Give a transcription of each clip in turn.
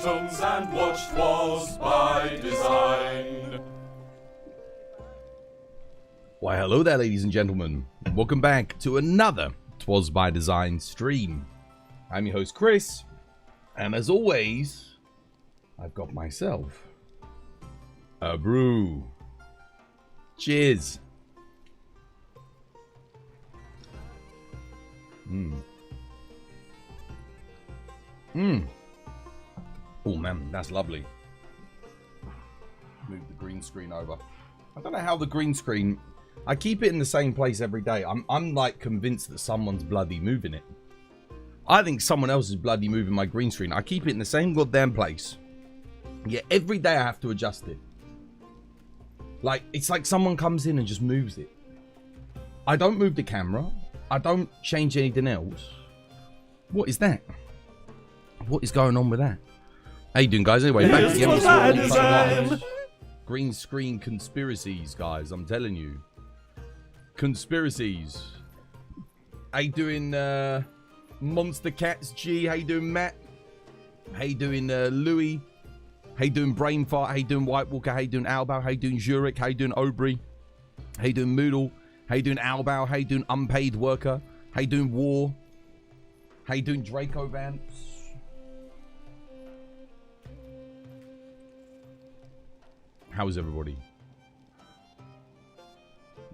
buttons and watch 'Twas by Design. Why, hello there, ladies and gentlemen. Welcome back to another 'Twas by Design stream. I'm your host, Chris, and as always, I've got myself a brew. Cheers. Oh man, that's lovely. Move the green screen over. I don't know how the green screen... I keep it in the same place every day. I'm like convinced that someone's bloody moving it. I think someone else is bloody moving my green screen. I keep it in the same goddamn place. Yeah, every day I have to adjust it. Like, it's like someone comes in and just moves it. I don't move the camera. I don't change anything else. What is that? What is going on with that? How you doing, guys? Anyway, back to the episode. Green screen conspiracies, guys. I'm telling you. Conspiracies. How you doing, Monster Cats G? How you doing, Matt? How you doing, Louis? How you doing, Brainfart? How you doing, White Walker? How you doing, Albao? How you doing, Zurich? How you doing, Aubrey? How you doing, Moodle? How you doing, Albao? How you doing, Unpaid Worker? How you doing, War? How you doing, Draco Vance? How's everybody?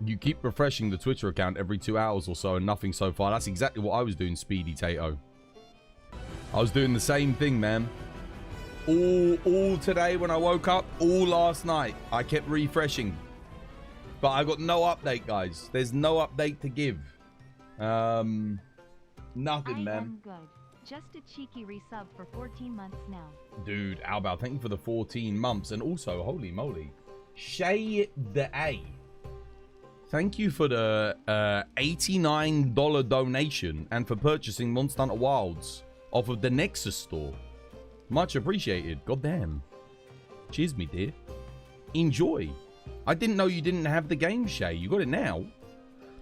You keep refreshing the Twitter account every 2 hours or so and nothing so far. That's exactly what I was doing, Speedy Tato. I was doing the same thing, man. All today when I woke up, all last night. I kept refreshing. But I got no update, guys. There's no update to give. Nothing, man. I'm good. Just a cheeky resub for 14 months now. Dude, Albao, thank you for the 14 months. And also, holy moly, Shay the A. Thank you for the $89 donation and for purchasing Monster Hunter Wilds off of the Nexus store. Much appreciated. Goddamn. Cheers, me dear. Enjoy. I didn't know you didn't have the game, Shay. You got it now.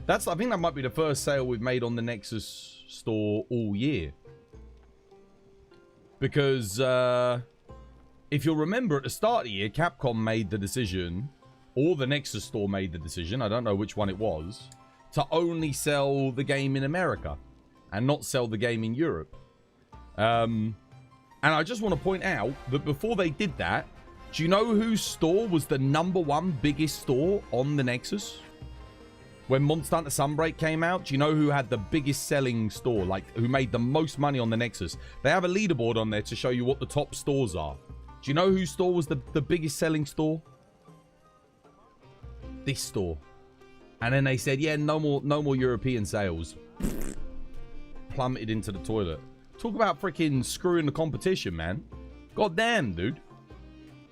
I think that might be the first sale we've made on the Nexus store all year. Because, if you'll remember at the start of the year, Capcom made the decision, or the Nexus store made the decision, I don't know which one it was, to only sell the game in America and not sell the game in Europe. And I just want to point out that before they did that, do you know whose store was the #1 biggest store on the Nexus? When Monster Hunter Sunbreak came out, do you know who had the biggest selling store? Like, who made the most money on the Nexus? They have a leaderboard on there to show you what the top stores are. Do you know whose store was the biggest selling store? This store. And then they said, yeah, no more European sales. Plummeted into the toilet. Talk about freaking screwing the competition, man. God damn, dude.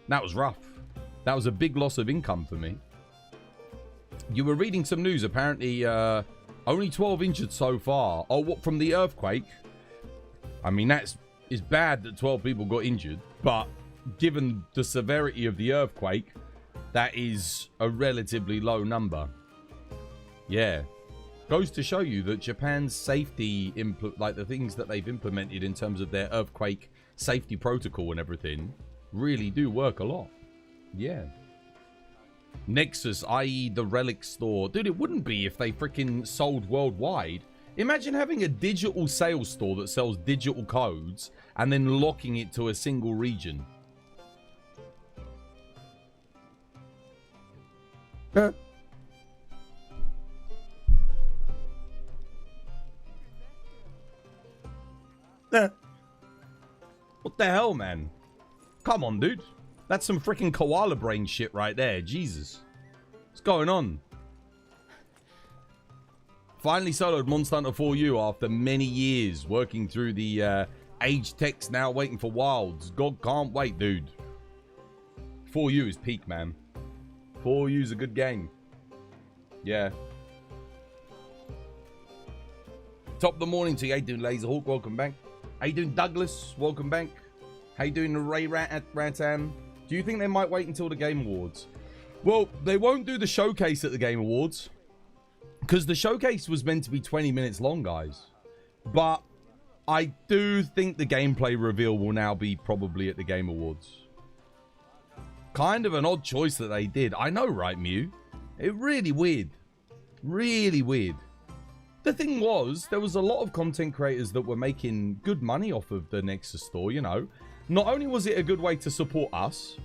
That was rough. That was a big loss of income for me. You were reading some news. Apparently, only 12 injured so far. Oh, what, from the earthquake? I mean, it's bad that 12 people got injured. But given the severity of the earthquake, that is a relatively low number. Yeah. Goes to show you that Japan's safety, like the things that they've implemented in terms of their earthquake safety protocol and everything, really do work a lot. Yeah. Nexus, i.e. the Relic store. Dude, it wouldn't be if they freaking sold worldwide. Imagine having a digital sales store that sells digital codes and then locking it to a single region. What the hell, man? Come on, dude. That's some freaking koala brain shit right there. Jesus. What's going on? Finally soloed Monster Hunter 4U after many years working through the age text, now waiting for Wilds. God can't wait, dude. 4U is peak, man. 4U is a good game. Yeah. Top of the morning to you. How you doing, Laserhawk? Welcome back. How you doing, Douglas? Welcome back. How you doing, Ray Ratan? Do you think they might wait until the Game Awards? Well, they won't do the showcase at the Game Awards. Because the showcase was meant to be 20 minutes long, guys. But I do think the gameplay reveal will now be probably at the Game Awards. Kind of an odd choice that they did. I know, right, Mew? It really weird. Really weird. The thing was, there was a lot of content creators that were making good money off of the Nexus store, you know. Not only was it a good way to support us,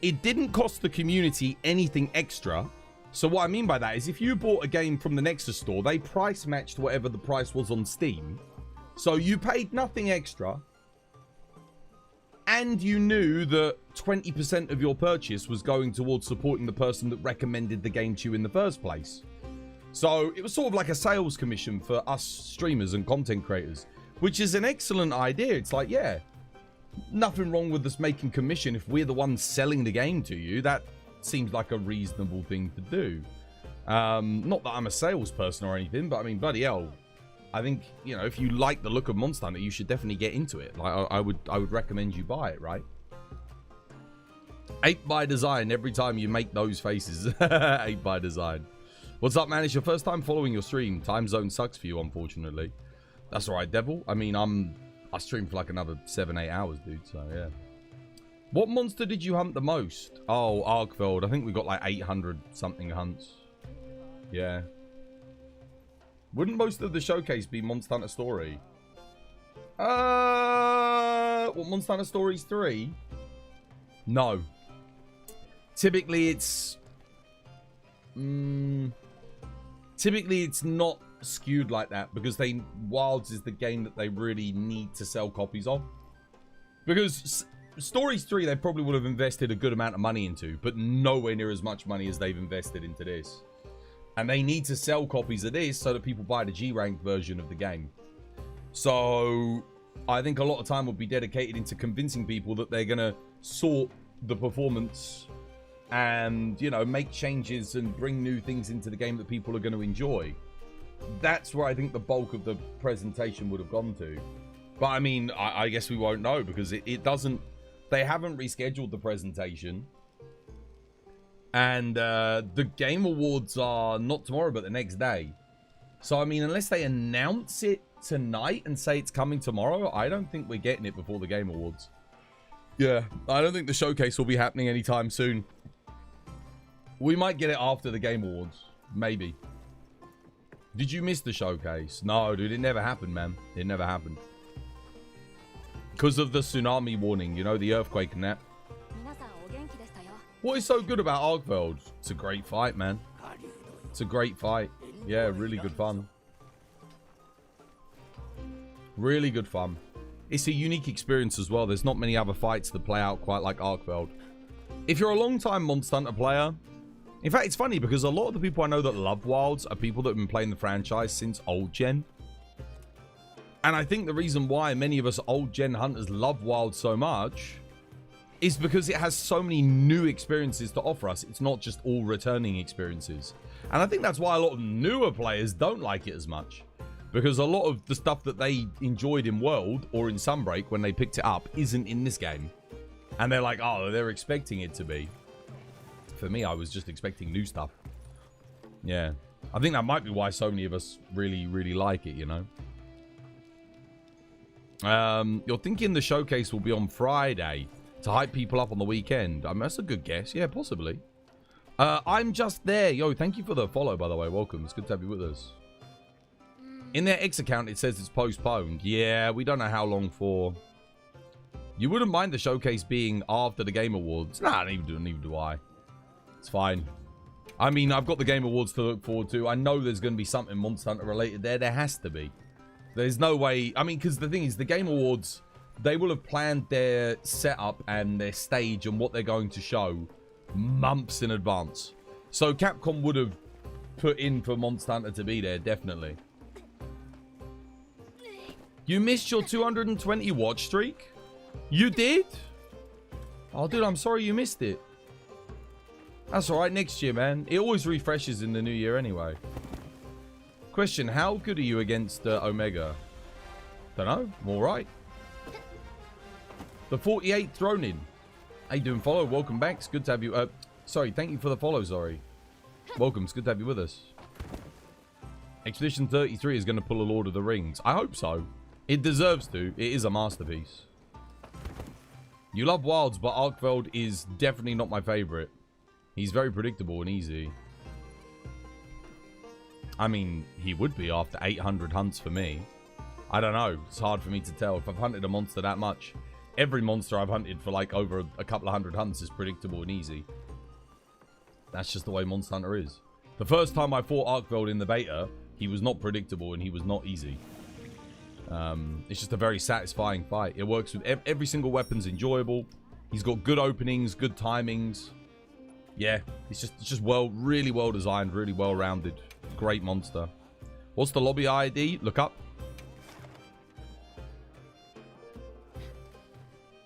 it didn't cost the community anything extra. So what I mean by that is if you bought a game from the Nexus store, they price matched whatever the price was on Steam. So you paid nothing extra. And you knew that 20% of your purchase was going towards supporting the person that recommended the game to you in the first place. So it was sort of like a sales commission for us streamers and content creators, which is an excellent idea. It's like, yeah, nothing wrong with us making commission if we're the ones selling the game to you. That seems like a reasonable thing to do. Not that I'm a salesperson or anything, but I mean, bloody hell. I think, you know, if you like the look of Monster Hunter, you should definitely get into it. Like, I would recommend you buy it, right? 8 by design every time you make those faces. 8 by design. What's up, man? It's your first time following your stream. Time zone sucks for you, unfortunately. That's all right, Devil. I mean, I stream for like another 7-8 hours, dude. So, yeah. What monster did you hunt the most? Oh, Arkfeld. I think we got like 800 something hunts. Yeah. Wouldn't most of the showcase be Monster Hunter Story? What, Monster Hunter Stories 3? No. Typically, it's... typically, it's not skewed like that because Wilds is the game that they really need to sell copies of. Because Stories 3, they probably would have invested a good amount of money into, but nowhere near as much money as they've invested into this. And they need to sell copies of this so that people buy the G-ranked version of the game. So I think a lot of time will be dedicated into convincing people that they're going to sort the performance and, you know, make changes and bring new things into the game that people are going to enjoy. That's where I think the bulk of the presentation would have gone to. But I mean, I guess we won't know because it doesn't... They haven't rescheduled the presentation. And the Game Awards are not tomorrow, but the next day. So, I mean, unless they announce it tonight and say it's coming tomorrow, I don't think we're getting it before the Game Awards. Yeah, I don't think the showcase will be happening anytime soon. We might get it after the Game Awards. Maybe. Did you miss the showcase? No, dude, it never happened, man. It never happened. Because of the tsunami warning, you know, the earthquake and that. What is so good about Arkfeld? It's a great fight, man. It's a great fight. Yeah, really good fun. Really good fun. It's a unique experience as well. There's not many other fights that play out quite like Arkfeld. If you're a long-time Monster Hunter player... In fact, it's funny because a lot of the people I know that love Wilds are people that have been playing the franchise since old gen. And I think the reason why many of us old gen hunters love Wilds so much... is because it has so many new experiences to offer us. It's not just all returning experiences. And I think that's why a lot of newer players don't like it as much. Because a lot of the stuff that they enjoyed in World or in Sunbreak when they picked it up isn't in this game. And they're like, oh, they're expecting it to be. For me, I was just expecting new stuff. Yeah. I think that might be why so many of us really, really like it, you know. You're thinking the showcase will be on Friday to hype people up on the weekend. I mean, that's a good guess. Yeah, possibly. I'm just there. Yo, thank you for the follow, by the way. Welcome. It's good to have you with us. In their X account, it says it's postponed. Yeah, we don't know how long for. You wouldn't mind the showcase being after the Game Awards. Nah, neither do I. It's fine. I mean, I've got the Game Awards to look forward to. I know there's going to be something Monster Hunter related there. There has to be. There's no way. I mean, because the thing is, the Game Awards... They will have planned their setup and their stage and what they're going to show months in advance. So Capcom would have put in for Monster Hunter to be there, definitely. You missed your 220 watch streak? You did? Oh, dude, I'm sorry you missed it. That's all right, next year, man. It always refreshes in the new year anyway. Question, how good are you against Omega? Don't know, I'm all right. The 48th thrown in. How you doing, follow? Welcome back. It's good to have you. Sorry, thank you for the follow, Zori. Welcome. It's good to have you with us. Expedition 33 is going to pull a Lord of the Rings. I hope so. It deserves to. It is a masterpiece. You love Wilds, but Arkveld is definitely not my favorite. He's very predictable and easy. I mean, he would be after 800 hunts for me. I don't know. It's hard for me to tell. If I've hunted a monster that much, every monster I've hunted for like over a couple of hundred hunts is predictable and easy. That's just the way Monster Hunter is. The first time I fought Arkveld in the beta, he was not predictable and he was not easy. It's just a very satisfying fight. It works with every single weapon's enjoyable. He's got good openings, good timings. Yeah, it's just really well designed, really well rounded. Great monster. What's the lobby ID? Look up.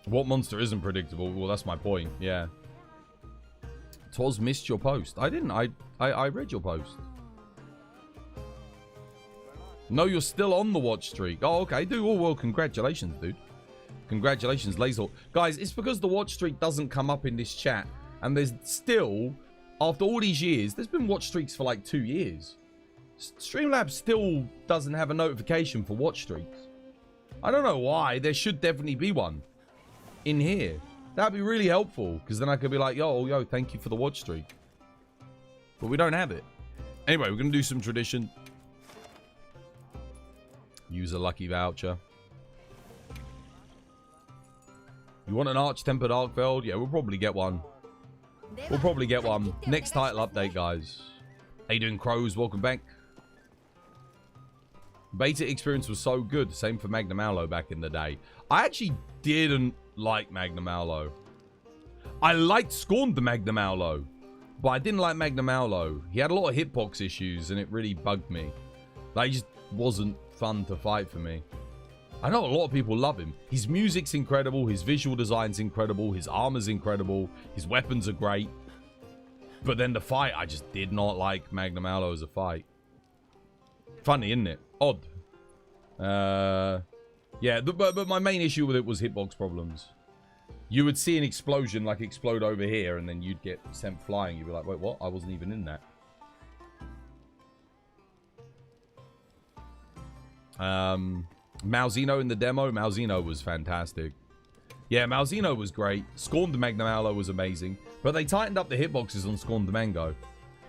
What monster isn't predictable? Well, that's my point. Yeah. Twas missed your post. I didn't. I read your post. No, you're still on the watch streak. Oh, okay. Oh, well, congratulations, dude. Congratulations, Laser. Guys, it's because the watch streak doesn't come up in this chat. And there's still, after all these years, there's been watch streaks for like 2 years. Streamlabs still doesn't have a notification for watch streaks. I don't know why. There should definitely be one in here. That'd be really helpful. Because then I could be like, yo, thank you for the watch streak. But we don't have it. Anyway, we're going to do some tradition. Use a lucky voucher. You want an Arch-Tempered Arkveld? Yeah, we'll probably get one. We'll probably get one. Next title update, guys. How you doing, Crows? Welcome back. Beta experience was so good. Same for Magnum Aulo back in the day. I actually didn't like Magnum Aulo. I liked Scorned the Magnum Aulo, but I didn't like Magnum Aulo. He had a lot of hitbox issues, and it really bugged me. Like, he just wasn't fun to fight for me. I know a lot of people love him. His music's incredible. His visual design's incredible. His armor's incredible. His weapons are great. But then the fight, I just did not like Magnum Aulo as a fight. Funny, isn't it? Odd. Yeah, but my main issue with it was hitbox problems. You would see an explosion, like explode over here, and then you'd get sent flying. You'd be like, wait, what? I wasn't even in that. Malzeno in the demo. Malzeno was fantastic. Yeah, Malzeno was great. Scorned Magnum Aulo was amazing. But they tightened up the hitboxes on Scorned Mango.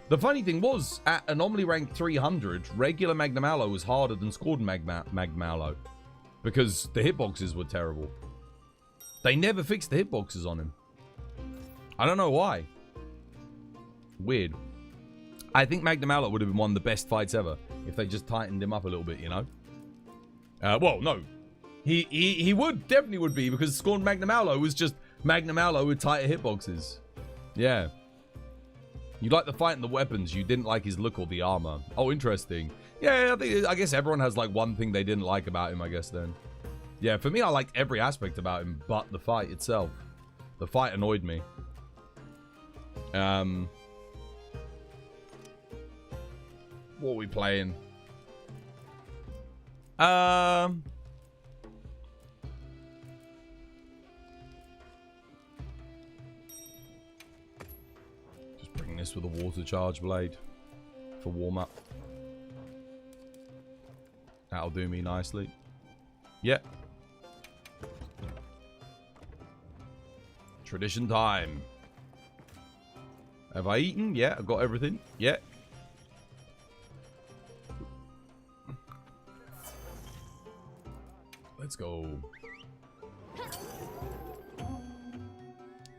The funny thing was, at Anomaly rank 300, regular Magnum Aulo was harder than Scorned Magnum Aulo. Because the hitboxes were terrible. They never fixed the hitboxes on him. I don't know why. Weird. I think Magnum Aulo would have been one of the best fights ever if they just tightened him up a little bit, you know? Well, no. He definitely would be, because Scorned Magnum Aulo was just Magnum Aulo with tighter hitboxes. Yeah. You like the fight and the weapons, you didn't like his look or the armor. Oh, interesting. Yeah, I guess everyone has like one thing they didn't like about him, I guess then. Yeah, for me, I liked every aspect about him, but the fight itself. The fight annoyed me. What are we playing? Just bring this with a water charge blade for warm up. That'll do me nicely. Yeah. Tradition time. Have I eaten? Yeah, I've got everything. Yeah. Let's go.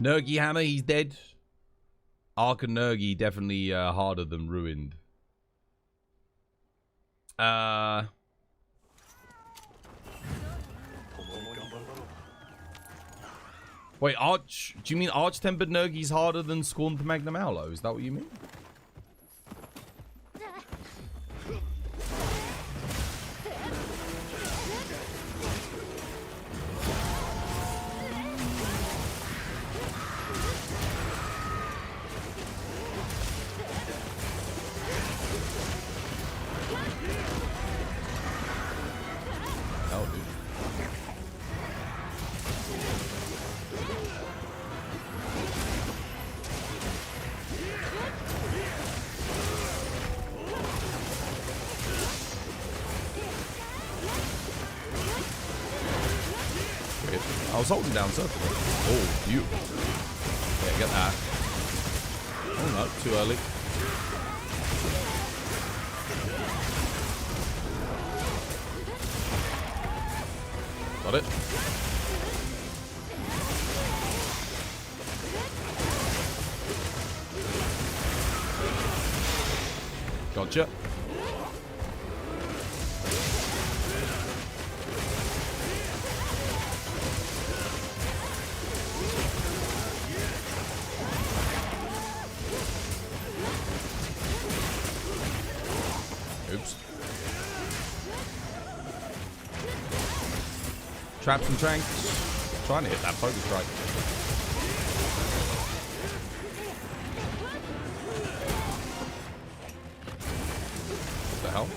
Nergy Hammer, he's dead. Ark and Nergy definitely harder than Ruined. Wait, Arch... Do you mean Arch-Tempered Nergy's harder than Scorned Magnum Aulo? Is that what you mean? I was holding down circle. Oh, beautiful. Yeah, get that. Oh no, too early. Got it. Gotcha. Oops. Traps and tranks. Trying to hit that focus strike. What the hell?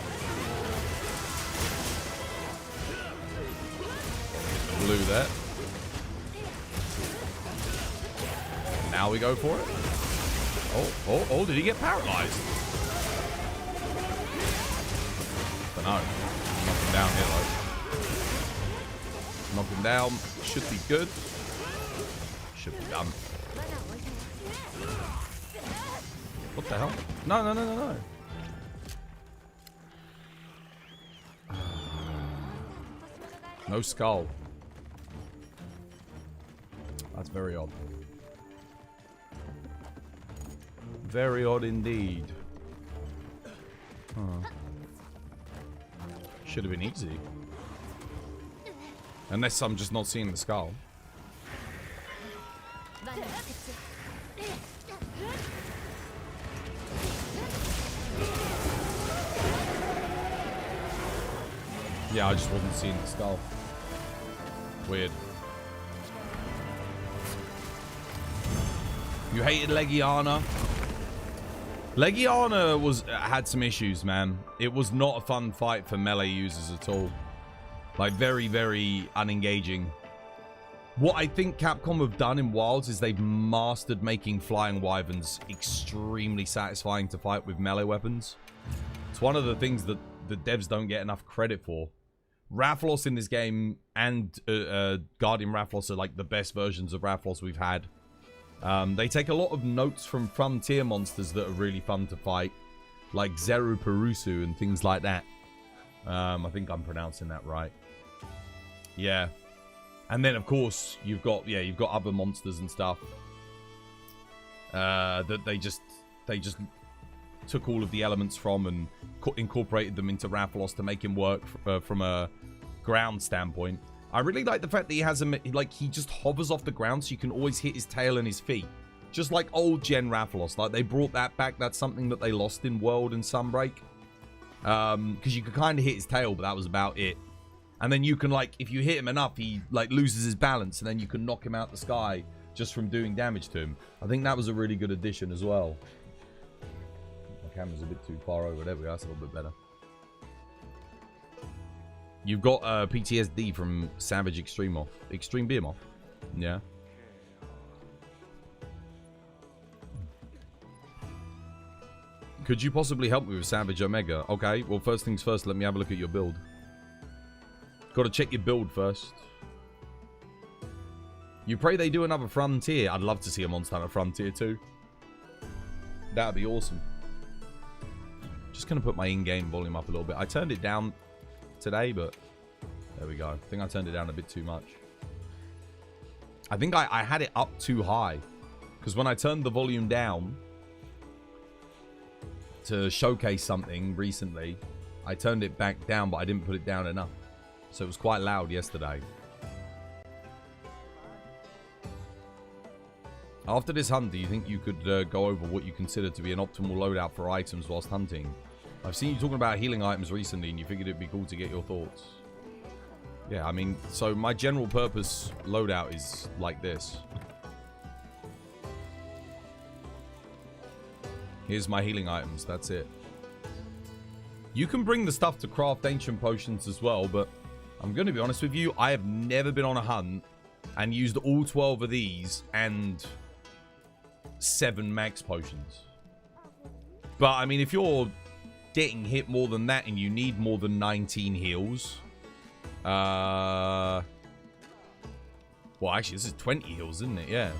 Blew that. Now we go for it. Oh, did he get paralyzed? Don't know. Knock him down here though. Knock him down. Should be good. Should be done. What the hell? No. No skull. That's very odd. Very odd indeed. Huh. Should have been easy. Unless I'm just not seeing the skull. Yeah, I just wasn't seeing the skull. Weird. You hated Legiana? Legiana had some issues, man. It was not a fun fight for melee users at all. Like, very, very unengaging. What I think Capcom have done in Wilds is they've mastered making flying wyverns extremely satisfying to fight with melee weapons. It's one of the things that the devs don't get enough credit for. Rathalos in this game and Guardian Rathalos are like the best versions of Rathalos we've had. They take a lot of notes from frontier monsters that are really fun to fight, like Zeru Perusu and things like that. I think I'm pronouncing that right. Yeah. And then of course you've got other monsters and stuff that they just took all of the elements from and incorporated them into Rathalos to make him work from a ground standpoint. I really like the fact that he has he just hovers off the ground so you can always hit his tail and his feet. Just like old gen Rathalos. Like, they brought that back. That's something that they lost in World and Sunbreak. Because you could kind of hit his tail, but that was about it. And then you can, like, if you hit him enough, he, like, loses his balance. And then you can knock him out the sky just from doing damage to him. I think that was a really good addition as well. My camera's a bit too far over. There we go. That's a little bit better. You've got PTSD from Savage Extreme Beam Off. Yeah. Could you possibly help me with Savage Omega? Okay, well, first things first, let me have a look at your build. Got to check your build first. You pray they do another Frontier. I'd love to see a Monster Hunter Frontier too. That'd be awesome. Just going to put my in-game volume up a little bit. I turned it down today, but there we go. I think I turned it down a bit too much. I think I had it up too high, because when I turned the volume down to showcase something recently, I turned it back down, but I didn't put it down enough, so it was quite loud yesterday. After this hunt, do you think you could go over what you consider to be an optimal loadout for items whilst hunting? I've seen you talking about healing items recently, and you figured it'd be cool to get your thoughts. Yeah, I mean, so my general purpose loadout is like this. Here's my healing items, that's it. You can bring the stuff to craft ancient potions as well, but I'm going to be honest with you, I have never been on a hunt and used all 12 of these and 7 max potions. But, I mean, if you're getting hit more than that and you need more than 19 heals, Well, actually, this is 20 heals, isn't it? Yeah.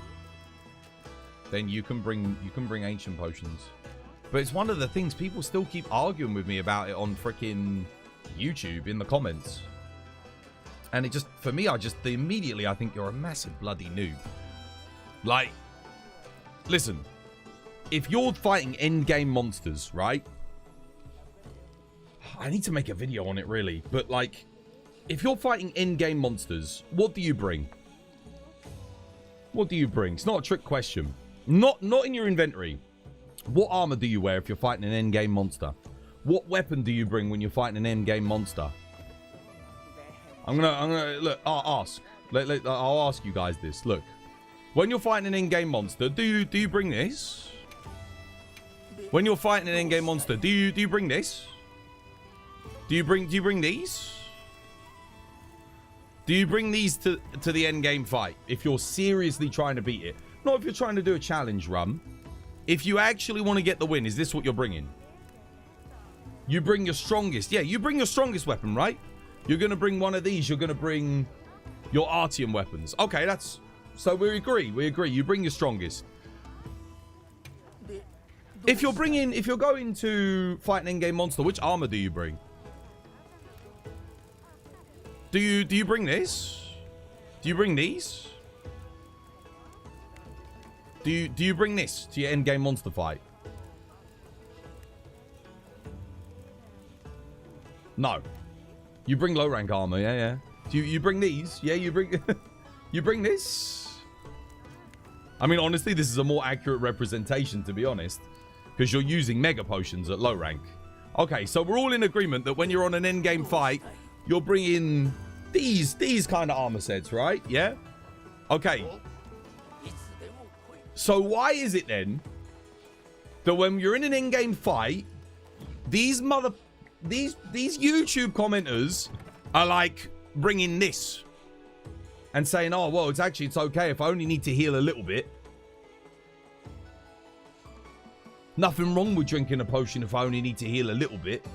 Then you can bring ancient potions. But it's one of the things people still keep arguing with me about it on freaking YouTube in the comments. And it just, for me, immediately I think you're a massive bloody noob. Like, listen, if you're fighting endgame monsters, right? I need to make a video on it, really. But, like, if you're fighting endgame monsters, what do you bring? What do you bring? It's not a trick question. Not in your inventory. What armor do you wear if you're fighting an endgame monster? What weapon do you bring when you're fighting an endgame monster? I'm gonna look. I'll ask. I'll ask you guys this. Look, when you're fighting an endgame monster, do you bring this? When you're fighting an endgame monster, do you bring this? Do you bring these? Do you bring these to the endgame fight if you're seriously trying to beat it? Not if you're trying to do a challenge run. If you actually want to get the win, is this what you're bringing? You bring your strongest. Yeah, you bring your strongest weapon, right? You're going to bring one of these. You're going to bring your Artium weapons. Okay, that's... So we agree. We agree. You bring your strongest. If you're going to fight an endgame monster, which armor do you bring? Do you bring this? Do you bring these? Do you bring this to your endgame monster fight? No. You bring low rank armor, yeah. Do you bring these? Yeah, you bring you bring this? I mean, honestly, this is a more accurate representation, to be honest, because you're using mega potions at low rank. Okay, so we're all in agreement that when you're on an endgame fight, you're bringing these kind of armor sets, right? Yeah? Okay. So why is it then that when you're in an endgame fight, these YouTube commenters are like bringing this and saying, oh, well, it's okay if I only need to heal a little bit. Nothing wrong with drinking a potion if I only need to heal a little bit.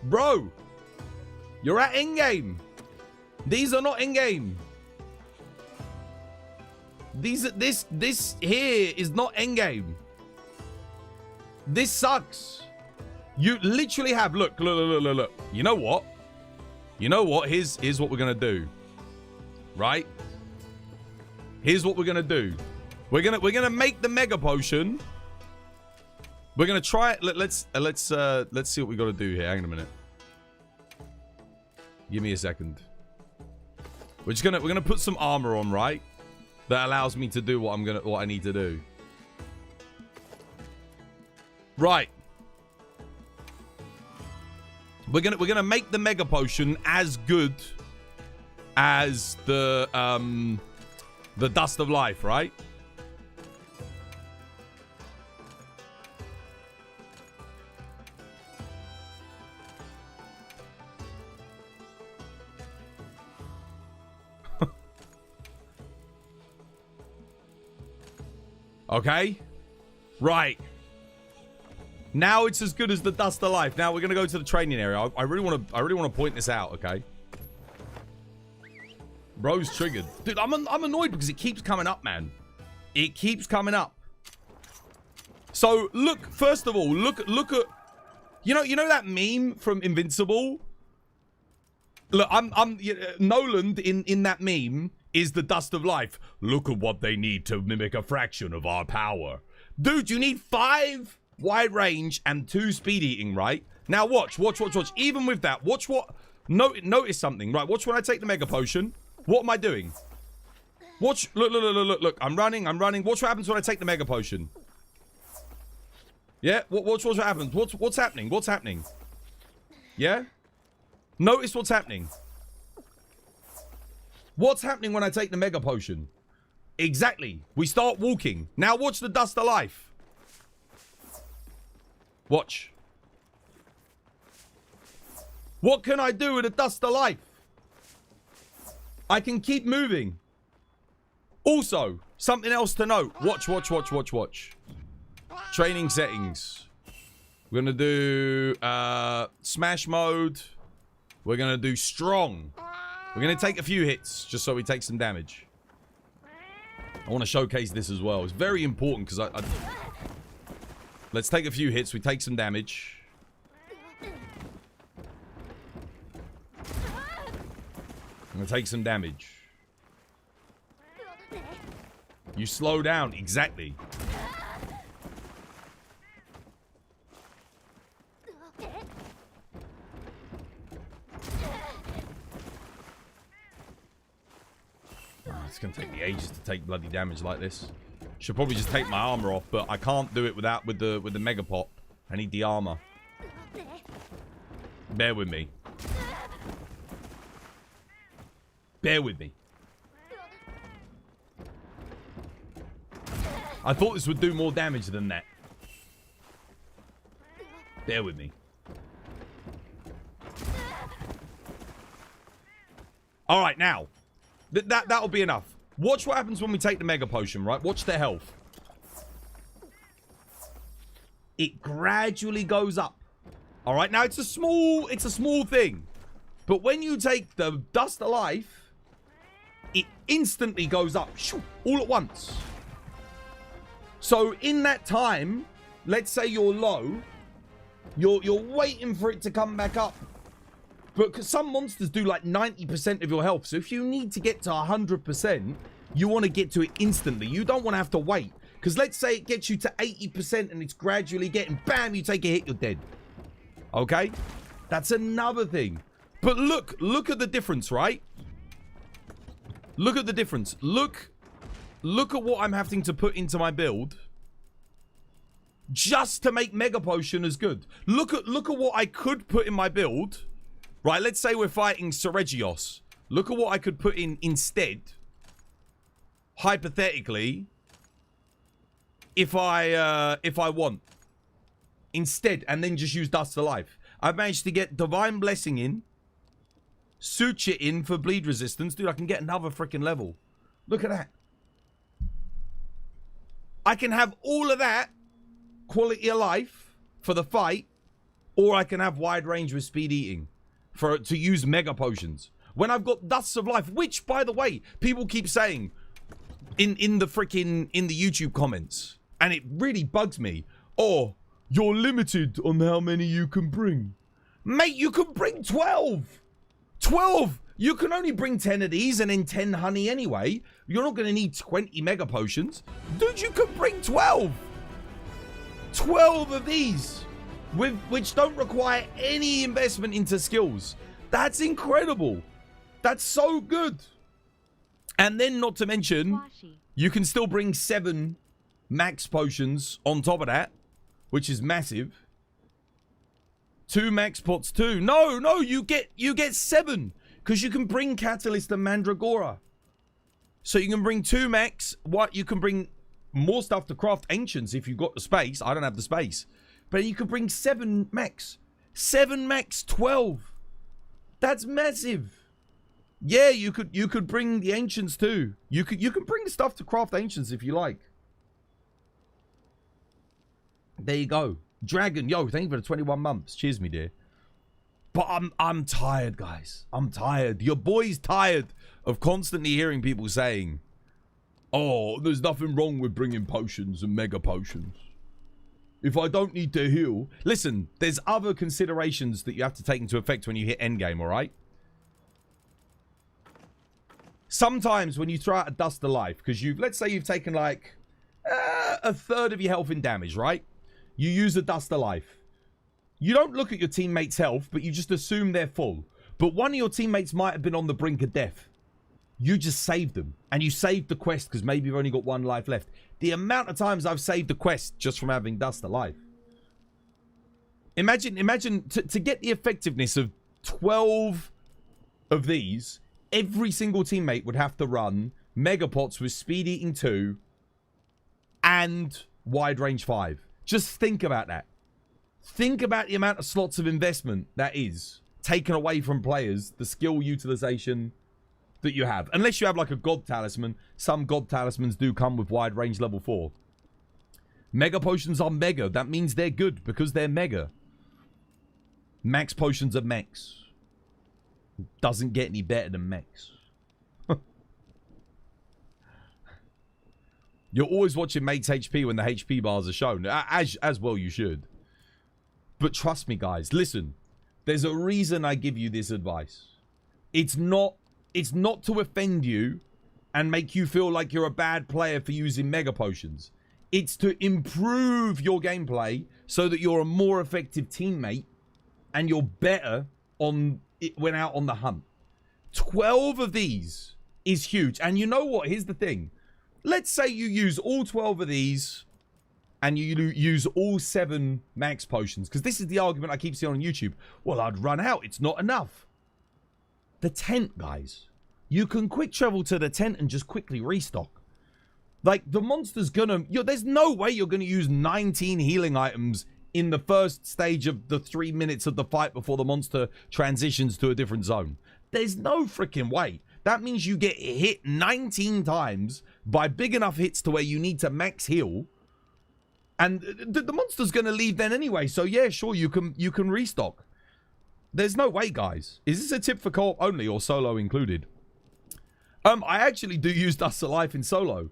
Bro, you're at endgame. These are not endgame. This here is not endgame. This sucks. You literally have, look. You know what? Here's what we're gonna do. Right? Here's what we're gonna do. We're gonna make the mega potion. We're gonna try it. Let's see what we gotta do here. Hang on a minute. Give me a second. We're gonna put some armor on, right? That allows me to do what I need to do. Right. We're gonna make the mega potion as good as the dust of life, right? Okay. Right. Now it's as good as the dust of life. Now we're gonna go to the training area. I really want to point this out. Okay. Bro's triggered, dude. I'm annoyed because it keeps coming up, man. It keeps coming up. So look. First of all, look at. You know that meme from Invincible. Look, Noland in that meme is the dust of life. Look at what they need to mimic a fraction of our power. Dude, you need 5 wide range and 2 speed eating, right? Now watch. Even with that, watch what... Notice something, right? Watch when I take the mega potion. What am I doing? Watch. Look. I'm running. Watch what happens when I take the mega potion. Yeah? Watch what happens. What's happening? Yeah? Notice what's happening. What's happening when I take the mega potion? Exactly. We start walking. Now watch the dust of life. Watch. What can I do with the dust of life? I can keep moving. Also, something else to note. Watch. Training settings. We're going to do smash mode. We're going to do strong. We're going to take a few hits just so we take some damage. I want to showcase this as well. It's very important because let's take a few hits. We take some damage. I'm going to take some damage. You slow down. Exactly. It's going to take me ages to take bloody damage like this. Should probably just take my armor off, but I can't do it with the mega pop. I need the armor. Bear with me. Bear with me. I thought this would do more damage than that. Bear with me. All right, now. That'll be enough. Watch what happens when we take the mega potion, right? Watch their health. It gradually goes up. All right, now it's a small thing. But when you take the dust of life, it instantly goes up all at once. So in that time, let's say you're low, you're waiting for it to come back up. But because some monsters do like 90% of your health. So if you need to get to 100%, you want to get to it instantly. You don't want to have to wait. Because let's say it gets you to 80% and it's gradually getting, bam, you take a hit, you're dead. Okay? That's another thing. But look at the difference, right? Look at the difference. Look at what I'm having to put into my build just to make Mega Potion as good. Look at what I could put in my build. Right, let's say we're fighting Seregios. Look at what I could put in instead. Hypothetically, if I want. Instead, and then just use Dust of Life. I've managed to get Divine Blessing in. Suture in for bleed resistance. Dude, I can get another freaking level. Look at that. I can have all of that quality of life for the fight, or I can have wide range with speed eating to use mega potions. When I've got Dusts of Life, which, by the way, people keep saying in the YouTube comments, and it really bugs me. Oh, you're limited on how many you can bring. Mate, you can bring 12. 12! You can only bring 10 of these and then 10 honey anyway. You're not going to need 20 mega potions. Dude, you can bring 12. 12 of these, which don't require any investment into skills. That's incredible. That's so good. And then, not to mention, you can still bring 7 max potions on top of that, which is massive. 2 max pots too. No, you get 7 because you can bring Catalyst and Mandragora. So you can bring 2 max. What you can bring more stuff to craft Ancients if you've got the space. I don't have the space, but you could bring 7 max. 7 max 12. That's massive. Yeah, you could bring the Ancients too. You can bring stuff to craft Ancients if you like. There you go. Dragon, yo, thank you for the 21 months. Cheers, me dear. But I'm tired, guys. I'm tired. Your boy's tired of constantly hearing people saying, oh, there's nothing wrong with bringing potions and mega potions. If I don't need to heal. Listen, there's other considerations that you have to take into effect when you hit endgame, all right? Sometimes when you throw out a Dust of Life, because let's say you've taken like a third of your health in damage, right? You use a Dust of Life. You don't look at your teammates' health, but you just assume they're full. But one of your teammates might have been on the brink of death. You just saved them. And you saved the quest because maybe you've only got 1 life left. The amount of times I've saved the quest just from having Dust of Life. Imagine to get the effectiveness of 12 of these, every single teammate would have to run Mega Pots with Speed Eating 2 and Wide Range 5. Just think about that. Think about the amount of slots of investment that is taken away from players, the skill utilization that you have. Unless you have like a God Talisman. Some God Talismans do come with wide range level 4. Mega Potions are mega. That means they're good because they're mega. Max Potions are max. Doesn't get any better than mechs. You're always watching mate's HP when the HP bars are shown. As well you should. But trust me, guys. Listen. There's a reason I give you this advice. It's not to offend you and make you feel like you're a bad player for using mega potions. It's to improve your gameplay so that you're a more effective teammate and you're better on it when out on the hunt. 12 of these is huge. And you know what? Here's the thing. Let's say you use all 12 of these and you use all 7 max potions. Because this is the argument I keep seeing on YouTube. Well, I'd run out. It's not enough. The tent, guys. You can quick travel to the tent and just quickly restock. Like, the monster's gonna... there's no way you're gonna use 19 healing items in the first stage of the 3 minutes of the fight before the monster transitions to a different zone. There's no freaking way. That means you get hit 19 times by big enough hits to where you need to max heal. And the monster's going to leave then anyway. So yeah, sure, you can restock. There's no way, guys. Is this a tip for co-op only or solo included? I actually do use Dust of Life in solo.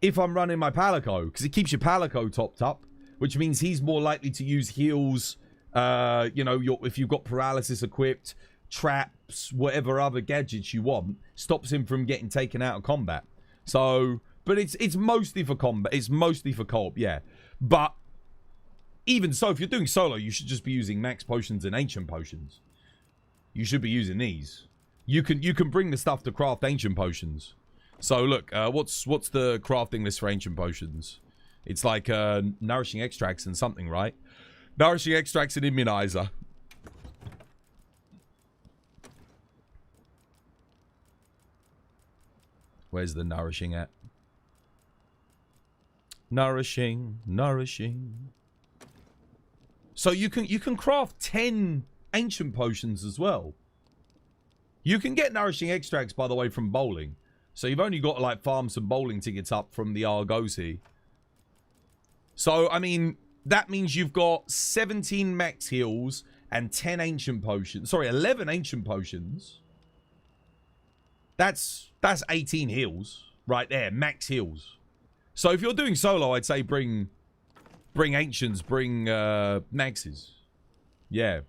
If I'm running my Palico. Because it keeps your Palico topped up. Which means he's more likely to use heals. You know, if you've got paralysis equipped. Traps, whatever other gadgets you want, stops him from getting taken out of combat. So, but it's mostly for combat. It's mostly for co-op, yeah. But even so, if you're doing solo, you should just be using max potions and ancient potions. You should be using these. You can bring the stuff to craft ancient potions. So look, what's the crafting list for ancient potions? It's like nourishing extracts and something, right? Nourishing extracts and immunizer. Where's the nourishing at? Nourishing. So you can craft 10 ancient potions as well. You can get nourishing extracts, by the way, from bowling. So you've only got to like farm some bowling tickets up from the Argosy. So I mean, that means you've got 17 max heals and 10 ancient potions. Sorry, 11 ancient potions. That's 18 heals right there, max heals. So if you're doing solo, I'd say bring ancients, bring maxes. Yeah.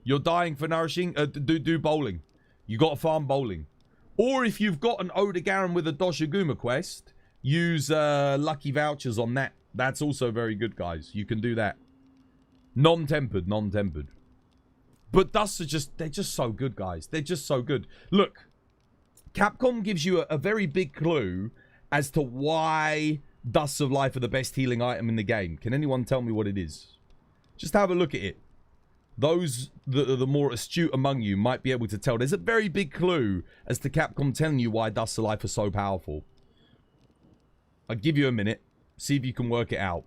You're dying for nourishing, do bowling. You got to farm bowling. Or if you've got an Odogaron with a Doshiguma quest, use lucky vouchers on that. That's also very good, guys. You can do that. Non-tempered. But dusts are they're just so good, guys. They're just so good. Look. Capcom gives you a very big clue as to why Dusts of Life are the best healing item in the game. Can anyone tell me what it is? Just have a look at it. Those that are the more astute among you might be able to tell. There's a very big clue as to Capcom telling you why Dusts of Life are so powerful. I'll give you a minute. See if you can work it out.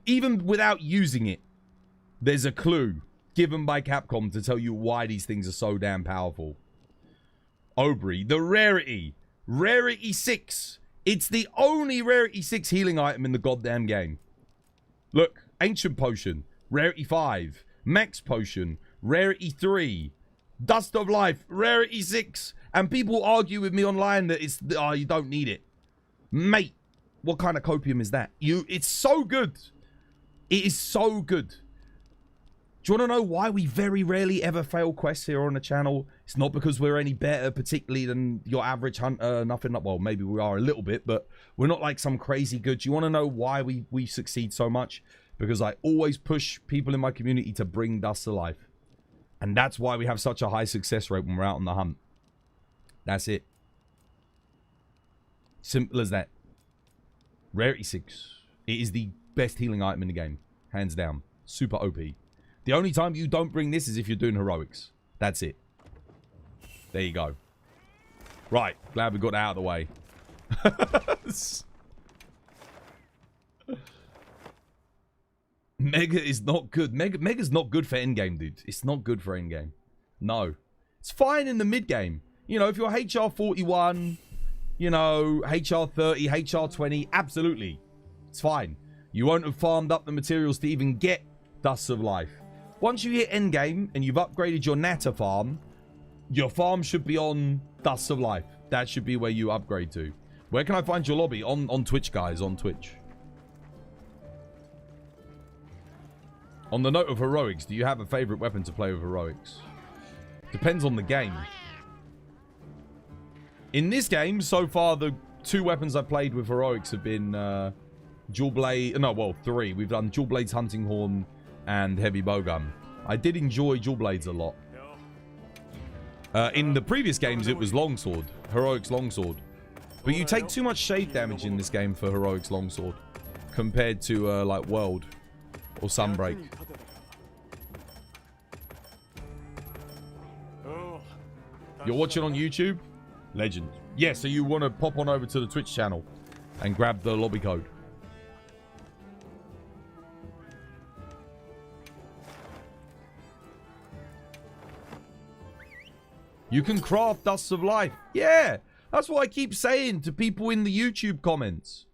Even without using it, there's a clue given by Capcom to tell you why these things are so damn powerful. Aubrey, the rarity. Rarity 6. It's the only rarity 6 healing item in the goddamn game. Look, ancient potion. Rarity 5. Max potion. Rarity 3. Dust of Life. Rarity 6. And people argue with me online that it's... oh, you don't need it. Mate, what kind of copium is that? It's so good. It is so good. Do you want to know why we very rarely ever fail quests here on the channel? It's not because we're any better particularly than your average hunter. Nothing like... well, maybe we are a little bit, but we're not like some crazy good. Do you want to know why we succeed so much? Because I always push people in my community to bring Dust to life. And that's why we have such a high success rate when we're out on the hunt. That's it. Simple as that. Rarity 6. It is the best healing item in the game. Hands down. Super OP. The only time you don't bring this is if you're doing heroics. That's it. There you go. Right. Glad we got that out of the way. Mega is not good. Mega's not good for endgame, dude. It's not good for endgame. No. It's fine in the mid-game. You know, if you're HR 41, you know, HR 30, HR 20, absolutely. It's fine. You won't have farmed up the materials to even get Dust of Life. Once you hit endgame and you've upgraded your Natter farm, your farm should be on Dust of Life. That should be where you upgrade to. Where can I find your lobby? On Twitch, guys. On Twitch. On the note of heroics, do you have a favorite weapon to play with heroics? Depends on the game. In this game, so far, the 2 weapons I've played with heroics have been dual blade. No, well, 3. We've done dual blades, hunting horn, and heavy bowgun. I did enjoy dual blades a lot. In the previous games, it was longsword, heroics longsword. But you take too much shade damage in this game for heroics longsword compared to like world or sunbreak. You're watching on YouTube? Legend. Yeah, so you want to pop on over to the Twitch channel and grab the lobby code. You can craft Dusts of Life. Yeah, that's what I keep saying to people in the YouTube comments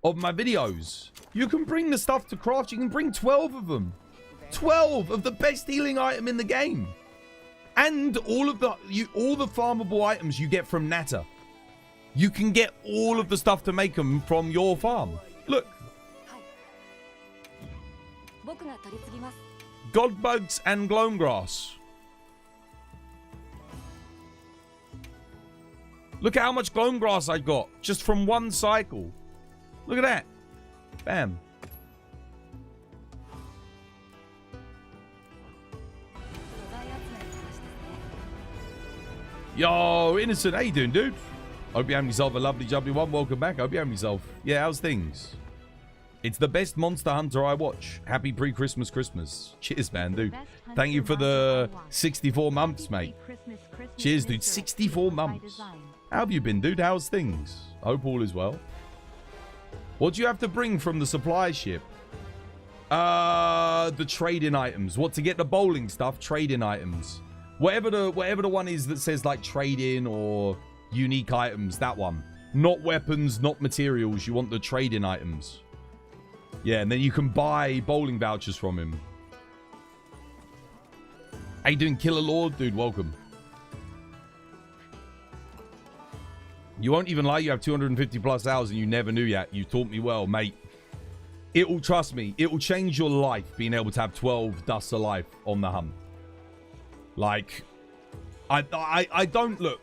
of my videos. You can bring the stuff to craft. You can bring 12 of them. 12 of the best healing item in the game. And all of the farmable items you get from Natter. You can get all of the stuff to make them from your farm. Look. God bugs and gloam grass. Look at how much gloam grass I got just from one cycle. Look at that. Bam. Yo, Innocent, how you doing, dude? Hope you're having yourself a lovely jubbly one. Welcome back. Hope you're having yourself. Yeah, how's things? It's the best Monster Hunter I watch. Happy pre-Christmas Christmas. Cheers, man, dude. Thank you for the 64 months, mate. Cheers, dude. 64 months. How have you been, dude? How's things? Hope all is well. What do you have to bring from the supply ship? The trading items. What, to get the bowling stuff? Trading items. Whatever the one is that says like trade-in or unique items, that one. Not weapons, not materials. You want the trade-in items. Yeah, and then you can buy bowling vouchers from him. How you doing, Killer Lord? Dude, welcome. You won't even lie, you have 250 plus hours and you never knew yet. You taught me well, mate. It will, trust me, it will change your life being able to have 12 Dusts of Life on the hunt. Like, I don't, look,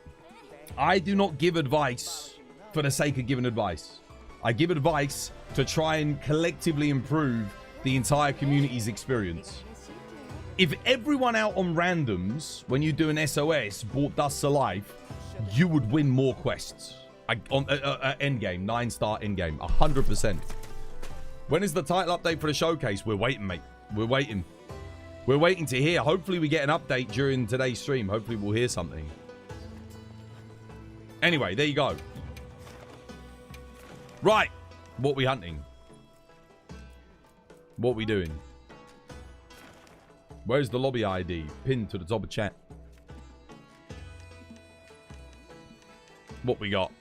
I do not give advice for the sake of giving advice. I give advice to try and collectively improve the entire community's experience. If everyone out on randoms, when you do an SOS, bought Dusts of Life, you would win more quests. On endgame, 9-star endgame, 100%. When is the title update for the showcase? We're waiting, mate. We're waiting. We're waiting to hear. Hopefully we get an update during today's stream. Hopefully we'll hear something. Anyway, there you go. Right. What we hunting? What we doing? Where's the lobby ID? Pinned to the top of chat. What we got?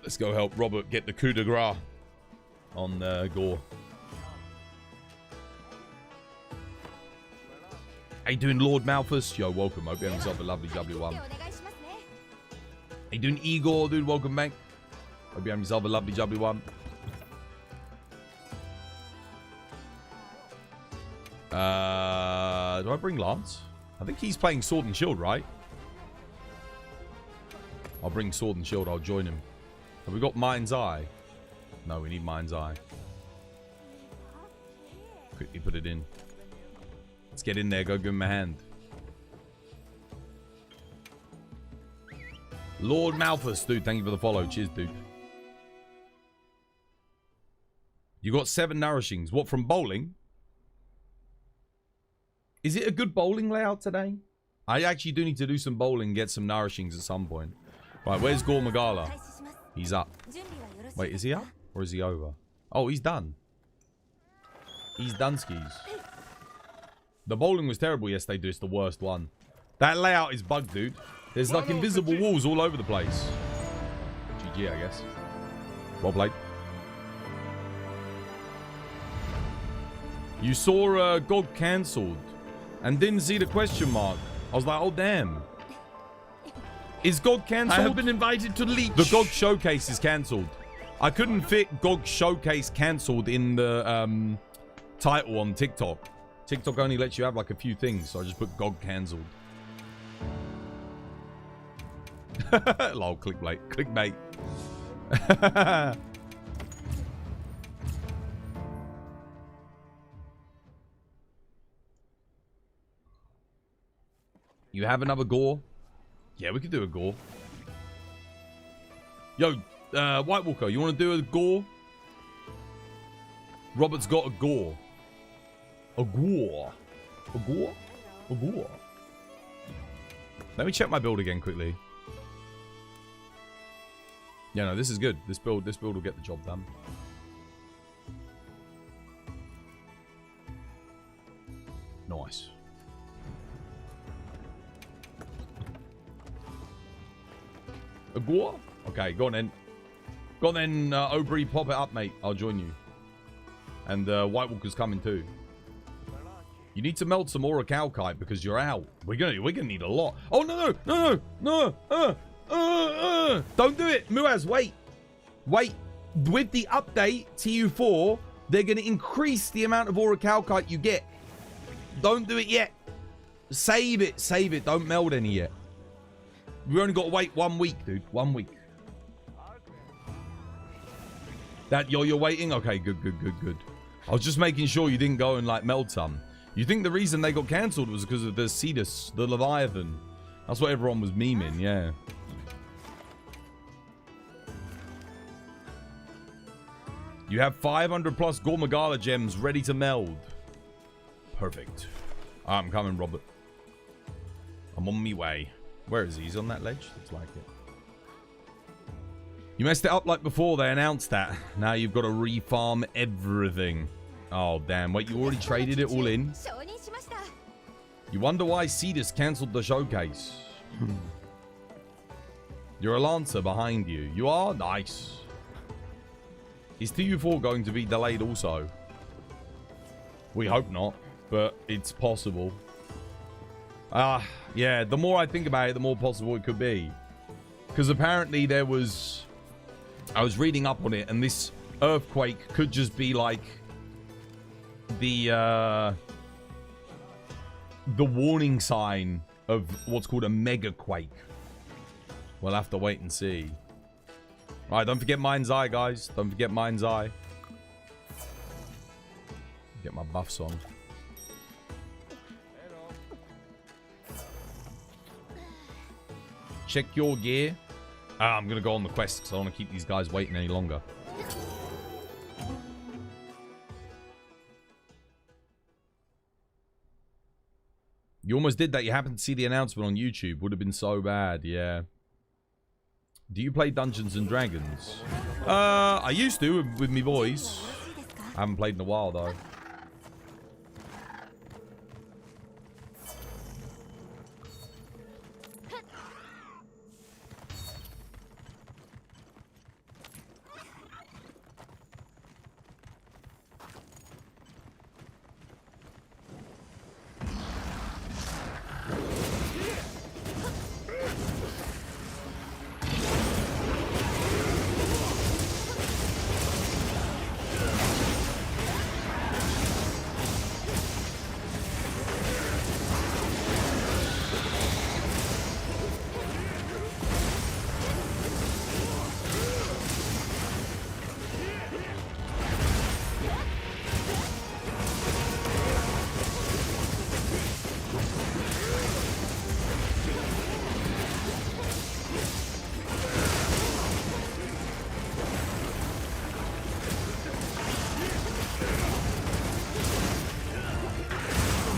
Let's go help Robert get the coup de grace on Gore. How you doing, Lord Malthus? Yo, welcome. Hope you have yourself a lovely W1. How you doing, Igor? Dude, welcome back. Hope you have yourself a lovely W1. Do I bring Lance? I think he's playing Sword and Shield, right? I'll bring Sword and Shield. I'll join him. Have we got Mind's Eye? No, we need Mind's Eye. Quickly put it in. Let's get in there. Go give him a hand. Lord Malthus, dude. Thank you for the follow. Cheers, dude. You got 7 nourishings. What, from bowling? Is it a good bowling layout today? I actually do need to do some bowling, get some nourishings at some point. Right, where's Gormagala? He's up. Wait, is he up? Or is he over? Oh, he's done. He's done skis. The bowling was terrible yesterday, dude. It's the worst one. That layout is bugged, dude. There's like invisible walls all over the place. GG, I guess. Well played. You saw GOG cancelled and didn't see the question mark. I was like, oh, damn. Is GOG cancelled? I have been invited to Leech. The GOG showcase is cancelled. I couldn't fit GOG showcase cancelled in the title on TikTok. TikTok only lets you have like a few things, so I just put GOG cancelled. Lol, clickbait. Clickbait. You have another gore? Yeah, we could do a gore. Yo, White Walker, you want to do a gore? Robert's got a gore. A gore. A gore? A gore. Let me check my build again quickly. Yeah, no, this is good. This build will get the job done. Nice. A gore? Okay, go on then. Go on then, Aubrey, pop it up, mate. I'll join you. And White Walker's coming too. You need to melt some more calcite because you're out. We're gonna need a lot. Oh no! Don't do it, Muaz. Wait. With the update TU4, they're gonna increase the amount of orichalcite you get. Don't do it yet. Save it. Don't meld any yet. We only got to wait 1 week, dude. 1 week. That you're waiting? Okay, good. I was just making sure you didn't go and like meld some. You think the reason they got cancelled was because of the Cetus, the Leviathan. That's what everyone was memeing, yeah. You have 500 plus Gogmazios gems ready to meld. Perfect. I'm coming, Robert. I'm on me way. Where is he? He's on that ledge? Looks like it. You messed it up like before. They announced that. Now you've got to refarm everything. Oh, damn. Wait, you already traded it all in? You wonder why Cetus cancelled the showcase. You're a Lancer behind you. You are? Nice. Is TU4 going to be delayed also? We hope not, but it's possible. Yeah, the more I think about it, the more possible it could be. Because apparently there was... I was reading up on it, and this earthquake could just be like... the warning sign of what's called a mega quake. We'll have to wait and see. Alright, don't forget Mind's Eye, guys. Don't forget Mind's Eye. Get my buffs on. Check your gear. I'm going to go on the quest because I don't want to keep these guys waiting any longer. You almost did that. You happened to see the announcement on YouTube. Would have been so bad. Yeah. Do you play Dungeons and Dragons? I used to with me boys. I haven't played in a while though.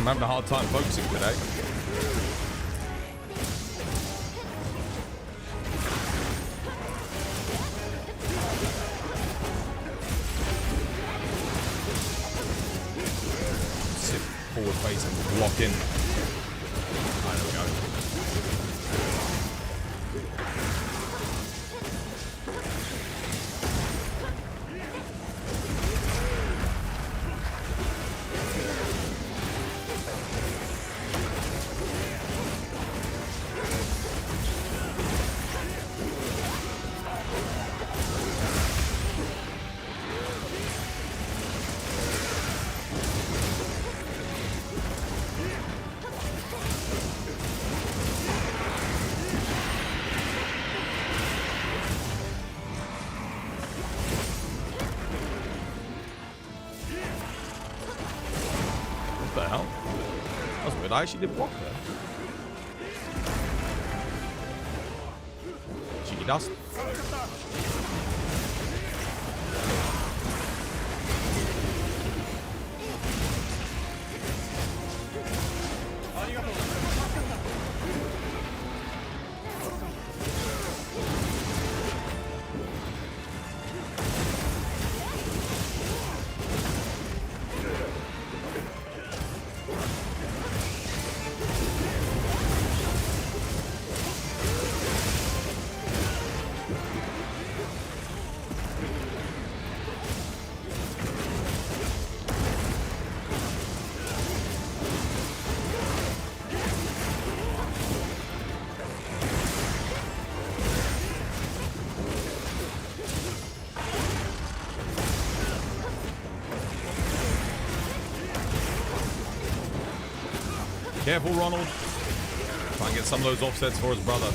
I'm having a hard time focusing today. Sit forward facing, lock in. Alright, there we go. but I actually did block there. Cheeky dust. Careful, Ronald. Try and get some of those offsets for his brother.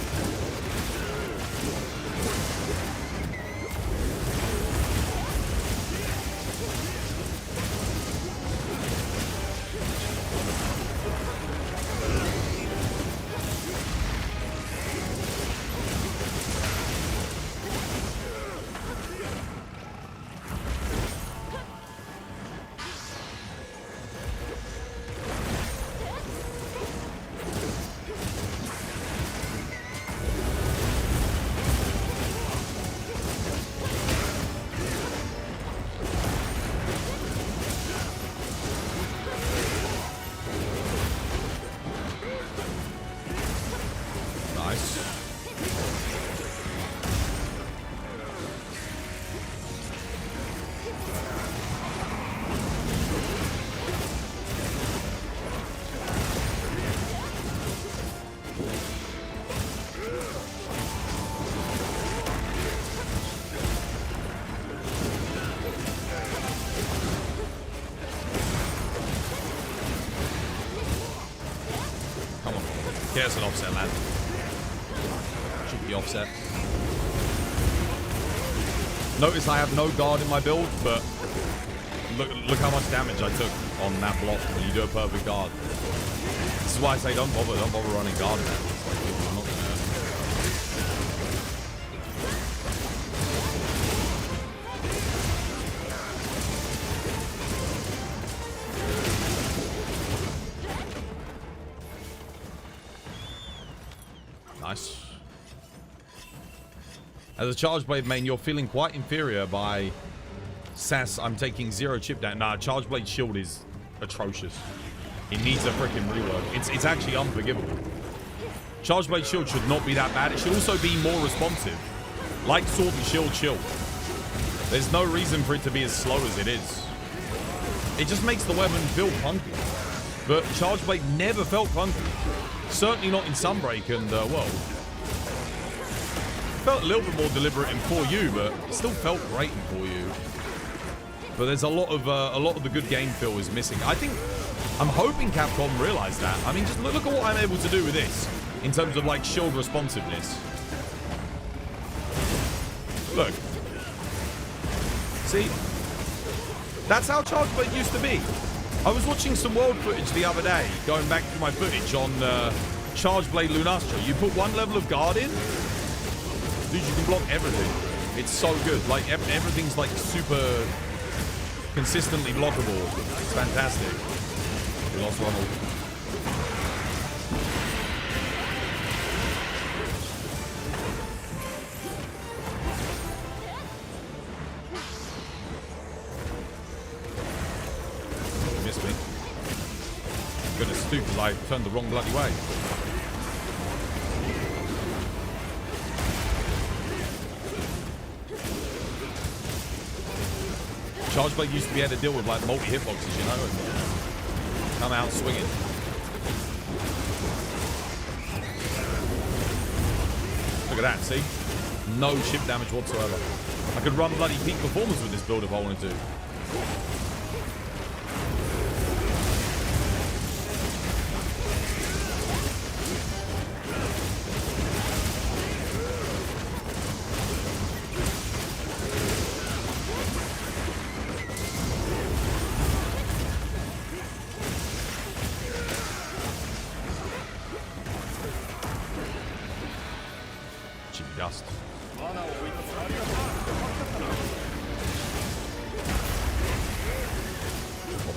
There's an offset, lad. Should be offset. Notice I have no guard in my build, but look how much damage I took on that block when you do a perfect guard. This is why I say don't bother running guard, man. It's like, I'm not gonna... Nice. As a Charge Blade main, you're feeling quite inferior by Sass. I'm taking 0 chip down. Nah, Charge Blade shield is atrocious. It needs a freaking rework. It's actually unforgivable. Charge Blade shield should not be that bad. It should also be more responsive. Like Sword and Shield shield. There's no reason for it to be as slow as it is. It just makes the weapon feel clunky. But Charge Blade never felt clunky. Certainly not in Sunbreak, and well, felt a little bit more deliberate in 4U, but it still felt great in 4U. But there's a lot of the good game feel is missing. I'm hoping Capcom realized that. I mean, just look at what I'm able to do with this in terms of like shield responsiveness. Look, see, that's how Charge Blade used to be. I was watching some world footage the other day, going back to my footage on Charge Blade Lunastra. You put one level of guard in, dude, you can block everything. It's so good. Like, everything's like super consistently blockable. It's fantastic. We lost Ronald. Because I turned the wrong bloody way. Charge Blade used to be able to deal with like multi hitboxes, you know, and come out swinging. Look at that, see? No chip damage whatsoever. I could run bloody peak performance with this build if I wanted to.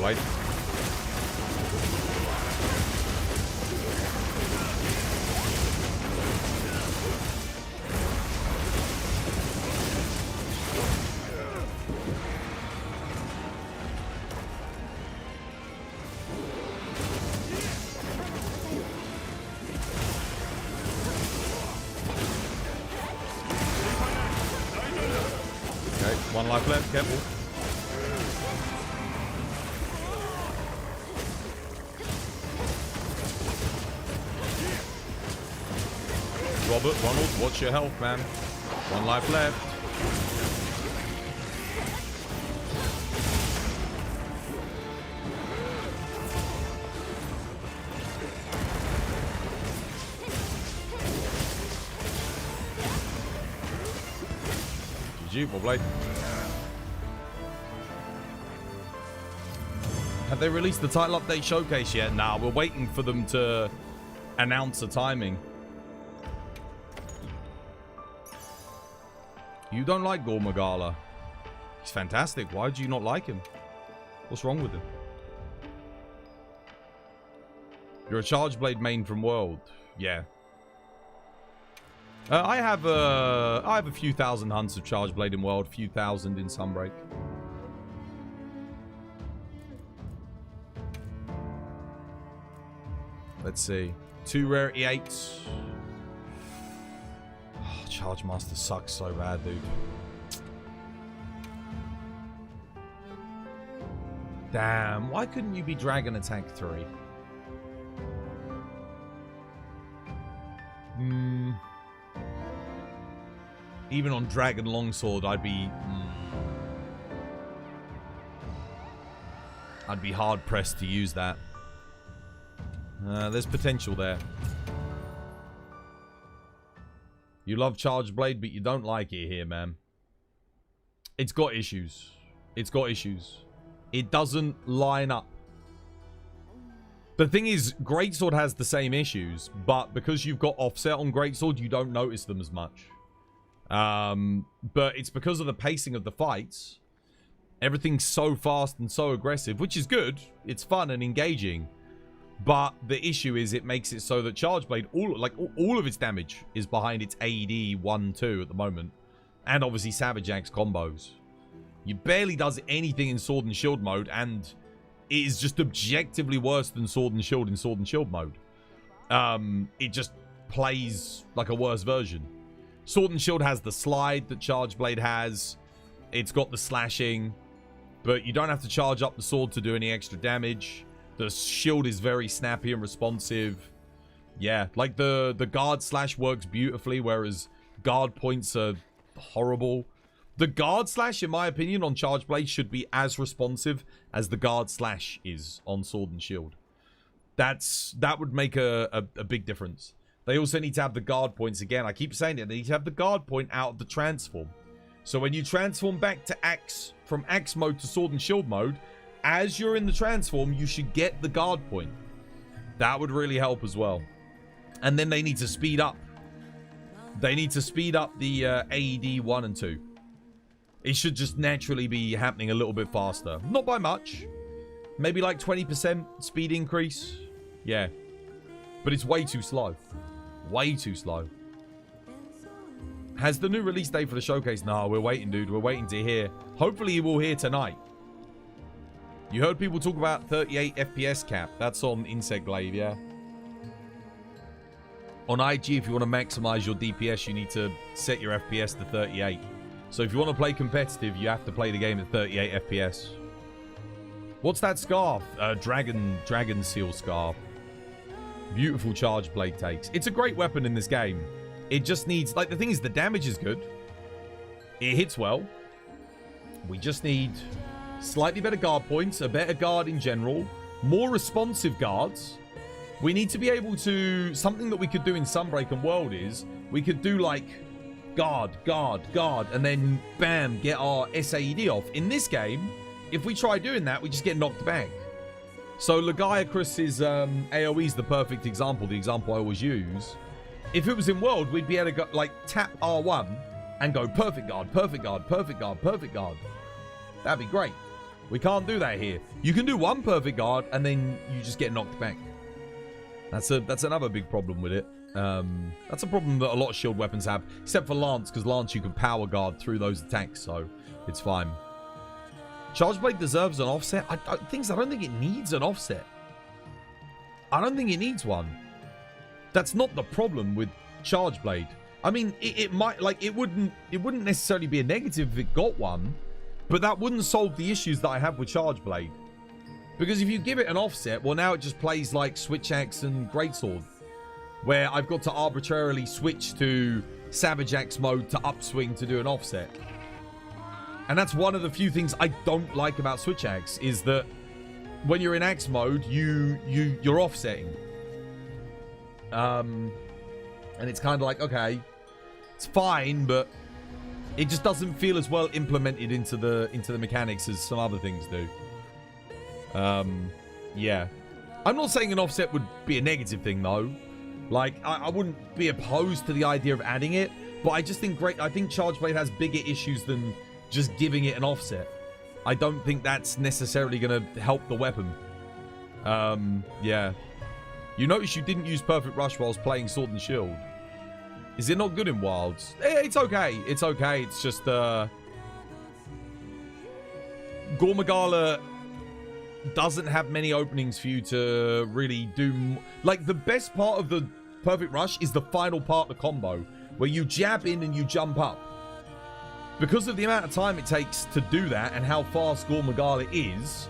Wait. One life left, careful. Robert, Ronald, watch your health, man. One life left. GG, well played. Have they released the title update showcase yet? Nah, we're waiting for them to announce a timing. You don't like Gormagala. He's fantastic. Why do you not like him? What's wrong with him? You're a Chargeblade main from World. Yeah. I have a few thousand hunts of Chargeblade in World, few thousand in Sunbreak. Let's see. 2 rarity 8s. Oh, Charge Master sucks so bad, dude. Damn, why couldn't you be Dragon Attack 3? Even on Dragon Longsword, I'd be hard pressed to use that. There's potential there. You love Chargeblade, but you don't like it here, man. It's got issues. It's got issues. It doesn't line up. The thing is, Greatsword has the same issues, but because you've got offset on Greatsword, you don't notice them as much. But it's because of the pacing of the fights. Everything's so fast and so aggressive, which is good. It's fun and engaging. But the issue is it makes it so that Chargeblade, all of its damage is behind its AED 1-2 at the moment. And obviously Savage Axe combos. You barely does anything in Sword and Shield mode, and it is just objectively worse than Sword and Shield in Sword and Shield mode. It just plays like a worse version. Sword and Shield has the slide that Chargeblade has. It's got the slashing, but you don't have to charge up the sword to do any extra damage. The shield is very snappy and responsive. Yeah, like the guard slash works beautifully, whereas guard points are horrible. The guard slash, in my opinion, on Chargeblade should be as responsive as the guard slash is on Sword and Shield. That would make a big difference. They also need to have the guard points again. I keep saying it. They need to have the guard point out of the transform. So when you transform back to Axe, from Axe mode to Sword and Shield mode, as you're in the transform, you should get the guard point. That would really help as well. And then they need to speed up. They need to speed up the AED 1 and 2. It should just naturally be happening a little bit faster. Not by much. Maybe like 20% speed increase. Yeah. But it's way too slow. Way too slow. Has the new release date for the showcase? No, we're waiting, dude. We're waiting to hear. Hopefully we'll hear tonight. You heard people talk about 38 FPS cap. That's on Insect Glaive, yeah? On IG, if you want to maximize your DPS, you need to set your FPS to 38. So if you want to play competitive, you have to play the game at 38 FPS. What's that scarf? Dragon Seal scarf. Beautiful Chargeblade takes. It's a great weapon in this game. It just needs... Like, the thing is, the damage is good. It hits well. We just need slightly better guard points, a better guard in general, more responsive guards. We need to be able to... Something that we could do in Sunbreak and World is we could do, like, guard, and then, bam, get our SAED off. In this game, if we try doing that, we just get knocked back. So Lagiacrus's AoE is the perfect example, the example I always use. If it was in World, we'd be able to go, like, tap R1 and go perfect guard, perfect guard, perfect guard, perfect guard. That'd be great. We can't do that here. You can do one perfect guard, and then you just get knocked back. That's another big problem with it. That's a problem that a lot of shield weapons have, except for Lance, because Lance you can power guard through those attacks, so it's fine. Charge Blade deserves an offset. I don't think it needs an offset. I don't think it needs one. That's not the problem with Charge Blade. I mean, it might, like, it wouldn't necessarily be a negative if it got one, but that wouldn't solve the issues that I have with Charge Blade. Because if you give it an offset, well, now it just plays like Switch Axe and Greatsword, where I've got to arbitrarily switch to Savage Axe mode to upswing to do an offset. And that's one of the few things I don't like about Switch Axe, is that when you're in Axe mode, you're offsetting. And it's kind of like, okay, it's fine, but it just doesn't feel as well implemented into the mechanics as some other things do. Yeah. I'm not saying an offset would be a negative thing, though. Like, I wouldn't be opposed to the idea of adding it, but I just think I think Charge Blade has bigger issues than just giving it an offset. I don't think that's necessarily going to help the weapon. Yeah. You notice you didn't use Perfect Rush whilst playing Sword and Shield. Is it not good in Wilds? It's okay. It's okay. It's just, Gormagala doesn't have many openings for you to really do. Like, the best part of the Perfect Rush is the final part of the combo, where you jab in and you jump up. Because of the amount of time it takes to do that and how fast Gormagala is,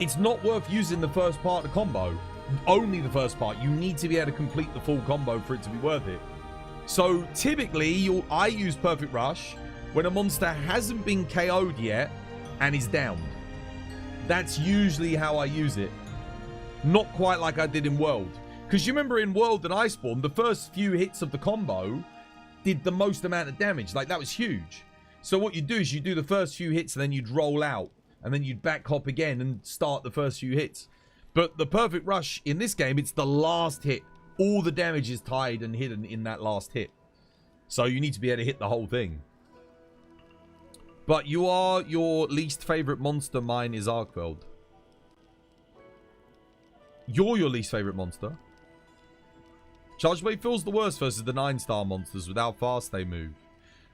it's not worth using the first part of the combo. Only the first part. You need to be able to complete the full combo for it to be worth it. So typically, I use Perfect Rush when a monster hasn't been KO'd yet and is downed. That's usually how I use it. Not quite like I did in World. Because you remember in World and Iceborne, the first few hits of the combo did the most amount of damage. Like, that was huge. So what you do is you do the first few hits and then you'd roll out. And then you'd back hop again and start the first few hits. But the Perfect Rush in this game, it's the last hit. All the damage is tied and hidden in that last hit. So you need to be able to hit the whole thing. But you are your least favorite monster. Mine is Arkfeld. You're your least favorite monster. Charge Blade feels the worst versus the 9-star monsters with how fast they move.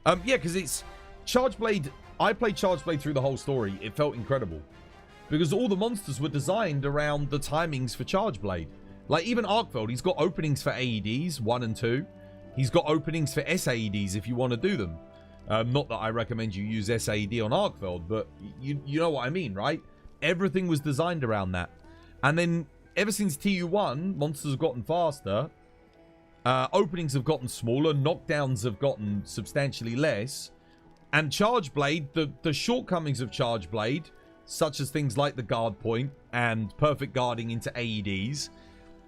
Yeah, because it's Charge Blade. I played Charge Blade through the whole story. It felt incredible. Because all the monsters were designed around the timings for Charge Blade. Like, even Arkfeld, he's got openings for AEDs, 1 and 2. He's got openings for SAEDs if you want to do them. Not that I recommend you use SAED on Arkfeld, but you know what I mean, right? Everything was designed around that. And then, ever since TU1, monsters have gotten faster. Openings have gotten smaller. Knockdowns have gotten substantially less. And Charge Blade, the shortcomings of Charge Blade, such as things like the guard point and perfect guarding into AEDs,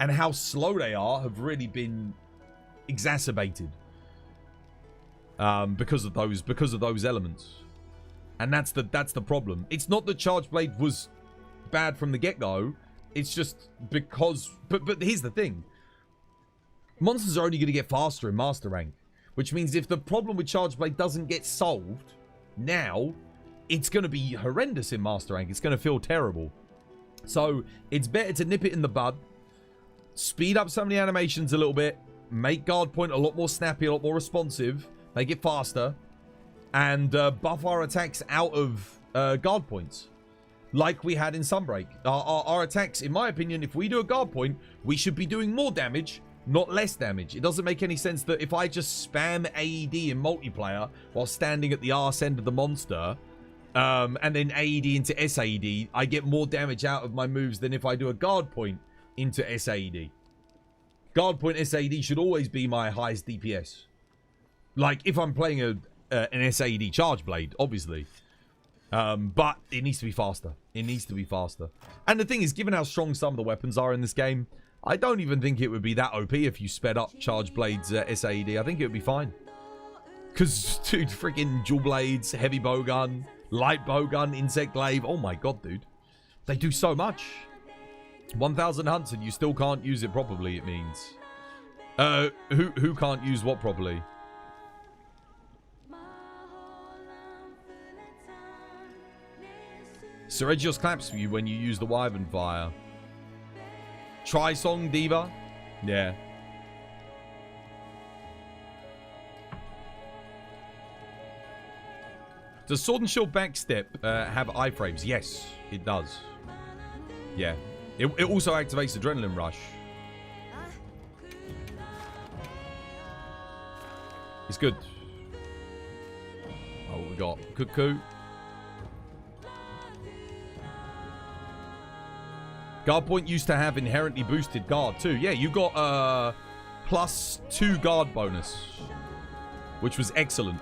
and how slow they are, have really been exacerbated because of those elements. And that's the problem. It's not that Charge Blade was bad from the get-go. It's just because... But here's the thing. Monsters are only going to get faster in Master Rank. Which means if the problem with Charge Blade doesn't get solved now, it's going to be horrendous in Master Rank. It's going to feel terrible. So it's better to nip it in the bud. Speed up some of the animations a little bit. Make guard point a lot more snappy, a lot more responsive. Make it faster. And buff our attacks out of guard points. Like we had in Sunbreak. Our attacks, in my opinion, if we do a guard point, we should be doing more damage, not less damage. It doesn't make any sense that if I just spam AED in multiplayer while standing at the arse end of the monster, and then AED into SAED, I get more damage out of my moves than if I do a guard point into SAED. Guard point SAED should always be my highest DPS. Like, if I'm playing an SAED Charge Blade, obviously. But it needs to be faster. It needs to be faster. And the thing is, given how strong some of the weapons are in this game, I don't even think it would be that OP if you sped up Charge Blade's SAED. I think it would be fine. Because, dude, freaking Dual Blades, Heavy Bowgun, Light Bowgun, Insect Glaive. Oh my god, dude. They do so much. 1,000 hunts and you still can't use it properly, it means. Who can't use what properly? Seregios claps for you when you use the Wyvern Fire. Try Song Diva. Yeah. Does Sword and Shield Backstep have iframes? Yes, it does. Yeah. It also activates Adrenaline Rush. It's good. Oh, we got Cuckoo. Guard point used to have inherently boosted guard too. Yeah, you got +2 guard bonus, which was excellent.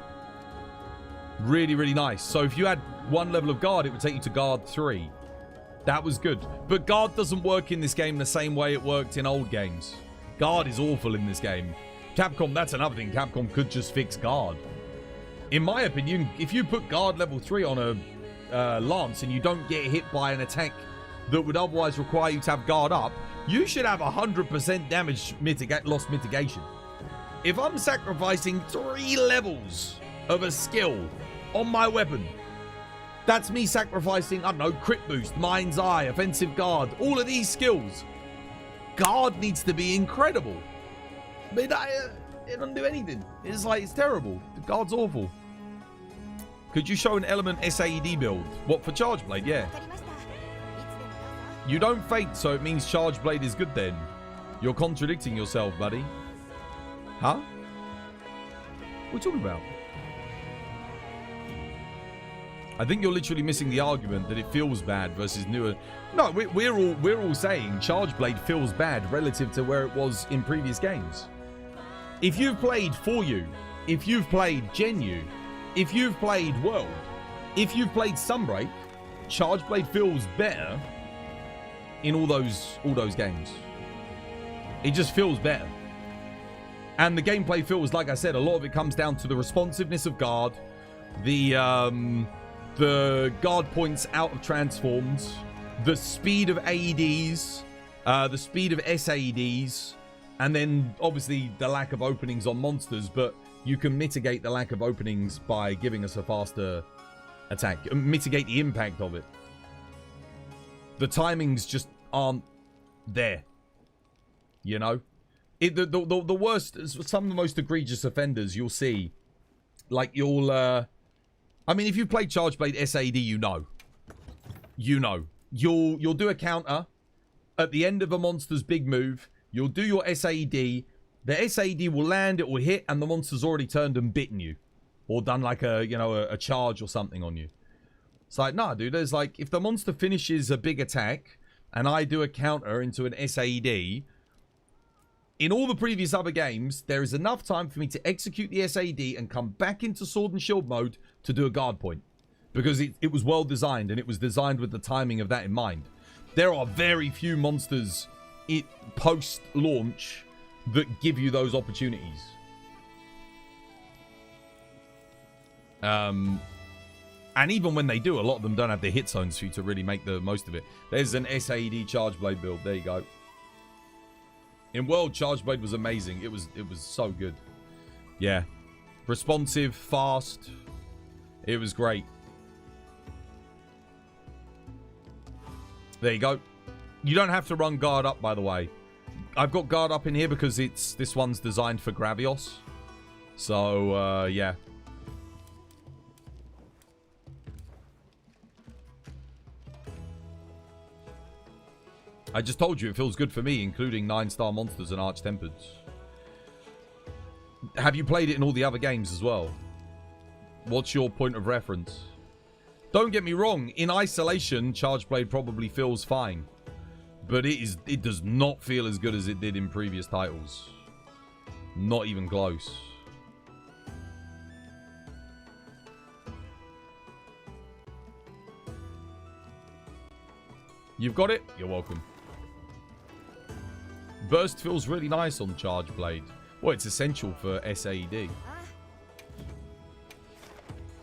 Really, really nice. So if you had 1 level of guard, it would take you to guard 3. That was good. But guard doesn't work in this game the same way it worked in old games. Guard is awful in this game. Capcom, that's another thing. Capcom could just fix guard. In my opinion, if you put guard level 3 on a lance and you don't get hit by an attack that would otherwise require you to have guard up, you should have 100% damage loss mitigation. If I'm sacrificing 3 levels of a skill on my weapon, that's me sacrificing, I don't know, crit boost, mind's eye, offensive guard, all of these skills. Guard needs to be incredible. But it doesn't do anything. It's like, it's terrible. The guard's awful. Could you show an element SAED build? What, for Charge Blade? Yeah. You don't faint, so it means Charge Blade is good then. You're contradicting yourself, buddy. Huh? What are you talking about? I think you're literally missing the argument that it feels bad versus newer. No, we're all saying Charge Blade feels bad relative to where it was in previous games. If you've played For You, if you've played Gen U, if you've played World, if you've played Sunbreak, Charge Blade feels better in all those games. It just feels better. And the gameplay feels, like I said, a lot of it comes down to the responsiveness of guard, the guard points out of transforms, the speed of AEDs, the speed of SAEDs, and then obviously the lack of openings on monsters, but you can mitigate the lack of openings by giving us a faster attack, mitigate the impact of it. The timings just aren't there, you know? The worst, some of the most egregious offenders you'll see, like you'll, I mean, if you've played Charge Blade SAD, you know. You'll do a counter at the end of a monster's big move. You'll do your SAD. The SAD will land, it will hit, and the monster's already turned and bitten you. Or done like a charge or something on you. It's like, nah, dude, there's like, if the monster finishes a big attack, and I do a counter into an SAD, in all the previous other games, there is enough time for me to execute the SAD and come back into Sword and Shield mode to do a guard point. Because it was well designed, and it was designed with the timing of that in mind. There are very few monsters post-launch that give you those opportunities. And even when they do, a lot of them don't have the hit zones for you to really make the most of it. There's an SAD Charge Blade build. There you go. In World, Charge Blade was amazing. It was so good. Yeah. Responsive, fast. It was great. There you go. You don't have to run guard up, by the way. I've got guard up in here because this one's designed for Gravios. So, yeah. I just told you it feels good for me, including 9-star monsters and Arch-Tempereds. Have you played it in all the other games as well? What's your point of reference? Don't get me wrong, in isolation, Charge Blade probably feels fine. But it does not feel as good as it did in previous titles. Not even close. You've got it? You're welcome. Burst feels really nice on Charge Blade. Well, it's essential for SAED.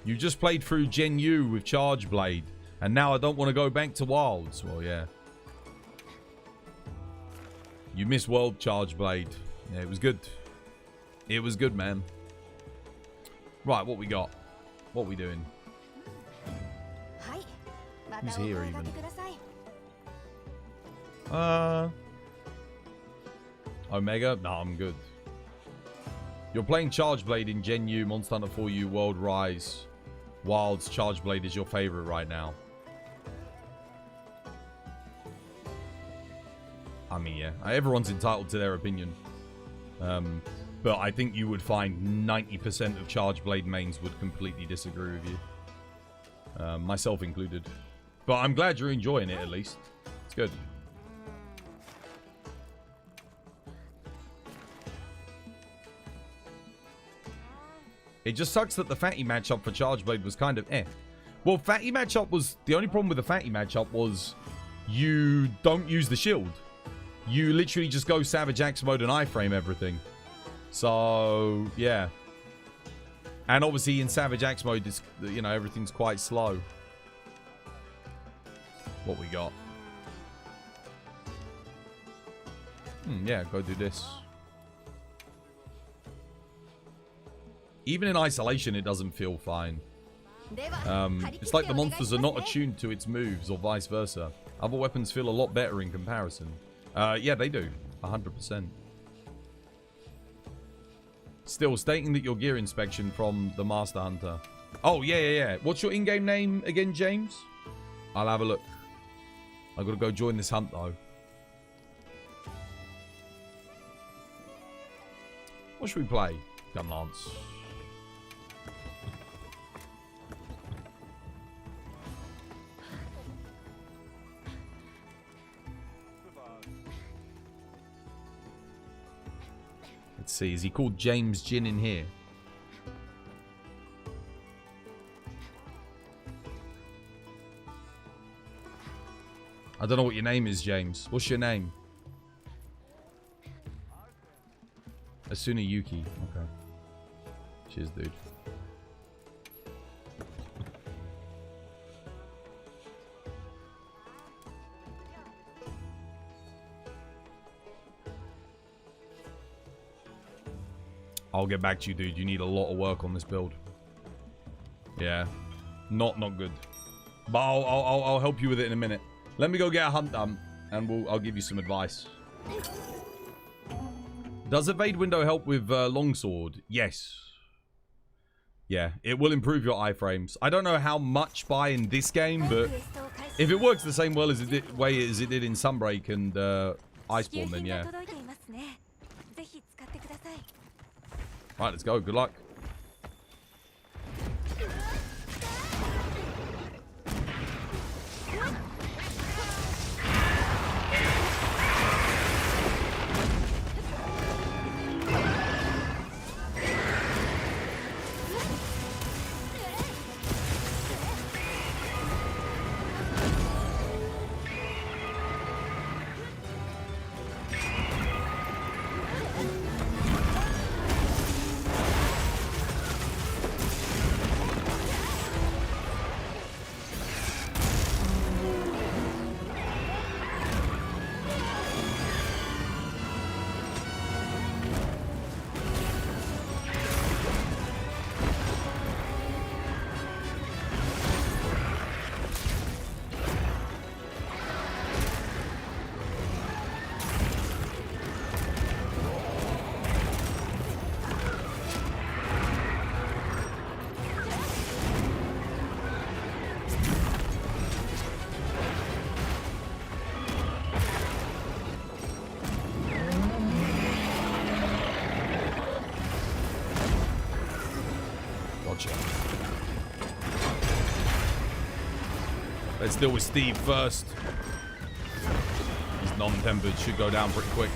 You just played through Gen U with Charge Blade, and now I don't want to go back to Wilds. Well, yeah. You miss World Charge Blade. Yeah, it was good. It was good, man. Right, what we got? What we doing? Who's here even? Omega? No, I'm good. You're playing Charge Blade in Gen U, Monster Hunter 4U, World Rise. Wilds, Charge Blade is your favorite right now. I mean, yeah. Everyone's entitled to their opinion. But I think you would find 90% of Charge Blade mains would completely disagree with you. Myself included. But I'm glad you're enjoying it, at least. It's good. It just sucks that the Fatty matchup for Charge Blade was kind of eh. Well, Fatty matchup was... The only problem with the Fatty matchup was you don't use the shield. You literally just go Savage Axe mode and iframe everything. So, yeah. And obviously in Savage Axe mode, it's, you know, everything's quite slow. What we got? Yeah, go do this. Even in isolation, it doesn't feel fine. It's like the monsters are not attuned to its moves or vice versa. Other weapons feel a lot better in comparison. Yeah, they do. 100%. Still, stating that your gear inspection from the Master Hunter. Oh, yeah. What's your in-game name again, James? I'll have a look. I've got to go join this hunt, though. What should we play? Gun Lance. Let's see. Is he called James Jin in here? I don't know what your name is, James. What's your name? Asuna Yuki. Okay. Cheers, dude. I'll get back to you, dude. You need a lot of work on this build. Yeah. Not good. But I'll help you with it in a minute. Let me go get a hunt done, and I'll give you some advice. Does evade window help with longsword? Yes. Yeah, it will improve your iframes. I don't know how much by in this game, but if it works the same way as it did in Sunbreak and Iceborne, then yeah. Right, let's go. Good luck. Let's deal with Steve first. He's non-tempered, should go down pretty quick.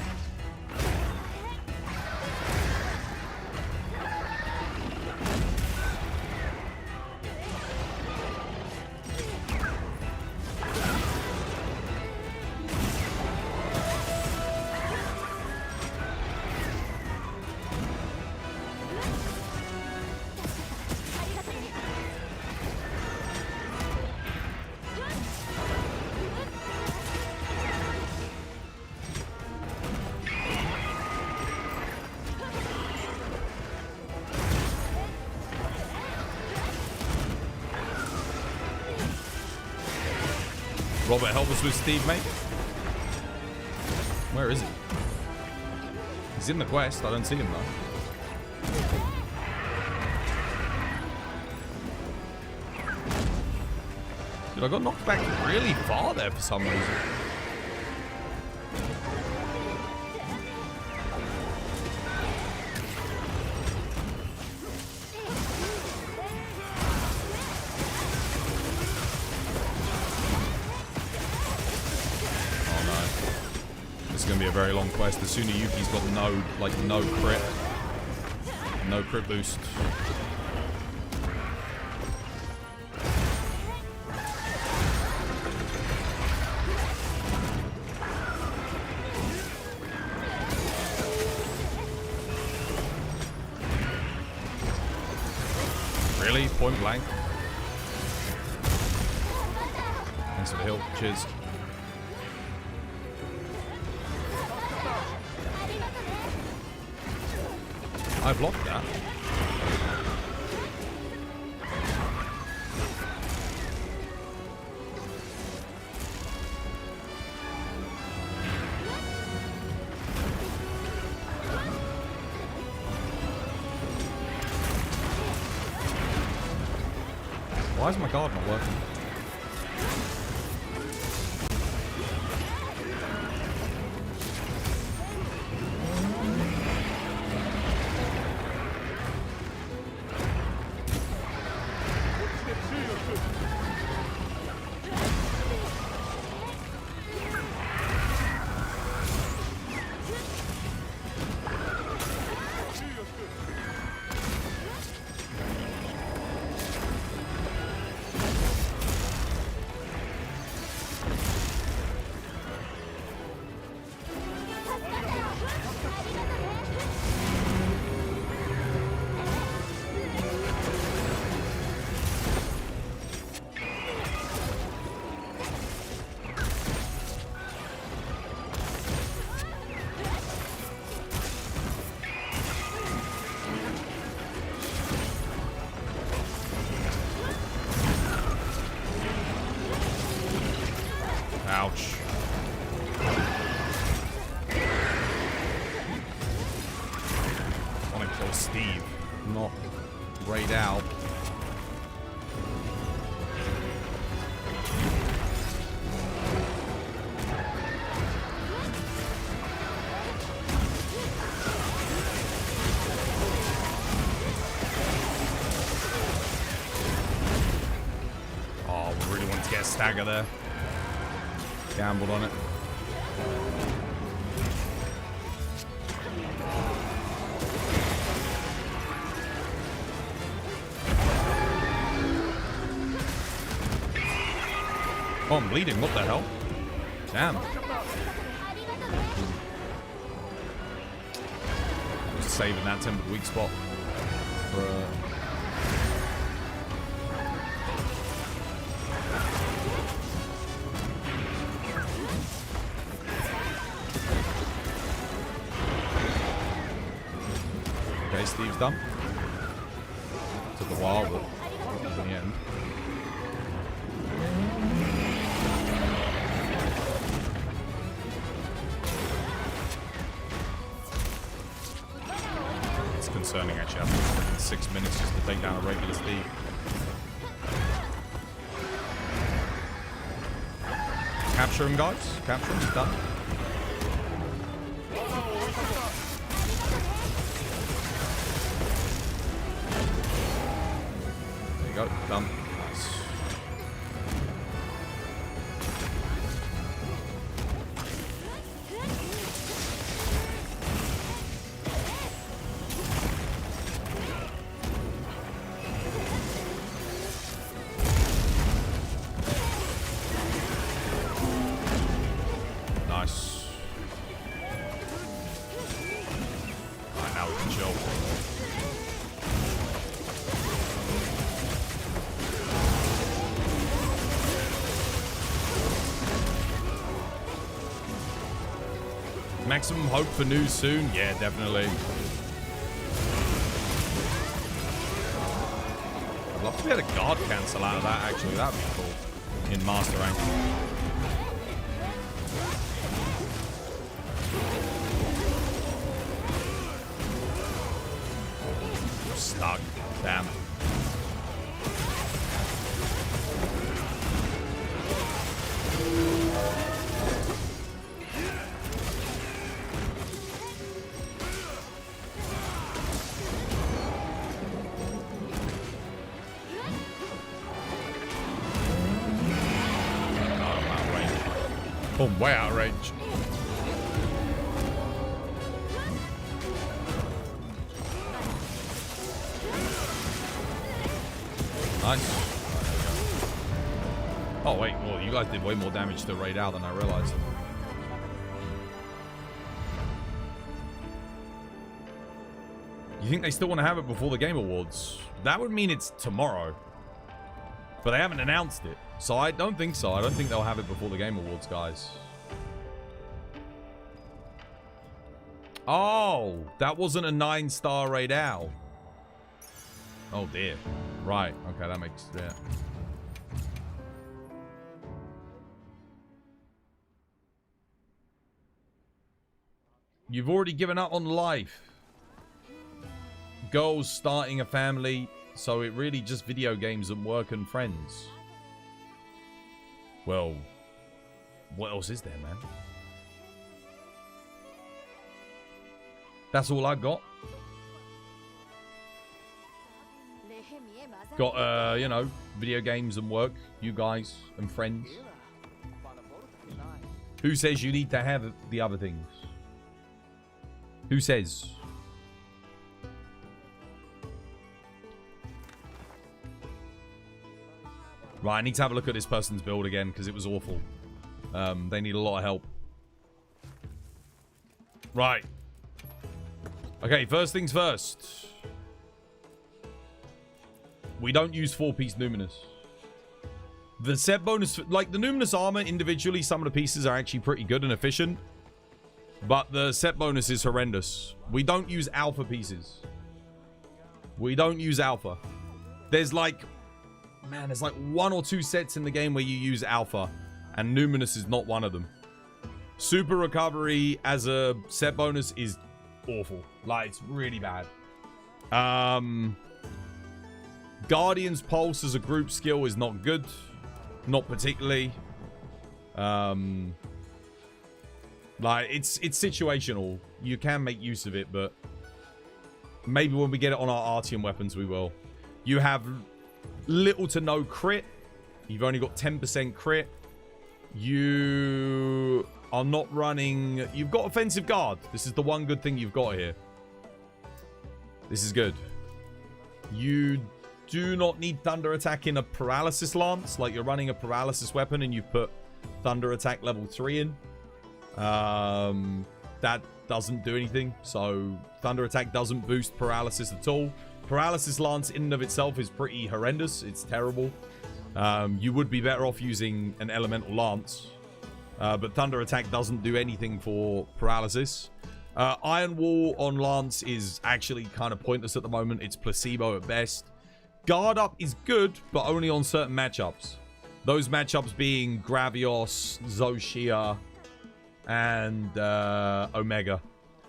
Robert, help us with Steve, mate. Where is he? He's in the quest. I don't see him, though. Dude, I got knocked back really far there for some reason. Be a very long quest. The Tsuneyuki's got no crit. No crit boost. Really? Point blank? Thanks for the hill. Cheers. I blocked that. Why is my guard not working? Ouch. I want to kill Steve, not raid out. Oh, we really want to get a stagger there. Gambled on it. Oh, I'm bleeding. What the hell? Damn. Just saving that tempered weak spot for Steve's done. Took a while, but in the end. It's concerning actually. I've been 6 minutes just to take down a regular Steve. Capture him, guys. Capture him. Done. Go, done. Nice. Nice. Alright, now we can chill. Maximum hope for news soon? Yeah, definitely. I'd love to be able to guard cancel out of that, actually. That'd be cool. In Master Rank. Oh, I'm way out of range. Nice. Oh, wait. Well, you guys did way more damage to raid out than I realized. You think they still want to have it before the Game Awards? That would mean it's tomorrow. But they haven't announced it. So I don't think so. I don't think they'll have it before the Game Awards, guys. Oh, that wasn't a 9-star raid out. Oh, dear. Right. Okay, that makes... Yeah. You've already given up on life. Goals, starting a family. So it really just video games and work and friends. Well, what else is there, man? That's all I got. Got, you know, video games and work, you guys and friends. Who says you need to have the other things? Who says? Right, I need to have a look at this person's build again because it was awful. They need a lot of help. Right. Okay, first things first. We don't use 4-piece Numinous. The set bonus, like the Numinous armor individually, some of the pieces are actually pretty good and efficient. But the set bonus is horrendous. We don't use alpha pieces. We don't use alpha. There's like... Man, there's like 1 or 2 sets in the game where you use alpha. And Numinous is not one of them. Super recovery as a set bonus is awful. Like, it's really bad. Guardian's Pulse as a group skill is not good. Not particularly. Like, it's situational. You can make use of it, but maybe when we get it on our Artium weapons, we will. You have little to no crit. You've only got 10% crit. You are not running... You've got offensive guard. This is the one good thing you've got here. This is good. You do not need thunder attack in a paralysis lance. Like, you're running a paralysis weapon and you've put thunder attack level 3 in. That doesn't do anything. So thunder attack doesn't boost paralysis at all. Paralysis lance in and of itself is pretty horrendous. It's terrible. You would be better off using an elemental lance. But thunder attack doesn't do anything for paralysis. Iron Wall on lance is actually kind of pointless at the moment. It's placebo at best. Guard up is good, but only on certain matchups. Those matchups being Gravios, Zoshia, and Omega.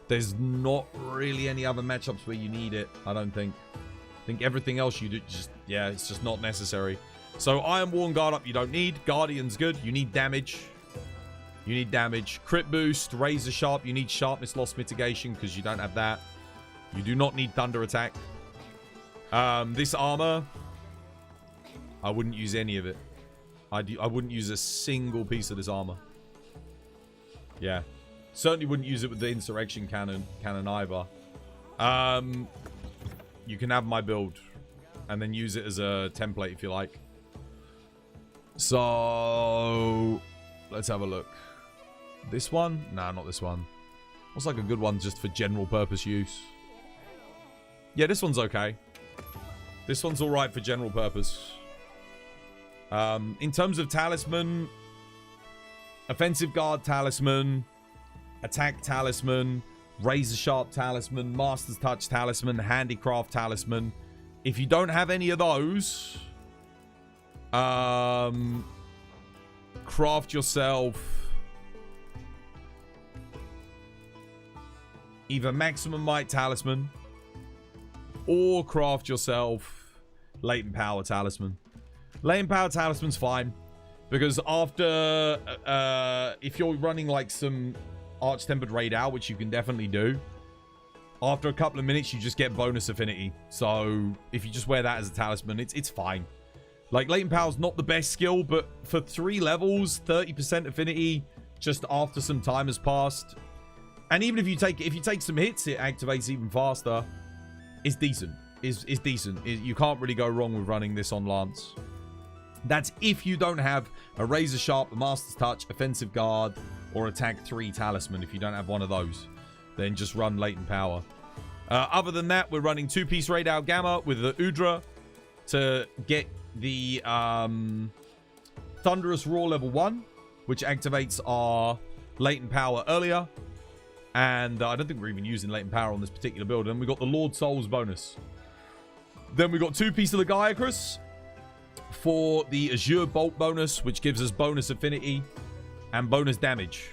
There's not really any other matchups where you need it, I don't think. I think everything else you do just... Yeah, it's just not necessary. So Iron Wall and Guard up you don't need. Guardian's good. You need damage. You need damage. Crit boost, Razor Sharp. You need sharpness loss mitigation because you don't have that. You do not need thunder attack. This armor, I wouldn't use any of it. I wouldn't use a single piece of this armor. Yeah. Certainly wouldn't use it with the Insurrection cannon either. You can have my build and then use it as a template if you like. So let's have a look. This one? Nah, not this one. What's like a good one just for general purpose use? Yeah, this one's okay. This one's alright for general purpose. In terms of talisman, offensive guard talisman, attack talisman, razor sharp talisman, master's touch talisman, handicraft talisman. If you don't have any of those, craft yourself either maximum might talisman or craft yourself latent power talisman. Latent power talisman's fine because after if you're running like some Arch-Tempered Raid out, which you can definitely do, after a couple of minutes you just get bonus affinity. So if you just wear that as a talisman, it's fine. Like, latent power's not the best skill, but for 3 levels, 30% affinity, just after some time has passed. And even if you take some hits, it activates even faster. It's decent. Is decent. You can't really go wrong with running this on Lance. That's if you don't have a Razor Sharp, a Master's Touch, Offensive Guard, or Attack 3 Talisman. If you don't have one of those, then just run Latent Power. Other than that, we're running 2-piece Radar Gamma with the Udra to get the Thunderous Roar level 1, which activates our Latent Power earlier. And I don't think we're even using Latent Power on this particular build. And we got the Lord Souls bonus. Then we got 2-piece of the Gaiacrus for the Azure Bolt bonus, which gives us bonus affinity and bonus damage.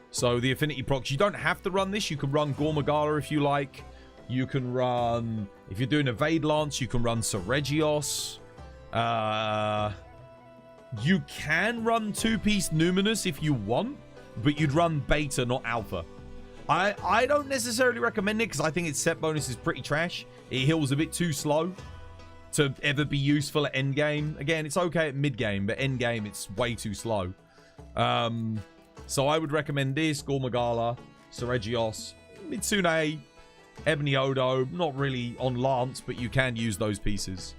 So the affinity procs, you don't have to run this. You can run Gogmazios if you like. You can run, if you're doing Evade Lance, you can run Seregios. You can run 2-piece Numinous if you want, but you'd run Beta, not Alpha. I don't necessarily recommend it because I think its set bonus is pretty trash. It heals a bit too slow to ever be useful at endgame. Again, it's okay at mid-game, but endgame, it's way too slow. So I would recommend this, Gogmazios, Seregios, Mitsune, Ebony Odo. Not really on Lance, but you can use those pieces.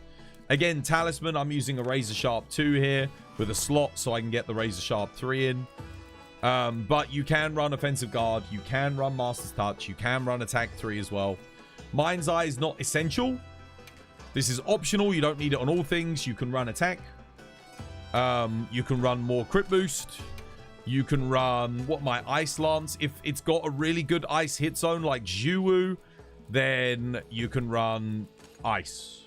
Again, Talisman, I'm using a Razor Sharp 2 here with a slot so I can get the Razor Sharp 3 in. But you can run Offensive Guard, you can run Master's Touch, you can run Attack 3 as well. Mind's Eye is not essential. This is optional, you don't need it on all things. You can run Attack. You can run more Crit Boost. You can run, my Ice Lance. If it's got a really good Ice hit zone like Zhuwu, then you can run Ice.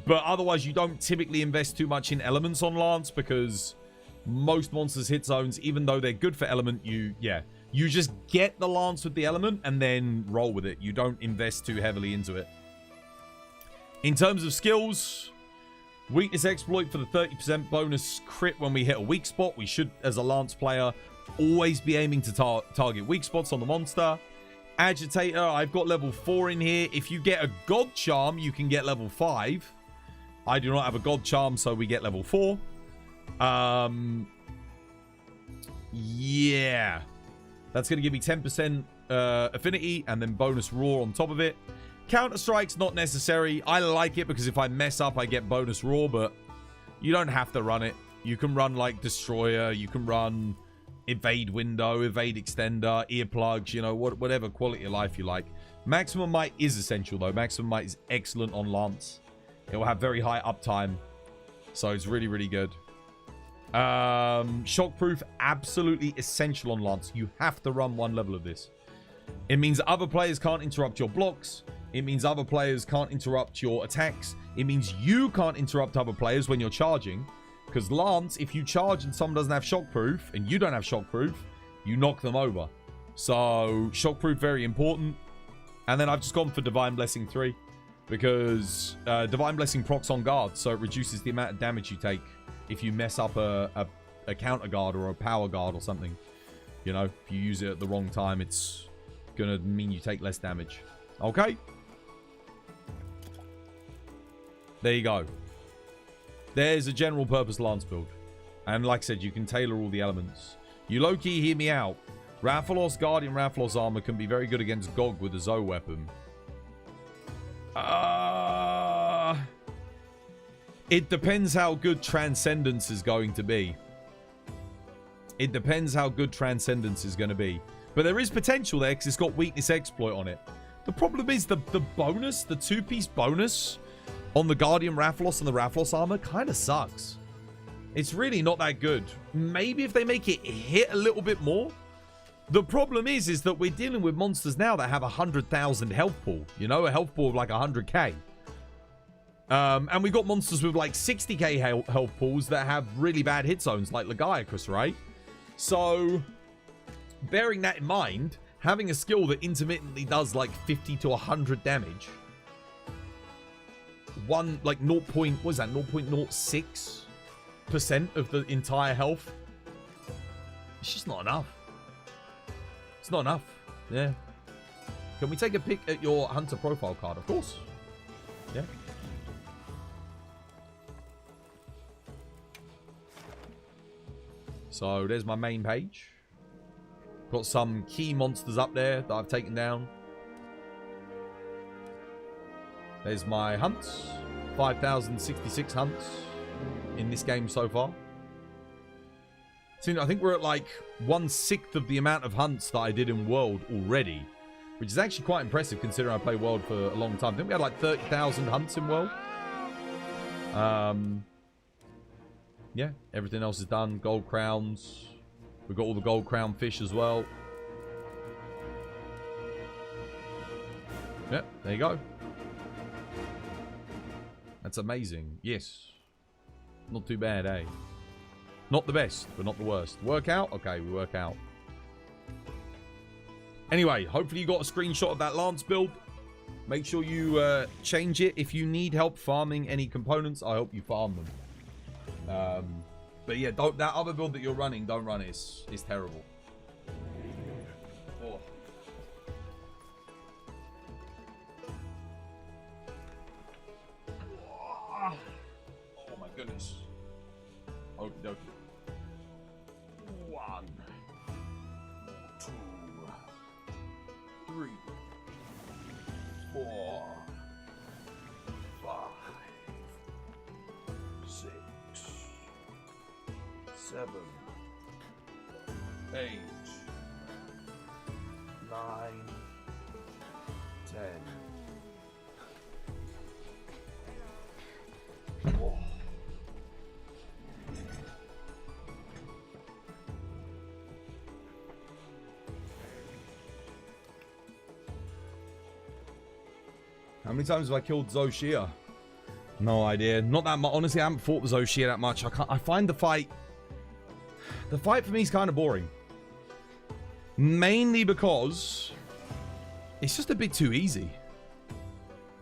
But otherwise, you don't typically invest too much in elements on Lance because most monsters hit zones, even though they're good for element, you just get the Lance with the element and then roll with it. You don't invest too heavily into it. In terms of skills, Weakness Exploit for the 30% bonus crit when we hit a weak spot. We should, as a Lance player, always be aiming to target weak spots on the monster. Agitator, I've got level 4 in here. If you get a God Charm, you can get level 5. I do not have a God Charm, so we get level 4. Yeah. That's going to give me 10% affinity and then bonus Roar on top of it. Counter Strike's not necessary. I like it because if I mess up, I get bonus Roar, but you don't have to run it. You can run like Destroyer. You can run Evade Window, Evade Extender, Earplugs, you know, whatever quality of life you like. Maximum Might is essential, though. Maximum Might is excellent on Lance. It will have very high uptime. So it's really, really good. Shockproof, absolutely essential on Lance. You have to run one level of this. It means other players can't interrupt your blocks. It means other players can't interrupt your attacks. It means you can't interrupt other players when you're charging. Because Lance, if you charge and someone doesn't have Shockproof, and you don't have Shockproof, you knock them over. So, Shockproof, very important. And then I've just gone for Divine Blessing 3. Because Divine Blessing procs on guard, so it reduces the amount of damage you take if you mess up a counter guard or a power guard or something. You know, if you use it at the wrong time, it's going to mean you take less damage. Okay? There you go. There's a general purpose Lance build. And like I said, you can tailor all the elements. You low-key hear me out. Rathalos Guardian Rathalos armor can be very good against Gog with a Zoe weapon. It depends how good Transcendence is going to be. It depends how good Transcendence is going to be. But there is potential there because it's got Weakness Exploit on it. The problem is the bonus, the 2-piece bonus on the Guardian Rathalos and the Rathalos armor kind of sucks. It's really not that good. Maybe if they make it hit a little bit more. The problem is that we're dealing with monsters now that have 100,000 health pool. You know, a health pool of like 100k. And we got monsters with like 60k health pools that have really bad hit zones like Legiacrus, right? So, bearing that in mind, having a skill that intermittently does like 50 to 100 damage. Like 0.06% of the entire health. It's just not enough. It's not enough. Yeah. Can we take a pic at your hunter profile card? Of course. Yeah. So there's my main page. Got some key monsters up there that I've taken down. There's my hunts. 5,066 hunts in this game so far. So, I think we're at like 1/6 of the amount of hunts that I did in World already. Which is actually quite impressive considering I played World for a long time. I think we had like 30,000 hunts in World. Yeah, everything else is done. Gold crowns. We've got all the gold crown fish as well. Yep, there you go. That's amazing. Yes. Not too bad, eh? Not the best, but not the worst. Work out? Okay, we work out. Anyway, hopefully you got a screenshot of that Lance build. Make sure you change it. If you need help farming any components, I hope you farm them. But yeah, that other build that you're running, don't run it. It's terrible. Oh. Oh my goodness. Okie dokie. 1, 2, 3, 4, 5, 6, 7, 8, 9, 10. Oh. How many times have I killed Zoshia? No idea. Not that much. Honestly, I haven't fought with Zoshia that much. I find the fight for me is kind of boring. Mainly because it's just a bit too easy.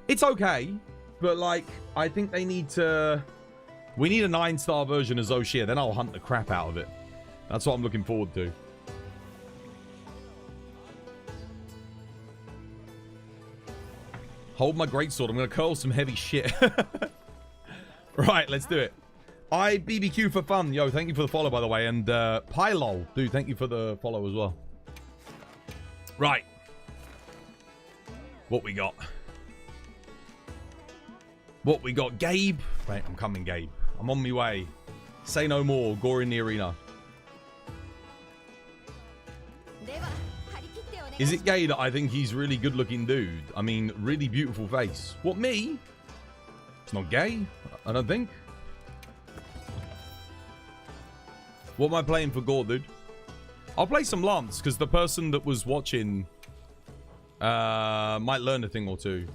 It's okay, but like, I think they need to... We need a 9-star version of Zoshia, then I'll hunt the crap out of it. That's what I'm looking forward to. Hold my greatsword. I'm going to curl some heavy shit. Right, let's do it. I BBQ for fun. Yo, thank you for the follow, by the way. And Pylol, dude, thank you for the follow as well. Right. What we got? What we got? Gabe. Right, I'm coming, Gabe. I'm on my way. Say no more. Gore in the arena. Is it gay that I think he's a really good looking dude? I mean, really beautiful face. What, me? It's not gay, I don't think. What am I playing for Gore, dude? I'll play some Lance, because the person that was watching might learn a thing or two.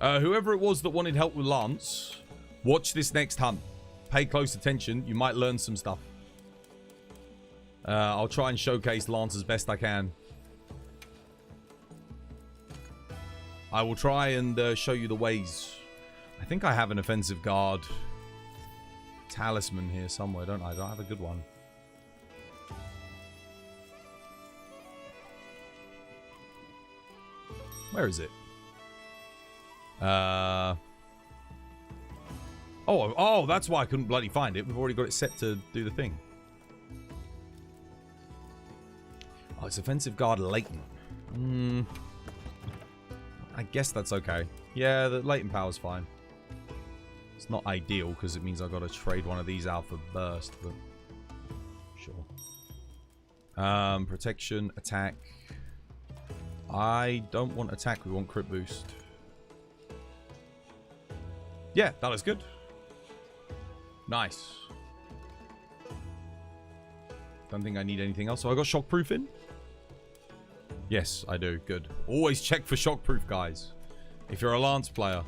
Whoever it was that wanted help with Lance, watch this next hunt. Pay close attention. You might learn some stuff. I'll try and showcase Lance as best I can. I will try and show you the ways. I think I have an offensive guard talisman here somewhere, don't I? I don't have a good one. Where is it? Oh, that's why I couldn't bloody find it. We've already got it set to do the thing. Oh, it's offensive guard latent. I guess that's okay. Yeah, the latent power's fine. It's not ideal because it means I've got to trade one of these out for burst, but sure. Protection, attack. I don't want attack, we want crit boost. Yeah, that looks good. Nice. Don't think I need anything else. So I got shockproof in? Yes, I do. Good. Always check for shockproof, guys. If you're a Lance player.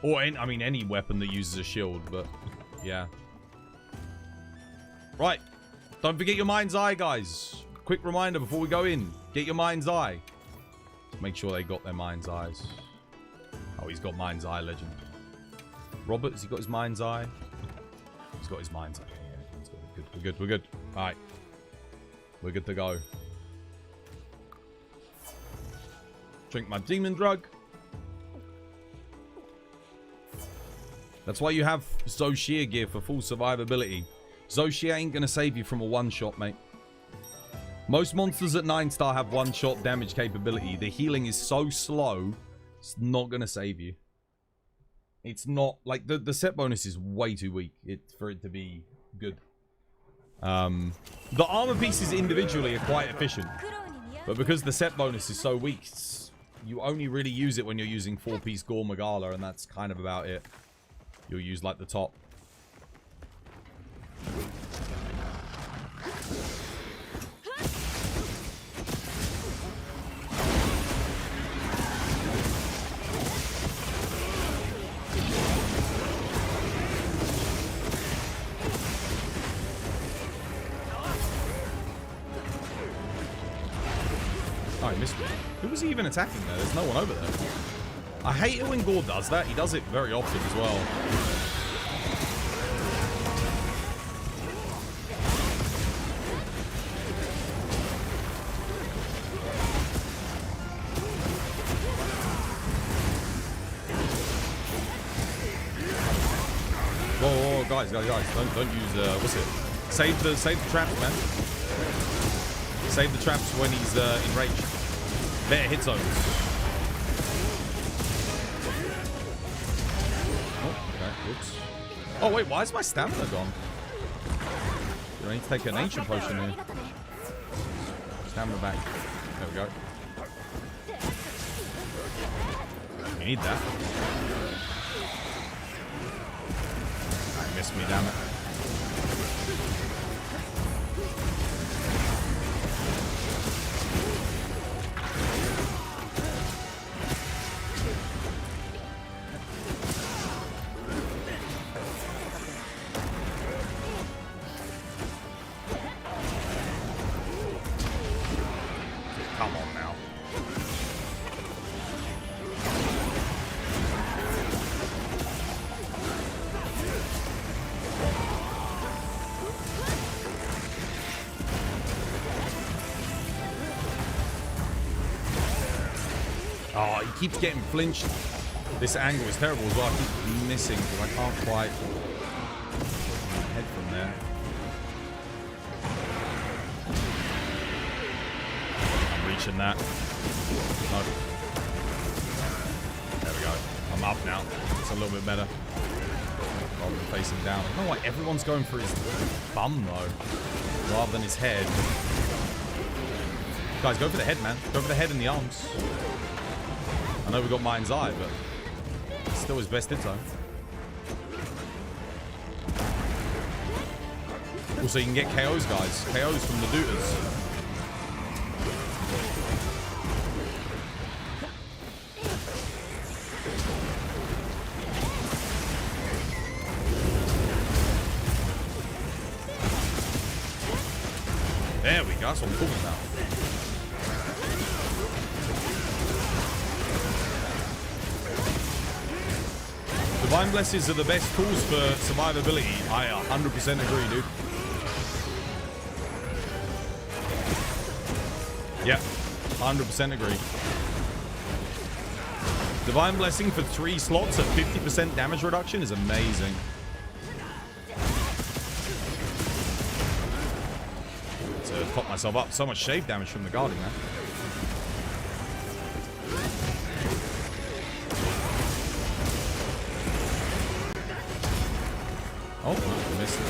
Or, I mean, any weapon that uses a shield, but yeah. Right. Don't forget your mind's eye, guys. Quick reminder before we go in. Get your mind's eye. Make sure they got their mind's eyes. Oh, he's got mind's eye, legend. Robert, has he got his mind's eye? He's got his mind's eye. Yeah, good. We're good. We're good. All right. We're good to go. Drink my demon drug. That's why you have Zoshia gear for full survivability. Zoshia ain't going to save you from a one-shot, mate. Most monsters at 9-star have one-shot damage capability. The healing is so slow, it's not going to save you. It's not... Like, the set bonus is way too weak for it to be good. The armor pieces individually are quite efficient. But because the set bonus is so weak, you only really use it when you're using 4-piece Gogmazios, and that's kind of about it. You'll use, like, the top. Oh, I missed me. Who was he even attacking there? There's no one over there. I hate it when Gore does that. He does it very often as well. Whoa, guys. Don't use, what's it? Save the traps, man. Save the traps when he's enraged. Better hit zones. Oh, okay. Whoops. Oh, wait. Why is my stamina gone? I need to take an ancient potion here. Stamina back. There we go. You need that. I missed me, damn it. Come on now. Oh, he keeps getting flinched. This angle is terrible as well. I keep missing because I can't quite head from there. I'm reaching that. No. There we go. I'm up now. It's a little bit better. Rather than facing down. I don't know why everyone's going for his bum though, rather than his head. Guys, go for the head, man. Go for the head and the arms. I know we got Mind's Eye, but it's still his best hit zone. Also, you can get KOs, guys. KOs from the Dooters. There we go. That's what I'm talking about. Divine Blessings are the best tools for survivability. I 100% agree, dude. Yep, 100% agree. Divine Blessing for 3 slots at 50% damage reduction is amazing. To pop myself up. So much shave damage from the guarding, man. Oh, I missed it.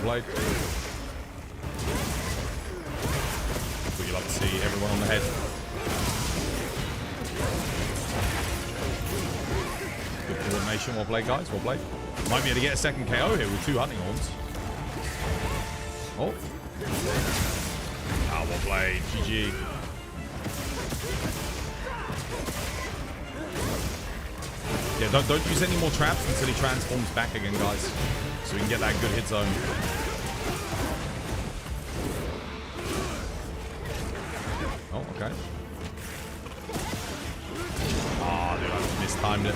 Blade. Would you like to see everyone on the head? Good coordination, Blade, guys. Blade. Might be able to get a second KO here with 2 hunting horns. Oh. Ah, Blade. GG. Yeah, don't use any more traps until he transforms back again, guys. So we can get that good hit zone. Oh, Okay. Oh, dude, I mistimed it.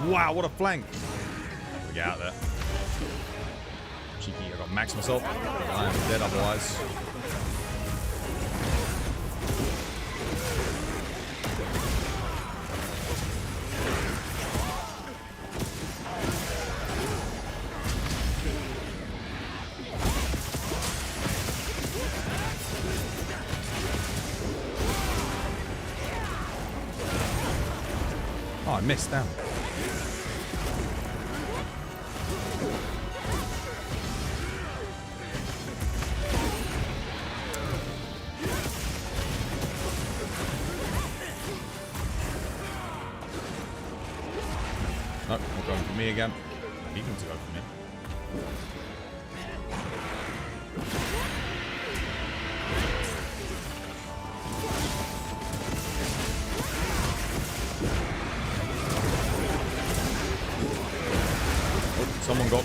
Wow, what a flank. Get out there. Cheeky, I got max myself. I am dead otherwise. Oh, I missed down. Nope, not going for me again. He wants to go for me. Oh, someone got.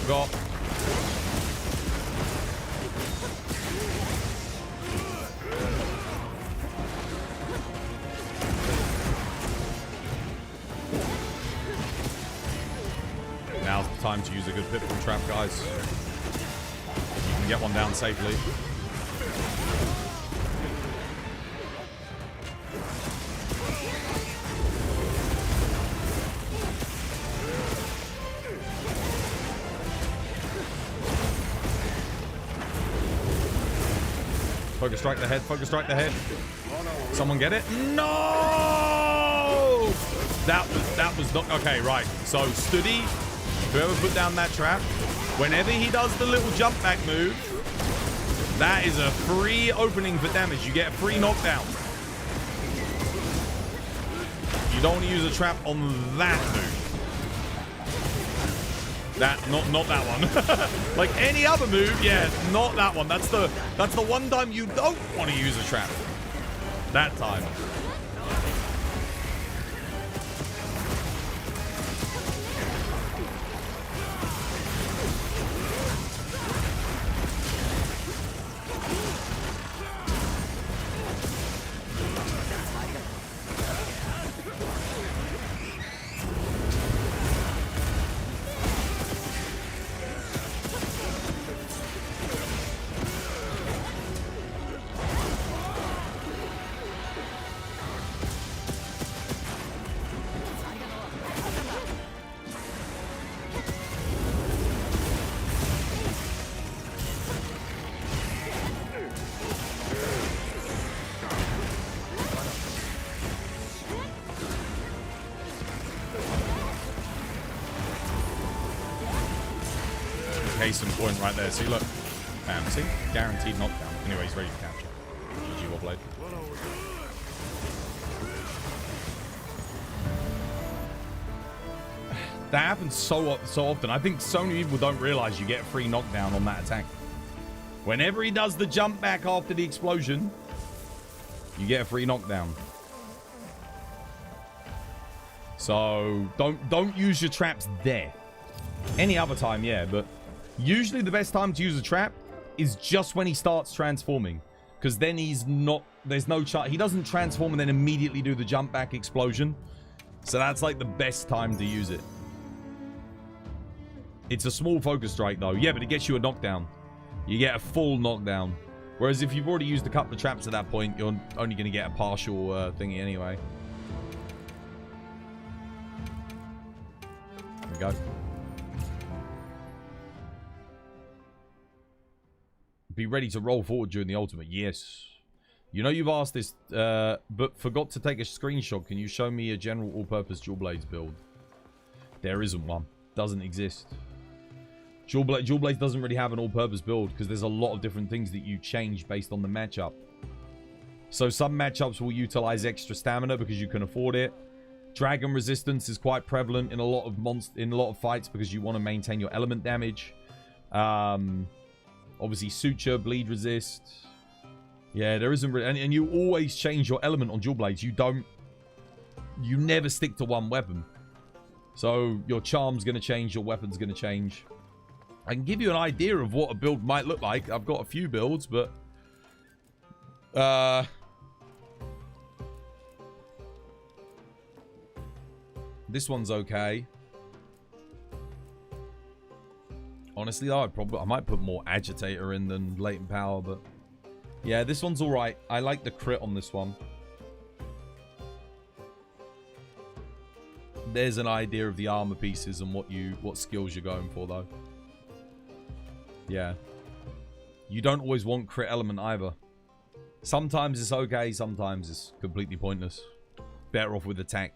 Now's the time to use a good pitfall trap, guys. You can get one down safely. Focus strike the head, focus strike the head. Someone get it? No! That was not okay, right. So Studi, whoever put down that trap, whenever he does the little jump back move, that is a free opening for damage. You get a free knockdown. You don't want to use a trap on that move. Not that one. Like any other move, yeah, not that one. That's the one time you don't want to use a trap. That time. Case in point right there. See, look. Bam, see? Guaranteed knockdown. Anyway, he's ready to capture. GG, well played. That happens so often. I think so many people don't realize you get a free knockdown on that attack. Whenever he does the jump back after the explosion, you get a free knockdown. So don't use your traps there. Any other time, yeah, but usually the best time to use a trap is just when he starts transforming, because then he's not, there's no chance, he doesn't transform and then immediately do the jump back explosion. So that's like the best time to use it. It's a small focus strike though. Yeah, but it gets you a knockdown. You get a full knockdown. Whereas if you've already used a couple of traps at that point, you're only going to get a partial thingy anyway. There we go. Be ready to roll forward during the ultimate. Yes. You know you've asked this, but forgot to take a screenshot. Can you show me a general all-purpose dual blades build? There isn't one. Doesn't exist. Dual blades doesn't really have an all-purpose build because there's a lot of different things that you change based on the matchup. So some matchups will utilize extra stamina because you can afford it. Dragon resistance is quite prevalent in a lot of fights because you want to maintain your element damage. Obviously, suture, bleed resist. Yeah, there isn't really... And you always change your element on dual blades. You never stick to one weapon. So your charm's going to change, your weapon's going to change. I can give you an idea of what a build might look like. I've got a few builds, but... this one's okay. Honestly, though, I might put more agitator in than latent power, but... yeah, this one's alright. I like the crit on this one. There's an idea of the armor pieces and what skills you're going for, though. Yeah. You don't always want crit element either. Sometimes it's okay, sometimes it's completely pointless. Better off with attack.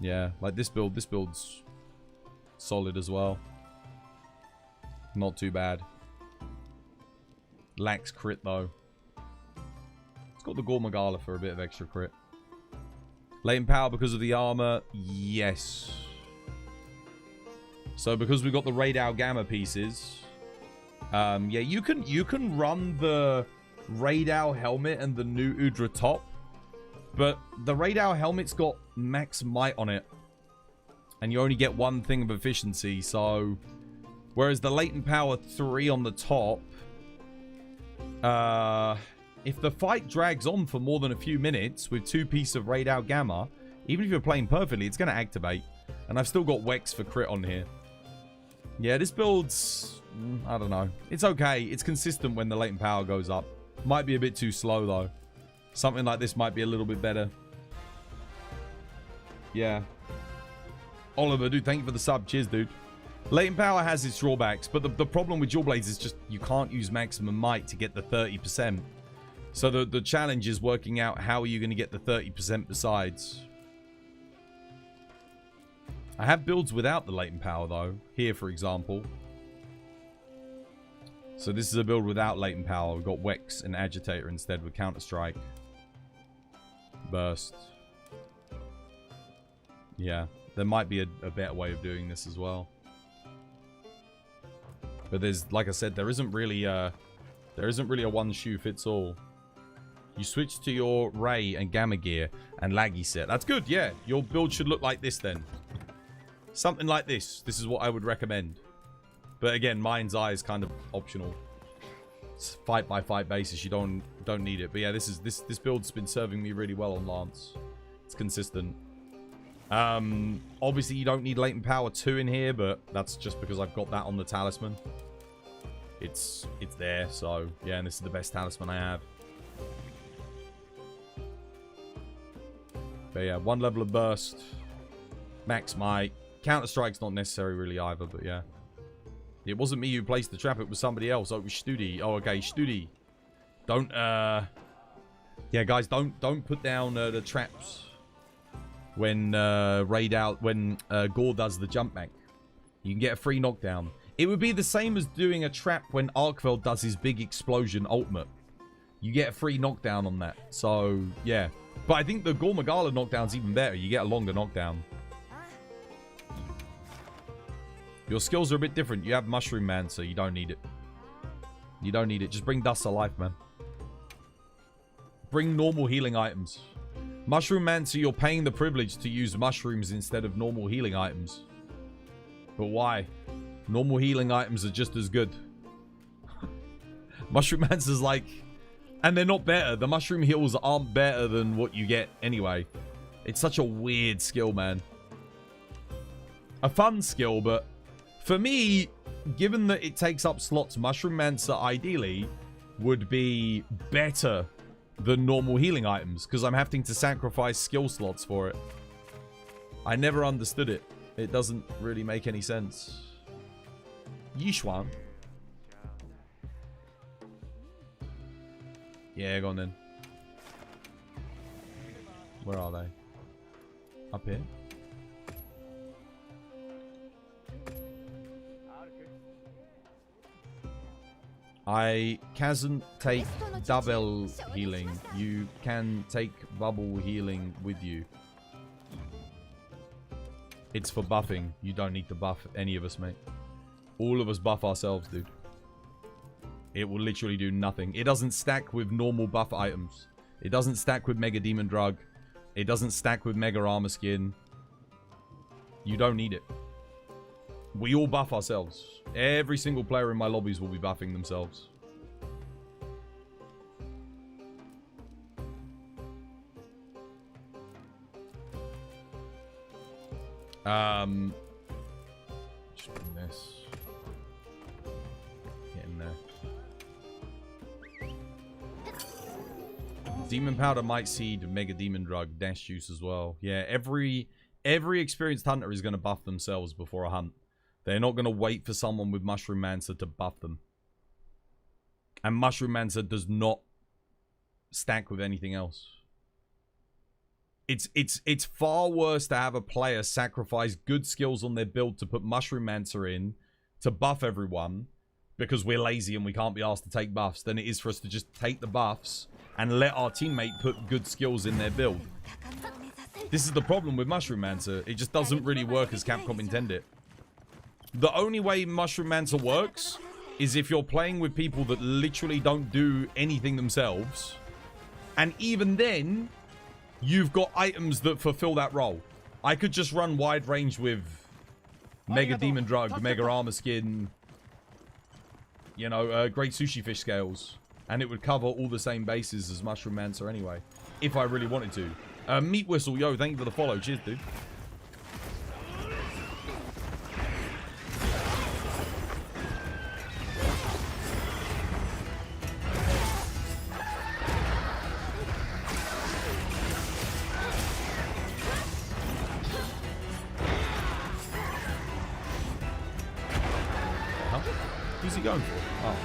Yeah, like this build's solid as well. Not too bad. Lacks crit, though. It's got the Gogmazios for a bit of extra crit. Latent power because of the armor, yes. So because we've got the radar gamma pieces, yeah, you can run the radar helmet and the new Udra top, but the radar helmet's got max might on it, and you only get one thing of efficiency. So whereas the latent power 3 on the top, if the fight drags on for more than a few minutes with 2 pieces of radar gamma, even if you're playing perfectly, it's going to activate. And I've still got Wex for crit on here. Yeah, this build's... I don't know. It's okay. It's consistent when the latent power goes up. Might be a bit too slow, though. Something like this might be a little bit better. Yeah. Oliver, dude, thank you for the sub. Cheers, dude. Latent power has its drawbacks, but the problem with dual blades is just you can't use maximum might to get the 30%. So the challenge is working out how are you going to get the 30% besides. I have builds without the latent power, though. Here, for example. So this is a build without latent power. We've got Wex and Agitator instead with Counter-Strike. Burst. Yeah. There might be a better way of doing this as well. But there's, like I said, there isn't really a one shoe fits all. You switch to your Ray and Gamma gear and Laggy set. That's good, yeah. Your build should look like this then. Something like this. This is what I would recommend. But again, Mind's Eye is kind of optional. It's fight by fight basis. You don't need it. But yeah, this build's been serving me really well on Lance. It's consistent. Obviously you don't need latent power 2 in here, but that's just because I've got that on the talisman. It's there, so yeah, and this is the best talisman I have. But yeah, 1 level of burst, max might. Counter-Strike's not necessary really either, but yeah. It wasn't me who placed the trap, it was somebody else. Oh, it was Studi. Oh, okay, Studi. Don't yeah, guys, don't put down the traps when Gore does the jump back. You can get a free knockdown. It would be the same as doing a trap when Arkveld does his big explosion ultimate. You get a free knockdown on that. So, yeah. But I think the Gogmazios knockdown's even better. You get a longer knockdown. Your skills are a bit different. You have Mushroom Man, so you don't need it. You don't need it. Just bring Dust to life, man. Bring normal healing items. Mushroom Man, so you're paying the privilege to use mushrooms instead of normal healing items. But why? Normal healing items are just as good. Mushroom Man's is like... And they're not better. The mushroom heals aren't better than what you get anyway. It's such a weird skill, man. A fun skill, but... For me, given that it takes up slots, Mushroom Mancer ideally would be better than normal healing items, because I'm having to sacrifice skill slots for it. I never understood it. It doesn't really make any sense. Yishuan. Yeah, go on then. Where are they? Up here? I can't take double healing. You can take bubble healing with you. It's for buffing. You don't need to buff any of us, mate. All of us buff ourselves, dude. It will literally do nothing. It doesn't stack with normal buff items. It doesn't stack with Mega Demon Drug. It doesn't stack with Mega Armor Skin. You don't need it. We all buff ourselves. Every single player in my lobbies will be buffing themselves. Just doing this. Getting there. Demon Powder, Might Seed, Mega Demon Drug, Dash Juice as well. Yeah, every experienced hunter is going to buff themselves before a hunt. They're not going to wait for someone with Mushroom Mancer to buff them. And Mushroom Mancer does not stack with anything else. It's far worse to have a player sacrifice good skills on their build to put Mushroom Mancer in to buff everyone because we're lazy and we can't be asked to take buffs than it is for us to just take the buffs and let our teammate put good skills in their build. This is the problem with Mushroom Mancer. It just doesn't really work as Capcom intend it. The only way Mushroom Mancer works is if you're playing with people that literally don't do anything themselves. And even then, you've got items that fulfill that role. I could just run wide range with Mega Demon Drug, Mega Armor Skin, you know, Great Sushi Fish Scales. And it would cover all the same bases as Mushroom Mancer anyway, if I really wanted to. Meat Whistle, yo, thank you for the follow. Cheers, dude. Huh? Who's he going for? Oh.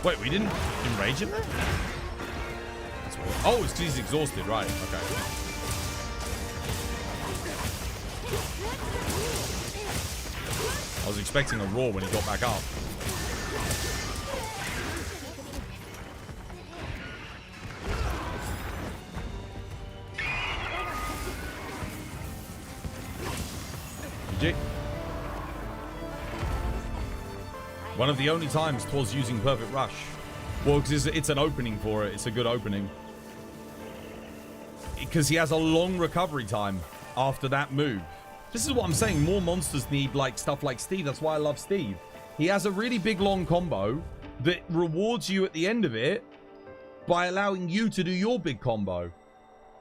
Wait, we didn't enrage him there? That's weird. Oh, it's because he's exhausted, right? Okay. I was expecting a roar when he got back up. GG. One of the only times Twas using Perfect Rush. Well, because it's an opening for it. It's a good opening. Because he has a long recovery time after that move. This is what I'm saying. More monsters need like stuff like Steve. That's why I love Steve. He has a really big long combo that rewards you at the end of it by allowing you to do your big combo.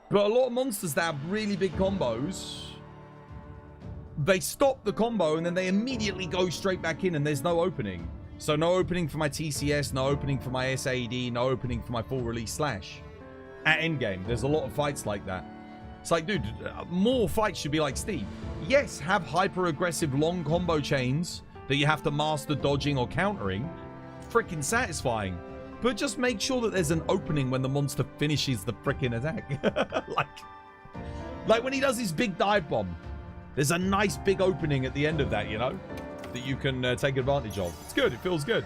But a lot of monsters that have really big combos, they stop the combo and then they immediately go straight back in and there's no opening. So no opening for my TCS, no opening for my SAD, no opening for my full release slash. At endgame, there's a lot of fights like that. It's like, dude, more fights should be like Steve. Yes, have hyper-aggressive long combo chains that you have to master dodging or countering. Freaking satisfying. But just make sure that there's an opening when the monster finishes the freaking attack. like when he does his big dive bomb. There's a nice big opening at the end of that, you know, that you can take advantage of. It's good. It feels good.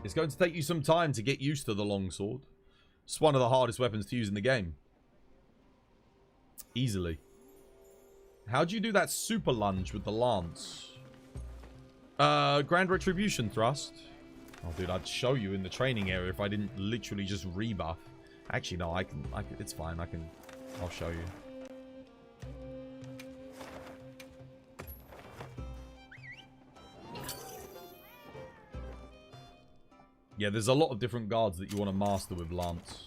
It's going to take you some time to get used to the longsword. It's one of the hardest weapons to use in the game. Easily. How do you do that super lunge with the lance? Grand Retribution thrust. Oh, dude, I'd show you in the training area if I didn't literally just rebuff. Actually, no, I can, it's fine. I'll show you. Yeah, there's a lot of different guards that you want to master with Lance.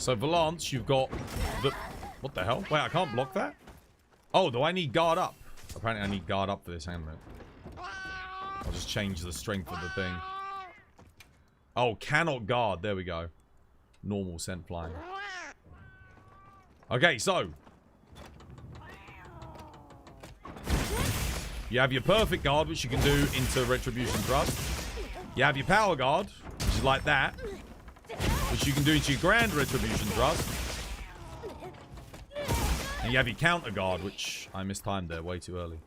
So for Lance, you've got the... What the hell? Wait, I can't block that? Oh, do I need guard up? Apparently I need guard up for this. Hang on a minute. I'll just change the strength of the thing. Oh, cannot guard. There we go. Normal scent flying. Okay, so. You have your perfect guard, which you can do into retribution thrust. You have your power guard, which is like that, which you can do into your grand retribution thrust. And you have your counter guard, which I mistimed there way too early.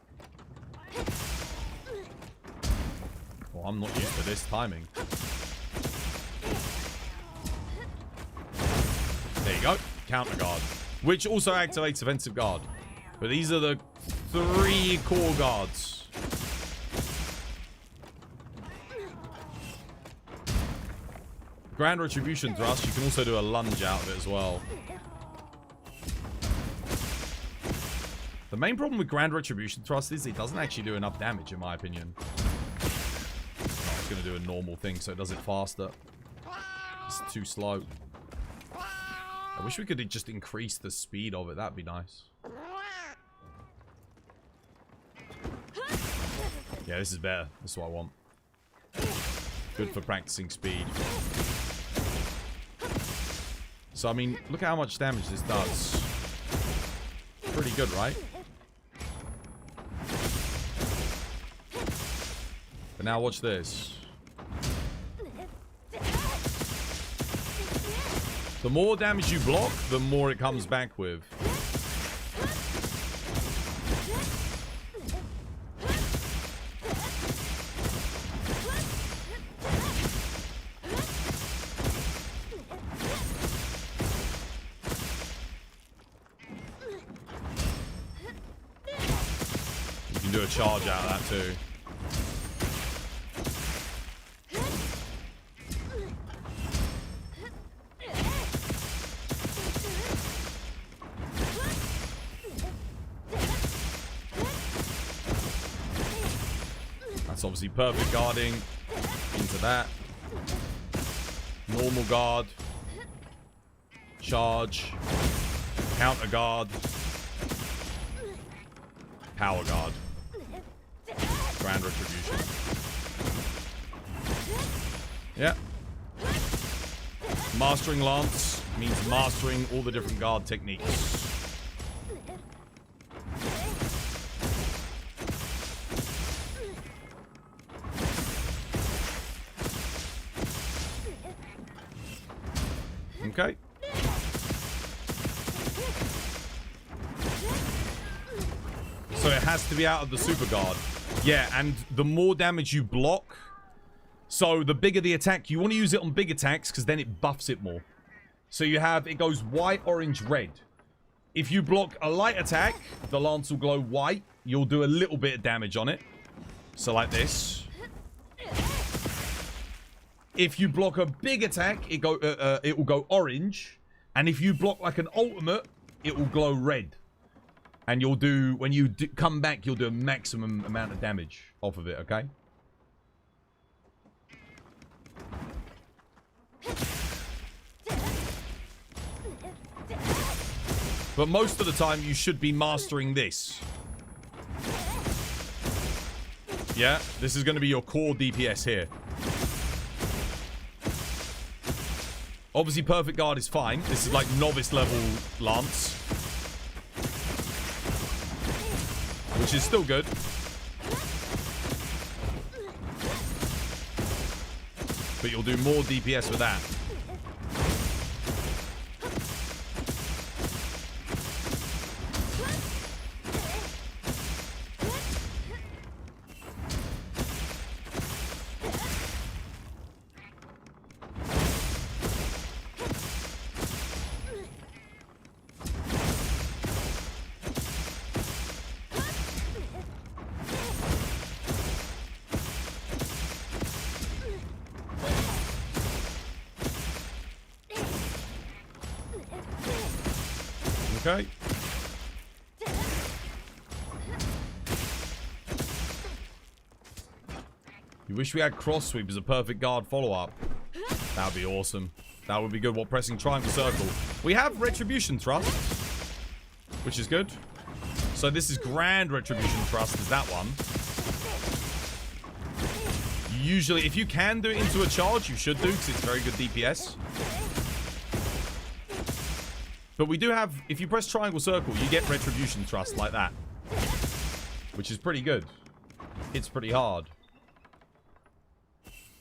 Well, I'm not used to this timing. There you go. Counter guard. Which also activates offensive guard. But these are the 3 core guards. Grand retribution thrust. You can also do a lunge out of it as well. The main problem with grand retribution thrust is it doesn't actually do enough damage, in my opinion. It's going to do a normal thing, so it does it faster. It's too slow. I wish we could just increase the speed of it. That'd be nice. Yeah, this is better. This is what I want. Good for practicing speed. So, I mean, look at how much damage this does. Pretty good, right? But now watch this. The more damage you block, the more it comes back with. You can do a charge out of that too. Obviously perfect guarding into that. Normal guard. Charge. Counter guard. Power guard. Grand retribution. Yeah. Mastering Lance means mastering all the different guard techniques. Okay. So it has to be out of the super guard. Yeah, and the more damage you block, so the bigger the attack, you want to use it on big attacks because then it buffs it more. So you have, it goes white, orange, red. If you block a light attack, the lance will glow white. You'll do a little bit of damage on it. So like this. If you block a big attack, it will go orange. And if you block like an ultimate, it will glow red. And you'll do, when you come back, you'll do a maximum amount of damage off of it, okay? But most of the time, you should be mastering this. Yeah, this is going to be your core DPS here. Obviously, perfect guard is fine. This is like novice level lance. Which is still good. But you'll do more DPS with that. Okay. You wish we had cross sweep as a perfect guard follow-up. That would be awesome. That would be good. What, pressing triangle circle? We have Retribution Thrust, which is good. So this is Grand Retribution Thrust, is that one. Usually, if you can do it into a charge, you should do, because it's very good DPS. But we do have, if you press triangle circle, you get Retribution Thrust like that. Which is pretty good. It's pretty hard.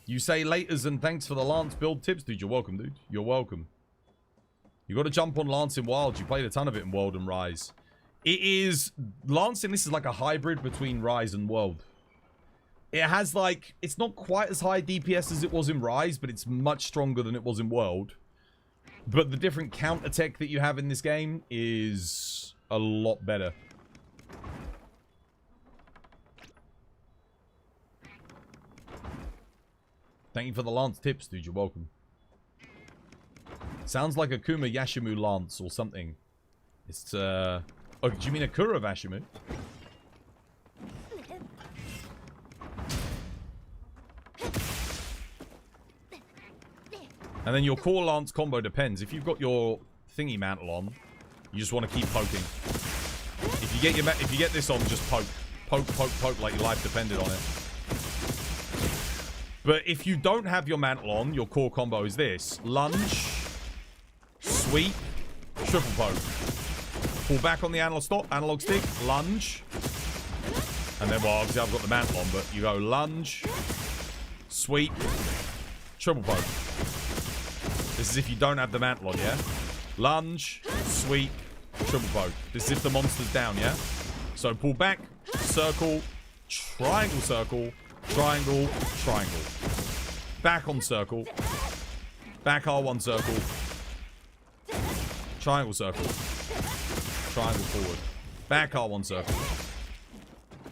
You say laters and thanks for the Lance build tips. Dude, you're welcome, dude. You're welcome. You got to jump on Lance in Wild. You played a ton of it in World and Rise. It is... Lancing, this is like a hybrid between Rise and World. It has like... It's not quite as high DPS as it was in Rise, but it's much stronger than it was in World. But the different counter tech that you have in this game is a lot better. Thank you for the Lance tips, dude. You're welcome. Sounds like a Kuma Yashimu Lance or something. It's, Oh, do you mean a Kura Vashimu? And then your core Lance combo depends. If you've got your thingy mantle on, you just want to keep poking. If you get this on, just poke. Poke, poke, poke like your life depended on it. But if you don't have your mantle on, your core combo is this. Lunge, sweep, triple poke. Pull back on the analog stick, lunge. And then, well, obviously I've got the mantle on, but you go lunge, sweep, triple poke. This is if you don't have the mantle on, yeah? Lunge, sweep, triple poke. This is if the monster's down, yeah? So pull back, circle, triangle circle, triangle, triangle. Back on circle. Back R1 circle. Triangle circle. Triangle forward. Back R1 circle.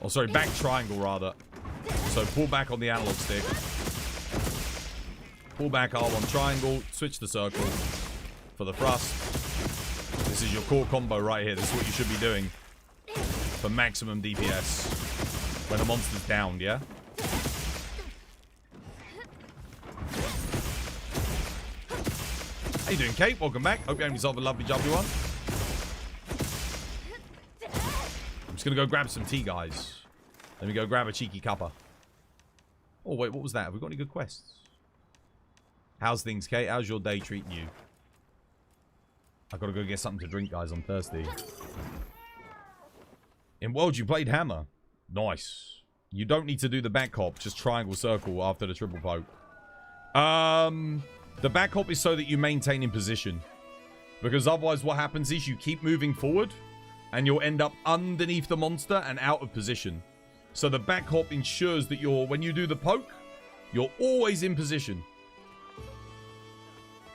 Oh, sorry, back triangle rather. So pull back on the analog stick. Pull back R1 triangle. Switch the circle for the thrust. This is your core combo right here. This is what you should be doing for maximum DPS when a monster's downed, yeah? How you doing, Kate? Welcome back. Hope you're having yourself a lovely jubbly one. I'm just going to go grab some tea, guys. Let me go grab a cheeky cuppa. Oh, wait, what was that? Have we got any good quests? How's things, Kate? How's your day treating you? I've got to go get something to drink, guys. I'm thirsty. In World, you played Hammer. Nice. You don't need to do the back hop. Just triangle circle after the triple poke. The back hop is so that you maintain in position. Because otherwise what happens is you keep moving forward and you'll end up underneath the monster and out of position. So the back hop ensures that when you do the poke, you're always in position.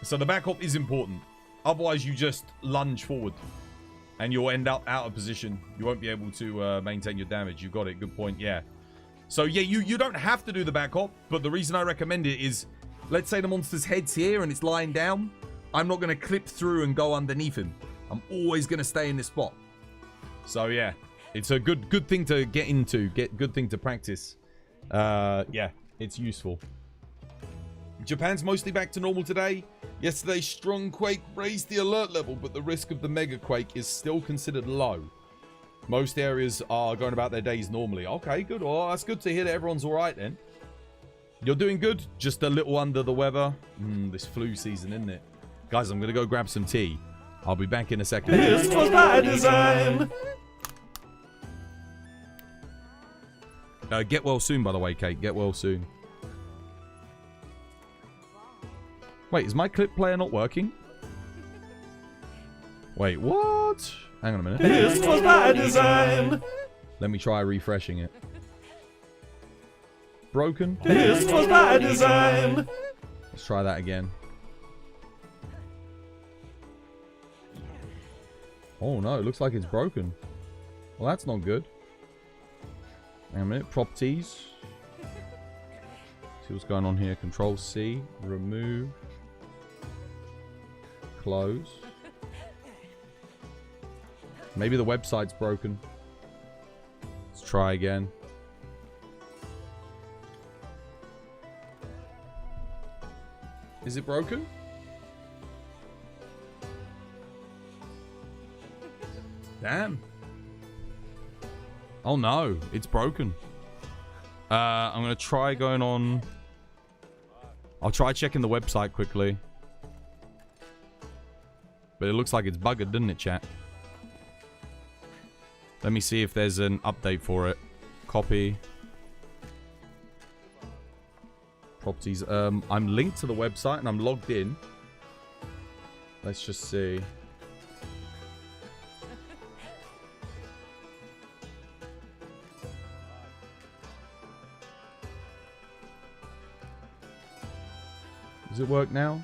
So the back hop is important. Otherwise you just lunge forward and you'll end up out of position. You won't be able to maintain your damage. You got it. Good point. Yeah. So yeah, you don't have to do the back hop, but the reason I recommend it is, let's say the monster's head's here and it's lying down. I'm not going to clip through and go underneath him. I'm always going to stay in this spot. So yeah, it's a good thing to get into. Good thing to practice. Yeah, it's useful. Japan's mostly back to normal today. Yesterday's strong quake raised the alert level, but the risk of the mega quake is still considered low. Most areas are going about their days normally. Okay, good. Well, that's good to hear that everyone's all right then. You're doing good. Just a little under the weather. This flu season, isn't it? Guys, I'm going to go grab some tea. I'll be back in a second. This was by design. Get well soon, by the way, Kate. Get well soon. Wait, is my clip player not working? Wait, what? Hang on a minute. This was by design. Let me try refreshing it. Broken? This was by design. Let's try that again. Oh no, it looks like it's broken. Well, that's not good. Hang on a minute. Properties. See what's going on here. Control C. Remove. Close. Maybe the website's broken. Let's try again. Is it broken? Damn. Oh no, it's broken. I'm gonna try going on. I'll try checking the website quickly. But it looks like it's buggered, doesn't it, chat? Let me see if there's an update for it. Copy. Properties. I'm linked to the website and I'm logged in. Let's just see. Does it work now?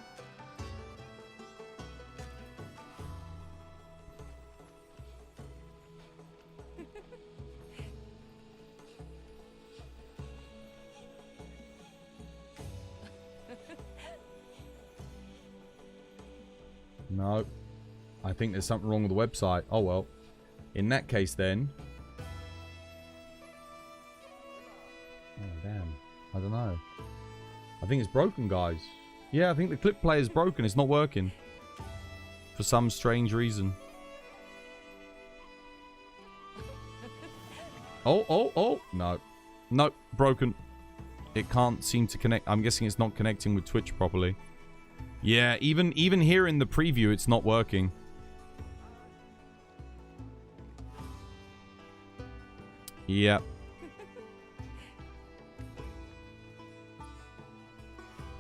No. I think there's something wrong with the website. Oh well. In that case then. Oh damn. I don't know. I think it's broken, guys. Yeah, I think the clip player is broken. It's not working. For some strange reason. Oh. No. Nope. Broken. It can't seem to connect. I'm guessing it's not connecting with Twitch properly. Yeah, even here in the preview, it's not working. Yep.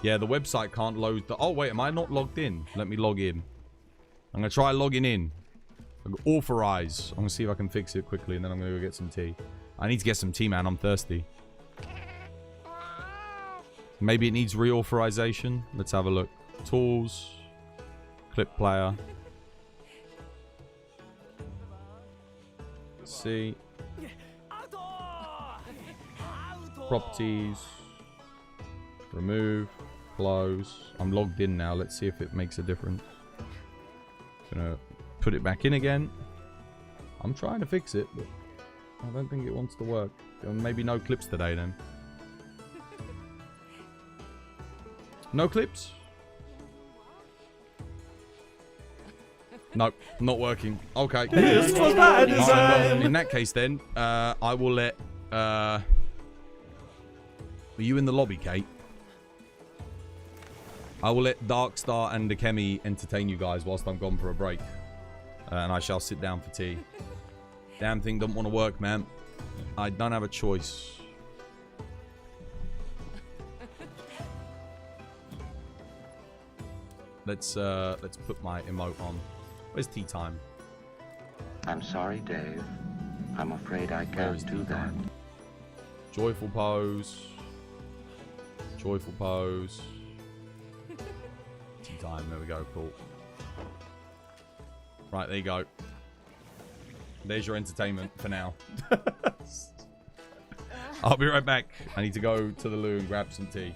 Yeah, the website can't load the... Oh, wait, am I not logged in? Let me log in. I'm going to try logging in. Authorize. I'm going to see if I can fix it quickly, and then I'm going to go get some tea. I need to get some tea, man. I'm thirsty. Maybe it needs reauthorization. Let's have a look. Tools. Clip player. Let's see. Properties. Remove. Close. I'm logged in now. Let's see if it makes a difference. Gonna put it back in again. I'm trying to fix it, but I don't think it wants to work. Maybe no clips today then. No clips? Nope, not working. Okay. This was my design. In that case then, I will let... Were you in the lobby, Kate? I will let Darkstar and Akemi entertain you guys whilst I'm gone for a break. And I shall sit down for tea. Damn thing don't want to work, man. I don't have a choice. Let's put my emote on. Where's tea time? I'm sorry, Dave. I'm afraid I can't do that. Joyful pose. Joyful pose. Tea time. There we go. Cool. Right, there you go. There's your entertainment for now. I'll be right back. I need to go to the loo and grab some tea.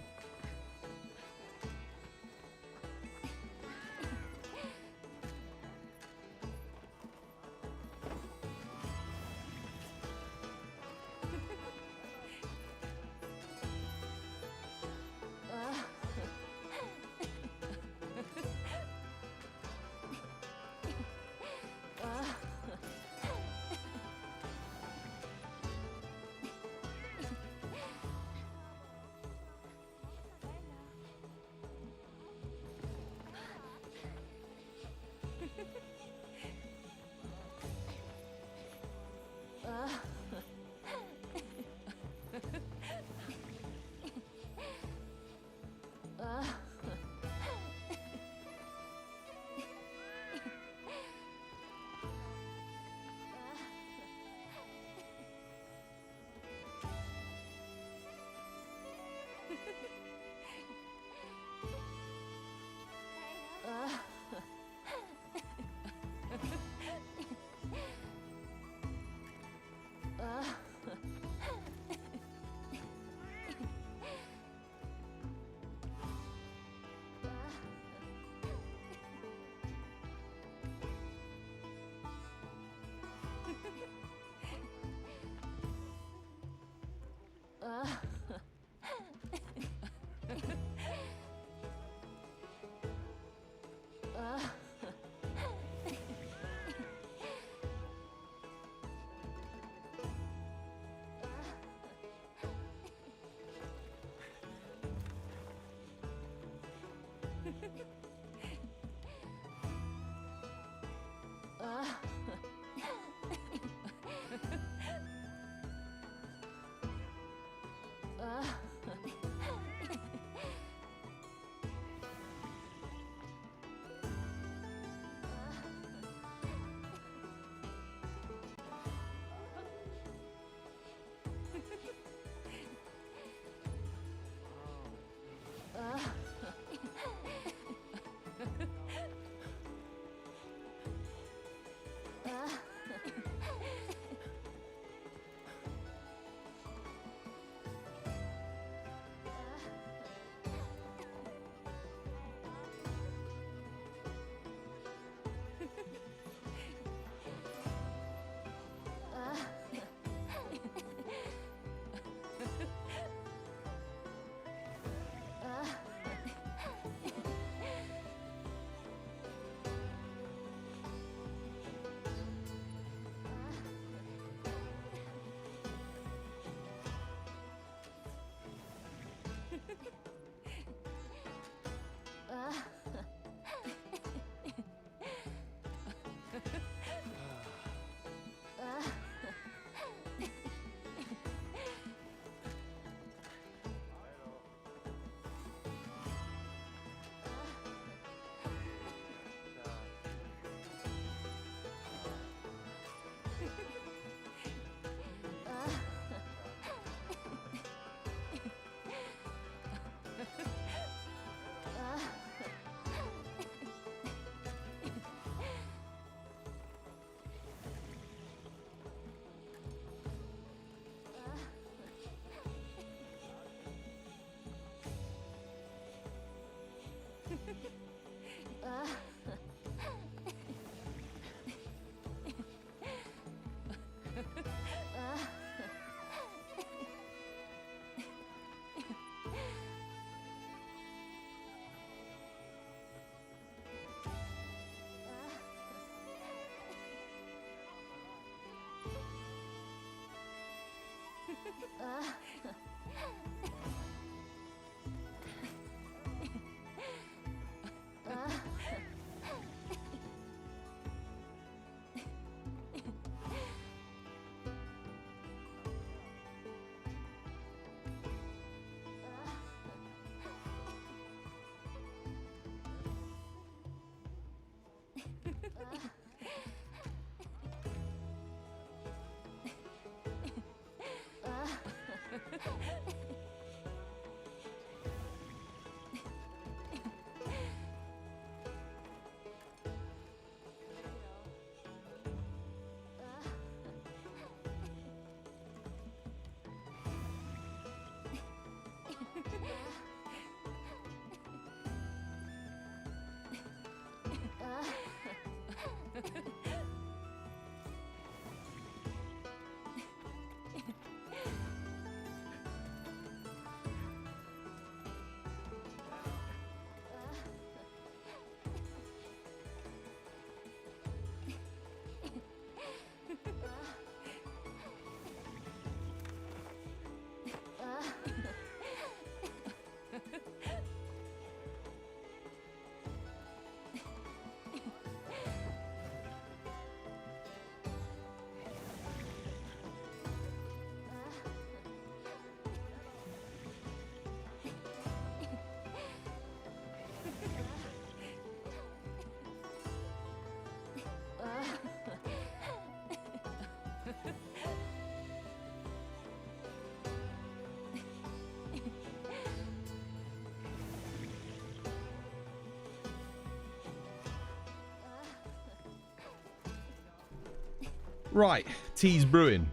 Right, tea's brewing.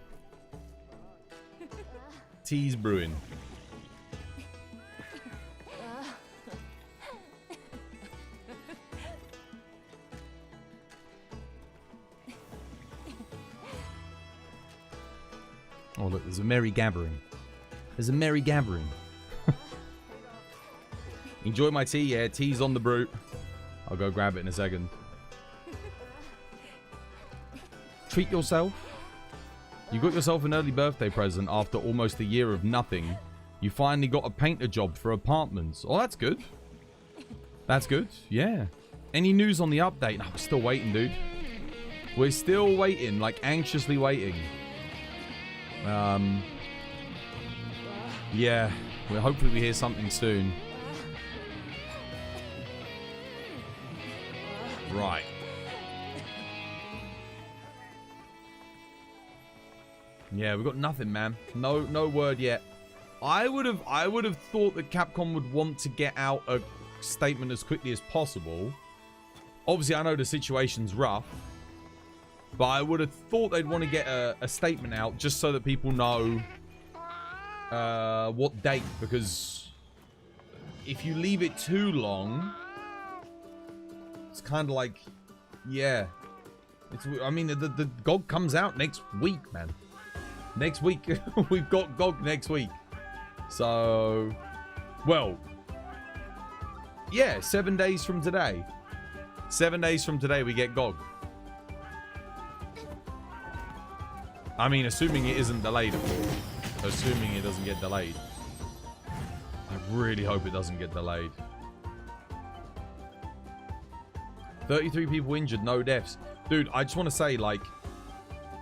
Tea's brewing. Oh look, there's a merry gathering. There's a merry gathering. Enjoy my tea, yeah, tea's on the brew. I'll go grab it in a second. Treat yourself. You got yourself an early birthday present after almost a year of nothing. You finally got a painter job for apartments. Oh, that's good. That's good, yeah. Any news on the update? No, we're still waiting, dude. We're still waiting, like anxiously waiting. Yeah, well, hopefully we hear something soon. Right. Yeah, we got nothing, man. No word yet. I would have thought that Capcom would want to get out a statement as quickly as possible. Obviously, I know the situation's rough, but I would have thought they'd want to get a statement out just so that people know what date. Because if you leave it too long, it's kind of like, yeah. I mean, the GOG comes out next week, man. Next week, we've got GOG next week. So, well, yeah, 7 days from today. 7 days from today, we get GOG. I mean, assuming it isn't delayed, of course. Assuming it doesn't get delayed. I really hope it doesn't get delayed. 33 people injured, no deaths. Dude, I just want to say, like,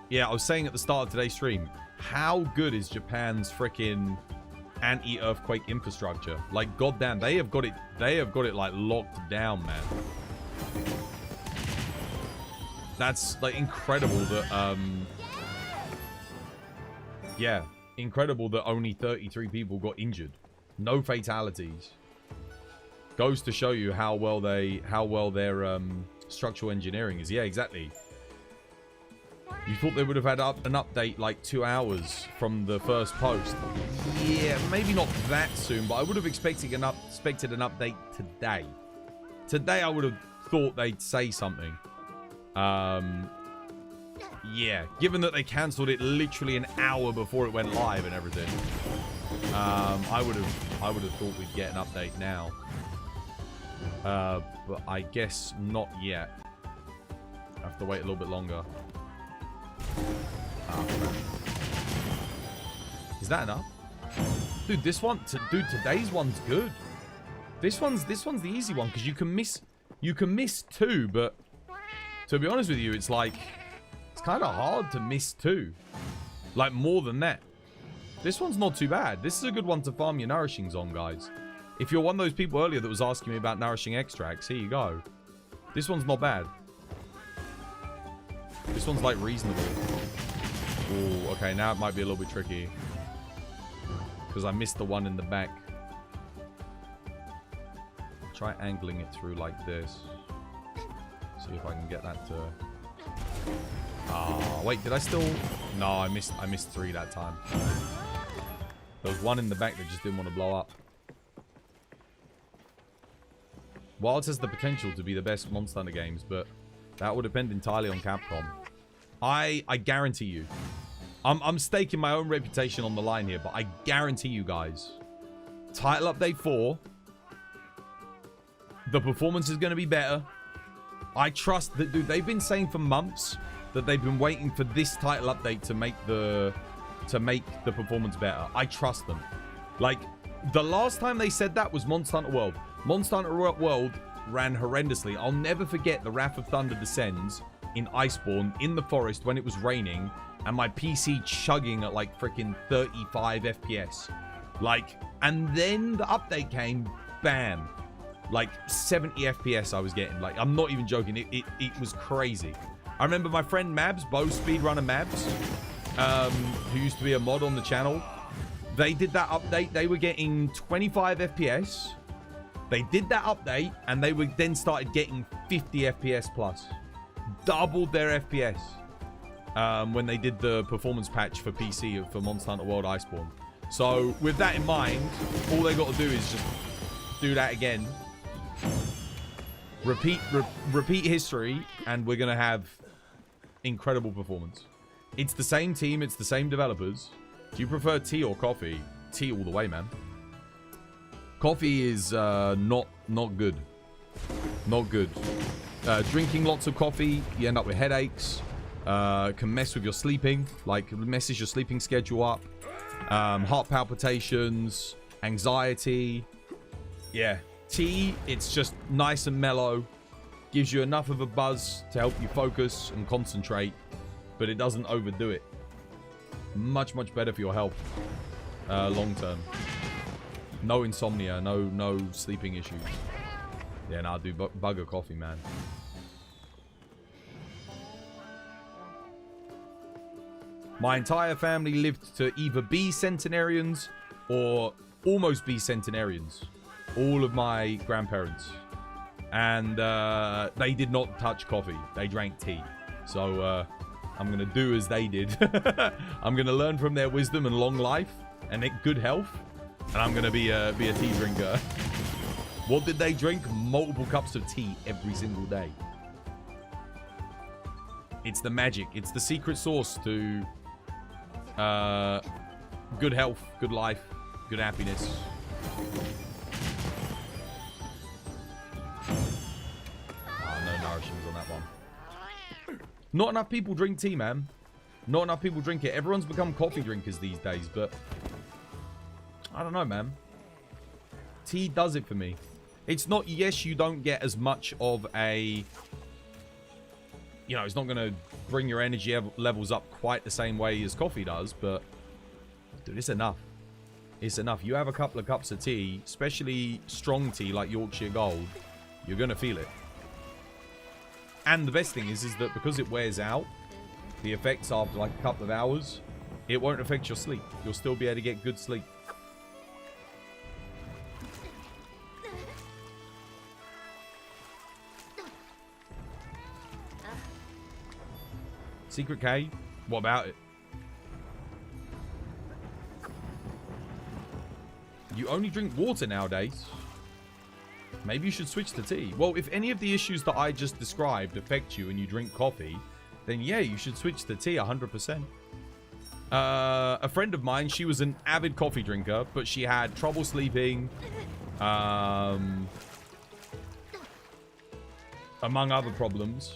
yeah, I was saying at the start of today's stream, how good is Japan's freaking anti-earthquake infrastructure? Like, goddamn, they have got it like locked down, man. That's like incredible that yeah, incredible that only 33 people got injured. No fatalities. Goes to show you how well their structural engineering is. Yeah, exactly. You thought they would have had an update like 2 hours from the first post. Yeah, maybe not that soon, but I would have expected an update today. Today I would have thought they'd say something. Yeah, given that they cancelled it literally an hour before it went live and everything. I would have thought we'd get an update now. But I guess not yet. I have to wait a little bit longer. Oh, that enough? Dude, this one, dude, today's one's good. This one's the easy one because you can miss 2, but to be honest with you, it's like it's kind of hard to miss 2, like more than that. This one's not too bad. This is a good one to farm your nourishings on, guys. If you're one of those people earlier that was asking me about nourishing extracts, here you go. This one's not bad. This one's like reasonable. Ooh, okay, now it might be a little bit tricky because I missed the one in the back. Try angling it through like this. See if I can get that to... Ah, wait, did I still... No, I missed 3 that time. There was one in the back that just didn't want to blow up. Wilds has the potential to be the best Monster Hunter games, but that will depend entirely on Capcom. I guarantee you. I'm staking my own reputation on the line here, but I guarantee you guys. Title Update 4... The performance is going to be better. I trust that, dude. They've been saying for months that they've been waiting for this title update to make the performance better. I trust them. Like, the last time they said that was Monster Hunter World. Monster Hunter World ran horrendously. I'll never forget the Wrath of Thunder Descends in Iceborne in the forest when it was raining and my PC chugging at like freaking 35 FPS. Like, and then the update came, bam. Like 70 FPS I was getting. Like, I'm not even joking. It was crazy. I remember my friend Mabs, Bow Speedrunner Mabs, who used to be a mod on the channel. They did that update. They were getting 25 FPS. They did that update, and they would then started getting 50 FPS plus. Doubled their FPS when they did the performance patch for PC for Monster Hunter World Iceborne. So with that in mind, all they got to do is just do that again. Repeat history, and we're gonna have incredible performance. It's the same team, it's the same developers. Do you prefer tea or coffee? Tea all the way, man. Coffee is not good. Not good. Drinking lots of coffee, you end up with headaches. Can mess with your sleeping, like messes your sleeping schedule up. Heart palpitations, anxiety. Yeah. Tea, it's just nice and mellow. Gives you enough of a buzz to help you focus and concentrate, but it doesn't overdo it. Much better for your health long term. No insomnia, no sleeping issues. Yeah, nah, dude, bugger coffee, man. My entire family lived to either be centenarians or almost be centenarians. All of my grandparents. And they did not touch coffee. They drank tea. So I'm going to do as they did. I'm going to learn from their wisdom and long life and good health. And I'm going to be a tea drinker. What did they drink? Multiple cups of tea every single day. It's the magic. It's the secret sauce to good health, good life, good happiness. On that one. Not enough people drink tea, man. Not enough people drink it. Everyone's become coffee drinkers these days, but I don't know, man. Tea does it for me. It's not, yes, you don't get as much of a, you know, it's not going to bring your energy levels up quite the same way as coffee does, but dude, it's enough. It's enough. You have a couple of cups of tea, especially strong tea like Yorkshire Gold, you're going to feel it. And the best thing is that because it wears out, the effects after like a couple of hours, it won't affect your sleep. You'll still be able to get good sleep. Secret K? What about it? You only drink water nowadays. Maybe you should switch to tea. Well, if any of the issues that I just described affect you and you drink coffee, then yeah, you should switch to tea 100%. A friend of mine, she was an avid coffee drinker, but she had trouble sleeping. Among other problems.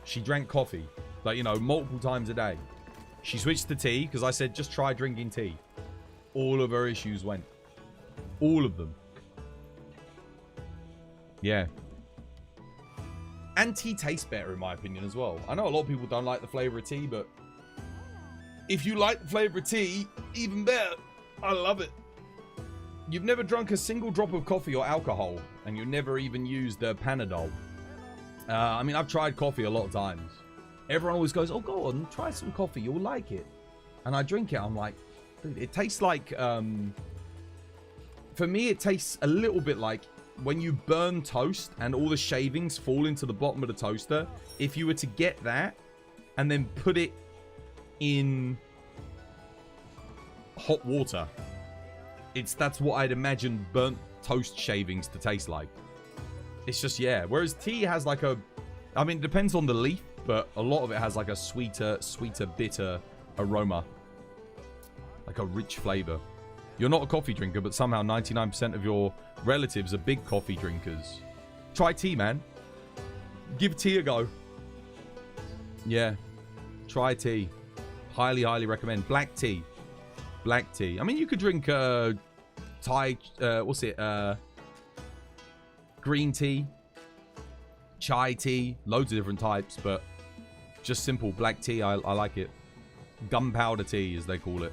She drank coffee. Like, you know, multiple times a day. She switched to tea because I said, just try drinking tea. all of her issues went. All of them. Yeah. And tea tastes better, in my opinion, as well. I know a lot of people don't like the flavor of tea, but if you like the flavor of tea, even better. I love it. You've never drunk a single drop of coffee or alcohol, and you never even used Panadol. I mean, I've tried coffee a lot of times. Everyone always goes, oh, go on, try some coffee. You'll like it. And I drink it. I'm like, dude, it tastes like... for me, it tastes a little bit like when you burn toast and all the shavings fall into the bottom of the toaster. If you were to get that and then put it in hot water, that's what I'd imagine burnt toast shavings to taste like. It's just, yeah. Whereas tea has like a... I mean, it depends on the leaf, but a lot of it has like a sweeter, bitter aroma. Like a rich flavor. You're not a coffee drinker, but somehow 99% of your relatives are big coffee drinkers. Try tea, man. Give tea a go. Yeah. Try tea. Highly, highly recommend. Black tea. Black tea. I mean, you could drink Thai... what's it? Green tea. Chai tea. Loads of different types, but just simple black tea. I like it. Gunpowder tea, as they call it.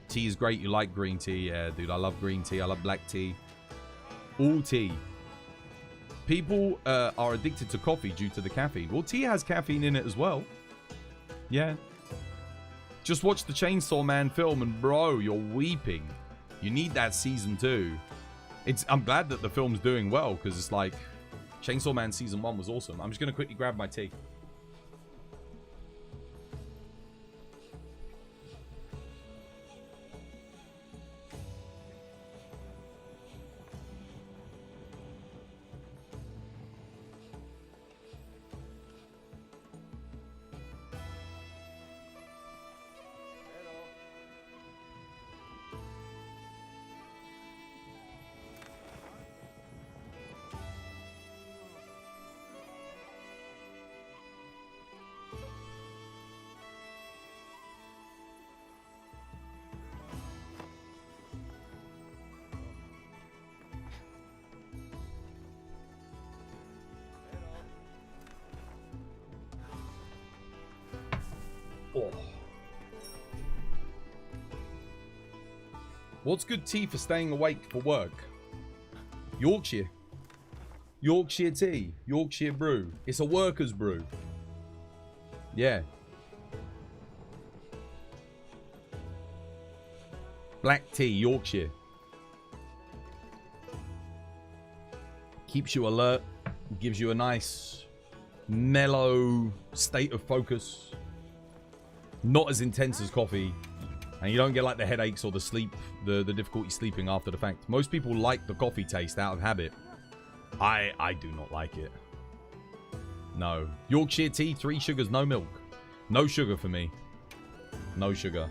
Tea is great. You like green tea. Yeah, dude, I love green tea. I love black tea. All tea. People are addicted to coffee due to the caffeine. Well, tea has caffeine in it as well. Yeah. Just watch the Chainsaw Man film and bro, you're weeping. You need that season 2. I'm glad that the film's doing well because it's like Chainsaw Man season 1 was awesome. I'm just going to quickly grab my tea. Oh. What's good tea for staying awake for work? Yorkshire. Yorkshire tea. Yorkshire brew. It's a worker's brew. Yeah. Black tea, Yorkshire. Keeps you alert. Gives you a nice, mellow state of focus. Not as intense as coffee. And you don't get like the headaches or the sleep, the difficulty sleeping after the fact. Most people like the coffee taste out of habit. I do not like it. No. Yorkshire tea, 3 sugars, no milk. No sugar for me. No sugar.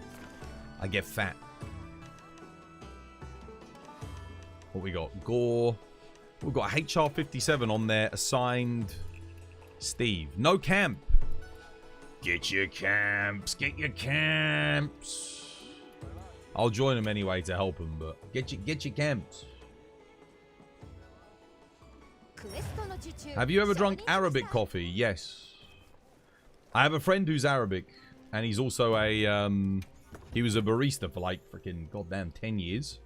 I get fat. What we got? Gore. We've got HR57 on there. Assigned Steve. No camp. Get your camps. Get your camps. I'll join him anyway to help him, but get your camps. Have you ever drunk Arabic coffee? Yes. I have a friend who's Arabic, and he's also a he was a barista for like freaking goddamn 10 years.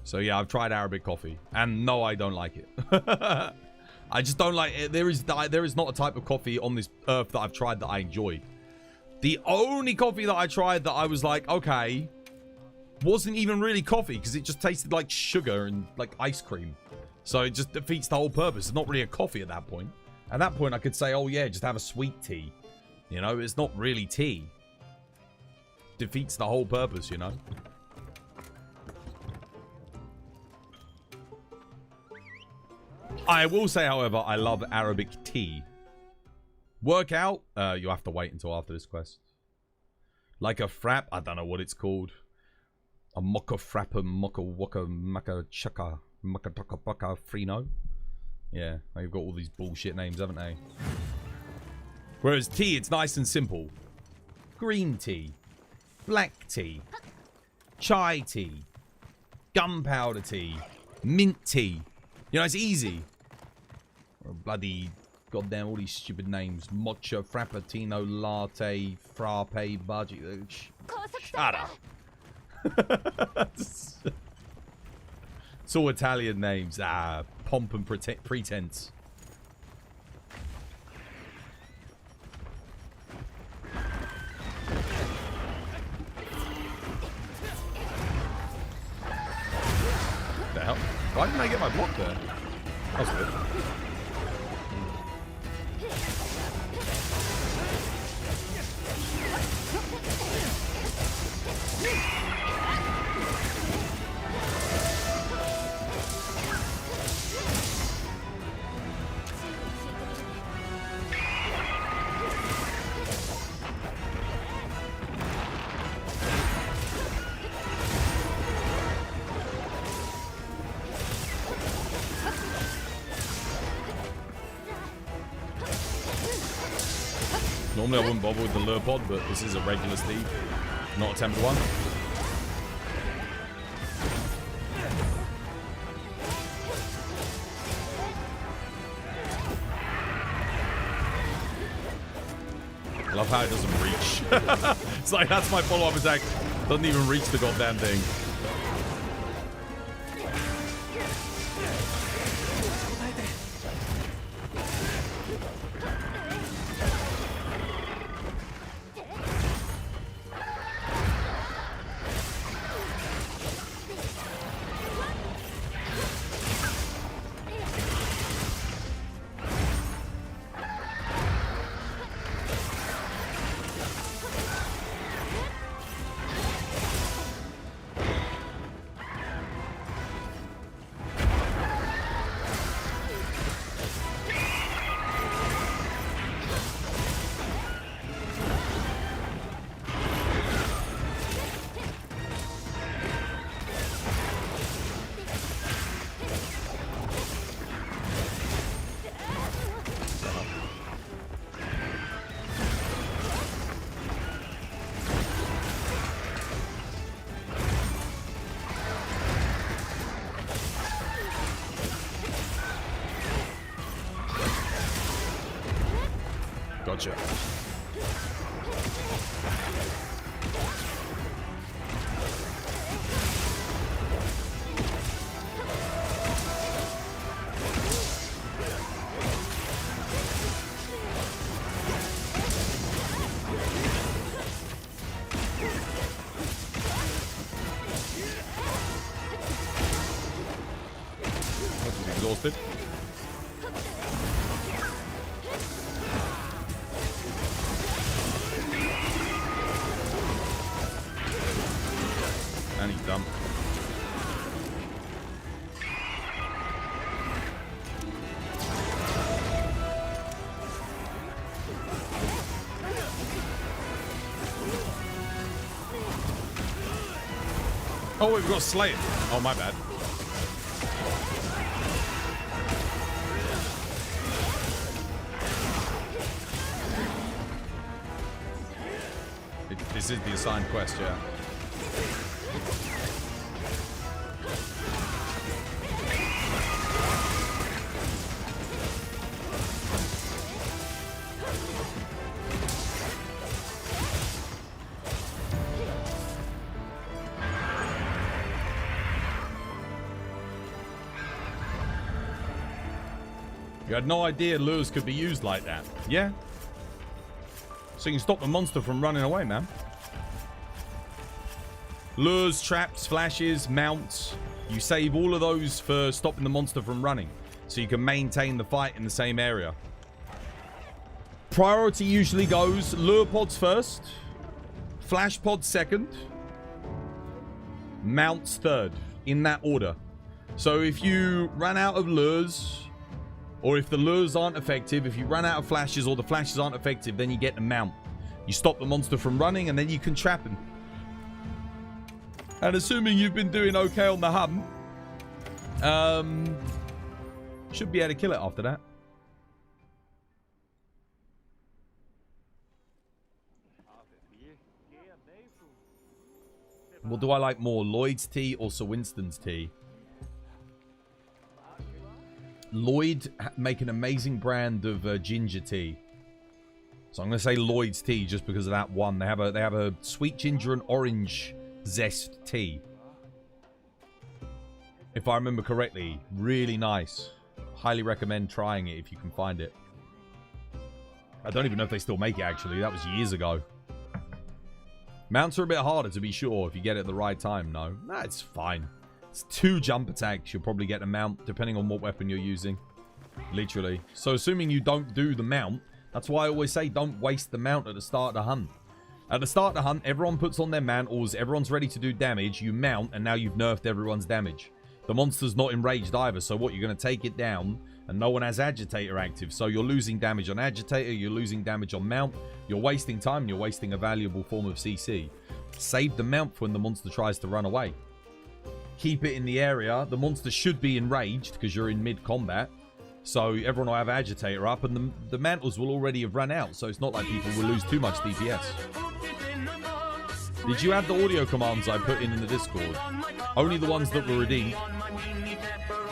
So yeah, I've tried Arabic coffee, and no, I don't like it. I just don't like it. There is not a type of coffee on this earth that I've tried that I enjoyed. The only coffee that I tried that I was like, okay, wasn't even really coffee because it just tasted like sugar and like ice cream. So it just defeats the whole purpose. It's not really a coffee at that point. At that point, I could say, oh yeah, just have a sweet tea. You know, it's not really tea. Defeats the whole purpose, you know. I will say, however, I love Arabic tea. Workout, you have to wait until after this quest. Like a frap, I don't know what it's called. A mocha frappa, mocha waka, maka chaka, maka taka paka frino. Yeah, they've got all these bullshit names, haven't they? Whereas tea, it's nice and simple. Green tea. black tea, chai tea, gunpowder tea, mint tea. You know, it's easy. Or bloody goddamn all these stupid names. Mocha, frappuccino, latte, frappe, budgie. Shut up. It's all Italian names. Pomp and pretense. The hell? Why didn't I get my block there? That was good. Normally I wouldn't bother with the lure pod, but this is a regular Steve, not a temper one. I love how it doesn't reach. It's like, that's my follow-up attack. Doesn't even reach the goddamn thing. Gotcha. Exhausted. And he's done. Oh, we've got to slay it. Oh, my bad. This is the assigned quest, yeah. You had no idea lures could be used like that. Yeah? So you can stop the monster from running away, man. Lures, traps, flashes, mounts. You save all of those for stopping the monster from running. So you can maintain the fight in the same area. Priority usually goes lure pods first. Flash pods second. Mounts third. In that order. So if you run out of lures... Or if the lures aren't effective, if you run out of flashes or the flashes aren't effective, then you get the mount. You stop the monster from running and then you can trap him. And assuming you've been doing okay on the hub, should be able to kill it after that. What do I like more, Lloyd's tea or Sir Winston's tea? Lloyd make an amazing brand of ginger tea. So I'm going to say Lloyd's tea just because of that one. They have a sweet ginger and orange zest tea. If I remember correctly, really nice. Highly recommend trying it if you can find it. I don't even know if they still make it, actually. That was years ago. Mounts are a bit harder, to be sure, if you get it at the right time. No, it's fine. It's 2 jump attacks. You'll probably get a mount, depending on what weapon you're using. Literally. So, assuming you don't do the mount, that's why I always say don't waste the mount at the start of the hunt. At the start of the hunt, everyone puts on their mantles, everyone's ready to do damage, you mount, and now you've nerfed everyone's damage. The monster's not enraged either, so what, you're going to take it down, and no one has Agitator active, so you're losing damage on Agitator, you're losing damage on mount, you're wasting time, you're wasting a valuable form of CC. Save the mount for when the monster tries to run away. Keep it in the area, the monster should be enraged, because you're in mid-combat, so everyone will have Agitator up, and the mantles will already have run out, so it's not like people will lose too much DPS. Did you add the audio commands I put in the Discord? Only the ones that were redeemed.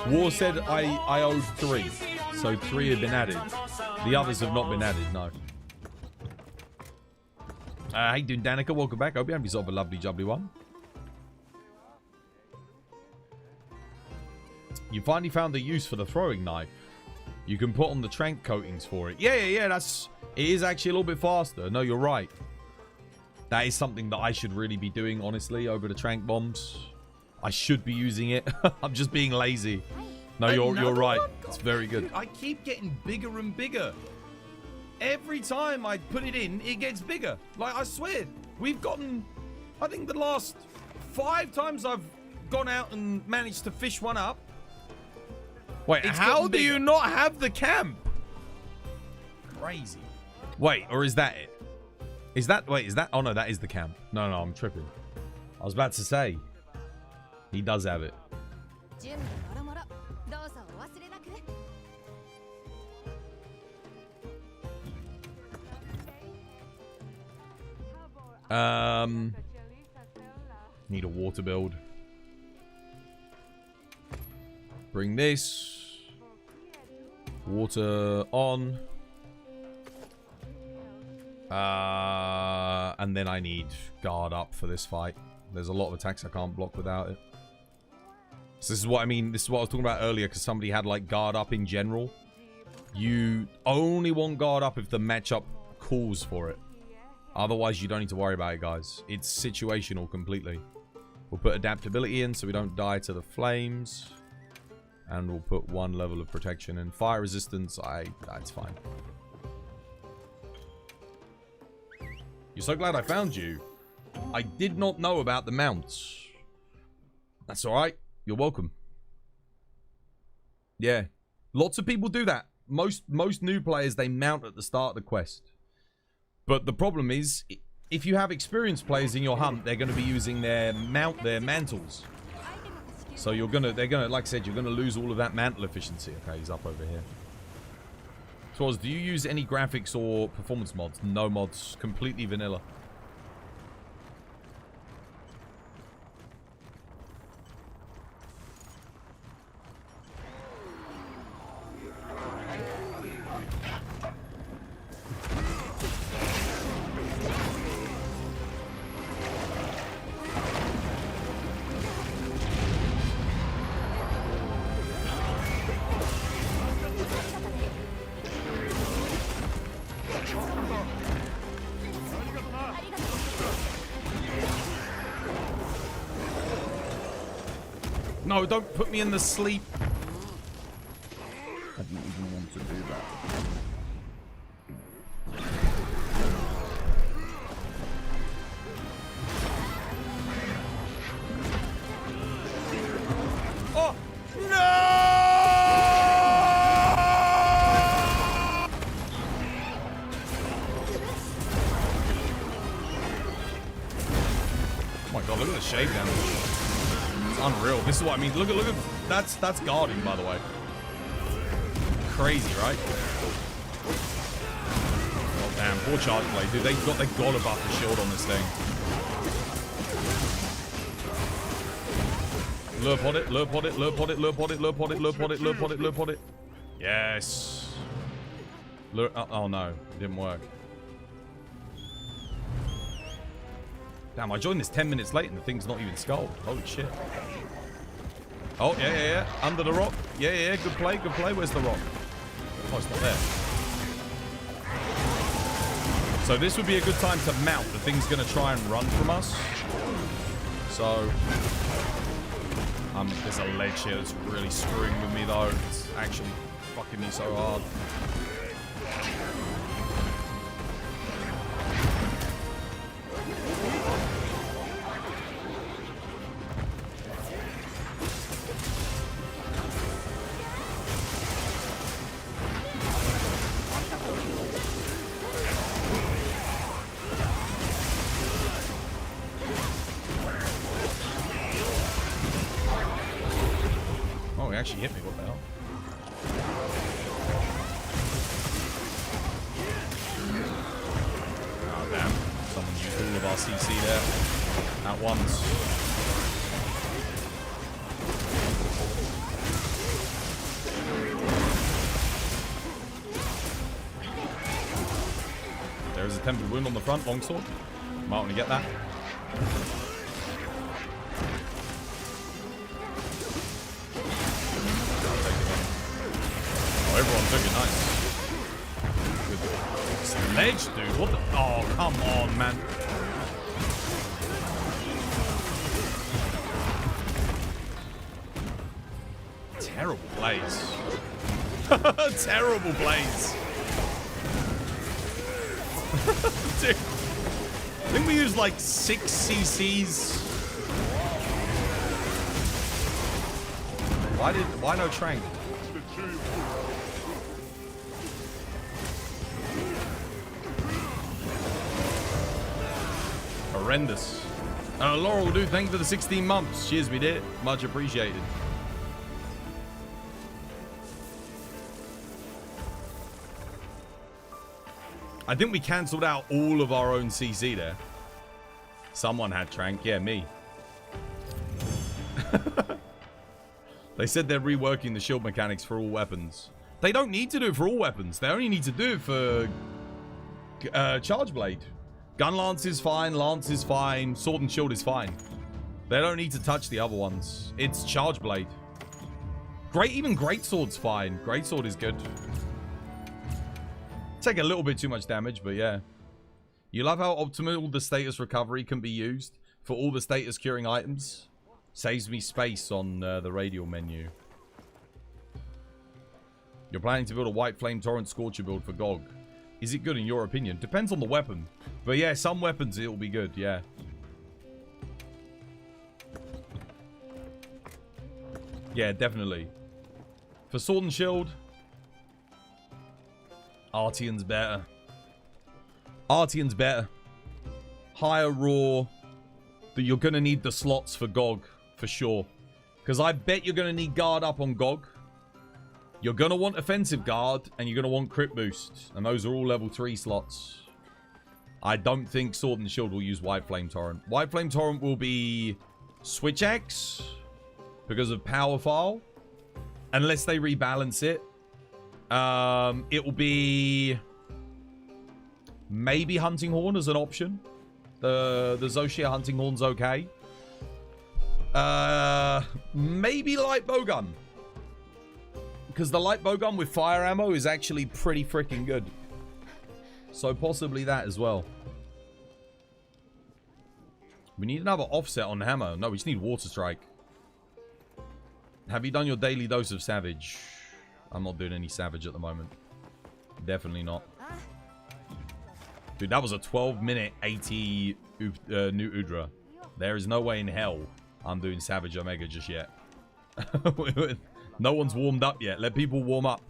War said I owed 3, so 3 have been added. The others have not been added, no. How you doing, Danica? Welcome back. Hope you have yourself a lovely, jubbly one. You finally found the use for the throwing knife. You can put on the trank coatings for it. Yeah, it is actually a little bit faster. No, you're right. That is something that I should really be doing, honestly, over the trank bombs. I should be using it. I'm just being lazy. No, you're right. It's very good. I keep getting bigger and bigger. Every time I put it in, it gets bigger. Like, I swear, we've gotten, I think the last 5 times I've gone out and managed to fish one up. Wait, how do you not have the camp? Crazy. Wait, or is that it? Wait, is that? Oh, no, that is the camp. No, I'm tripping. I was about to say. He does have it. Need a water build. Bring this. Water on. And then I need guard up for this fight. There's a lot of attacks I can't block without it. So this is what I mean. This is what I was talking about earlier, because somebody had like guard up in general. You only want guard up if the matchup calls for it. Otherwise, you don't need to worry about it, guys. It's situational completely. We'll put adaptability in so we don't die to the flames. And we'll put 1 level of protection in. Fire resistance, that's fine. You're so glad I found you. I did not know about the mounts. That's alright. You're welcome. Yeah. Lots of people do that. Most new players, they mount at the start of the quest. But the problem is, if you have experienced players in your hunt, they're going to be using their mantles. So they're gonna, like I said, you're gonna lose all of that mantle efficiency. Okay, he's up over here. Swaz, do you use any graphics or performance mods? No mods, completely vanilla. No, don't put me in the sleep. I didn't even want to do that. Oh, no! Oh my god, look at the shade damage. Unreal. This is what I mean. Look at that's guarding, by the way. Crazy, right? Oh damn, poor charge play, dude. They gotta buff the shield on this thing. Lure pod it, lure pod it, lure pod it, lure pod it, lure pod it, lure pod it, lure pod it, lure pod it. Yes. Lure, oh no, it didn't work. Damn, I joined this 10 minutes late and the thing's not even sculled. Holy shit. Oh, yeah. Under the rock. Yeah. Good play, good play. Where's the rock? Oh, it's not there. So this would be a good time to mount. The thing's going to try and run from us. So... there's a ledge here that's really screwing with me, though. It's actually fucking me so hard. Actually hit me, what the hell? Oh damn, someone used all of our CC there at once. There is a tempered wound on the front, longsword. Might want to get that. Everyone took it nice. Good ledge, dude. What the? Oh, come on, man. Terrible plays. Terrible plays. Dude. I think we used like 6 CCs. Why no Trank? Horrendous. Laurel, dude, thank you for the 16 months. Cheers, we did. Much appreciated. I think we cancelled out all of our own CC there. Someone had Trank. Yeah, me. They said they're reworking the shield mechanics for all weapons. They don't need to do it for all weapons. They only need to do it for Charge Blade. Gun Lance is fine, Lance is fine, Sword and Shield is fine. They don't need to touch the other ones. It's Charge Blade. Even Greatsword's fine. Greatsword is good. Take a little bit too much damage, but yeah. You love how optimal the status recovery can be used for all the status curing items. Saves me space on the radial menu. You're planning to build a White Flame Torrent Scorcher build for GOG. Is it good in your opinion? Depends on the weapon. But yeah, some weapons it'll be good, yeah. Yeah, definitely. For Sword and Shield, Artian's better. Artian's better. Higher raw. But you're going to need the slots for GOG, for sure. Because I bet you're going to need guard up on GOG. You're going to want offensive guard, and you're going to want crit boost. And those are all level 3 slots. I don't think Sword and Shield will use White Flame Torrent. White Flame Torrent will be Switch X because of Power File. Unless they rebalance it. It will be maybe Hunting Horn as an option. The Zoshia Hunting Horn's okay. Maybe Light Bowgun. Because the light bowgun with fire ammo is actually pretty freaking good. So possibly that as well. We need another offset on hammer. No, we just need Water Strike. Have you done your daily dose of Savage? I'm not doing any Savage at the moment. Definitely not. Dude, that was a 12-minute 80 new Udra. There is no way in hell I'm doing Savage Omega just yet. No one's warmed up yet. Let people warm up.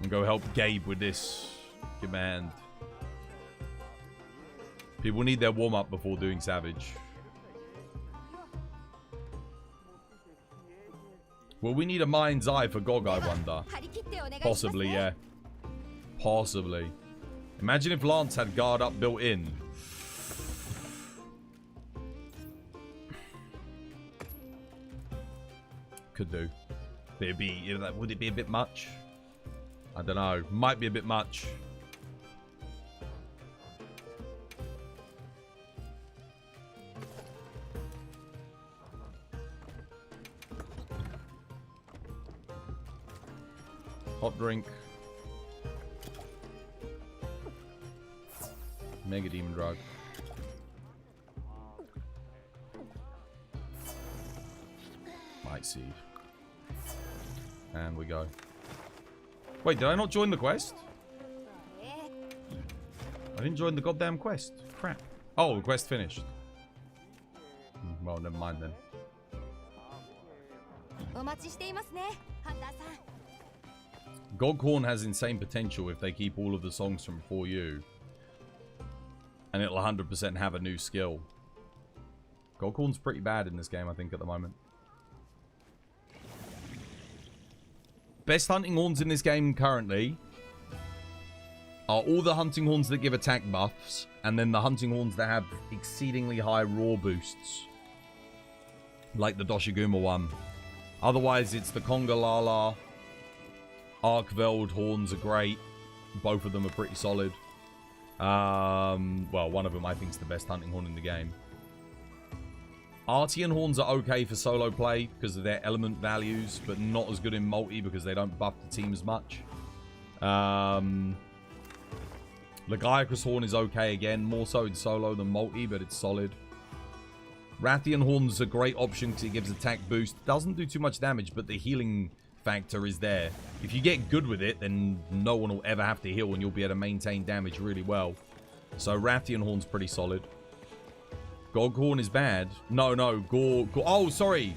And go help Gabe with this command. People need their warm up before doing Savage. Well, we need a mind's eye for GOG, I wonder. Possibly, yeah. Possibly. Imagine if Lance had guard up built in. Could do. But would it be a bit much? I don't know. Might be a bit much. Hot drink. Mega demon drug. Might seed. And we go. Wait, did I not join the quest? I didn't join the goddamn quest. Crap. Oh, the quest finished. Well, never mind then. Goghorn has insane potential if they keep all of the songs from 4U. And it'll 100% have a new skill. Goghorn's pretty bad in this game, I think, at the moment. Best hunting horns in this game currently are all the hunting horns that give attack buffs, and then the hunting horns that have exceedingly high raw boosts. Like the Doshiguma one. Otherwise, it's the Conga Lala. Arkveld horns are great. Both of them are pretty solid. Well, one of them I think is the best hunting horn in the game. Artian horns are okay for solo play because of their element values, but not as good in multi because they don't buff the team as much. Lagiacrus horn is okay again, more so in solo than multi, but it's solid. Rathian horn's a great option because it gives attack boost. Doesn't do too much damage, but the healing factor is there. If you get good with it, then no one will ever have to heal and you'll be able to maintain damage really well. So Rathian horn's pretty solid. Goghorn is bad. No, oh, sorry.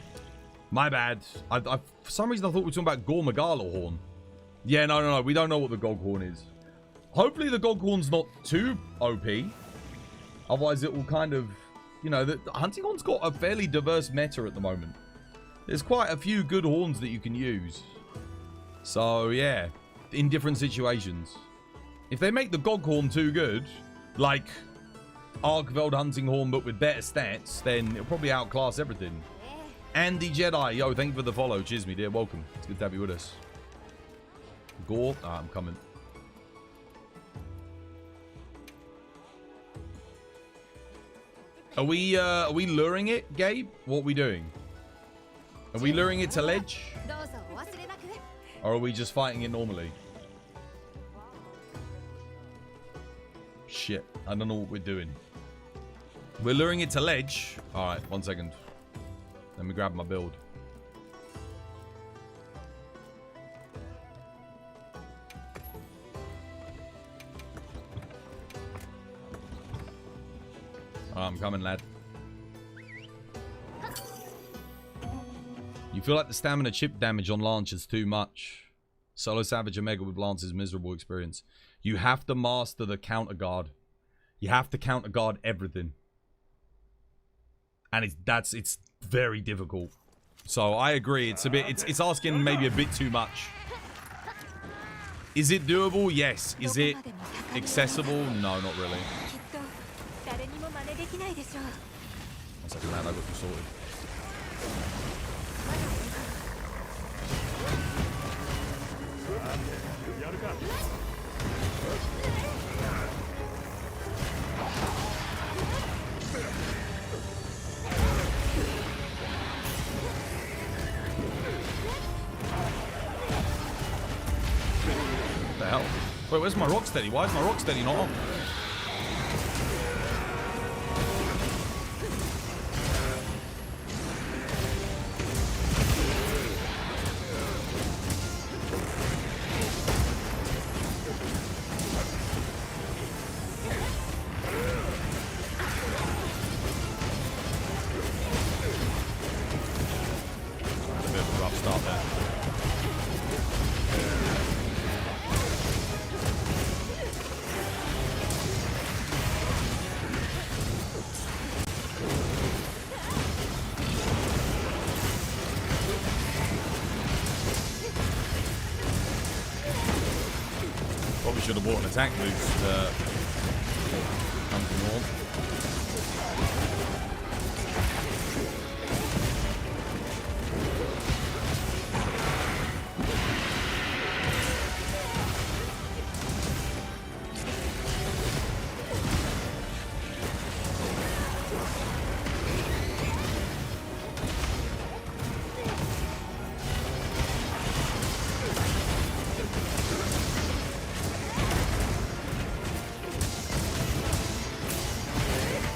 My bad. For some reason I thought we were talking about Gormagala horn. Yeah, no. We don't know what the Goghorn is. Hopefully the Goghorn's not too OP. Otherwise it will kind of... You know, the hunting horn's got a fairly diverse meta at the moment. There's quite a few good horns that you can use. So, yeah. In different situations. If they make the Goghorn too good, like Arkveld hunting horn but with better stats, then it'll probably outclass everything. Andy Jedi, yo, thank you for the follow. Cheers, me dear. Welcome. It's good to have you with us. Gore, I'm coming. Are we luring it, Gabe? What are we doing? Are we luring it to ledge? Or are we just fighting it normally? Shit, I don't know what we're doing. We're luring it to ledge. Alright, 1 second. Let me grab my build. I'm coming, lad. You feel like the stamina chip damage on Lance is too much. Solo Savage Omega with Lance is miserable experience. You have to master the counter guard. You have to counter guard everything. And it's very difficult. So I agree, it's asking maybe a bit too much. Is it doable? Yes. Is it accessible? No, not really. 1 second, man, I got you sorted. What the hell? Wait, where's my Rocksteady? Why is my Rocksteady not on? Should have bought an attack boost. Something more.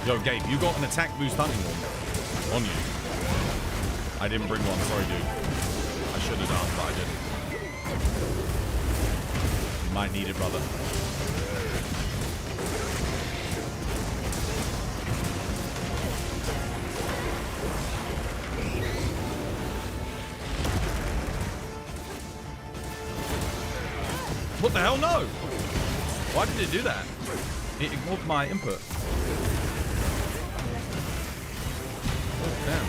Yo, Gabe, you got an attack boost hunting one on you. I didn't bring one. Sorry, dude. I should have done, but I didn't. You might need it, brother. What the hell? No! Why did it do that? It ignored my input. Oh, damn.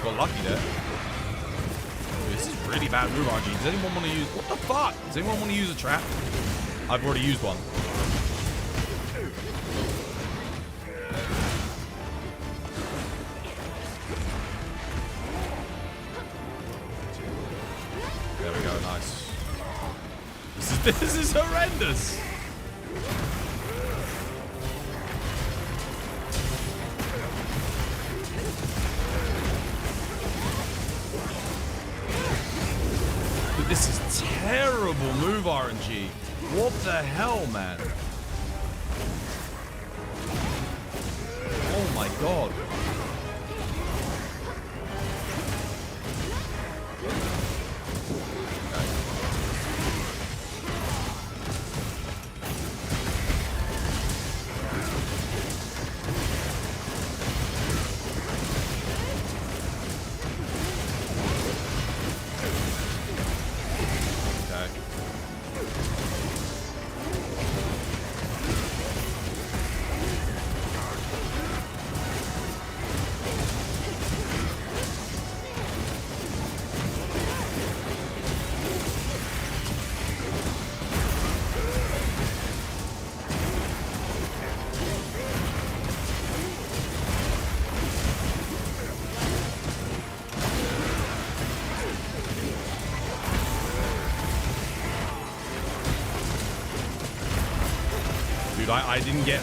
Got lucky there. This is really bad move, RG. Does anyone want to use... What the fuck? Does anyone want to use a trap? I've already used one. There we go. Nice. This is horrendous. This is terrible move, RNG. What the hell, man? Oh my god.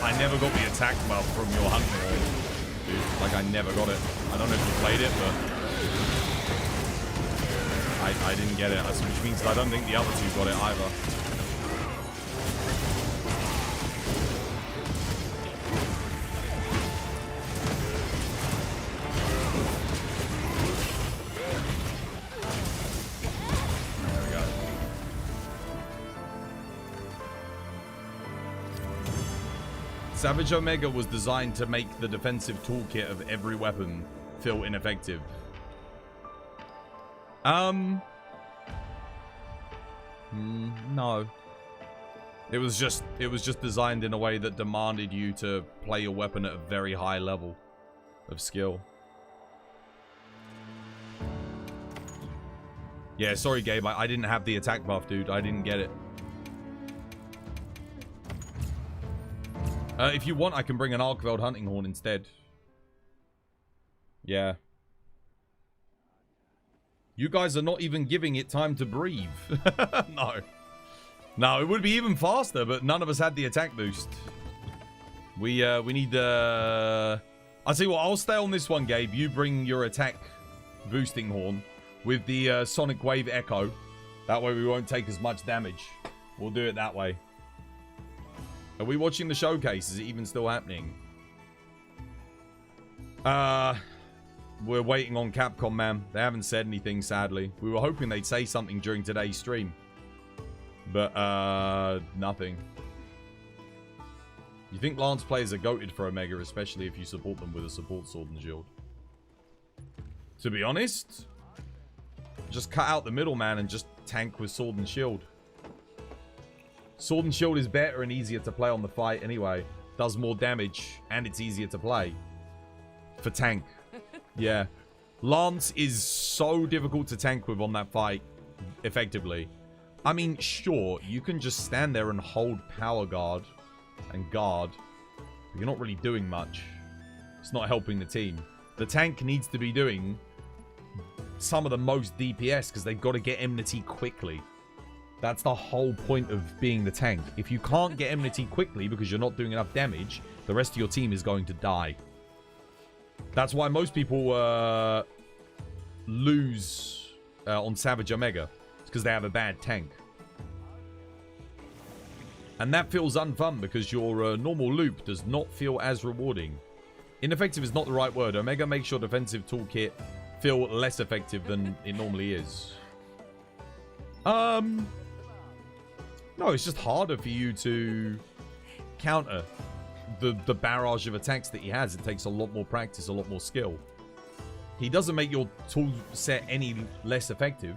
I never got the attack buff from your hunting wall. Dude, like I never got it. I don't know if you played it, but I didn't get it. Which means I don't think the other two got it either. Savage Omega was designed to make the defensive toolkit of every weapon feel ineffective. No. It was just designed in a way that demanded you to play your weapon at a very high level of skill. Yeah, sorry, Gabe. I didn't have the attack buff, dude. I didn't get it. If you want, I can bring an Arkveld hunting horn instead. Yeah. You guys are not even giving it time to breathe. No. No, it would be even faster, but none of us had the attack boost. We need the... I'll tell you what, I'll stay on this one, Gabe. You bring your attack boosting horn with the Sonic Wave Echo. That way we won't take as much damage. We'll do it that way. Are we watching the showcase? Is it even still happening? We're waiting on Capcom, man. They haven't said anything, sadly. We were hoping they'd say something during today's stream. But, nothing. You think Lance players are goated for Omega, especially if you support them with a support sword and shield? To be honest, just cut out the middleman and just tank with sword and shield. Sword and shield is better and easier to play on the fight anyway. Does more damage and it's easier to play. For tank. Yeah. Lance is so difficult to tank with on that fight effectively. I mean, sure, you can just stand there and hold power guard and guard. But you're not really doing much. It's not helping the team. The tank needs to be doing some of the most DPS because they've got to get enmity quickly. That's the whole point of being the tank. If you can't get enmity quickly because you're not doing enough damage, the rest of your team is going to die. That's why most people lose on Savage Omega. It's because they have a bad tank. And that feels unfun because your normal loop does not feel as rewarding. Ineffective is not the right word. Omega makes your defensive toolkit feel less effective than it normally is. No, it's just harder for you to counter the barrage of attacks that he has. It takes a lot more practice, a lot more skill. He doesn't make your tool set any less effective.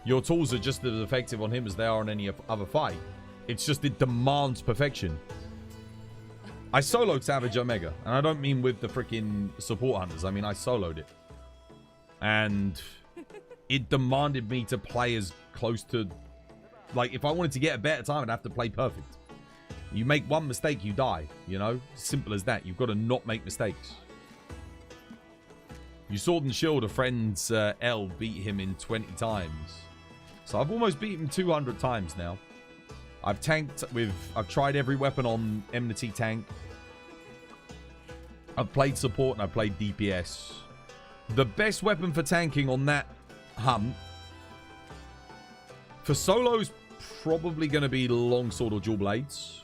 Your tools are just as effective on him as they are on any other fight. It's just it demands perfection. I soloed Savage Omega, and I don't mean with the freaking support hunters. I mean I soloed it. And it demanded me to play as close to... Like, if I wanted to get a better time, I'd have to play perfect. You make one mistake, you die, you know? Simple as that. You've got to not make mistakes. You Sword and Shield, a friend's L beat him in 20 times. So I've almost beat him 200 times now. I've tanked with... I've tried every weapon on Enmity Tank. I've played support and I've played DPS. The best weapon for tanking on that hunt for solos probably going to be longsword or dual blades.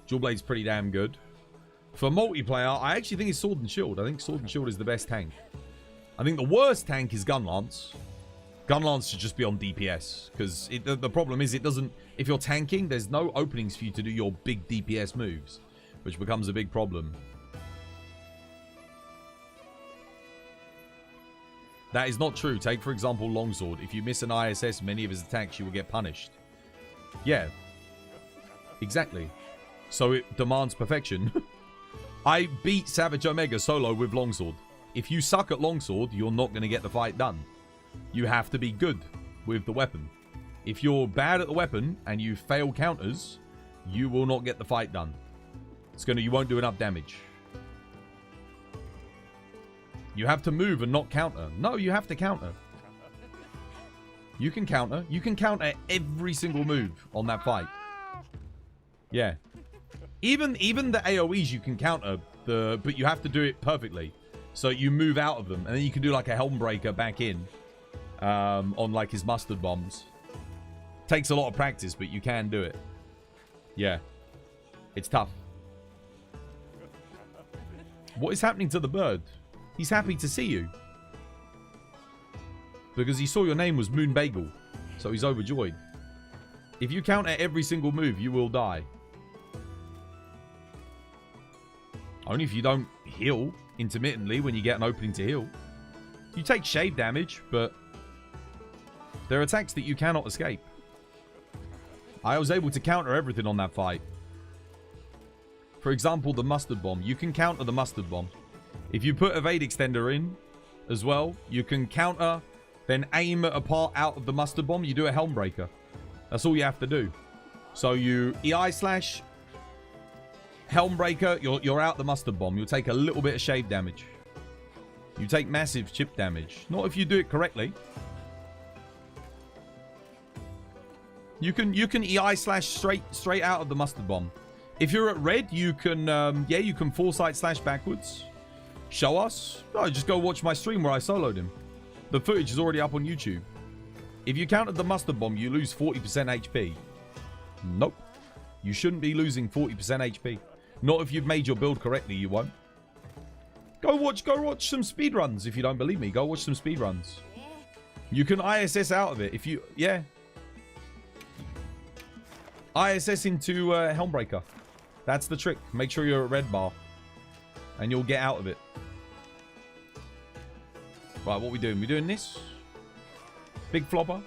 Dual blades pretty damn good. For multiplayer, I actually think it's sword and shield. I think sword and shield is the best tank. I think the worst tank is gun lance. Gun lance should just be on DPS because the problem is it doesn't. If you're tanking, there's no openings for you to do your big DPS moves, which becomes a big problem. That is not true. Take, for example, Longsword. If you miss an ISS, many of his attacks, you will get punished. Yeah. Exactly. So it demands perfection. I beat Savage Omega solo with Longsword. If you suck at Longsword, you're not going to get the fight done. You have to be good with the weapon. If you're bad at the weapon and you fail counters, you will not get the fight done. You won't do enough damage. You have to move and not counter. No, you have to counter. You can counter. You can counter every single move on that fight. Yeah. Even the AoEs you can counter, but you have to do it perfectly. So you move out of them, and then you can do like a Helmbreaker back in on like his mustard bombs. Takes a lot of practice, but you can do it. Yeah. It's tough. What is happening to the bird? He's happy to see you. Because he saw your name was Moon Bagel. So he's overjoyed. If you counter every single move, you will die. Only if you don't heal intermittently when you get an opening to heal. You take shave damage, but there are attacks that you cannot escape. I was able to counter everything on that fight. For example, the mustard bomb. You can counter the mustard bomb. If you put evade extender in as well, you can counter, then aim at a part out of the mustard bomb. You do a Helmbreaker. That's all you have to do. So you EI slash, Helmbreaker, you're out the mustard bomb. You'll take a little bit of shave damage. You take massive chip damage. Not if you do it correctly. You can EI slash straight out of the mustard bomb. If you're at red, you can you can foresight slash backwards. Show us. No, just go watch my stream where I soloed him. The footage is already up on YouTube. If you counted the mustard bomb, you lose 40% HP. Nope. You shouldn't be losing 40% HP. Not if you've made your build correctly, you won't. Go watch some speedruns if you don't believe me. Go watch some speedruns. You can ISS out of it if you... Yeah. ISS into Helmbreaker. That's the trick. Make sure you're at red bar. And you'll get out of it. Right, what are we doing? We doing this? Big flopper.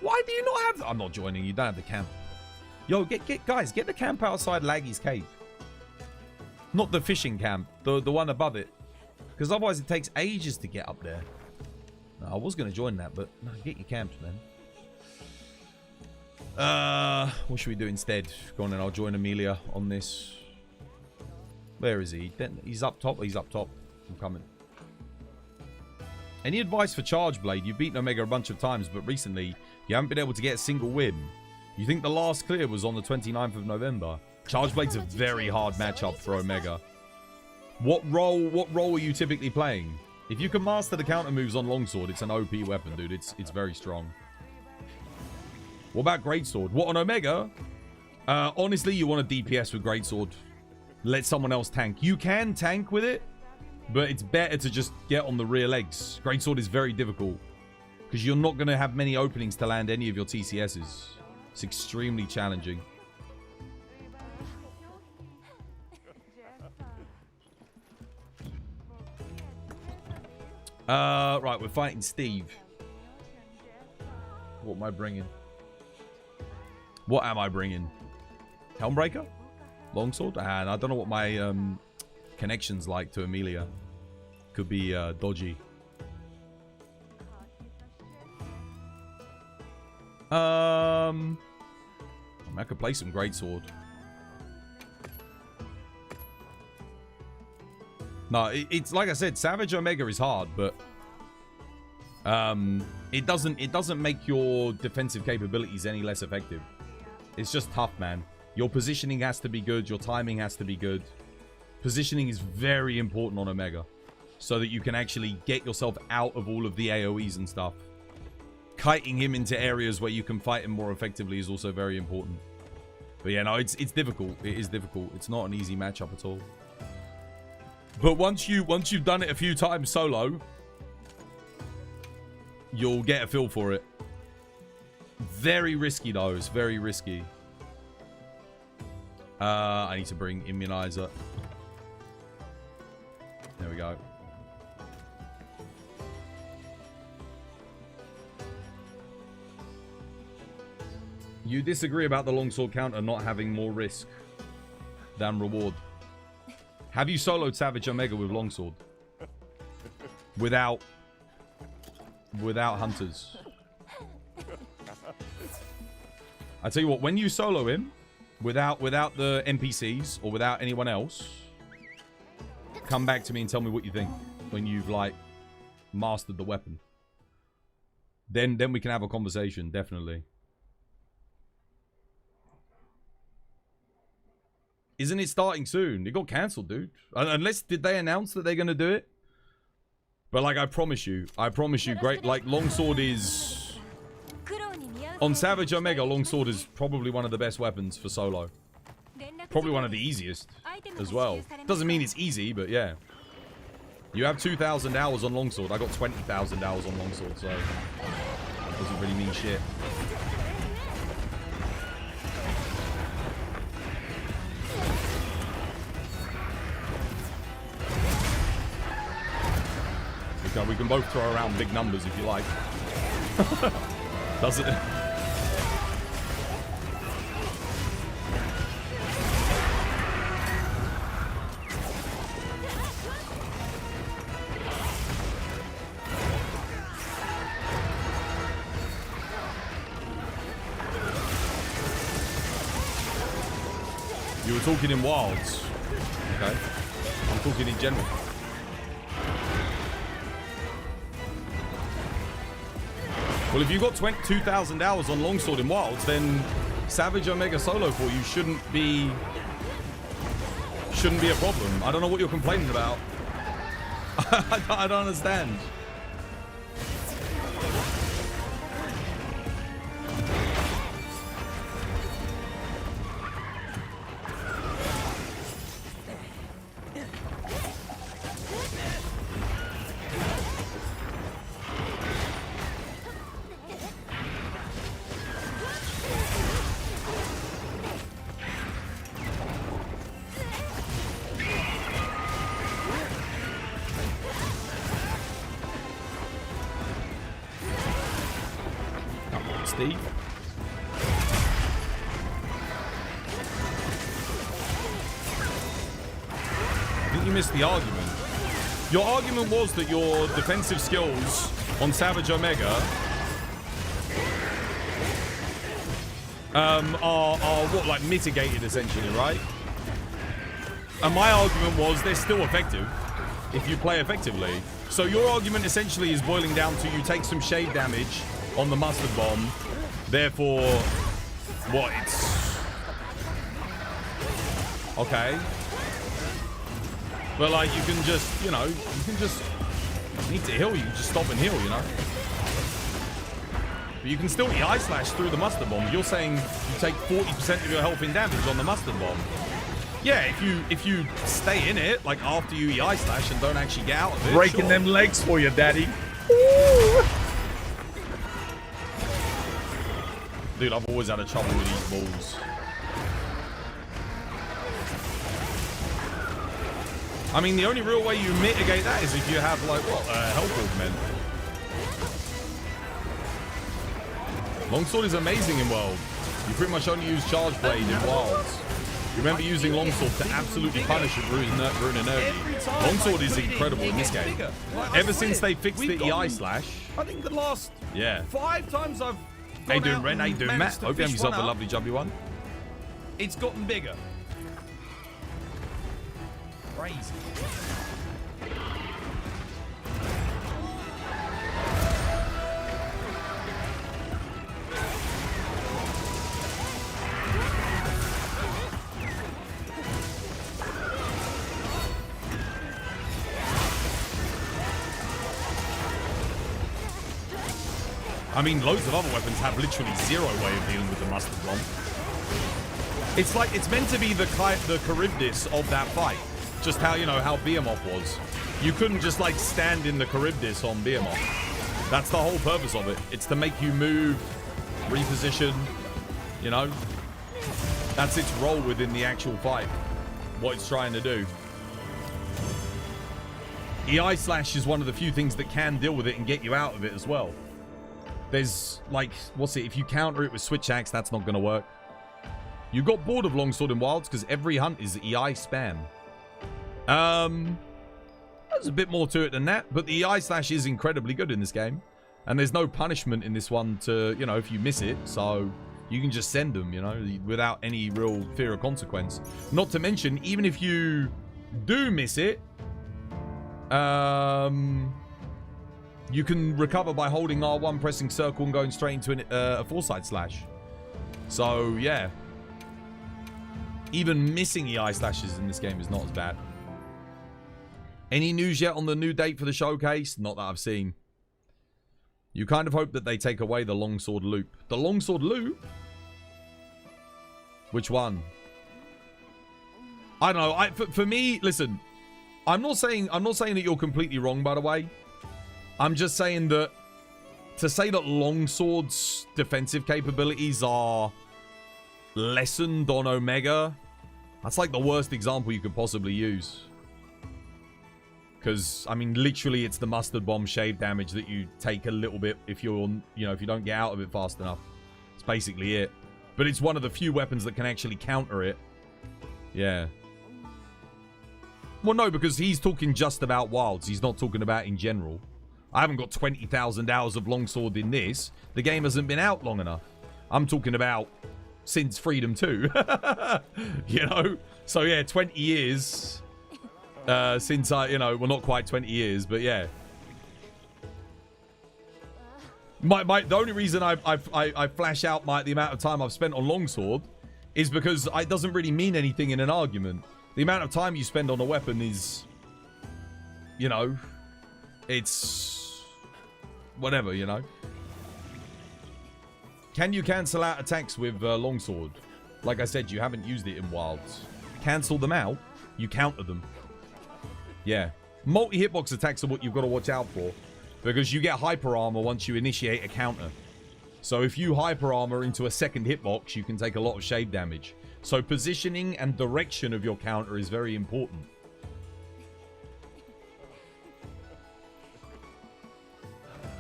Why do you not have... I'm not joining. You don't have the camp. Yo, guys, get the camp outside Laggy's cave. Not the fishing camp. The one above it. Because otherwise it takes ages to get up there. No, I was going to join that, but no, get your camps, man. What should we do instead? Go on then, I'll join Amelia on this. Where is he? He's up top. He's up top. I'm coming. Any advice for Charge Blade? You've beaten Omega a bunch of times, but recently you haven't been able to get a single win. You think the last clear was on the 29th of November? Charge Blade's a very hard matchup for Omega. What role are you typically playing? If you can master the counter moves on Longsword, it's an OP weapon, dude. It's very strong. What about Greatsword? What on Omega? Honestly, you want a DPS with Greatsword. Let someone else tank. You can tank with it, but it's better to just get on the rear legs. Greatsword is very difficult because you're not going to have many openings to land any of your TCSs. It's extremely challenging. Right, we're fighting Steve. What am I bringing? What am I bringing? Helmbreaker? Longsword? And I don't know what my connection's like to Amelia. Could be dodgy. I could play some Greatsword. No, it's like I said, Savage Omega is hard, but it doesn't make your defensive capabilities any less effective. It's just tough, man. Your positioning has to be good. Your timing has to be good. Positioning is very important on Omega so that you can actually get yourself out of all of the AoEs and stuff. Kiting him into areas where you can fight him more effectively is also very important. But yeah, no, it's difficult. It is difficult. It's not an easy matchup at all. But once you've done it a few times solo, you'll get a feel for it. Very risky though. It's very risky. I need to bring Immunizer. There we go. You disagree about the longsword counter not having more risk than reward. Have you soloed Savage Omega with longsword? Without hunters. I tell you what, when you solo him, without the NPCs or without anyone else, come back to me and tell me what you think when you've like mastered the weapon. Then we can have a conversation, definitely. Isn't it starting soon? It got cancelled, dude. Unless, did they announce that they're going to do it? But like, I promise you, great, like, longsword is... On Savage Omega, longsword is probably one of the best weapons for solo. Probably one of the easiest as well. Doesn't mean it's easy, but yeah. You have 2,000 hours on longsword. I got 20,000 hours on longsword, so... doesn't really mean shit. We can both throw around big numbers if you like. Does it? You were talking in wilds. Okay. I'm talking in general. Well, if you've got 2,000 hours on longsword in wilds, then Savage Omega solo for you shouldn't be a problem. I don't know what you're complaining about. I don't understand. Steve. I think you missed the argument. Your argument was that your defensive skills on Savage Omega are what, like mitigated essentially, right? And my argument was they're still effective if you play effectively. So your argument essentially is boiling down to you take some shade damage on the mustard bomb, therefore, what, it's... Okay. But, like, you can just, you know, you can just... You need to heal, you can just stop and heal, you know? But you can still EI slash through the mustard bomb. You're saying you take 40% of your health in damage on the mustard bomb. Yeah, if you stay in it, like after you EI slash and don't actually get out of it. Breaking sure. them legs for you, daddy. Dude, I've always had a trouble with these balls. I mean, the only real way you mitigate that is if you have, like, what, health augment. Longsword is amazing in World. You pretty much only use Charge Blade in Wilds. You remember using Longsword to absolutely punish and ruin energy. Longsword is incredible in this game. Ever since they fixed the EI slash. I think the last 5 times I've How you doing, Ren? How you doing, Matt? Hope you have yourself a lovely jubbly one. It's gotten bigger. Crazy. I mean, loads of other weapons have literally zero way of dealing with the mustard bomb. It's like, it's meant to be the Charybdis of that fight. Just how, you know, how Behemoth was. You couldn't just, like, stand in the Charybdis on Behemoth. That's the whole purpose of it. It's to make you move, reposition, you know? That's its role within the actual fight. What it's trying to do. EI Slash is one of the few things that can deal with it and get you out of it as well. There's, like, what's it? If you counter it with Switch Axe, that's not going to work. You got bored of Longsword in Wilds because every hunt is EI spam. There's a bit more to it than that, but the EI slash is incredibly good in this game. And there's no punishment in this one to, you know, if you miss it. So you can just send them, you know, without any real fear of consequence. Not to mention, even if you do miss it, you can recover by holding R1, pressing circle, and going straight into a foresight slash. So, yeah. Even missing EI slashes in this game is not as bad. Any news yet on the new date for the showcase? Not that I've seen. You kind of hope that they take away the longsword loop. The longsword loop? Which one? I don't know. For me, listen. I'm not saying that you're completely wrong, by the way. I'm just saying that to say that longsword's defensive capabilities are lessened on Omega, that's like the worst example you could possibly use. Because, I mean, literally it's the mustard bomb shave damage that you take a little bit if you're, you know, if you don't get out of it fast enough. It's basically it. But it's one of the few weapons that can actually counter it. Yeah. Well, no, because he's talking just about Wilds. He's not talking about in general. I haven't got 20,000 hours of longsword in this. The game hasn't been out long enough. I'm talking about since Freedom 2. You know? So, yeah, 20 years since I, you know, well, not quite 20 years, but yeah. The only reason I flash out the amount of time I've spent on longsword is because it doesn't really mean anything in an argument. The amount of time you spend on a weapon is, you know, it's whatever, you know. Can you cancel out attacks with longsword? Like I said, you haven't used it in Wilds. Cancel them out, you counter them. Yeah. Multi-hitbox attacks are what you've got to watch out for. Because you get hyper armor once you initiate a counter. So if you hyper armor into a second hitbox, you can take a lot of shade damage. So positioning and direction of your counter is very important.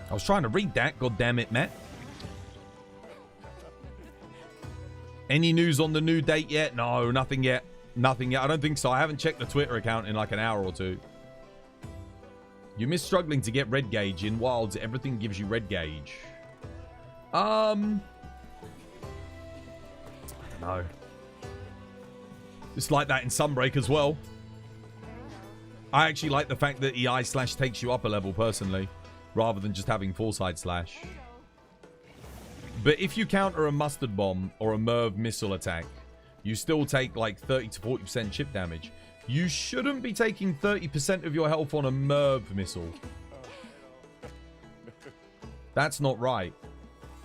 I was trying to read that, god damn it, Matt. Any news on the new date yet? No, nothing yet. Nothing yet. I don't think so. I haven't checked the Twitter account in like an hour or two. You miss struggling to get red gauge. In Wilds, everything gives you red gauge. I don't know. It's like that in Sunbreak as well. I actually like the fact that EI slash takes you up a level personally, rather than just having foresight slash. But if you counter a mustard bomb or a Merv missile attack, you still take like 30 to 40% chip damage. You shouldn't be taking 30% of your health on a Merv missile. That's not right.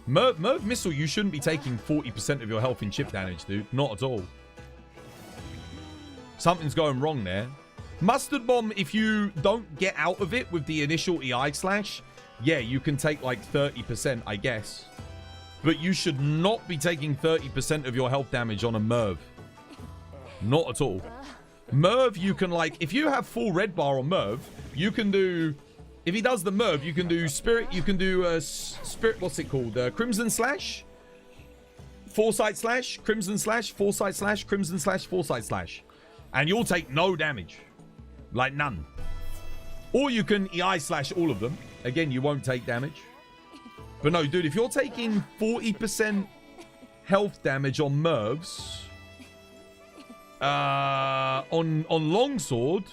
Merv Missile, you shouldn't be taking 40% of your health in chip damage, dude. Not at all. Something's going wrong there. Mustard Bomb, if you don't get out of it with the initial EI slash, yeah, you can take like 30%, I guess. But you should not be taking 30% of your health damage on a Merv. Not at all. Merv, you can like, if you have full red bar on Merv, you can do, if he does the Merv, you can do Spirit, you can do Spirit, what's it called? Crimson Slash? Foresight Slash? Crimson Slash? Foresight Slash? Crimson Slash? Foresight Slash. And you'll take no damage. Like none. Or you can EI slash all of them. Again, you won't take damage. But no, dude, if you're taking 40% health damage on Mervs, on Longsword,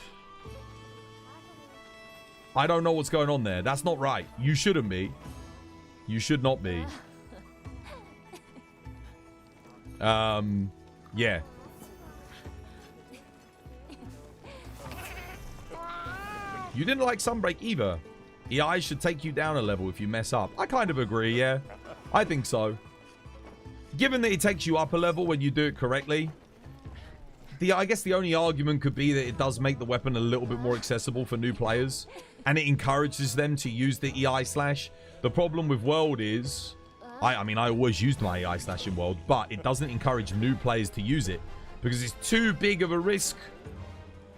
I don't know what's going on there. That's not right. You shouldn't be. You should not be. Yeah. You didn't like Sunbreak either. EI should take you down a level if you mess up. I kind of agree, yeah. I think so. Given that it takes you up a level when you do it correctly, I guess the only argument could be that it does make the weapon a little bit more accessible for new players, and it encourages them to use the EI slash. The problem with World is, I mean, I always used my EI slash in World, but it doesn't encourage new players to use it because it's too big of a risk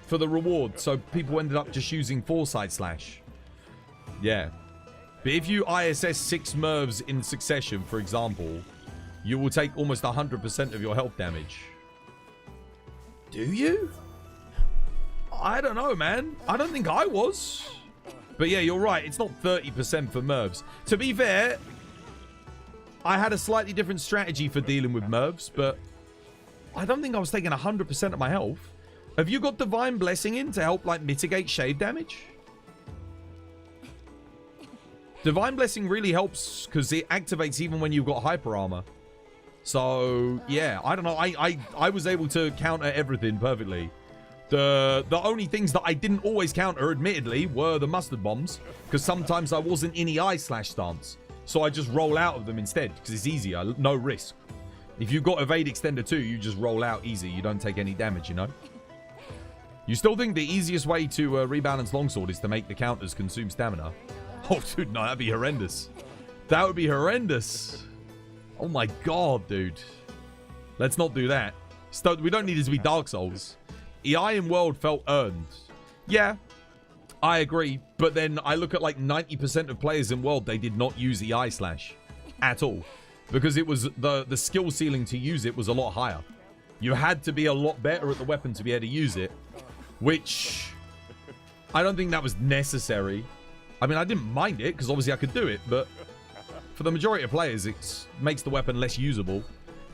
for the reward, so people ended up just using Foresight Slash. Yeah. But if you ISS 6 Mervs in succession, for example, you will take almost 100% of your health damage. Do you? I don't know, man. I don't think I was. But yeah, you're right. It's not 30% for Mervs. To be fair, I had a slightly different strategy for dealing with Mervs, but I don't think I was taking 100% of my health. Have you got Divine Blessing in to help, like, mitigate shave damage? Divine Blessing really helps because it activates even when you've got Hyper Armor. So, yeah, I don't know. I was able to counter everything perfectly. The only things that I didn't always counter, admittedly, were the Mustard Bombs. Because sometimes I wasn't in EI slash stance. So I just roll out of them instead because it's easier. No risk. If you've got Evade Extender 2, you just roll out easy. You don't take any damage, you know? You still think the easiest way to rebalance Longsword is to make the counters consume stamina? Oh, dude, no, that'd be horrendous. That would be horrendous. Oh my god, dude. Let's not do that. We don't need it to be Dark Souls. EI in World felt earned. Yeah, I agree. But then I look at like 90% of players in World, they did not use EI slash at all. Because it was the skill ceiling to use it was a lot higher. You had to be a lot better at the weapon to be able to use it. Which, I don't think that was necessary. I mean, I didn't mind it, because obviously I could do it, but for the majority of players, it makes the weapon less usable,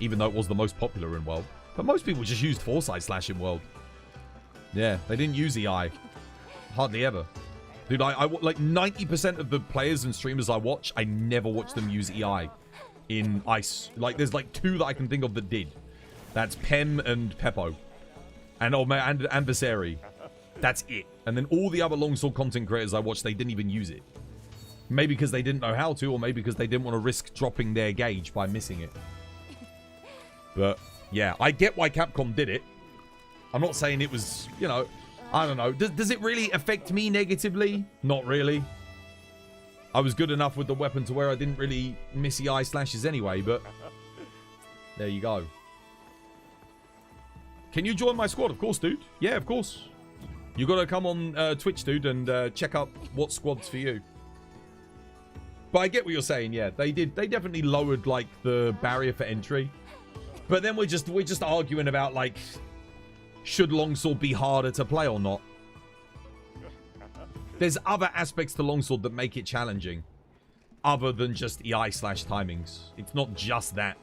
even though it was the most popular in World. But most people just used Foresight Slash in World. Yeah, they didn't use EI. Hardly ever. Dude, I like 90% of the players and streamers I watch, I never watch them use EI in Ice. Like, there's like 2 that I can think of that did. That's Pem and Peppo. And Viseri. That's it. And then all the other longsword content creators I watched, they didn't even use it. Maybe because they didn't know how to, or maybe because they didn't want to risk dropping their gauge by missing it. But, yeah, I get why Capcom did it. I'm not saying it was, you know, I don't know. Does it really affect me negatively? Not really. I was good enough with the weapon to where I didn't really miss the eye slashes anyway, but there you go. Can you join my squad? Of course, dude. Yeah, of course. You got to come on Twitch, dude, and check out what squad's for you. But I get what you're saying. Yeah, they did. They definitely lowered like the barrier for entry. But then we're just arguing about like, should longsword be harder to play or not? There's other aspects to longsword that make it challenging, other than just EI slash timings. It's not just that.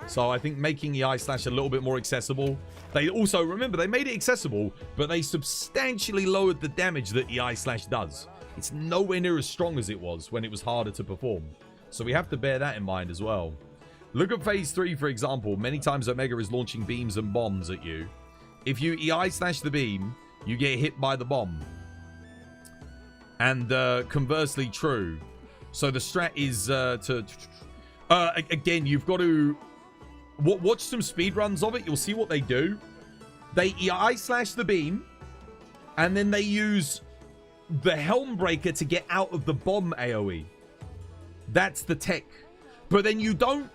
So I think making EI slash a little bit more accessible. They also, remember, they made it accessible, but they substantially lowered the damage that EI slash does. It's nowhere near as strong as it was when it was harder to perform. So we have to bear that in mind as well. Look at phase 3, for example. Many times Omega is launching beams and bombs at you. If you EI slash the beam, you get hit by the bomb. And conversely true. So the strat is Again, you've got to watch some speed runs of it. You'll see what they do. They EI slash the beam, and then they use the helm breaker to get out of the bomb AoE. That's the tech. But then you don't,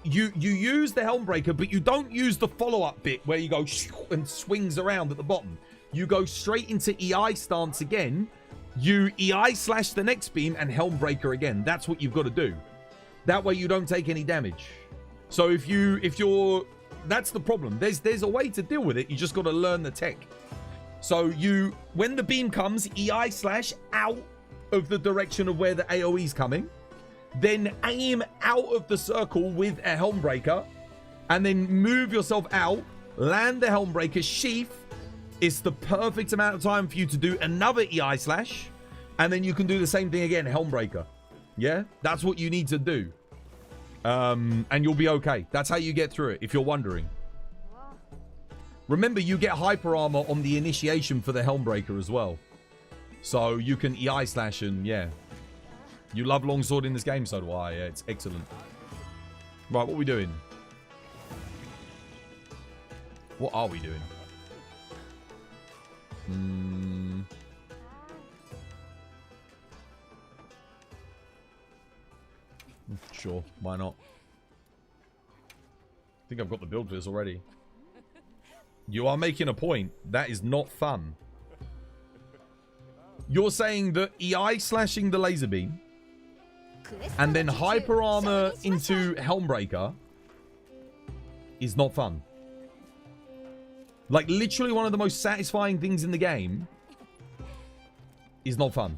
you use the helm breaker, but you don't use the follow-up bit where you go and swings around at the bottom. You go straight into EI stance again. You EI slash the next beam and helm breaker again. That's what you've got to do. That way you don't take any damage. So if you're, that's the problem. There's a way to deal with it. You just got to learn the tech. So when the beam comes, EI slash out of the direction of where the AoE is coming. Then aim out of the circle with a helm breaker. And then move yourself out. Land the helm breaker, sheath. It's the perfect amount of time for you to do another EI slash. And then you can do the same thing again, helm breaker. Yeah? That's what you need to do. And you'll be okay. That's how you get through it, if you're wondering. Remember, you get hyper armor on the initiation for the helm breaker as well. So you can EI slash and, yeah. You love longsword in this game, so do I. Yeah, it's excellent. Right, what are we doing? What are we doing? Sure, why not? I think I've got the build for this already. You are making a point. That is not fun. You're saying that EI slashing the laser beam and then hyper armor into Helmbreaker is not fun. Like, literally one of the most satisfying things in the game is not fun.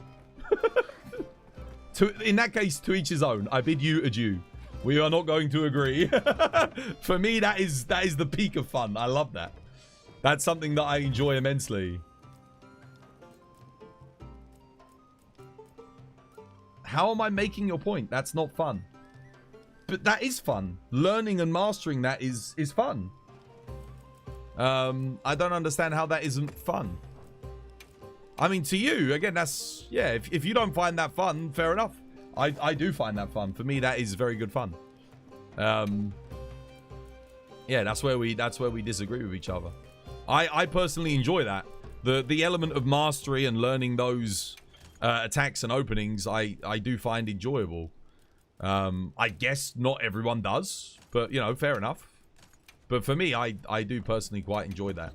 In that case, to each his own. I bid you adieu. We are not going to agree. For me, that is the peak of fun. I love that. That's something that I enjoy immensely. How am I making your point? That's not fun. But that is fun. Learning and mastering that is fun. I don't understand how that isn't fun. I mean, to you, again, that's... Yeah, if you don't find that fun, fair enough. I do find that fun. For me, that is very good fun. Yeah, that's where we disagree with each other. I personally enjoy that. The element of mastery and learning those attacks and openings, I do find enjoyable. I guess not everyone does, but, you know, fair enough. But for me, I do personally quite enjoy that.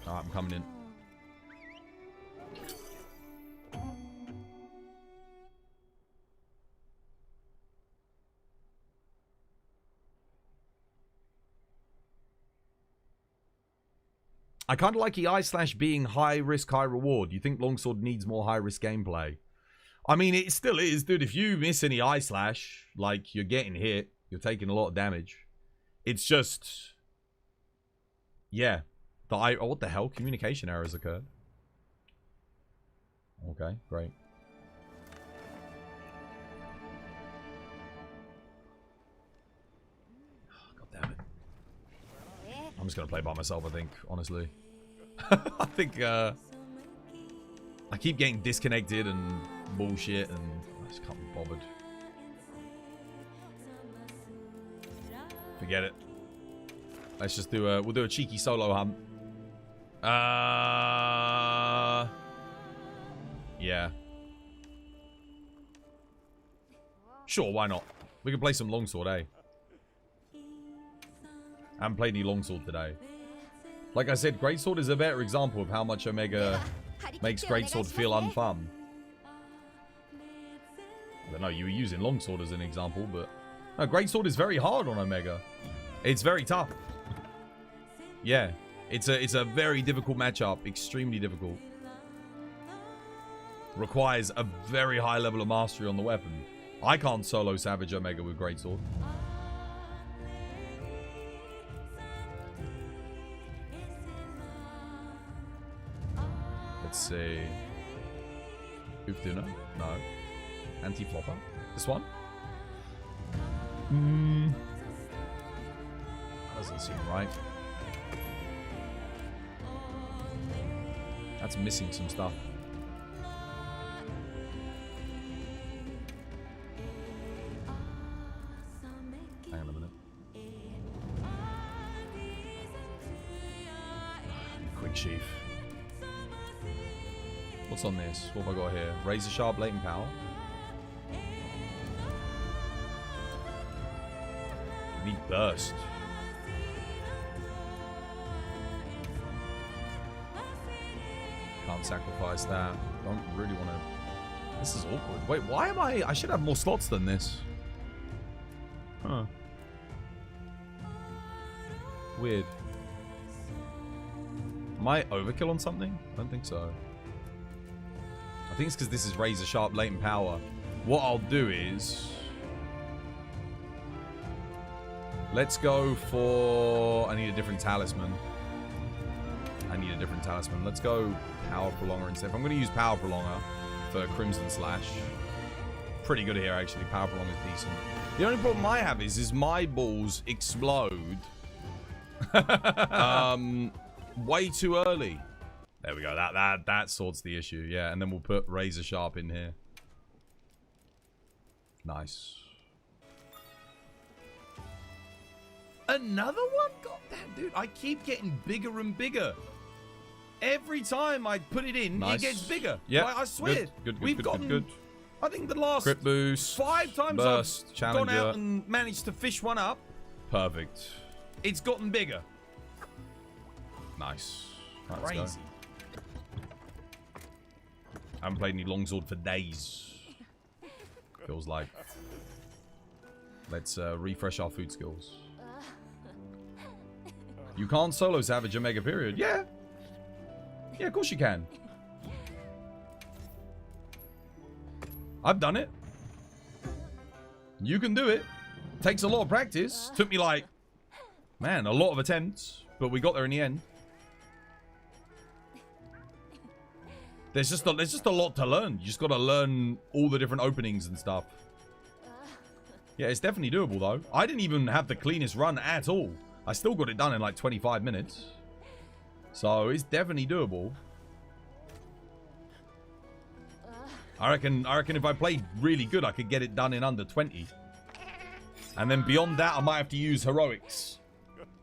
Alright, I'm coming in. I kind of like EI slash being high risk, high reward. You think Longsword needs more high risk gameplay? I mean, it still is, dude. If you miss an EI slash, like, you're getting hit, you're taking a lot of damage. It's just... Yeah. Oh, what the hell? Communication errors occurred. Okay, great. God damn it. I'm just going to play by myself, I think, honestly. I think, I keep getting disconnected and bullshit, and I just can't be bothered. Forget it. Let's just do we'll do a cheeky solo hunt. Yeah. Sure, why not? We can play some longsword, eh? I haven't played any longsword today. Like I said, greatsword is a better example of how much Omega makes greatsword feel unfun. I don't know, you were using longsword as an example, but... No, greatsword is very hard on Omega. It's very tough. Yeah. It's a very difficult matchup. Extremely difficult. Requires a very high level of mastery on the weapon. I can't solo Savage Omega with greatsword. Let's see. Hoof Dinner? No. Anti-flopper? This one? Doesn't seem right. That's missing some stuff. Hang on a minute. Quick sheath. What's on this? What have I got here? Razor sharp, latent power. We need burst. Can't sacrifice that. Don't really want to. This is awkward. Wait, why am I should have more slots than this. Huh. Weird. Am I overkill on something? I don't think so. I think it's because this is razor sharp latent power. What I'll do is... let's go for... I need a different talisman. Let's go power prolonger instead. If I'm going to use power prolonger for Crimson Slash. Pretty good here, actually. Power prolonger is decent. The only problem I have is my balls explode way too early. There we go. That sorts the issue. Yeah, and then we'll put razor sharp in here. Nice. Another one? God damn, dude. I keep getting bigger and bigger. Every time I put it in, nice. It gets bigger. Yeah, I swear. We've gotten. I think the last crit boost, 5 times burst, I've challenger. gone out and managed to fish one up. Perfect. It's gotten bigger. Nice. Right, let's Crazy. go. I haven't played any longsword for days. Feels like. Let's refresh our food skills. You can't solo Savage Omega period. Yeah. Yeah, of course you can. I've done it. You can do it. Takes a lot of practice. Took me like, man, a lot of attempts, but we got there in the end. There's just a lot to learn. You just got to learn all the different openings and stuff. Yeah, it's definitely doable though. I didn't even have the cleanest run at all. I still got it done in like 25 minutes. So it's definitely doable. I reckon if I played really good, I could get it done in under 20. And then beyond that, I might have to use heroics.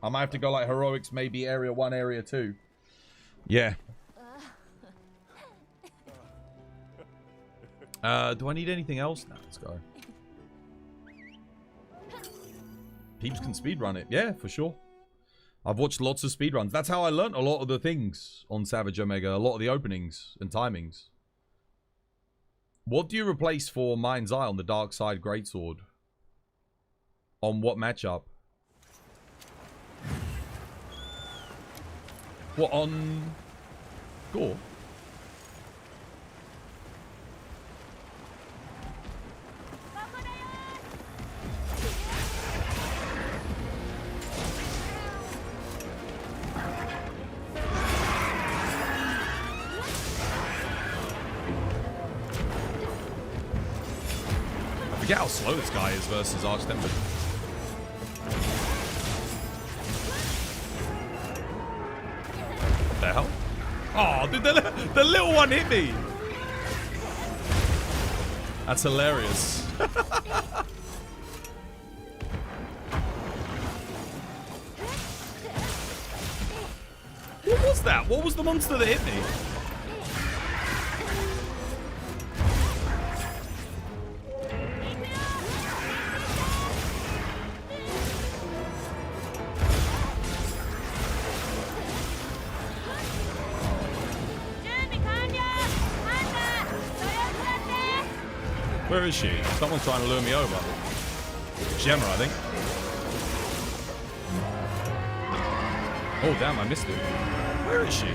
I might have to go like heroics, maybe area 1, area 2. Yeah. Do I need anything else? No, let's go. Peeps can speedrun it. Yeah, for sure. I've watched lots of speedruns. That's how I learnt a lot of the things on Savage Omega. A lot of the openings and timings. What do you replace for Mind's Eye on the Dark Side Greatsword? On what matchup? What, on Gore? I forget how slow this guy is versus Archtemper. What the hell? Oh, dude, the little one hit me. That's hilarious. What was that? What was the monster that hit me? Where is she? Someone's trying to lure me over. Gemma, I think. Oh, damn, I missed it. Where is she?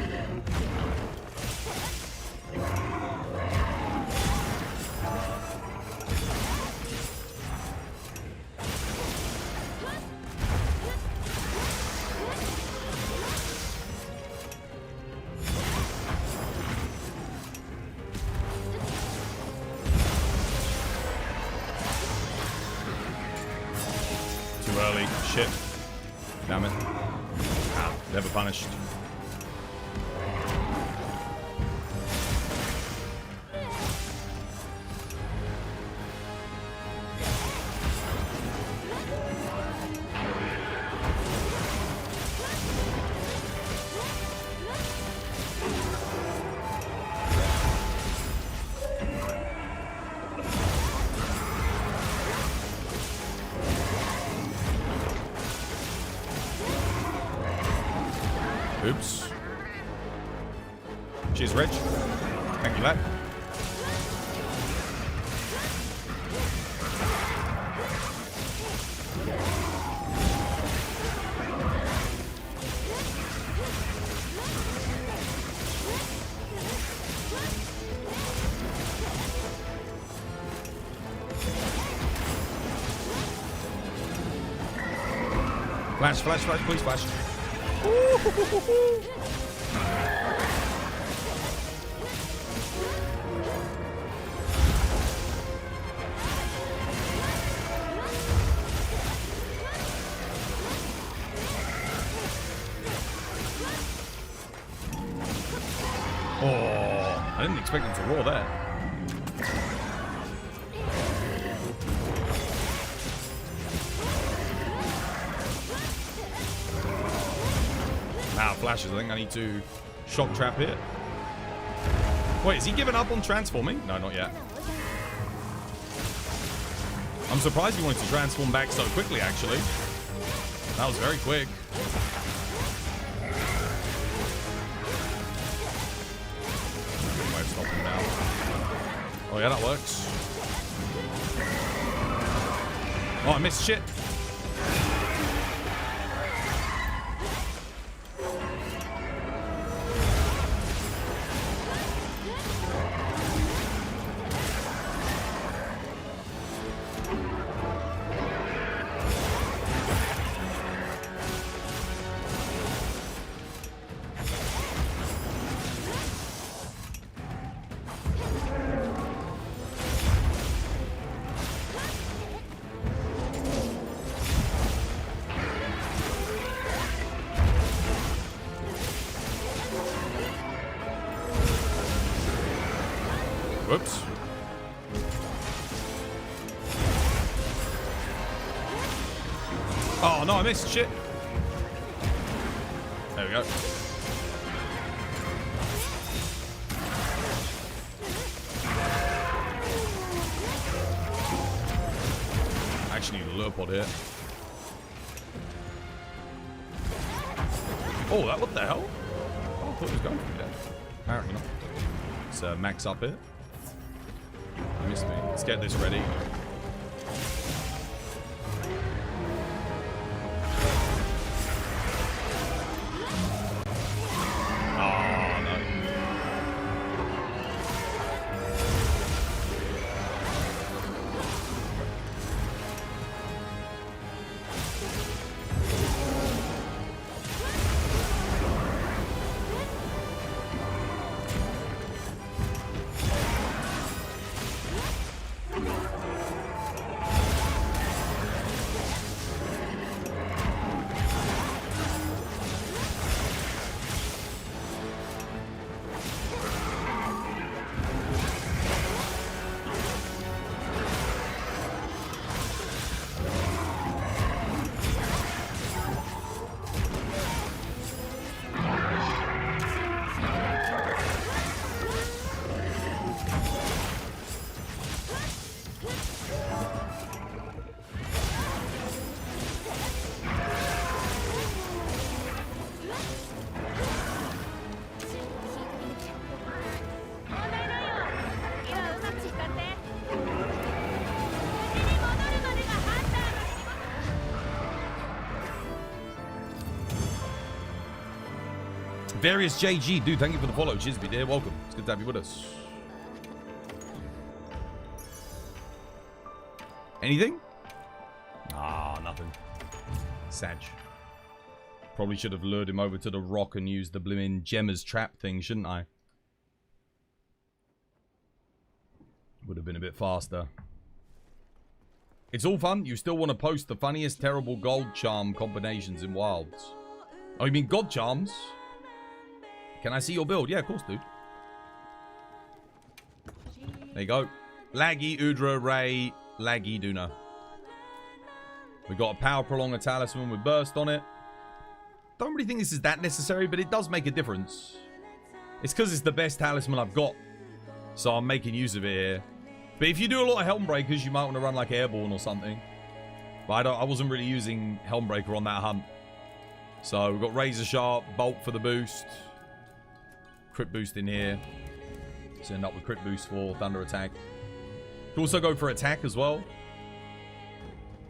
Too early. Shit. Damn it. Ah, never punished. Oops. Cheers, Reg. Thank you, lad. Flash, flash, flash, please flash. Oh, I didn't expect him to roar there. Flashes. I think I need to shock trap here. Wait, is he giving up on transforming? No, not yet. I'm surprised he wanted to transform back so quickly, actually. That was very quick. Good way of stopping him now. Oh yeah, that works. Oh, I missed shit. Whoops. Oh, no, I missed. Shit. There we go. I actually need a lure pod here. Oh, that, what the hell? Oh, I thought he was going for me there. Apparently not. Let's max up here. You missed me. Let's get this ready. Oh, no. Various JG, dude, thank you for the follow. Cheers, dear. Welcome. It's good to have you with us. Anything? Ah, nothing. Sag. Probably should have lured him over to the rock and used the blimmin' Gemma's trap thing, shouldn't I? Would have been a bit faster. It's all fun. You still want to post the funniest terrible gold charm combinations in Wilds. Oh, you mean God charms? Can I see your build? Yeah, of course, dude. There you go. Laggy, Udra, Ray, Laggy, Duna. We got a power prolonger talisman with burst on it. Don't really think this is that necessary, but it does make a difference. It's because it's the best talisman I've got. So I'm making use of it here. But if you do a lot of Helmbreakers, you might want to run like Airborne or something. But I wasn't really using Helmbreaker on that hunt. So we've got razor sharp, bolt for the boost, crit boost in here. So end up with crit boost for thunder attack. Could also go for attack as well.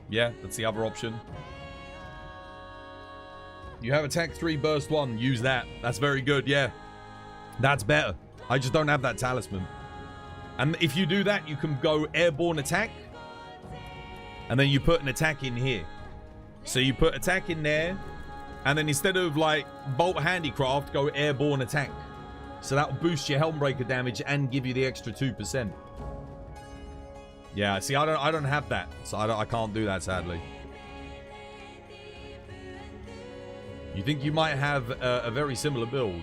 Yeah, that's the other option. You have attack 3, burst 1. Use that. That's very good, yeah. That's better. I just don't have that talisman. And if you do that, you can go airborne attack. And then you put an attack in here. So you put attack in there. And then instead of like bolt handicraft, go airborne attack. So that will boost your Helmbreaker damage and give you the extra 2%. Yeah, see, I don't have that. So I can't do that, sadly. You think you might have a very similar build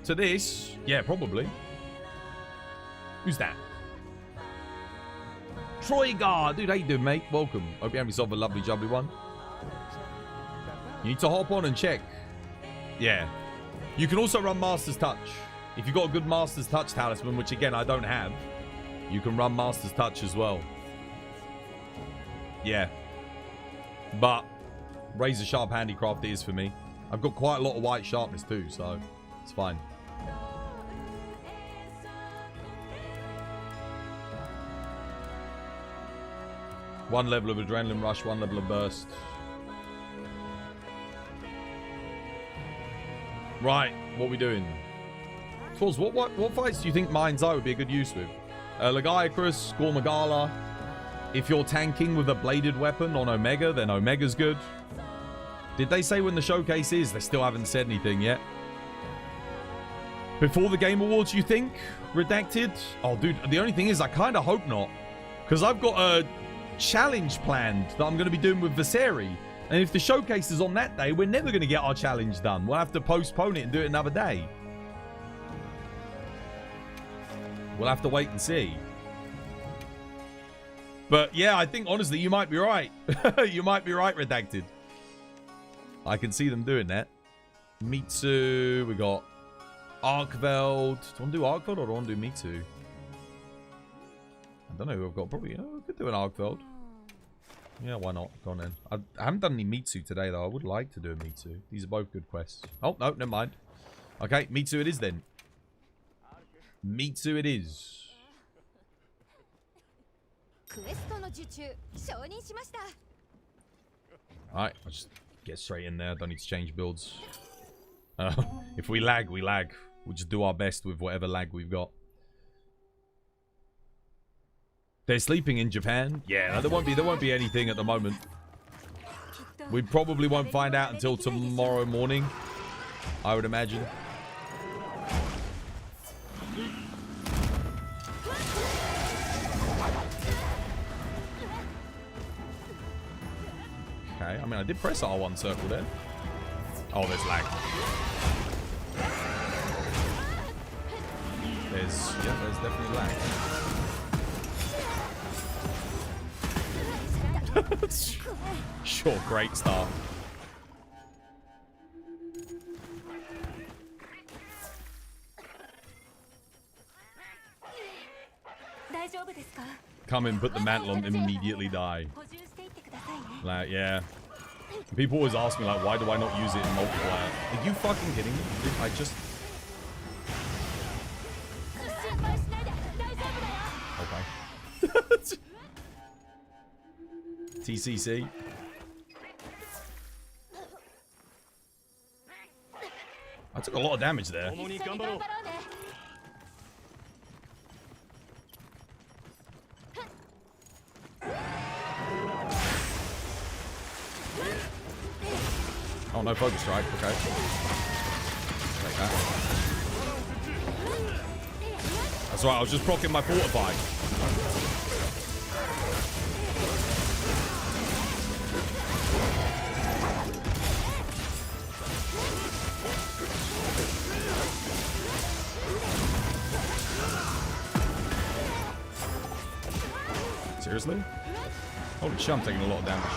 to this? Yeah, probably. Who's that? Troygar. Dude, how you doing, mate? Welcome. Hope you have yourself a lovely, jubbly one. You need to hop on and check. Yeah. You can also run Master's Touch. If you've got a good Master's Touch talisman, which again, I don't have, you can run Master's Touch as well. Yeah. But razor sharp handicraft is for me. I've got quite a lot of white sharpness too, so it's fine. One level of adrenaline rush, one level of burst. Right, what are we doing? Tools, what fights do you think Mind's Eye would be a good use with? Lagiacrus, Gormagala. If you're tanking with a bladed weapon on Omega, then Omega's good. Did they say when the showcase is? They still haven't said anything yet. Before the Game Awards, you think? Redacted? Oh, dude, the only thing is I kind of hope not. Because I've got a challenge planned that I'm going to be doing with Viserys. And if the showcase is on that day, we're never going to get our challenge done. We'll have to postpone it and do it another day. We'll have to wait and see. But yeah, I think honestly, you might be right. You might be right, Redacted. I can see them doing that. Mitsu, we got Arkveld. Do I want to do Arkveld or do I want to do Mitsu? I don't know who I've got. Probably, we could do an Arkveld. Yeah, why not? Go on then. I haven't done any Mitsu today, though. I would like to do a Mitsu. These are both good quests. Oh, no, never mind. Okay, Mitsu it is then. Mitsu it is. Alright, I'll just get straight in there. Don't need to change builds. If we lag, we lag. We'll just do our best with whatever lag we've got. They're sleeping in Japan? Yeah, there won't be anything at the moment. We probably won't find out until tomorrow morning, I would imagine. Okay, I mean, I did press R1 circle there. Oh, there's lag. There's definitely lag. Sure, great start. Come in, put the mantle on, immediately die. Like, yeah. People always ask me, like, why do I not use it in multiplayer? Are you fucking kidding me? I just... Okay. TCC. I took a lot of damage there. Oh, no focus strike. Okay. Take that. That's right, I was just proccing my fortify. Seriously? Holy shit, I'm taking a lot of damage.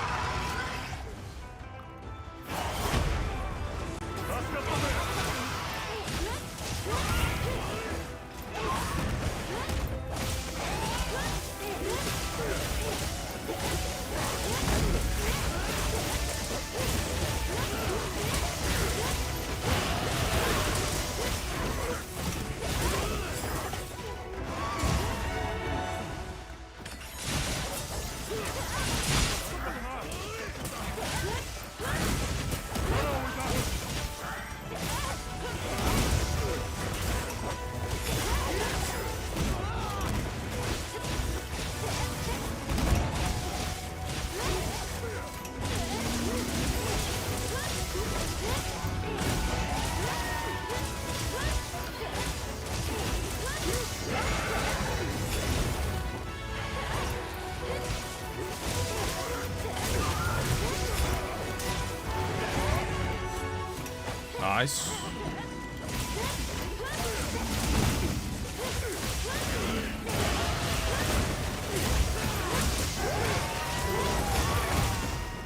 Nice.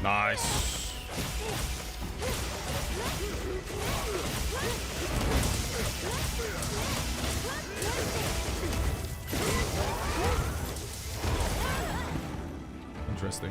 Nice. Interesting.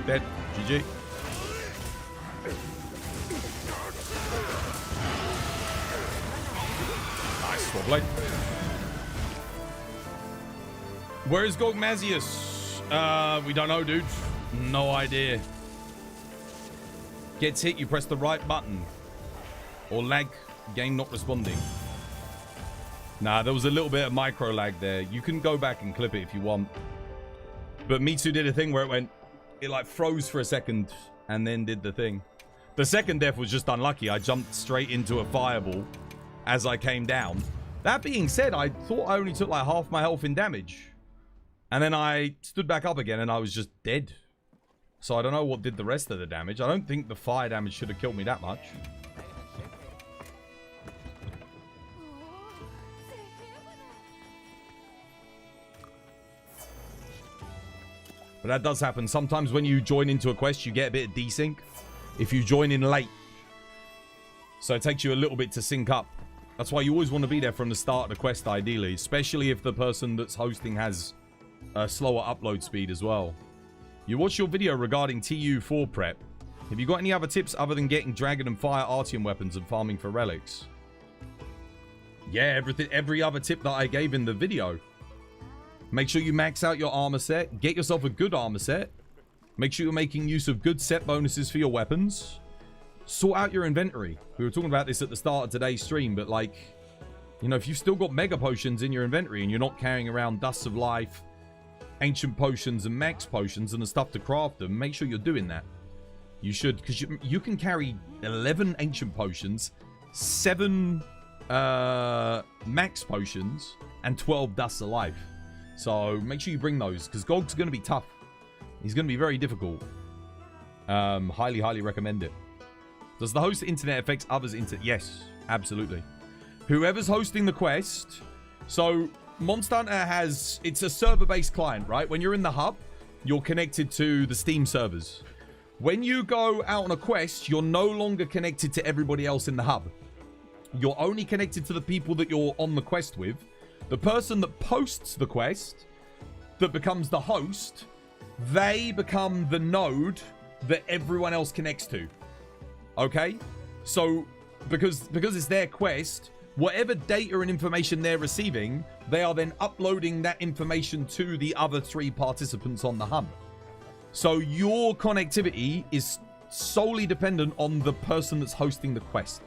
Dead. GG. Nice sword blade. Where is Gogmazios? We don't know, dude. No idea. Gets hit, you press the right button. Or lag, game not responding. Nah, there was a little bit of micro lag there. You can go back and clip it if you want. But Mitsu did a thing where it like froze for a second and then did the thing. The second death was just unlucky. I jumped straight into a fireball as I came down. That being said, I thought I only took like half my health in damage. And then I stood back up again and I was just dead. So I don't know what did the rest of the damage. I don't think the fire damage should have killed me that much. But that does happen. Sometimes when you join into a quest, you get a bit of desync. If you join in late. So it takes you a little bit to sync up. That's why you always want to be there from the start of the quest, ideally. Especially if the person that's hosting has a slower upload speed as well. You watched your video regarding TU4 prep. Have you got any other tips other than getting Dragon and Fire Artium weapons and farming for relics? Yeah, every other tip that I gave in the video. Make sure you max out your armor set. Get yourself a good armor set. Make sure you're making use of good set bonuses for your weapons. Sort out your inventory. We were talking about this at the start of today's stream, but like, you know, if you've still got mega potions in your inventory and you're not carrying around Dusts of Life, Ancient Potions, and Max Potions and the stuff to craft them, make sure you're doing that. You should, because you can carry 11 Ancient Potions, 7 Max Potions, and 12 Dusts of Life. So make sure you bring those, because Gog's going to be tough. He's going to be very difficult. Highly, highly recommend it. Does the host internet affect others' internet? Yes, absolutely. Whoever's hosting the quest. So Monster Hunter has, it's a server-based client, right? When you're in the hub, you're connected to the Steam servers. When you go out on a quest, you're no longer connected to everybody else in the hub. You're only connected to the people that you're on the quest with. The person that posts the quest, that becomes the host, they become the node that everyone else connects to. Okay? So, because it's their quest, whatever data and information they're receiving, they are then uploading that information to the other 3 participants on the hub. So your connectivity is solely dependent on the person that's hosting the quest.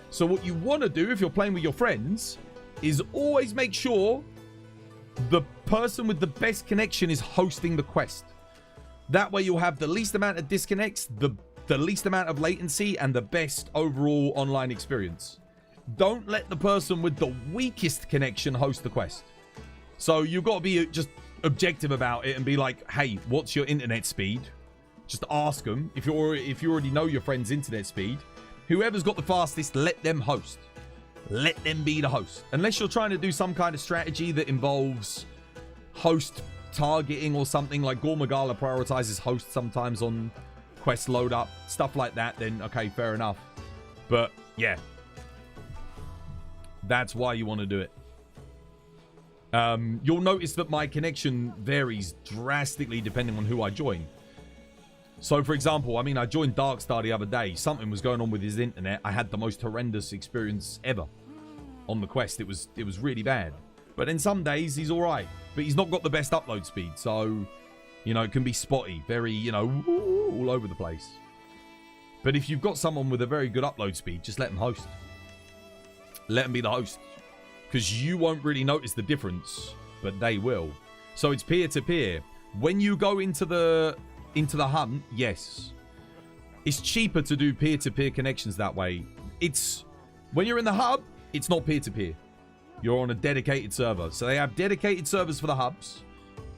So what you want to do if you're playing with your friends is always make sure the person with the best connection is hosting the quest. That way you'll have the least amount of disconnects, the least amount of latency, and the best overall online experience. Don't let the person with the weakest connection host the quest. So you've got to be just objective about it and be like, hey, what's your internet speed? Just ask them. If you already know your friend's internet speed, whoever's got the fastest, let them host. Let them be the host. Unless you're trying to do some kind of strategy that involves host targeting or something, like Gogmazios prioritizes hosts sometimes on quest load up, stuff like that, then okay, fair enough. But yeah, that's why you want to do it. You'll notice that my connection varies drastically depending on who I join. So for example, I mean, I joined Darkstar the other day. Something was going on with his internet. I had the most horrendous experience ever on the quest. It was really bad. But then some days he's all right, but he's not got the best upload speed. So, you know, it can be spotty, very, you know, all over the place. But if you've got someone with a very good upload speed, just let them host. Let them be the host, because you won't really notice the difference, but they will. So it's peer to peer. When you go into the hunt, yes. It's cheaper to do peer-to-peer connections that way. It's when you're in the hub, it's not peer-to-peer. You're on a dedicated server. So they have dedicated servers for the hubs.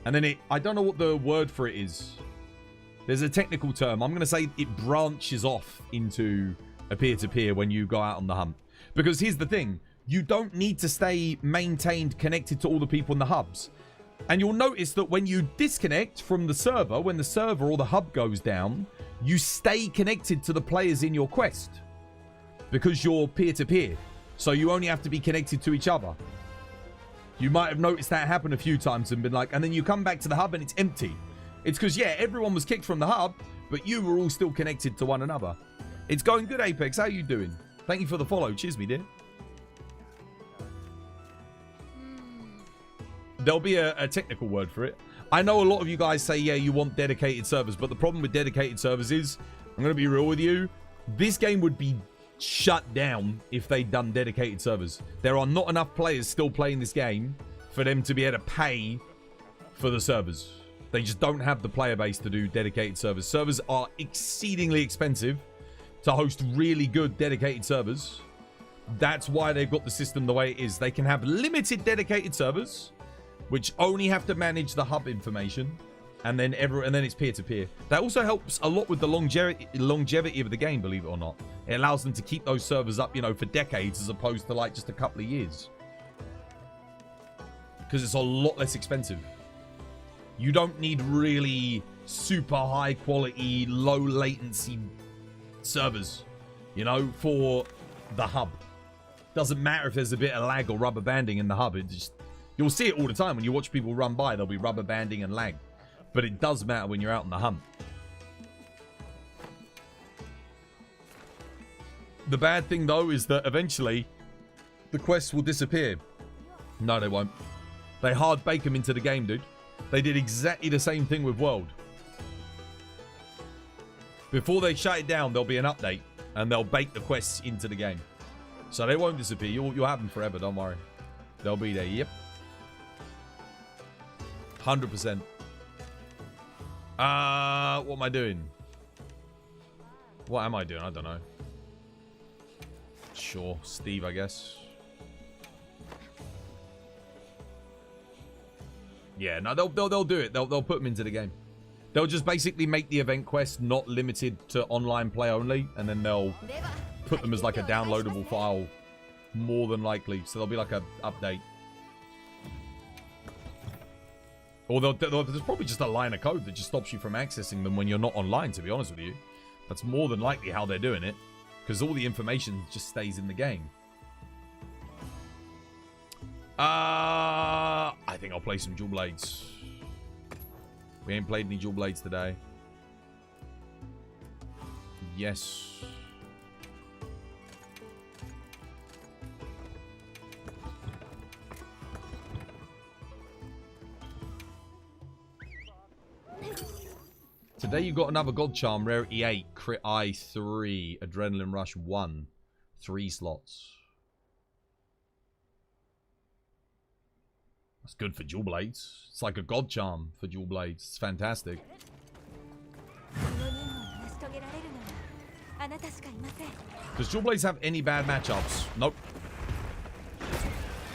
And then I don't know what the word for it is. There's a technical term. I'm going to say it branches off into a peer-to-peer when you go out on the hunt. Because here's the thing. You don't need to stay maintained connected to all the people in the hubs. And you'll notice that when you disconnect from the server, when the server or the hub goes down, you stay connected to the players in your quest. Because you're peer-to-peer. So you only have to be connected to each other. You might have noticed that happen a few times and been like, and then you come back to the hub and it's empty. It's because, yeah, everyone was kicked from the hub, but you were all still connected to one another. It's going good, Apex. How you doing? Thank you for the follow. Cheers, me dear. There'll be a technical word for it. I know a lot of you guys say, yeah, you want dedicated servers, but the problem with dedicated servers is, I'm going to be real with you, this game would be shut down if they'd done dedicated servers. There are not enough players still playing this game for them to be able to pay for the servers. They just don't have the player base to do dedicated servers. Servers are exceedingly expensive to host really good dedicated servers. That's why they've got the system the way it is. They can have limited dedicated servers, which only have to manage the hub information, and then it's peer-to-peer. That also helps a lot with the longevity of the game, believe it or not. It allows them to keep those servers up, you know, for decades as opposed to like just a couple of years. Because it's a lot less expensive. You don't need really super high quality, low latency servers, you know, for the hub. Doesn't matter if there's a bit of lag or rubber banding in the hub. It just, you'll see it all the time when you watch people run by. There'll be rubber banding and lag. But it does matter when you're out on the hunt. The bad thing, though, is that eventually the quests will disappear. No, they won't. They hard bake them into the game, dude. They did exactly the same thing with World. Before they shut it down, there'll be an update. And they'll bake the quests into the game. So they won't disappear. You'll have them forever, don't worry. They'll be there, yep. 100%. What am I doing? What am I doing? I don't know. Sure, Steve, I guess. Yeah, no, they'll do it. They'll put them into the game. They'll just basically make the event quest not limited to online play only, and then they'll put them as like a downloadable file, more than likely. So there'll be like a update. Or there's probably just a line of code that just stops you from accessing them when you're not online, to be honest with you. That's more than likely how they're doing it. Because all the information just stays in the game. I think I'll play some Dual Blades. We ain't played any Dual Blades today. Yes. Today you got another God Charm, Rarity 8, Crit Eye 3, Adrenaline Rush 1. 3 slots. That's good for Dual Blades. It's like a God Charm for Dual Blades. It's fantastic. Does Dual Blades have any bad matchups? Nope.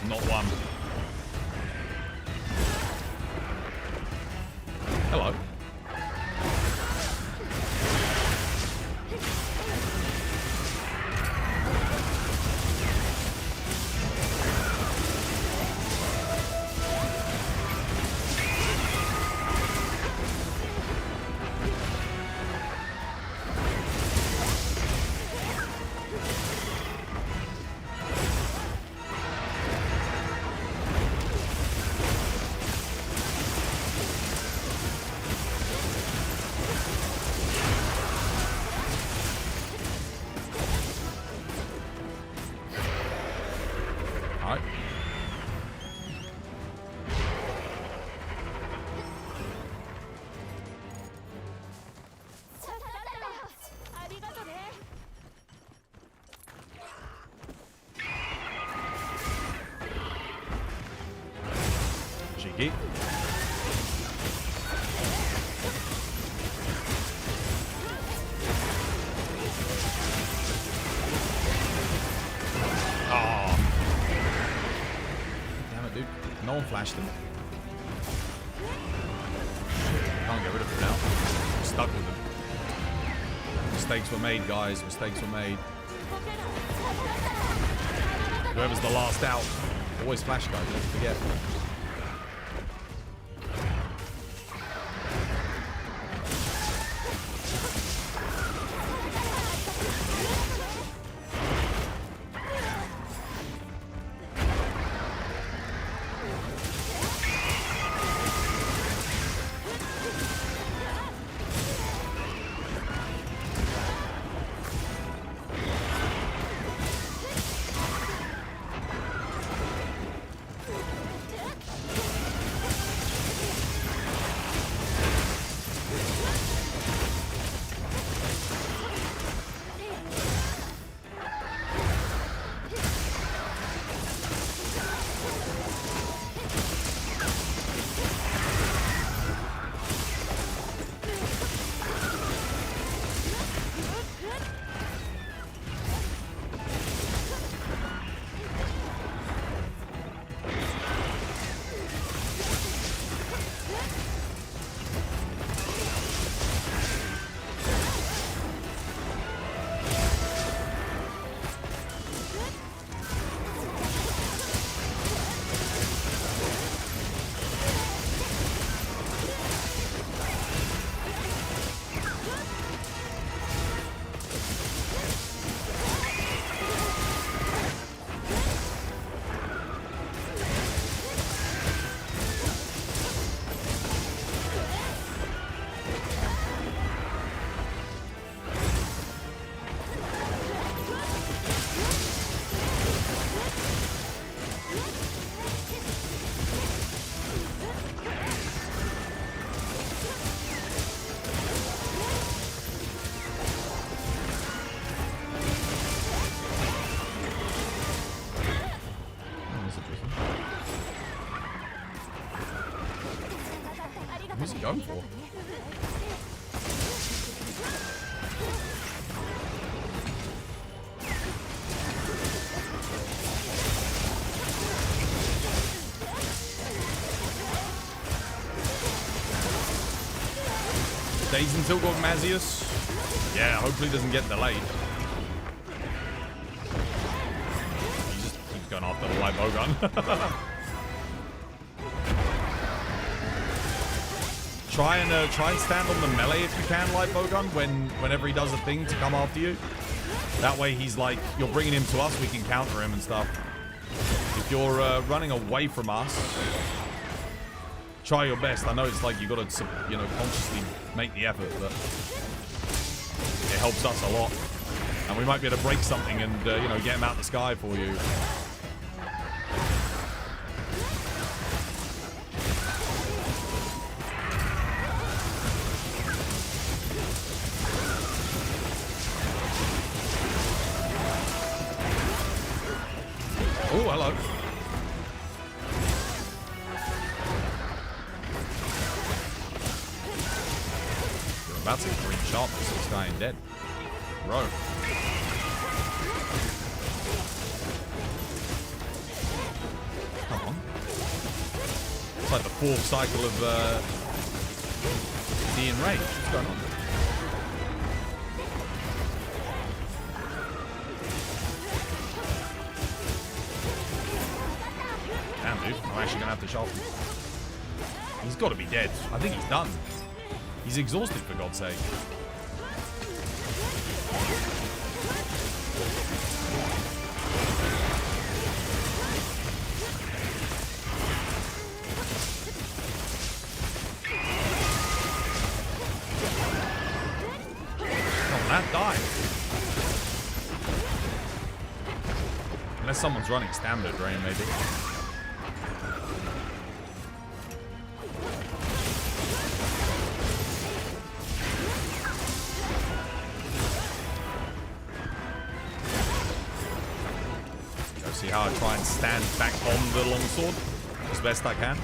Not one. Hello. Cheeky. No one flashed him. Can't get rid of him now. I'm stuck with him. Mistakes were made, guys. Mistakes were made. Whoever's the last out. Always flash, guys. Don't forget. Who's he going for? Days until Gogmazios. Yeah, hopefully he doesn't get delayed. He just keeps going after the light bowgun. Try and stand on the melee if you can, light bowgun, whenever he does a thing to come after you. That way he's like, you're bringing him to us, we can counter him and stuff. If you're running away from us, try your best. I know it's like you got to, you know, consciously make the effort, but it helps us a lot. And we might be able to break something and, you know, get him out of the sky for you. Oh, hello. You're about to green sharpness. This guy ain't dead. Bro. Come on. It's like the fourth cycle of D and Rage. What's going on? Damn, dude. I'm actually gonna have to sharpen. He's got to be dead. I think he's done. He's exhausted, for God's sake. Oh, that died. Unless someone's running standard drain, maybe. See how I try and stand back on the longsword as best I can.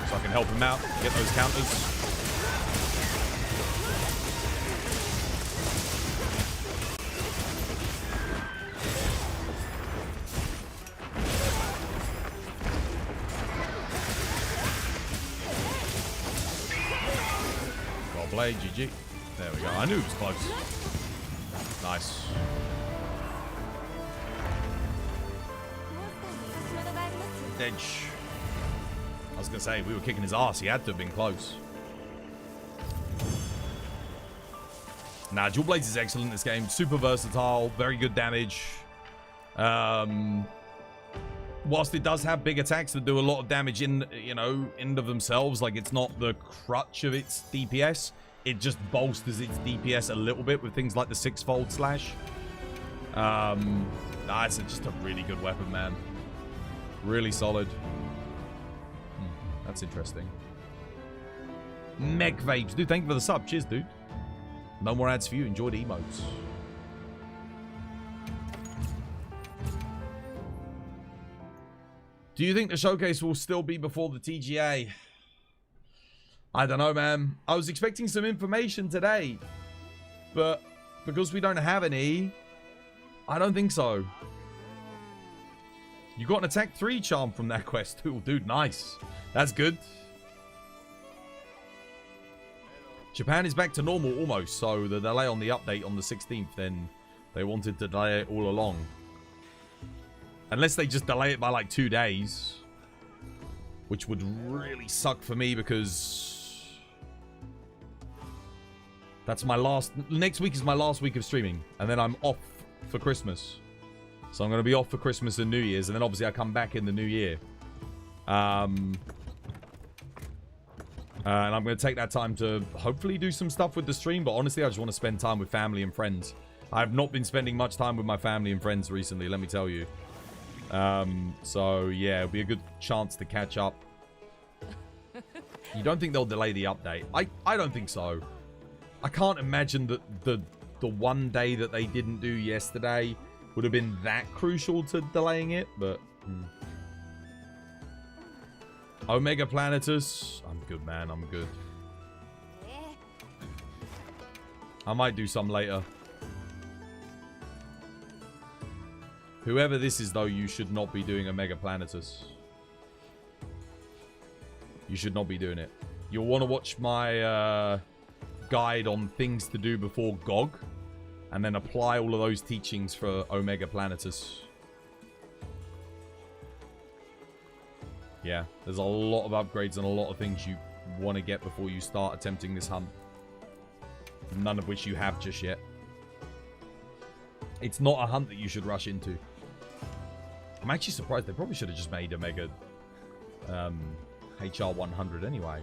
So I can help him out, get those counters. play. GG. There we go. I knew it was close. Nice. Edge. I was going to say, we were kicking his ass. He had to have been close. Nah, Dual Blades is excellent in this game. Super versatile. Very good damage. Whilst it does have big attacks that do a lot of damage in, you know, in of themselves, like it's not the crutch of its DPS. It just bolsters its DPS a little bit with things like the 6-fold slash. Nah, it's just a really good weapon, man. Really solid. That's interesting. Meg Vapes. Dude, thank you for the sub. Cheers, dude. No more ads for you. Enjoy the emotes. Do you think the showcase will still be before the TGA? I don't know, man. I was expecting some information today, but because we don't have any, I don't think so. You got an attack 3 charm from that quest too. Dude, nice. That's good. Japan is back to normal almost, so the delay on the update on the 16th, then they wanted to delay it all along. Unless they just delay it by like 2 days. Which would really suck for me because that's my last... Next week is my last week of streaming. And then I'm off for Christmas. So I'm going to be off for Christmas and New Year's. And then obviously I come back in the new year. And I'm going to take that time to hopefully do some stuff with the stream. But honestly, I just want to spend time with family and friends. I have not been spending much time with my family and friends recently, let me tell you. So yeah, it'll be a good chance to catch up. You don't think they'll delay the update? I don't think so. I can't imagine that the one day that they didn't do yesterday would have been that crucial to delaying it, but... Omega Planetus. I'm good, man. I'm good. I might do some later. Whoever this is, though, you should not be doing Omega Planetus. You should not be doing it. You'll want to watch my guide on things to do before GOG. And then apply all of those teachings for Omega Planetus. Yeah, there's a lot of upgrades and a lot of things you want to get before you start attempting this hunt. None of which you have just yet. It's not a hunt that you should rush into. I'm actually surprised. They probably should have just made Omega HR 100 anyway.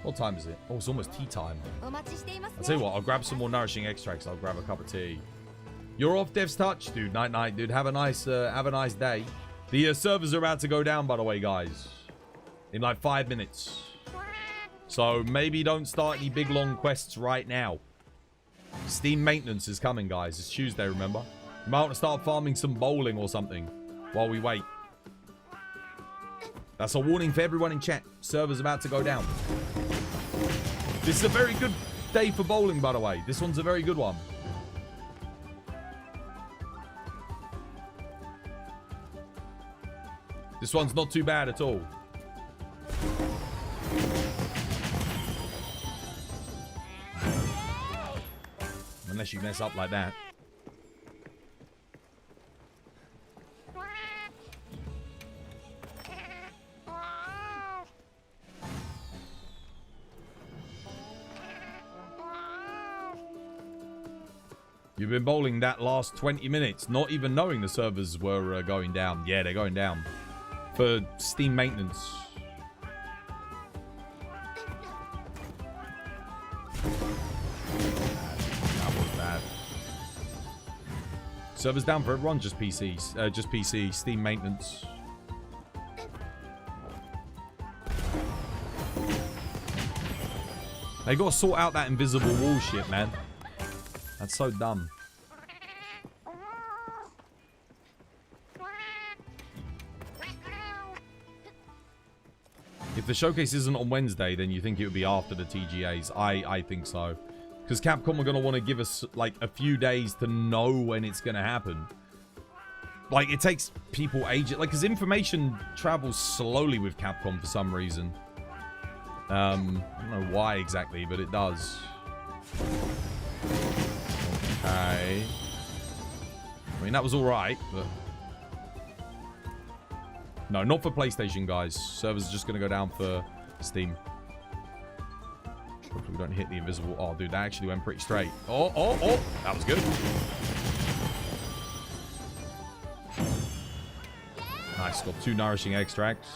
What time is it? Oh, it's almost tea time. I'll tell you what, I'll grab some more nourishing extracts. I'll grab a cup of tea. You're off Dev's Touch, dude. Night night, dude. Have a nice day. The servers are about to go down, by the way, guys. In like 5 minutes. So maybe don't start any big long quests right now. Steam maintenance is coming, guys. It's Tuesday, remember? You might want to start farming some bowling or something while we wait. That's a warning for everyone in chat. Server's about to go down. This is a very good day for bowling, by the way. This one's a very good one. This one's not too bad at all. Unless you mess up like that. You've been bowling that last 20 minutes, not even knowing the servers were going down. Yeah, they're going down. For Steam maintenance. That was bad. Servers down for everyone, just PCs. Just PC, Steam maintenance. They gotta sort out that invisible wall shit, man. That's so dumb. If the showcase isn't on Wednesday, then you think it would be after the TGAs. I think so. Because Capcom are going to want to give us, like, a few days to know when it's going to happen. Like, it takes people ages. Like, because information travels slowly with Capcom for some reason. I don't know why exactly, but it does. Okay. I mean, that was alright, but... No, not for PlayStation, guys. Servers are just going to go down for Steam. Hopefully we don't hit the invisible... Oh, dude, that actually went pretty straight. Oh, oh, oh! That was good. Nice, got 2 nourishing extracts.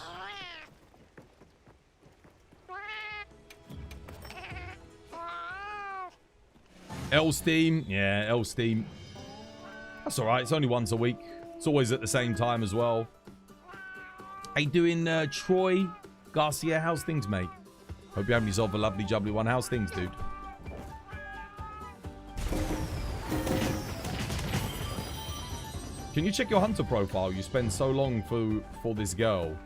L Steam. Yeah, L Steam. That's alright, it's only once a week. It's always at the same time as well. How you doing, Troy Garcia? How's things, mate? Hope you having yourself a lovely, jubbly one. How's things, dude? Can you check your hunter profile? You spend so long for this girl.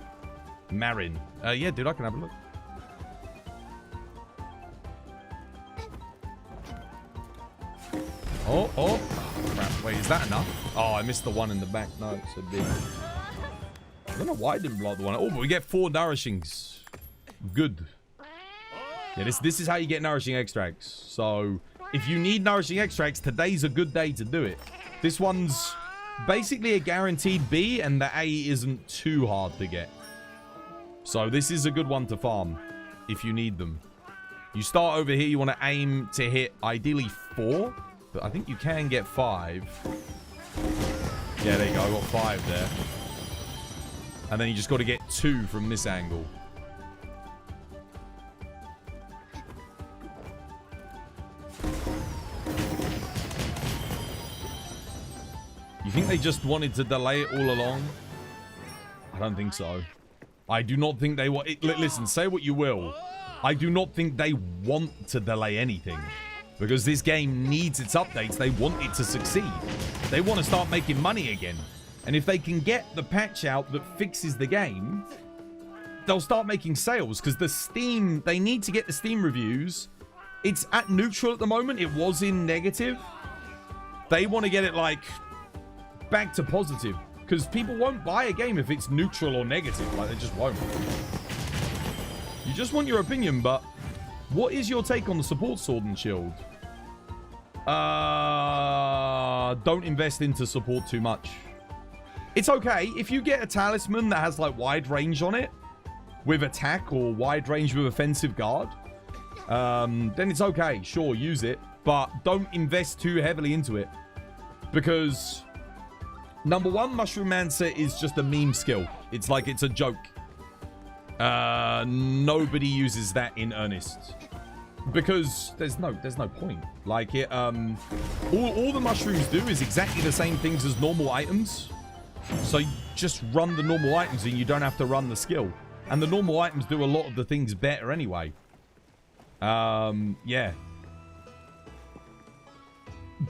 Marin. Yeah, dude, I can have a look. Oh, oh. Oh, crap. Wait, is that enough? Oh, I missed the one in the back. No, it's a big... I don't know why I didn't block the one. Oh, but we get 4 nourishings. Good. Yeah, this is how you get nourishing extracts. So, if you need nourishing extracts, today's a good day to do it. This one's basically a guaranteed B, and the A isn't too hard to get. So, this is a good one to farm if you need them. You start over here, you want to aim to hit ideally 4, but I think you can get 5. Yeah, there you go. I got 5 there. And then you just got to get 2 from this angle. You think they just wanted to delay it all along? I don't think so. I do not think they want... Listen, say what you will. I do not think they want to delay anything. Because this game needs its updates. They want it to succeed. They want to start making money again. And if they can get the patch out that fixes the game, they'll start making sales. Because the Steam... They need to get the Steam reviews. It's at neutral at the moment. It was in negative. They want to get it, like, back to positive. Because people won't buy a game if it's neutral or negative. Like, they just won't. You just want your opinion, but... What is your take on the support sword and shield? Don't invest into support too much. It's okay. If you get a talisman that has, like, wide range on it, with attack or wide range with offensive guard, then it's okay. Sure, use it. But don't invest too heavily into it. Because, number one, Mushroom Mancer is just a meme skill. It's like it's a joke. Nobody uses that in earnest. Because there's no point. Like, it, all the mushrooms do is exactly the same things as normal items. So you just run the normal items and you don't have to run the skill. And the normal items do a lot of the things better anyway. Yeah.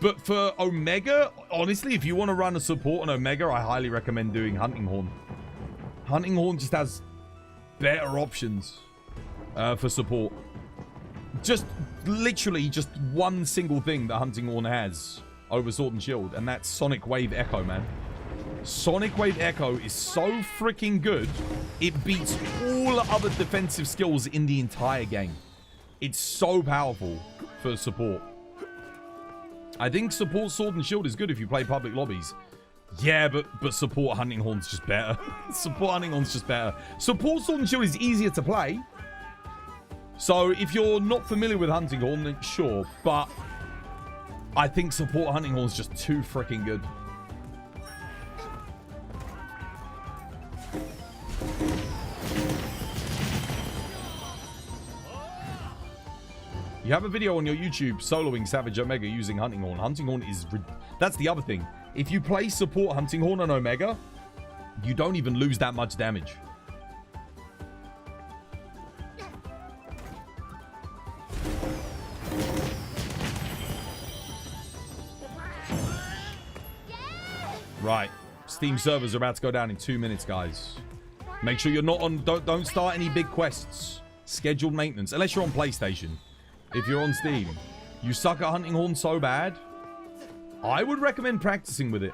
But for Omega, honestly, if you want to run a support on Omega, I highly recommend doing Hunting Horn. Hunting Horn just has better options for support. Just literally just one single thing that Hunting Horn has over Sword and Shield, and that's Sonic Wave Echo, man. Sonic Wave Echo is so freaking good, it beats all other defensive skills in the entire game. It's so powerful for support. I think support Sword and Shield is good if you play public lobbies. Yeah, but support Hunting Horn's just better. Support Hunting Horn's just better. Support Sword and Shield is easier to play. So if you're not familiar with Hunting Horn, then sure. But I think support Hunting Horn's just too freaking good. You have a video on your YouTube soloing Savage Omega using Hunting Horn. Hunting Horn is... That's the other thing. If you play support Hunting Horn on Omega, you don't even lose that much damage. Right. Steam servers are about to go down in 2 minutes, guys. Make sure you're not on... Don't start any big quests. Scheduled maintenance. Unless you're on PlayStation. If you're on Steam, you suck at Hunting Horn so bad, I would recommend practicing with it.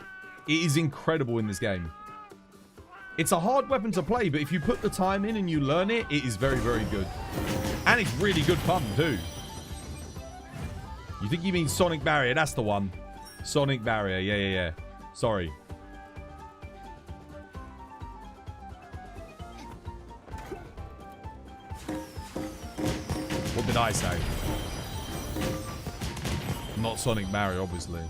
It is incredible in this game. It's a hard weapon to play, but if you put the time in and you learn it, it is very, very good. And it's really good fun, too. You think you mean Sonic Barrier? That's the one. Sonic Barrier. Yeah. Sorry. What did I say? Not Sonic Barrier, obviously.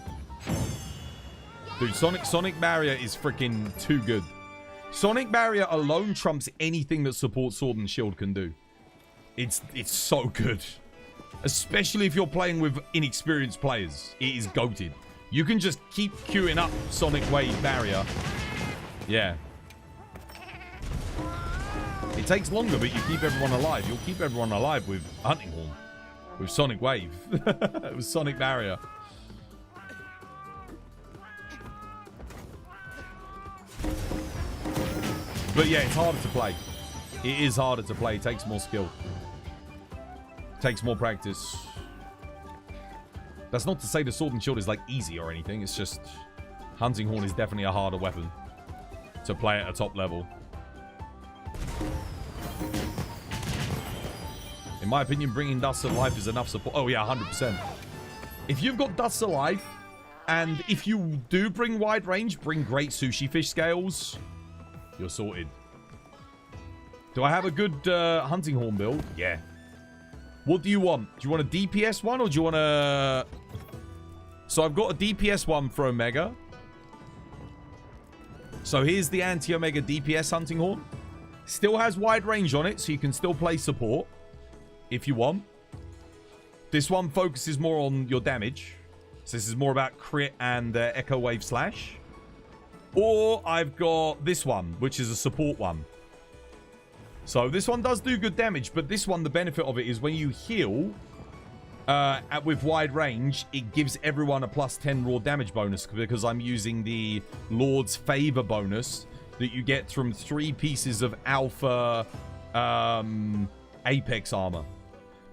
Dude, Sonic Barrier is freaking too good. Sonic Barrier alone trumps anything that supports Sword and Shield can do. It's so good. Especially if you're playing with inexperienced players. It is goated. You can just keep queuing up Sonic Wave Barrier. Yeah. It takes longer, but you keep everyone alive. You'll keep everyone alive with Hunting Horn. With Sonic Wave. With Sonic Barrier. But yeah, it's harder to play. It is harder to play. It takes more skill. It takes more practice. That's not to say the Sword and Shield is like easy or anything. It's just Hunting Horn is definitely a harder weapon to play at a top level. In my opinion, bringing Dust to Life is enough support. Oh yeah, 100%. If you've got Dust to Life, and if you do bring wide range, bring great sushi fish scales, you're sorted. Do I have a good Hunting Horn build? Yeah. What do you want? Do you want a DPS one or do you want a... So I've got a DPS one for Omega. So here's the anti-Omega DPS Hunting Horn. Still has wide range on it, so you can still play support if you want. This one focuses more on your damage. So this is more about crit and Echo Wave Slash. Or I've got this one, which is a support one. So this one does do good damage, but this one, the benefit of it is when you heal with wide range, it gives everyone a plus 10 raw damage bonus because I'm using the Lord's Favor bonus that you get from 3 pieces of Alpha Apex armor.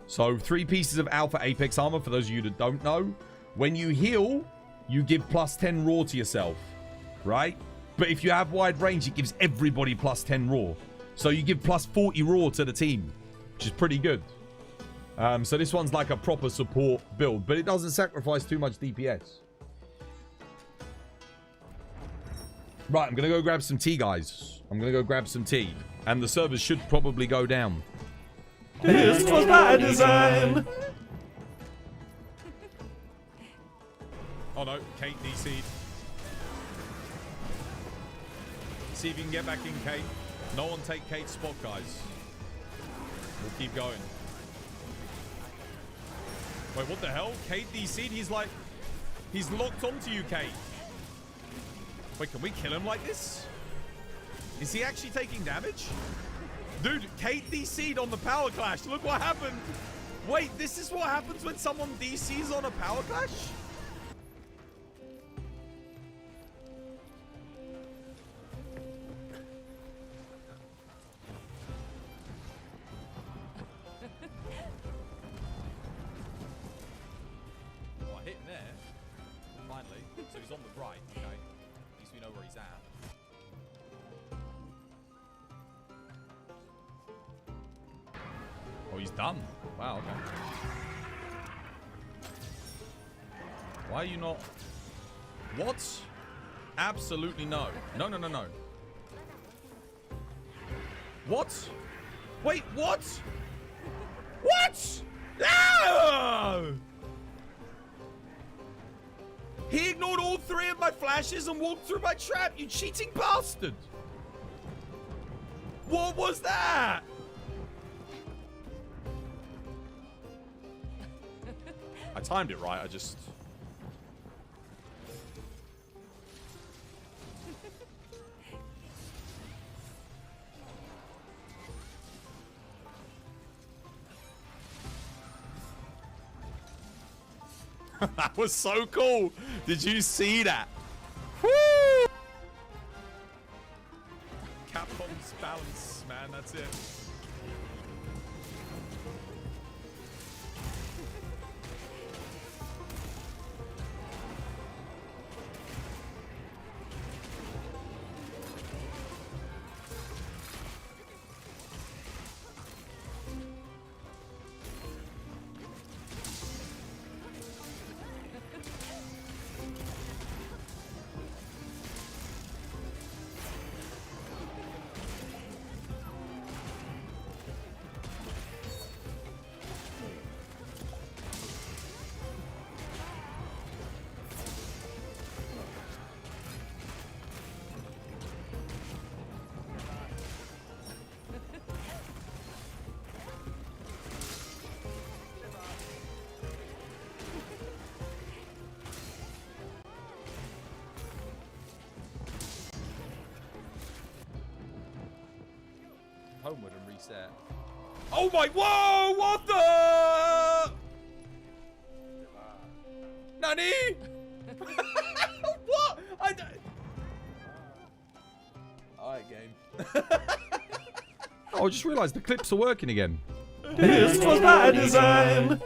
So 3 pieces of Alpha Apex armor, for those of you that don't know, when you heal, you give plus 10 raw to yourself, right? But if you have wide range, it gives everybody plus 10 raw. So you give plus 40 raw to the team, which is pretty good. So this one's like a proper support build, but it doesn't sacrifice too much DPS. Right, I'm going to go grab some tea, guys. I'm going to go grab some tea. And the servers should probably go down. This was by design. Oh no, Kate DC'd. See if you can get back in, Kate. No one take Kate's spot, guys. We'll keep going. Wait, what the hell? Kate DC'd? He's locked onto you, Kate. Wait, can we kill him like this? Is he actually taking damage? Dude, Kate DC'd on the power clash. Look what happened. Wait, this is what happens when someone DC's on a power clash? Oh, I hit him there. Finally. So he's on the right, okay? At least we know where he's at. Oh, he's done. Wow, okay. Why are you not... What? Absolutely no. No, no, no, no. What? Wait, what? What? No! He ignored all 3 of my flashes and walked through my trap, you cheating bastard! What was that? I timed it right, I just... That was so cool! Did you see that? Woo! Capcom's balance, man, that's it. homeward and reset. Oh my, whoa, what the? Nani? What? I don't. Alright, game. Oh, I just realised the clips are working again. This was by design.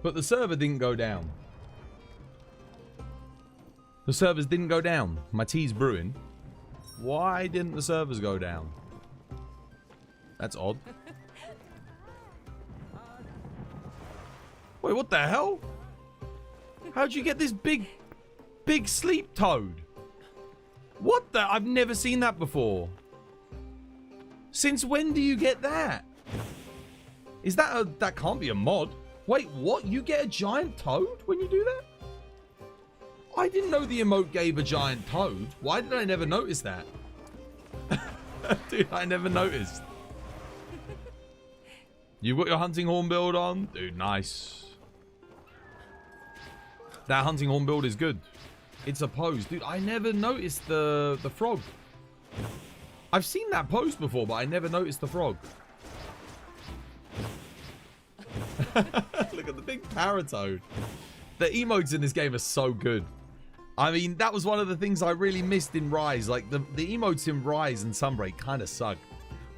But the server didn't go down. The servers didn't go down. My tea's brewing. Why didn't the servers go down? That's odd. Wait, what the hell? How'd you get this big sleep toad? What the? I've never seen that before. Since when do you get that? Is that a... That can't be a mod. Wait, what? You get a giant toad when you do that? I didn't know the emote gave a giant toad. Why did I never notice that? Dude, I never noticed. You've got your hunting horn build on? Dude, nice. That hunting horn build is good. It's a pose. Dude, I never noticed the frog. I've seen that pose before, but I never noticed the frog. Look at the big paratoad. The emotes in this game are so good. I mean, that was one of the things I really missed in Rise. Like, the emotes in Rise and Sunbreak kind of suck.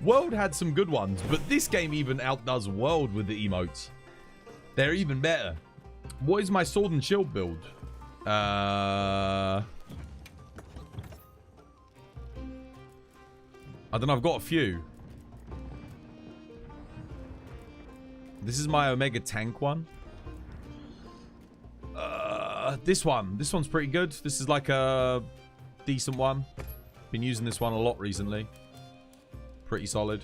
World had some good ones, but this game even outdoes World with the emotes. They're even better. What is my sword and shield build? I don't know, I've got a few. This is my Omega tank one. This one's pretty good. This is like a decent one. Been using this one a lot recently. Pretty solid.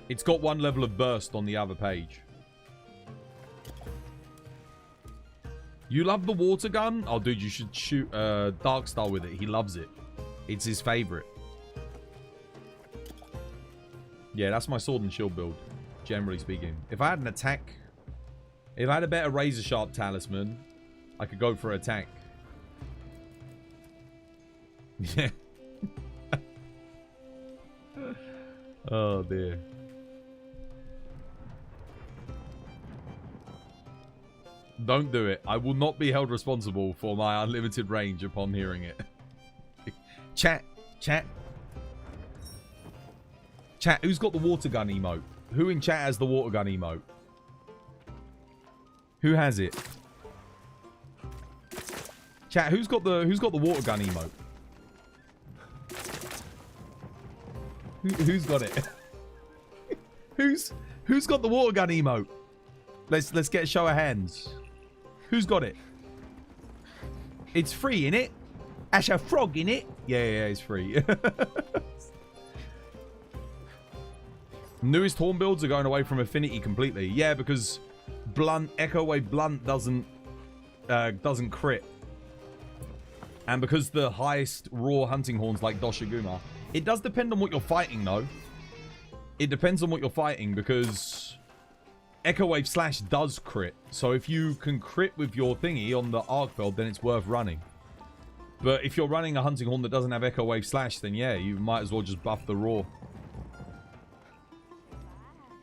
It's got one level of burst on the other page. You love the water gun? Oh, dude, you should shoot Darkstar with it. He loves it. It's his favorite. Yeah, that's my sword and shield build, generally speaking. If I had an attack... If I had a better razor sharp talisman, I could go for attack. Yeah. Oh, dear. Don't do it. I will not be held responsible for my unlimited range upon hearing it. Chat. Chat, who's got the water gun emote? Who in chat has the water gun emote? Who has it? Chat, who's got the water gun emote? Who's got it? Who's got the water gun emote? Let's get a show of hands. Who's got it? It's free, innit? Ash a frog in it? Yeah, it's free. Newest horn builds are going away from affinity completely. Yeah, because blunt echo wave blunt doesn't crit, and because the highest raw hunting horns like Doshiguma, it does depend on what you're fighting though. It depends on what you're fighting, because echo wave slash does crit. So if you can crit with your thingy on the arc belt, then it's worth running. But if you're running a hunting horn that doesn't have echo wave slash, then yeah, you might as well just buff the raw.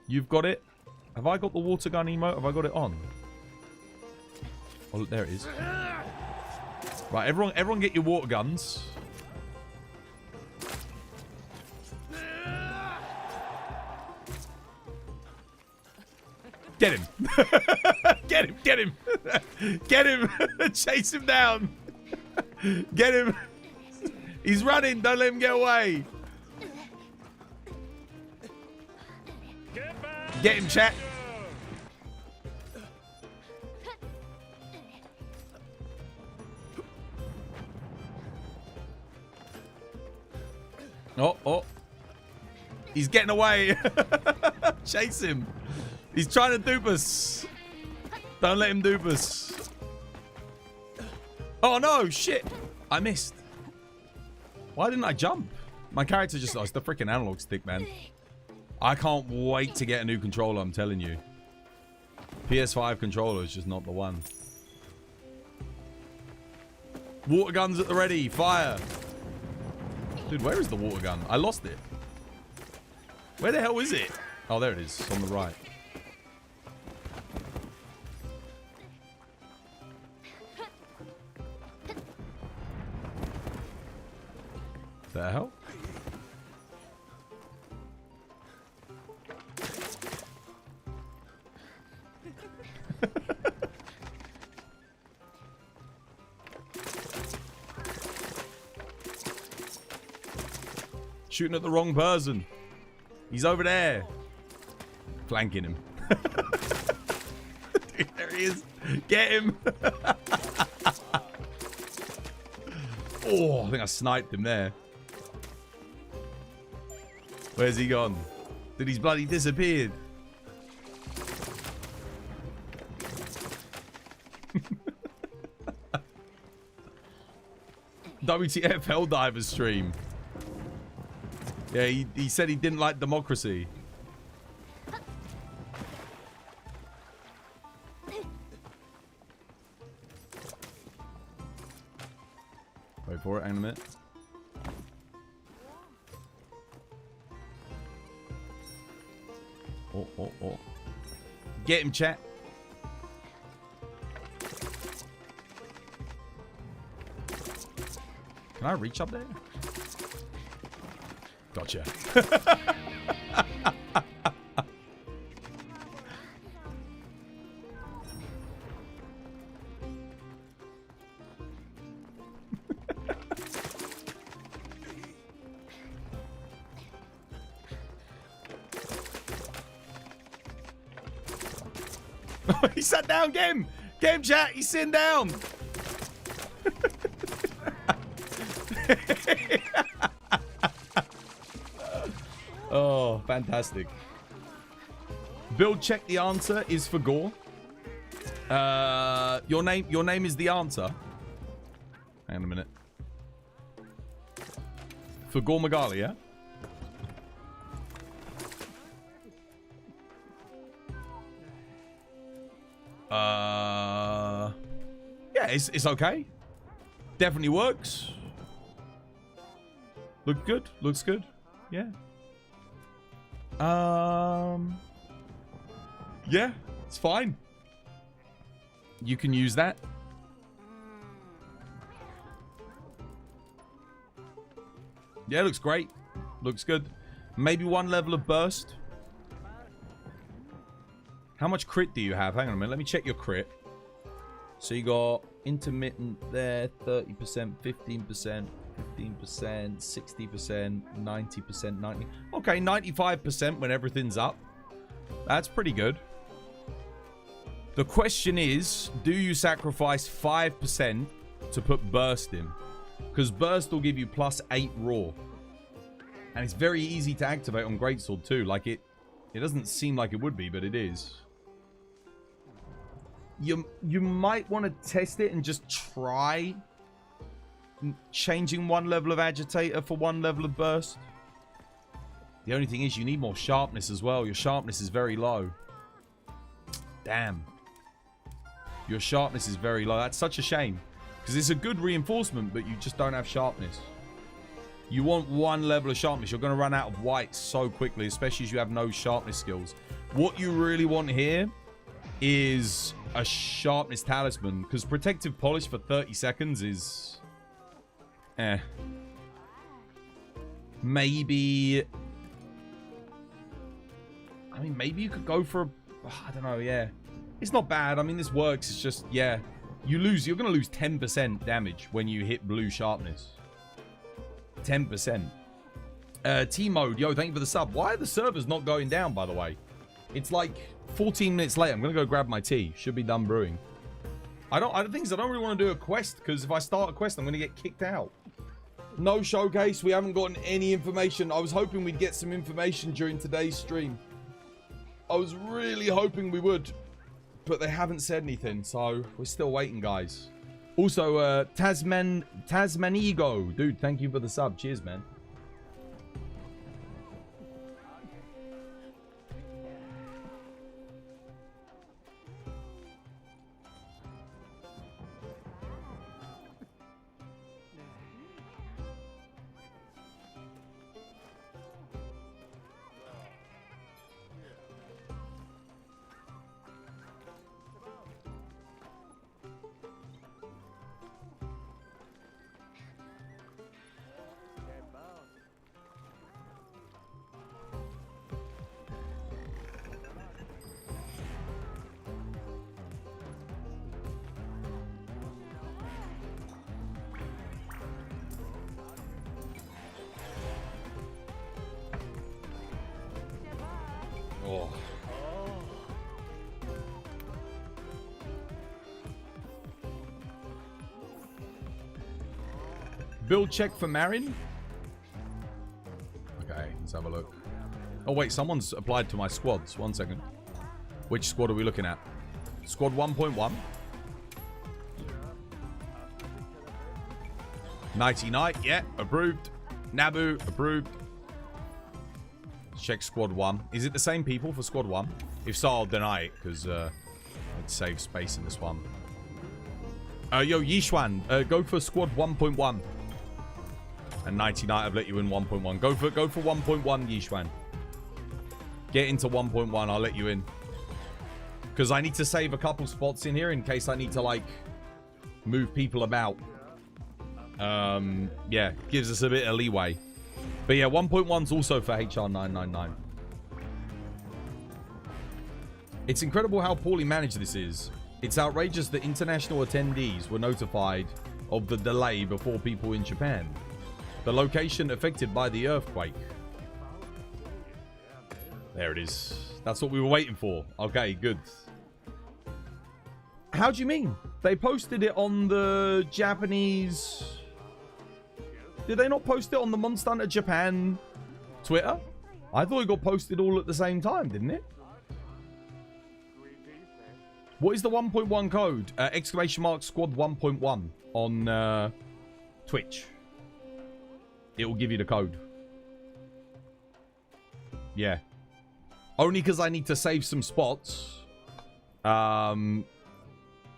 You've got it. Have I got the water gun emote? Have I got it on? Oh, there it is. Right, everyone get your water guns. Get him. Get him. Get him. Chase him down. Get him. He's running. Don't let him get away. Get him, chat. Oh. He's getting away. Chase him. He's trying to dupe us. Don't let him dupe us. Oh, no. Shit. I missed. Why didn't I jump? My character just... Oh, it's the freaking analog stick, man. I can't wait to get a new controller, I'm telling you. PS5 controller is just not the one. Water guns at the ready. Fire. Dude, where is the water gun? I lost it. Where the hell is it? Oh, there it is. It's on the right. The hell? Shooting at the wrong person. He's over there. Flanking him. Dude, there he is. Get him. Oh, I think I sniped him there. Where's he gone? Dude, he's bloody disappeared. WTF Helldivers stream. Yeah, he said he didn't like democracy. Wait for it, hang on a minute. Oh. Get him, chat. Can I reach up there? Gotcha. He sat down. Get him. Get him, chat. He's sitting down. Oh, fantastic. Bill, check the answer is for Gore. Your name is the answer. Hang on a minute. For Gore Magali, yeah? Yeah, it's okay. Definitely works. Look good. Looks good. Yeah. Yeah, it's fine. You can use that. Yeah, looks great. Looks good. Maybe one level of burst. How much crit do you have? Hang on a minute. Let me check your crit. So you got intermittent there, 30%, 15%, 15%, 60%, 90%, 90. Okay, 95% when everything's up. That's pretty good. The question is, do you sacrifice 5% to put burst in? Because burst will give you +8 raw. And it's very easy to activate on greatsword too. Like it doesn't seem like it would be, but it is. You might want to test it and just try changing one level of agitator for one level of burst. The only thing is you need more sharpness as well. Your sharpness is very low. Damn. Your sharpness is very low. That's such a shame. Because it's a good reinforcement, but you just don't have sharpness. You want one level of sharpness. You're going to run out of white so quickly, especially as you have no sharpness skills. What you really want here is a sharpness talisman. Because protective polish for 30 seconds is... Maybe... I mean, maybe you could go for a... I don't know, yeah. It's not bad. I mean, this works. It's just, yeah. You're going to lose 10% damage when you hit blue sharpness. 10%. T-mode, yo, thank you for the sub. Why are the servers not going down, by the way? It's like 14 minutes late. I'm going to go grab my tea. Should be done brewing. I don't really want to do a quest, because if I start a quest, I'm going to get kicked out. No showcase. We haven't gotten any information. I was hoping we'd get some information during today's stream. I was really hoping we would, but they haven't said anything, so we're still waiting, guys. Also, Tasmanigo, dude, thank you for the sub. Cheers, man. Build check for Marin. Okay, let's have a look. Oh, wait, someone's applied to my squads. 1 second. Which squad are we looking at? Squad 1.1. Nighty Night, yeah, approved. Nabu, approved. Check squad 1. Is it the same people for squad 1? If so, I'll deny it, because I'd save space in this one. Yo, Yishuan, go for squad 1.1. And Nighty Night, I've let you in 1.1. Go for 1.1, Yishuan. Get into 1.1, I'll let you in. Because I need to save a couple spots in here in case I need to, like, move people about. Yeah, gives us a bit of leeway. But yeah, 1.1's also for HR999. It's incredible how poorly managed this is. It's outrageous that international attendees were notified of the delay before people in Japan. The location affected by the earthquake. There it is. That's what we were waiting for. Okay, good. How do you mean? They posted it on the Japanese... Did they not post it on the Monster Hunter Japan Twitter? I thought it got posted all at the same time, didn't it? What is the 1.1 code? Exclamation mark squad 1.1 on Twitch. It will give you the code. Yeah. Only because I need to save some spots. Yeah.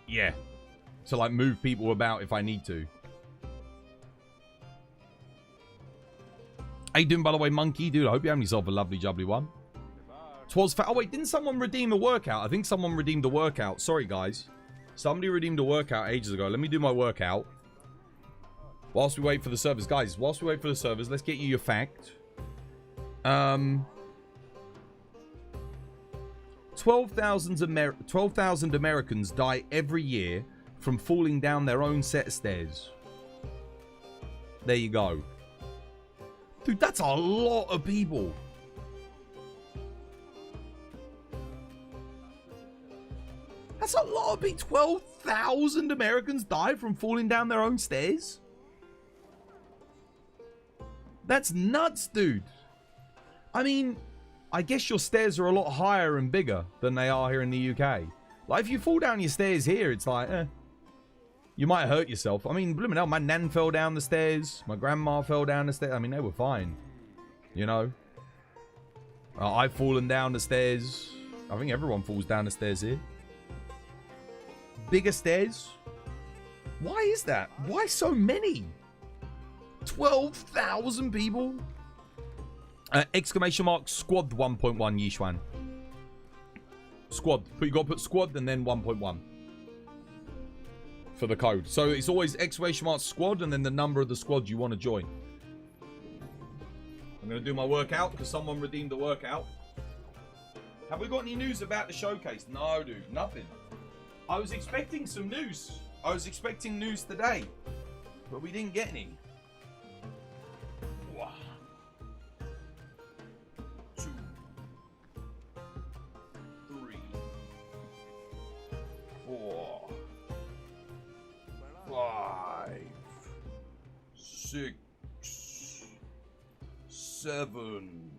To like move people about if I need to. How you doing, by the way, Monkey? Dude, I hope you have yourself a lovely, jubbly one. Twas for... Oh, wait, didn't someone redeem a workout? I think someone redeemed a workout. Sorry, guys. Somebody redeemed a workout ages ago. Let me do my workout. Whilst we wait for the servers. Guys, whilst we wait for the servers, let's get you your fact. 12,000 Americans die every year from falling down their own set of stairs. There you go. Dude, that's a lot of people. That's a lot of people. 12,000 Americans die from falling down their own stairs? That's nuts, dude. I mean, I guess your stairs are a lot higher and bigger than they are here in the UK. Like, if you fall down your stairs here, it's like, you might hurt yourself. I mean, blooming hell, my nan fell down the stairs. My grandma fell down the stairs. I mean, they were fine. You know? I've fallen down the stairs. I think everyone falls down the stairs here. Bigger stairs? Why is that? Why so many? 12,000 people? Exclamation mark squad 1.1 Yishuan. Squad. You gotta put squad and then 1.1. For the code. So it's always exclamation mark squad and then the number of the squad you want to join. I'm going to do my workout because someone redeemed the workout. Have we got any news about the showcase? No, dude. Nothing. I was expecting some news. I was expecting news today. But we didn't get any. 1, 2, 3, 4, 5, 6, 7,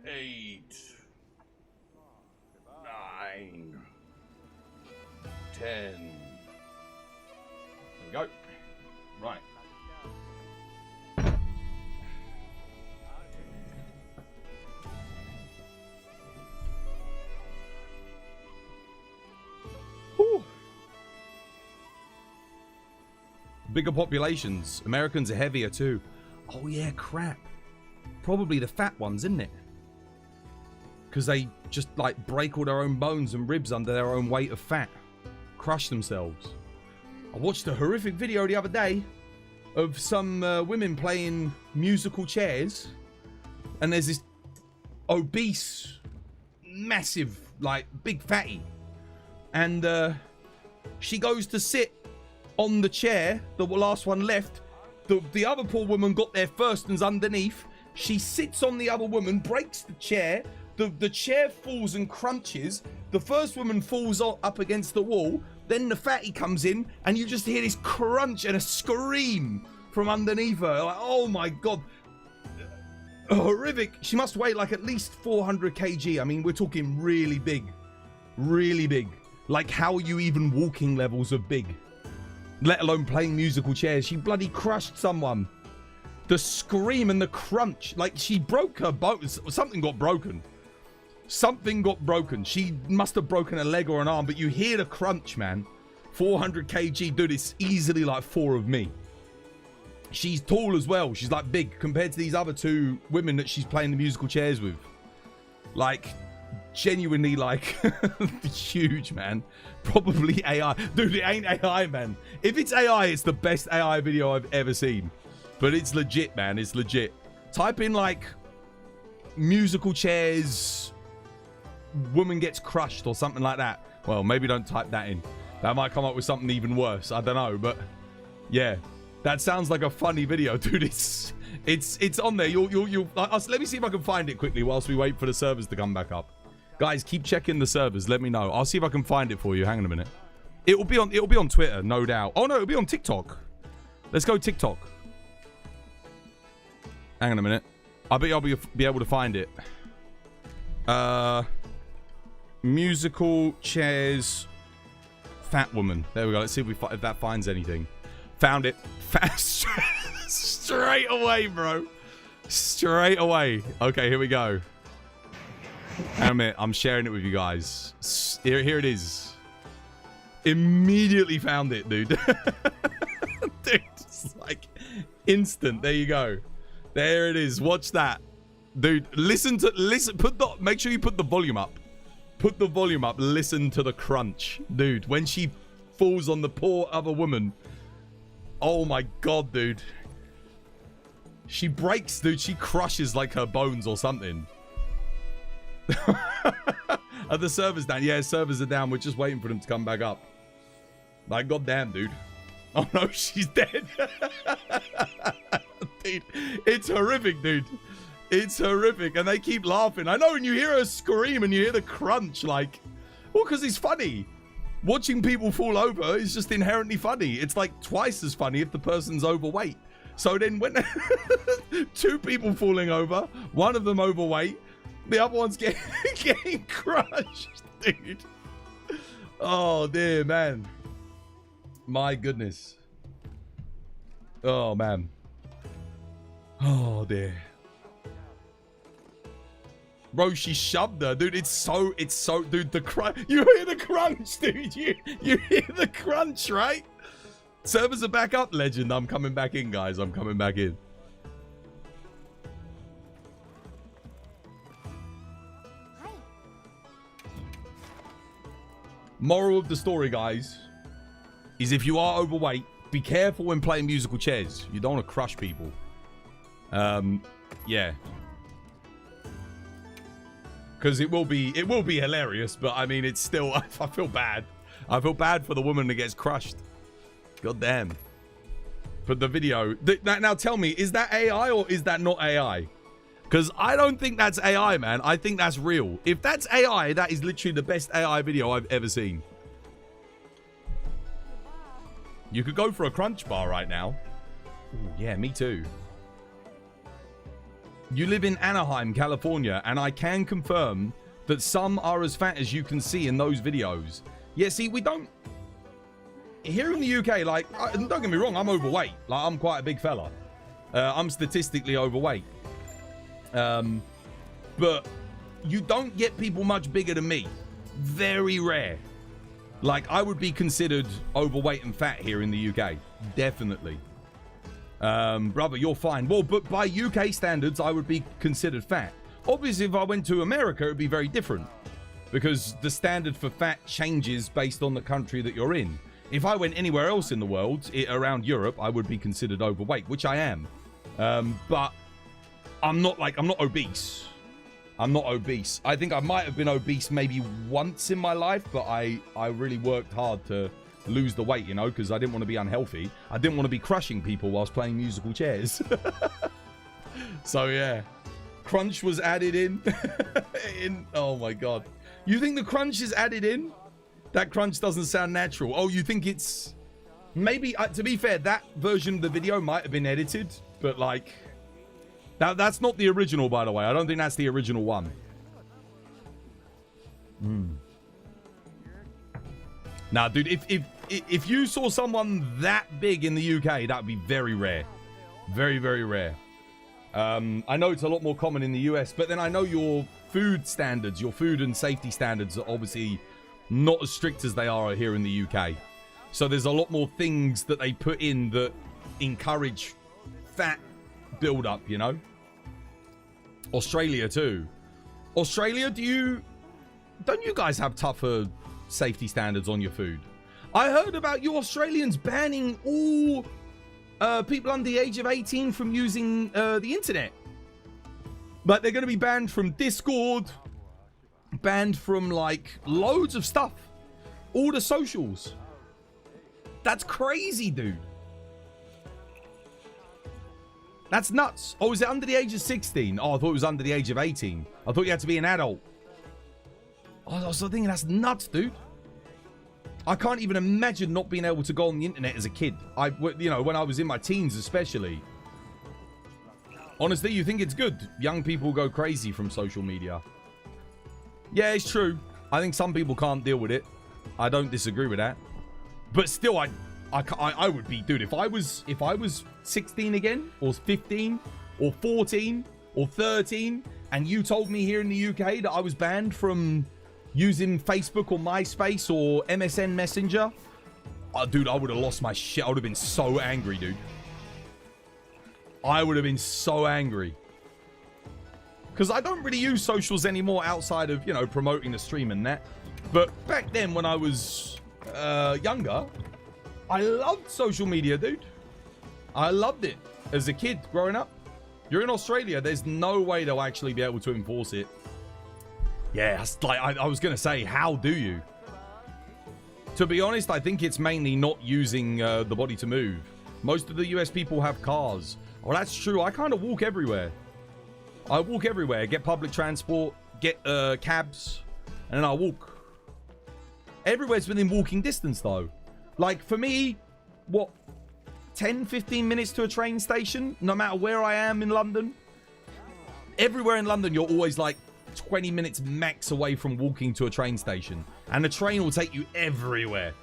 8, 9, 10. There we go. Right. Whew. Bigger populations. Americans are heavier too. Oh yeah, crap. Probably the fat ones, isn't it? Because they just like break all their own bones and ribs under their own weight of fat. Crush themselves. I watched a horrific video the other day of some women playing musical chairs. And there's this obese, massive, like big fatty. And she goes to sit on the chair, the last one left. The other poor woman got there first and's underneath. She sits on the other woman, breaks the chair. The chair falls and crunches. The first woman falls up against the wall. Then the fatty comes in, and you just hear this crunch and a scream from underneath her. Like, oh my God. Horrific. She must weigh like at least 400 kg. I mean, we're talking really big. Really big. Like, how are you even walking levels of big? Let alone playing musical chairs. She bloody crushed someone. The scream and the crunch. Like, she broke her bones. Something got broken. Something got broken. She must have broken a leg or an arm, but you hear the crunch, man. 400 kg. Dude, it's easily like 4 of me. She's tall as well. She's like big compared to these other 2 women that she's playing the musical chairs with. Like, genuinely, like, huge, man. Probably AI. Dude, it ain't AI, man. If it's AI, it's the best AI video I've ever seen. But it's legit, man. It's legit. Type in, like, musical chairs, woman gets crushed or something like that. Well, maybe don't type that in. That might come up with something even worse. I don't know, but yeah. That sounds like a funny video, dude. It's on there. Let me see if I can find it quickly whilst we wait for the servers to come back up. Guys, keep checking the servers. Let me know. I'll see if I can find it for you. Hang on a minute. It'll be on Twitter, no doubt. Oh no, it'll be on TikTok. Let's go TikTok. Hang on a minute. I bet I'll be able to find it. Musical chairs, fat woman. There we go. Let's see if that finds anything. Found it. Fast. Straight away, bro. Straight away. Okay, here we go. Hang on a minute. I'm sharing it with you guys. Here it is. Immediately found it, dude. Dude, it's like instant. There you go. There it is. Watch that. Dude, listen. Make sure you put the volume up. Put the volume up. Listen to the crunch. Dude, when she falls on the poor other woman. Oh my God, dude. She breaks, dude. She crushes like her bones or something. Are the servers down? Yeah, servers are down. We're just waiting for them to come back up. Like, goddamn, dude. Oh no, she's dead. Dude, it's horrific, dude. It's horrific. And they keep laughing. I know, and you hear her scream and you hear the crunch, like, well, because it's funny. Watching people fall over is just inherently funny. It's like twice as funny if the person's overweight. So then when 2 people falling over, one of them overweight, the other one's getting crushed, dude. Oh, dear, man. My goodness. Oh, man. Oh, dear. Bro, she shoved her, dude. It's so, dude, the crunch. You hear the crunch, dude. You hear the crunch, right? Servers are back up, legend. I'm coming back in, guys. I'm coming back in. Hi. Moral of the story, guys, is if you are overweight, be careful when playing musical chairs. You don't want to crush people. Yeah. Because it will be hilarious, but I mean, it's still, I feel bad. I feel bad for the woman that gets crushed. God damn. But the video, now tell me, is that AI or is that not AI? Because I don't think that's AI, man. I think that's real. If that's AI, that is literally the best AI video I've ever seen. You could go for a crunch bar right now. Ooh, yeah, me too. You live in Anaheim, California, and I can confirm that some are as fat as you can see in those videos. Yeah, see, we don't... Here in the UK, like, don't get me wrong, I'm overweight. Like, I'm quite a big fella. I'm statistically overweight. But you don't get people much bigger than me. Very rare. Like, I would be considered overweight and fat here in the UK. Definitely. Brother, you're fine. Well, but by UK standards, I would be considered fat. Obviously, if I went to America, it would be very different. Because the standard for fat changes based on the country that you're in. If I went anywhere else in the world, around Europe, I would be considered overweight, which I am. But I'm not obese. I'm not obese. I think I might have been obese maybe once in my life, but I really worked hard to lose the weight, you know, because I didn't want to be unhealthy. I didn't want to be crushing people whilst playing musical chairs. So yeah, crunch was added in. Oh my god, you think the crunch is added in? That crunch doesn't sound natural. Oh, you think it's... Maybe, to be fair, that version of the video might have been edited, but like... That's not the original, by the way. I don't think that's the original one. Nah, dude, if you saw someone that big in the UK, that would be very rare. Very, very rare. I know it's a lot more common in the US, but then I know your food standards, your food and safety standards are obviously not as strict as they are here in the UK. So there's a lot more things that they put in that encourage fat build-up, you know? Australia too. Australia, don't you guys have tougher safety standards on your food? I heard about you Australians banning all people under the age of 18 from using the internet. But they're going to be banned from Discord, banned from like loads of stuff, all the socials. That's crazy, dude. That's nuts. Oh, is it under the age of 16? Oh, I thought it was under the age of 18. I thought you had to be an adult. I was thinking that's nuts, dude. I can't even imagine not being able to go on the internet as a kid. You know, when I was in my teens especially. Honestly, you think it's good? Young people go crazy from social media. Yeah, it's true. I think some people can't deal with it. I don't disagree with that. But still, I would be, dude, if I was 16 again, or 15, or 14, or 13, and you told me here in the UK that I was banned from using Facebook or MySpace or MSN Messenger, dude, I would have lost my shit. I would have been so angry, dude. I would have been so angry. Because I don't really use socials anymore outside of, you know, promoting the stream and that. But back then when I was younger, I loved social media, dude. I loved it as a kid growing up. You're in Australia. There's no way they'll actually be able to enforce it. Yeah, like I was going to say, how do you? To be honest, I think it's mainly not using the body to move. Most of the US people have cars. Well, that's true. I kind of walk everywhere. I walk everywhere. Get public transport, get cabs, and then I walk. Everywhere's within walking distance, though. Like, for me, what, 10, 15 minutes to a train station, no matter where I am in London? Everywhere in London, you're always like 20 minutes max away from walking to a train station. And the train will take you everywhere.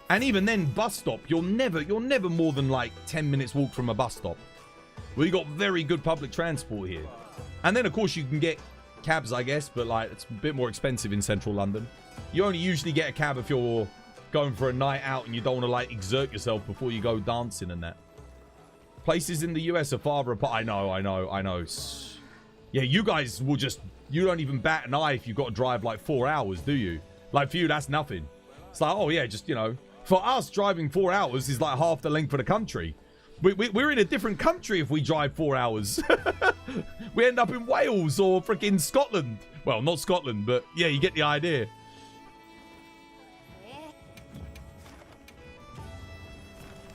And even then, bus stop, you're never more than like 10 minutes walk from a bus stop. Well, you got very good public transport here. And then, of course, you can get cabs, I guess, but like it's a bit more expensive in central London. You only usually get a cab if you're going for a night out and you don't want to like exert yourself before you go dancing and that. Places in the US are farther apart. I know. Yeah, you guys will just, you don't even bat an eye if you've got to drive like 4 hours, do you? Like for you, that's nothing. It's like, oh yeah, just, you know, for us driving 4 hours is like half the length of the country. We're in a different country if we drive 4 hours. We end up in Wales or freaking Scotland. Well, not Scotland, but yeah, you get the idea.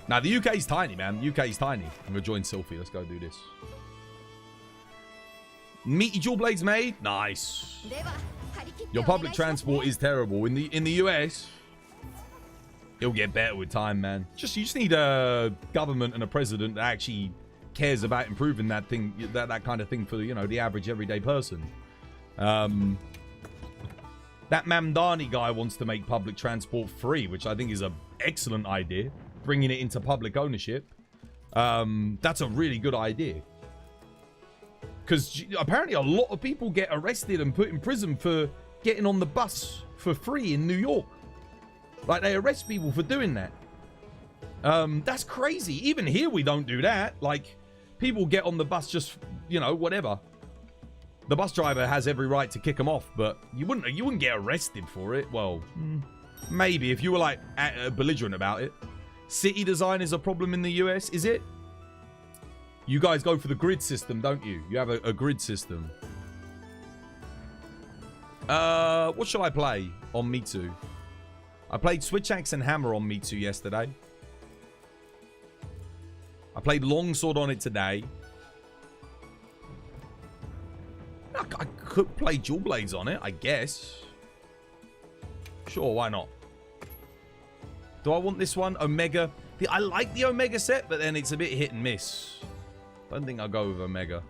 Now, the UK's tiny, man. UK's tiny. I'm going to join Sylphie. Let's go do this. Meaty dual blades made? Nice. Your public transport is terrible. In the US, it'll get better with time, man. You just need a government and a president that actually cares about improving that thing, that kind of thing for, you know, the average everyday person. That Mamdani guy wants to make public transport free, which I think is an excellent idea. Bringing it into public ownership. That's a really good idea. Because apparently a lot of people get arrested and put in prison for getting on the bus for free in New York. Like, they arrest people for doing that. That's crazy. Even here, we don't do that. Like, people get on the bus just, you know, whatever. The bus driver has every right to kick them off, but you wouldn't get arrested for it. Well, maybe if you were, like, belligerent about it. City design is a problem in the US, is it? You guys go for the grid system, don't you? You have a grid system. What shall I play on Mitsu? I played Switch Axe and Hammer on Mitsu yesterday. I played Longsword on it today. I could play Dual Blades on it, I guess. Sure, why not? Do I want this one? Omega. I like the Omega set, but then it's a bit hit and miss. Don't think I'll go with Omega.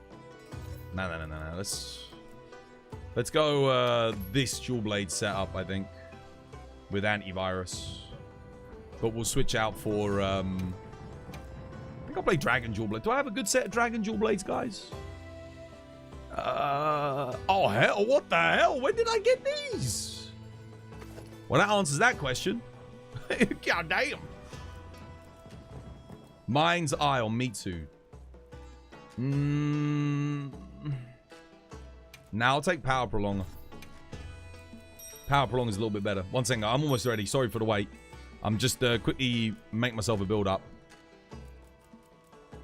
No. Let's go this dual blade setup, I think. With antivirus. But we'll switch out for... I think I'll play Dragon Dual Blade. Do I have a good set of Dragon Dual Blades, guys? Oh, hell. What the hell? When did I get these? Well, that answers that question. God damn. Mind's Eye on Mitsu. Now I'll take Power Prolonger. Power Prolonger is a little bit better. One second, I'm almost ready. Sorry for the wait. I'm just quickly make myself a build up.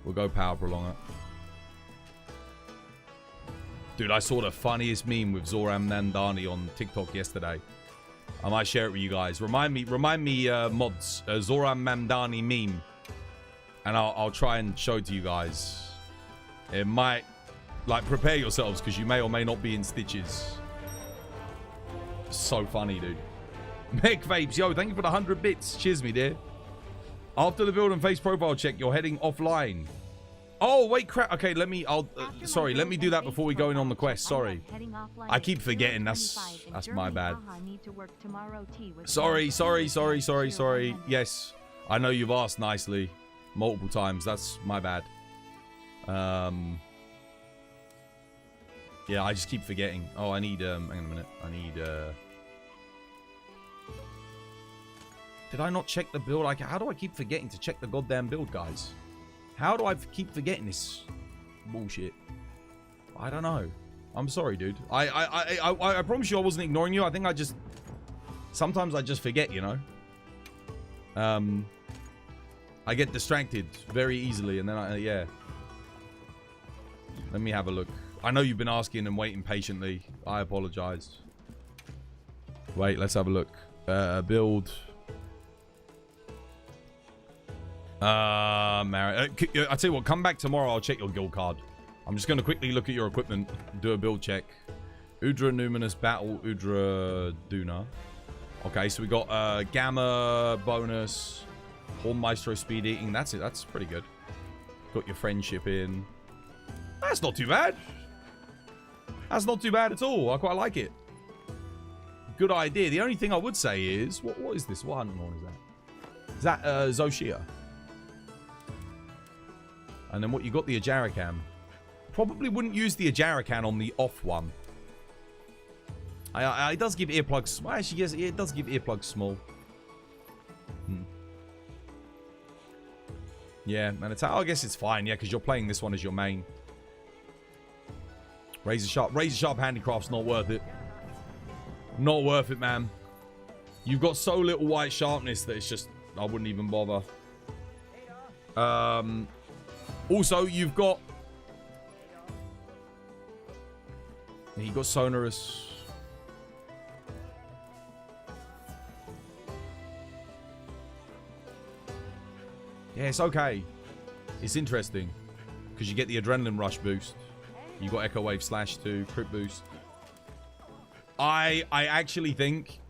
We'll go Power Prolonger. Dude, I saw the funniest meme with Zoran Nandani on TikTok yesterday. I might share it with you guys. Remind me, mods. Zoran Mandani meme. And I'll try and show it to you guys. It might... Like, prepare yourselves, because you may or may not be in stitches. So funny, dude. Meg Vapes, yo, thank you for the 100 bits. Cheers, me dear. After the build and face profile check, you're heading offline. Oh, wait, crap. Okay, let me... sorry, let me do that before we go in on the quest. Sorry. I keep forgetting. That's my bad. Sorry. Yes, I know you've asked nicely multiple times. That's my bad. Yeah, I just keep forgetting. Oh, I need... hang on a minute. I need... Did I not check the build? Like, how do I keep forgetting to check the goddamn build, guys? How do I keep forgetting this bullshit? I don't know. I'm sorry, dude. I promise you I wasn't ignoring you. I think I just... Sometimes I just forget, you know? I get distracted very easily, and then yeah. Let me have a look. I know you've been asking and waiting patiently. I apologize. Wait, let's have a look. Build... Mary, I tell you what, come back tomorrow. I'll check your guild card. I'm just going to quickly look at your equipment, do a build check. Udra Numinous Battle, Udra Duna. Okay, so we got Gamma bonus, Horn Maestro Speed Eating. That's it. That's pretty good. Got your friendship in. That's not too bad. That's not too bad at all. I quite like it. Good idea. The only thing I would say is, what is this? What hunting horn is that? Is that Zoshia? And then what, you got the Ajarakan. Probably wouldn't use the Ajarakan on the off one. It does give earplugs. Well, actually, yes, it does give earplugs small. Yeah, and it's, I guess it's fine, yeah, because you're playing this one as your main. Razor Sharp Handicraft's not worth it. Not worth it, man. You've got so little white sharpness that it's just, I wouldn't even bother. Also, you've got Sonorous. Yeah, it's okay. It's interesting because you get the Adrenaline Rush boost. You got Echo Wave Slash too, crit boost. I actually think,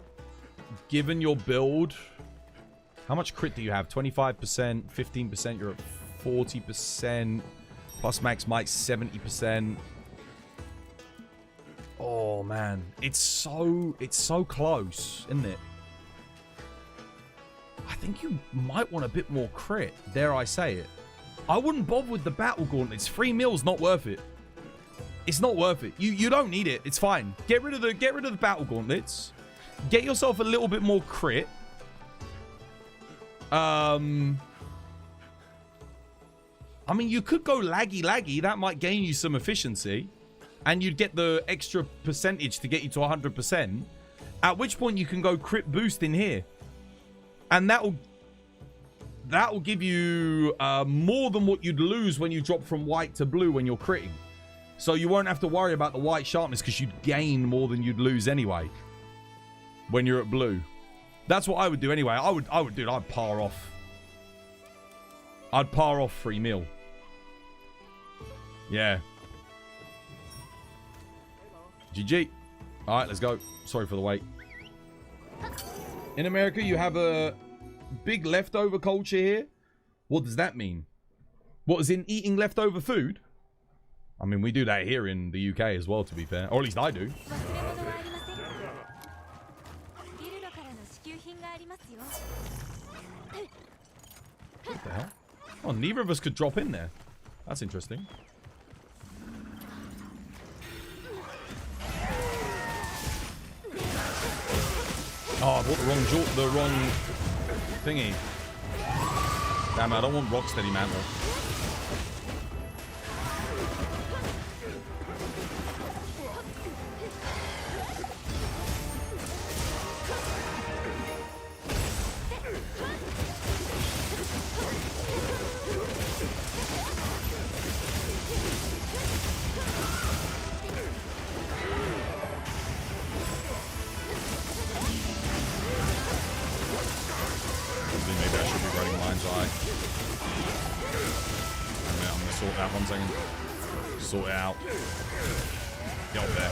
given your build, how much crit do you have? 25%, 15%. You're at 40%. Plus max might 70%. Oh man, it's so close, isn't it? I think you might want a bit more crit. Dare I say it? I wouldn't bother with the battle gauntlets. 3 mils not worth it. It's not worth it. You don't need it. It's fine. Get rid of the battle gauntlets. Get yourself a little bit more crit. I mean, you could go laggy. That might gain you some efficiency. And you'd get the extra percentage to get you to 100%. At which point you can go crit boost in here. And that'll give you more than what you'd lose when you drop from white to blue when you're critting. So you won't have to worry about the white sharpness because you'd gain more than you'd lose anyway when you're at blue. That's what I would do anyway. I'd par off. I'd par off 3 mil. Yeah. GG. All right, let's go. Sorry for the wait. In America, you have a big leftover culture here. What does that mean? What, is in eating leftover food? I mean, we do that here in the UK as well, to be fair. Or at least I do. What the hell? Oh, neither of us could drop in there. That's interesting. Oh, I bought the wrong thingy. Damn, I don't want Rocksteady Mantle. Sort it out. Get up there.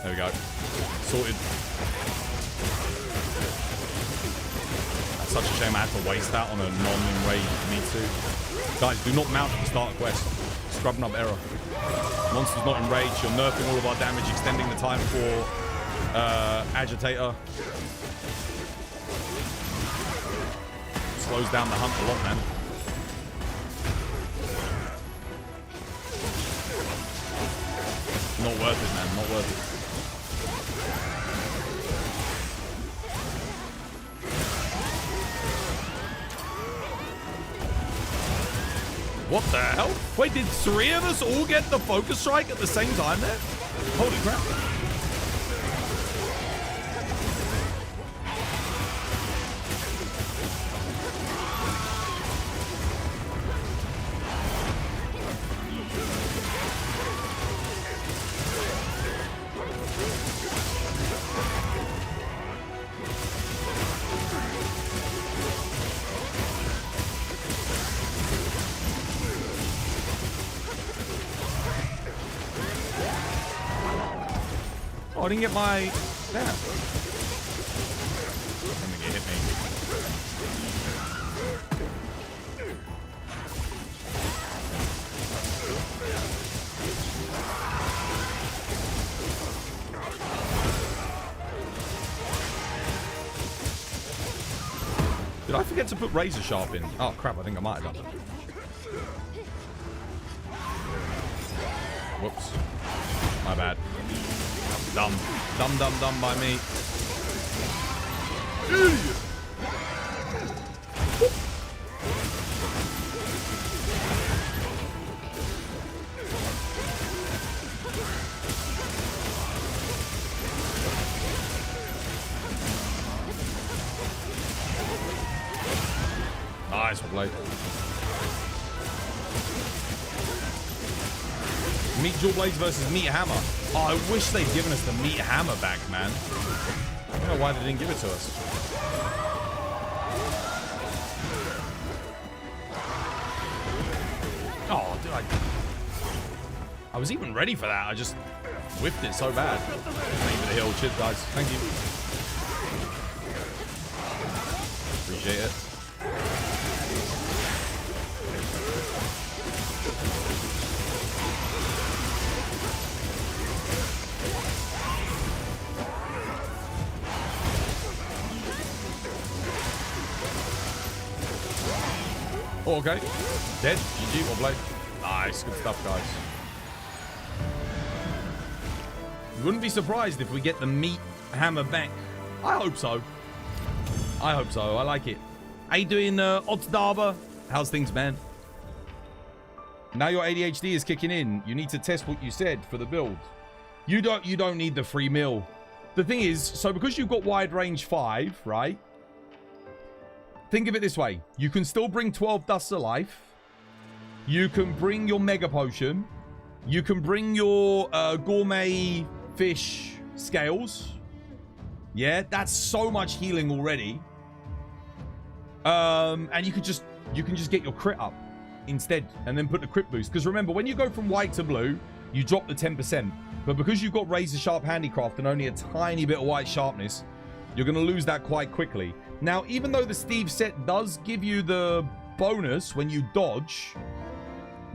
There we go. Sorted. That's such a shame I had to waste that on a non-enraged Mitsu. Guys, do not mount at the start of quest. Scrubbing up error. Monster's not enraged. You're nerfing all of our damage, extending the time for Agitator. Slows down the hunt a lot, man. Not worth it, man. Not worth it. What the hell? Wait, did 3 of us all get the focus strike at the same time there? Holy crap. I didn't get my... Damn. I think it hit me. Did I forget to put razor sharp in? Oh crap, I think I might have done. Whoops. My bad. Dumb. Dumb by me. Idiot! Nice play. Meat Dual Blades versus Meat Hammer. Oh, I wish they'd given us the Meat Hammer back, man. I don't know why they didn't give it to us. Oh, dude, I was even ready for that. I just whiffed it so bad. Thank you for the heal. Cheers, guys. Thank you. Appreciate it. Oh, okay. Dead. GG. Or blade. Nice. Good stuff, guys. You wouldn't be surprised if we get the meat hammer back. I hope so. I hope so. I like it. How you doing, Otzdava? How's things, man? Now your ADHD is kicking in. You need to test what you said for the build. You don't need the free meal. The thing is, so because you've got wide range 5, right? Think of it this way. You can still bring 12 Dusts of Life. You can bring your Mega Potion. You can bring your Gourmet Fish Scales. Yeah, that's so much healing already. And you can just get your crit up instead and then put the crit boost. Because remember, when you go from white to blue, you drop the 10%. But because you've got Razor Sharp Handicraft and only a tiny bit of white sharpness, you're going to lose that quite quickly. Now, even though the Steve set does give you the bonus when you dodge,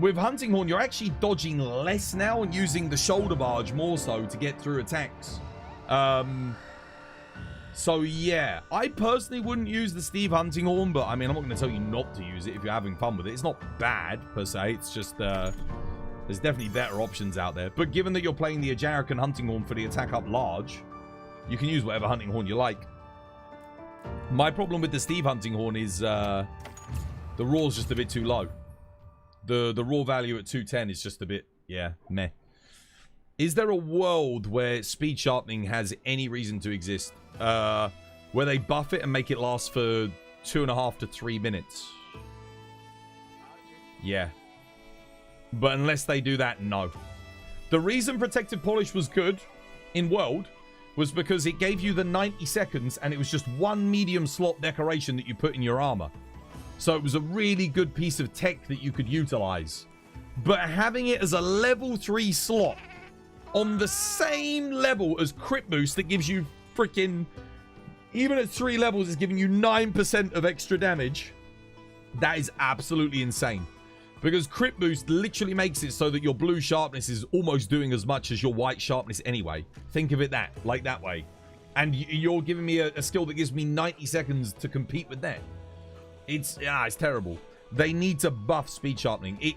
with Hunting Horn, you're actually dodging less now and using the shoulder barge more so to get through attacks. So, yeah. I personally wouldn't use the Steve Hunting Horn, but, I mean, I'm not going to tell you not to use it if you're having fun with it. It's not bad, per se. It's just, there's definitely better options out there. But given that you're playing the Ajarican Hunting Horn for the attack up large, you can use whatever Hunting Horn you like. My problem with the Steve Hunting Horn is the raw's just a bit too low. The raw value at 210 is just a bit, yeah, meh. Is there a world where speed sharpening has any reason to exist? Where they buff it and make it last for 2.5 to 3 minutes? Yeah. But unless they do that, no. The reason Protective Polish was good in World was because it gave you the 90 seconds and it was just one medium slot decoration that you put in your armor. So it was a really good piece of tech that you could utilize. But having it as a level 3 slot on the same level as Crit Boost that gives you freaking... Even at 3 levels, it's giving you 9% of extra damage. That is absolutely insane. Because Crit Boost literally makes it so that your blue sharpness is almost doing as much as your white sharpness anyway. Think of it like that way. And you're giving me a skill that gives me 90 seconds to compete with that. It's terrible. They need to buff speed sharpening.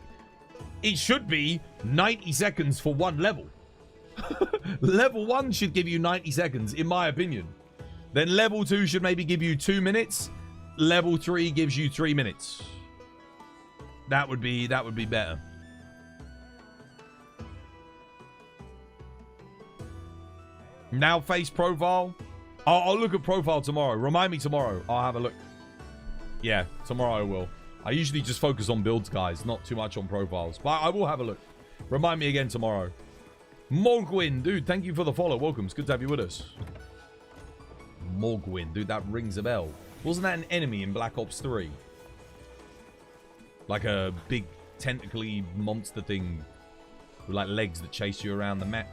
It should be 90 seconds for one level. Level 1 should give you 90 seconds, in my opinion. Then level 2 should maybe give you 2 minutes. Level 3 gives you 3 minutes. That would be better. Now face profile. I'll look at profile tomorrow. Remind me tomorrow. I'll have a look. Yeah, tomorrow I will. I usually just focus on builds, guys. Not too much on profiles. But I will have a look. Remind me again tomorrow. Morgwin, dude, thank you for the follow. Welcome. It's good to have you with us. Morgwin, dude, that rings a bell. Wasn't that an enemy in Black Ops 3? Like a big tentacly monster thing with like legs that chase you around the map.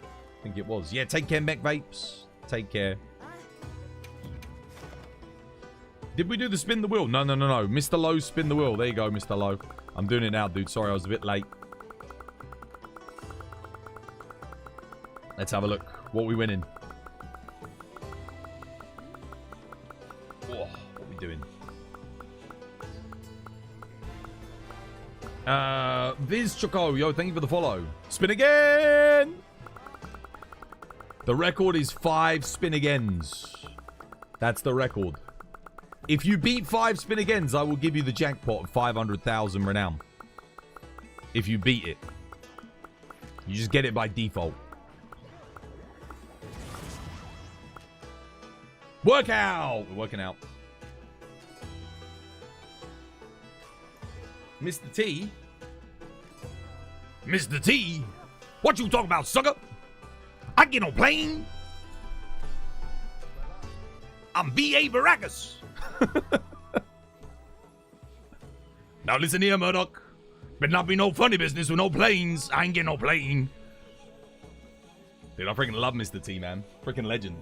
I think it was. Yeah, take care, Mech Vapes. Take care. Did we do the spin the wheel? No. Mr. Lowe, spin the wheel. There you go, Mr. Lowe. I'm doing it now, dude. Sorry, I was a bit late. Let's have a look. What are we winning? Oh, what are we doing? Viz Choco, yo, thank you for the follow. Spin again! The record is 5 spin agains. That's the record. If you beat 5 spin agains, I will give you the jackpot of 500,000 renown. If you beat it. You just get it by default. Workout! We're working out. Mr. T. Mr. T. What you talking about, sucker? I get on plane. I'm B.A. Baracus. Now listen here, Murdoch. Better not be no funny business with no planes. I ain't getting no plane. Dude, I freaking love Mr. T, man. Freaking legend.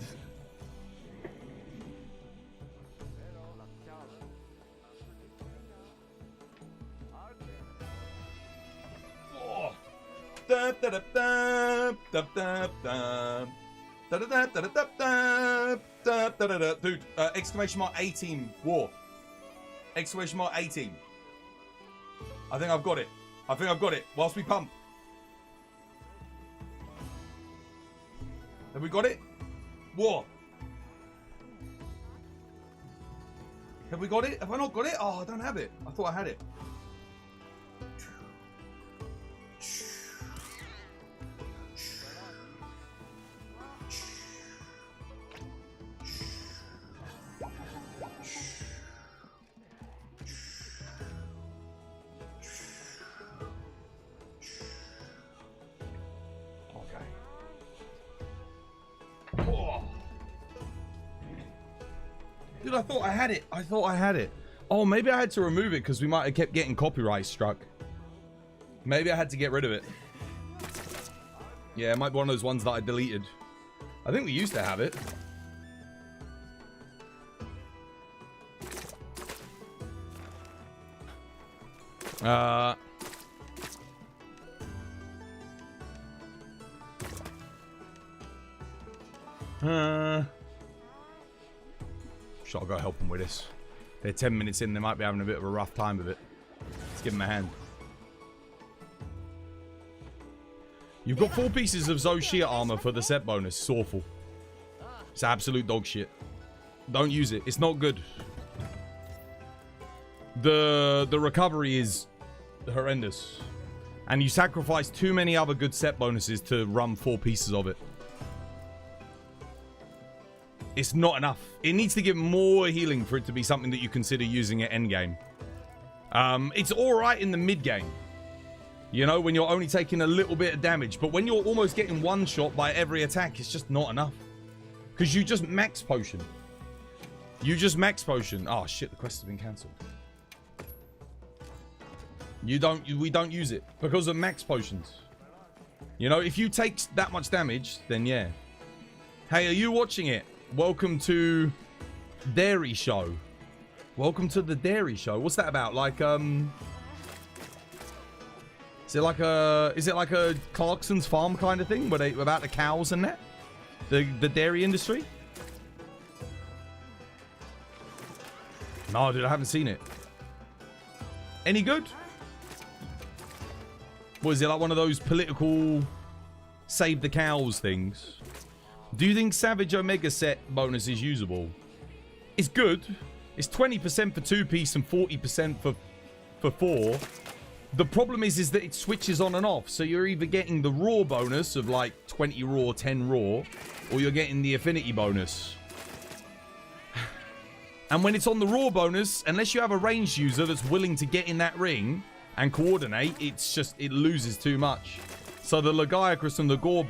Dude, exclamation mark 18 war. Exclamation mark 18. I think I've got it. Whilst we pump. Have we got it? War. Have we got it? Have I not got it? Oh, I don't have it. I thought I had it. Dude, I thought I had it. Oh, maybe I had to remove it because we might have kept getting copyright struck. Maybe I had to get rid of it. Yeah, it might be one of those ones that I deleted. I think we used to have it. Should I go help them with this? They're 10 minutes in. They might be having a bit of a rough time with it. Let's give them a hand. You've got 4 pieces of Zoshia armor for the set bonus. It's awful. It's absolute dog shit. Don't use it. It's not good. The recovery is horrendous. And you sacrifice too many other good set bonuses to run 4 pieces of it. It's not enough. It needs to give more healing for it to be something that you consider using at endgame. It's alright in the mid-game. You know, when you're only taking a little bit of damage. But when you're almost getting one shot by every attack, it's just not enough. Because you just max potion. You just max potion. Oh shit, the quest has been cancelled. We don't use it because of max potions. You know, if you take that much damage, then yeah. Hey, are you watching it? Welcome to Dairy Show. Welcome to the Dairy Show. What's that about? Like, is it like a Clarkson's Farm kind of thing? Where they about the cows and that? The dairy industry? No, dude, I haven't seen it. Any good? What is it, like one of those political save the cows things? Do you think Savage Omega set bonus is usable? It's good. It's 20% for 2-piece and 40% for 4. The problem is that it switches on and off. So you're either getting the raw bonus of like 20 raw, 10 raw, or you're getting the affinity bonus. And when it's on the raw bonus, unless you have a ranged user that's willing to get in that ring and coordinate, it's just, it loses too much. So the Lagiacrus and the Gore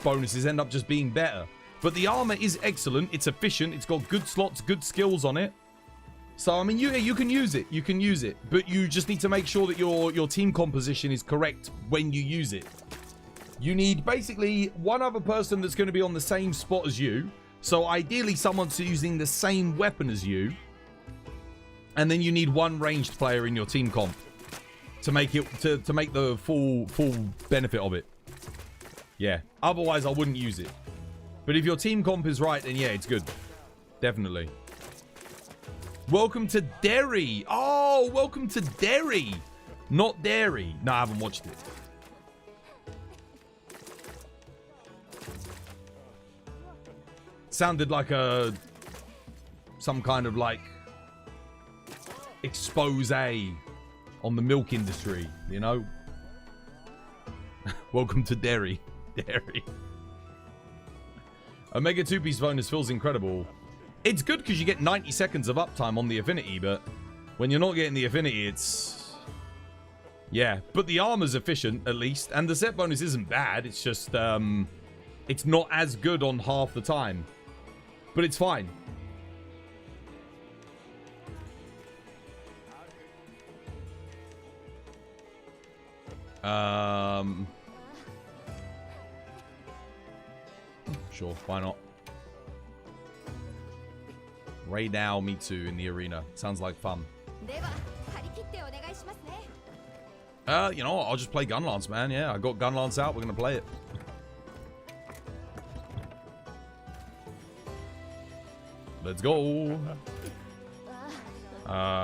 bonuses end up just being better. But the armor is excellent. It's efficient. It's got good slots, good skills on it. So, I mean, you can use it. You can use it. But you just need to make sure that your team composition is correct when you use it. You need basically one other person that's going to be on the same spot as you. So, ideally, someone's using the same weapon as you. And then you need one ranged player in your team comp to make it to make the full benefit of it. Yeah. Otherwise, I wouldn't use it. But if your team comp is right, then yeah, it's good. Definitely. Welcome to Derry. Oh, welcome to Derry. Not Dairy. No, I haven't watched it. Sounded like some kind of like expose on the milk industry, you know? Welcome to Derry. Derry. Omega 2-piece bonus feels incredible. It's good because you get 90 seconds of uptime on the affinity, but when you're not getting the affinity, it's... Yeah, but the armor's efficient, at least, and the set bonus isn't bad. It's just, it's not as good on half the time. But it's fine. Sure, why not? Raidao Mitsu in the arena. Sounds like fun. You know what? I'll just play Gunlance, man. Yeah, I got Gunlance out. We're gonna play it. Let's go.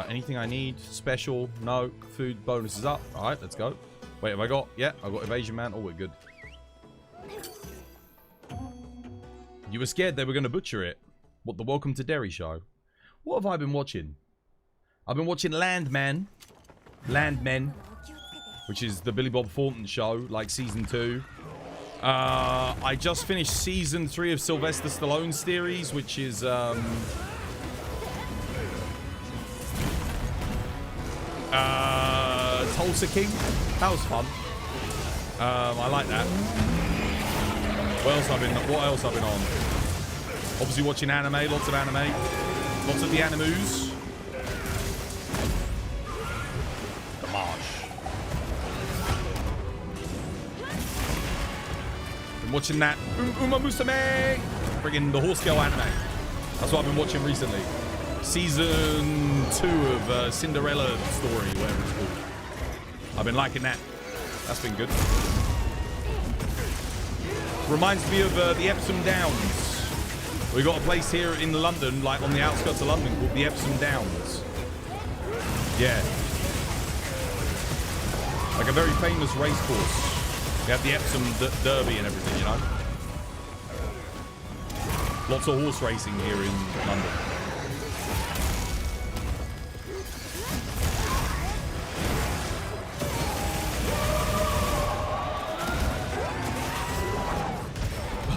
Anything I need? Special? No. Food bonus is up. All right, let's go. Wait, have I got? Yeah, I got Evasion Man. Oh, we're good. You were scared they were going to butcher it. What, the Welcome to Derry show? What have I been watching? I've been watching Landmen, which is the Billy Bob Thornton show, like season 2. I just finished season 3 of Sylvester Stallone's series, which is Tulsa King. That was fun. I like that. What else I've been on? Obviously watching anime, lots of anime. Lots of the animus. Damage. Been watching that Uma Musume! Friggin' the Horse Girl anime. That's what I've been watching recently. Season 2 of Cinderella Story, whatever it's called. I've been liking that. That's been good. Reminds me of the Epsom Downs. We got a place here in London, like on the outskirts of London, called the Epsom Downs. Yeah. Like a very famous race course. They have the Epsom Derby and everything, you know? Lots of horse racing here in London.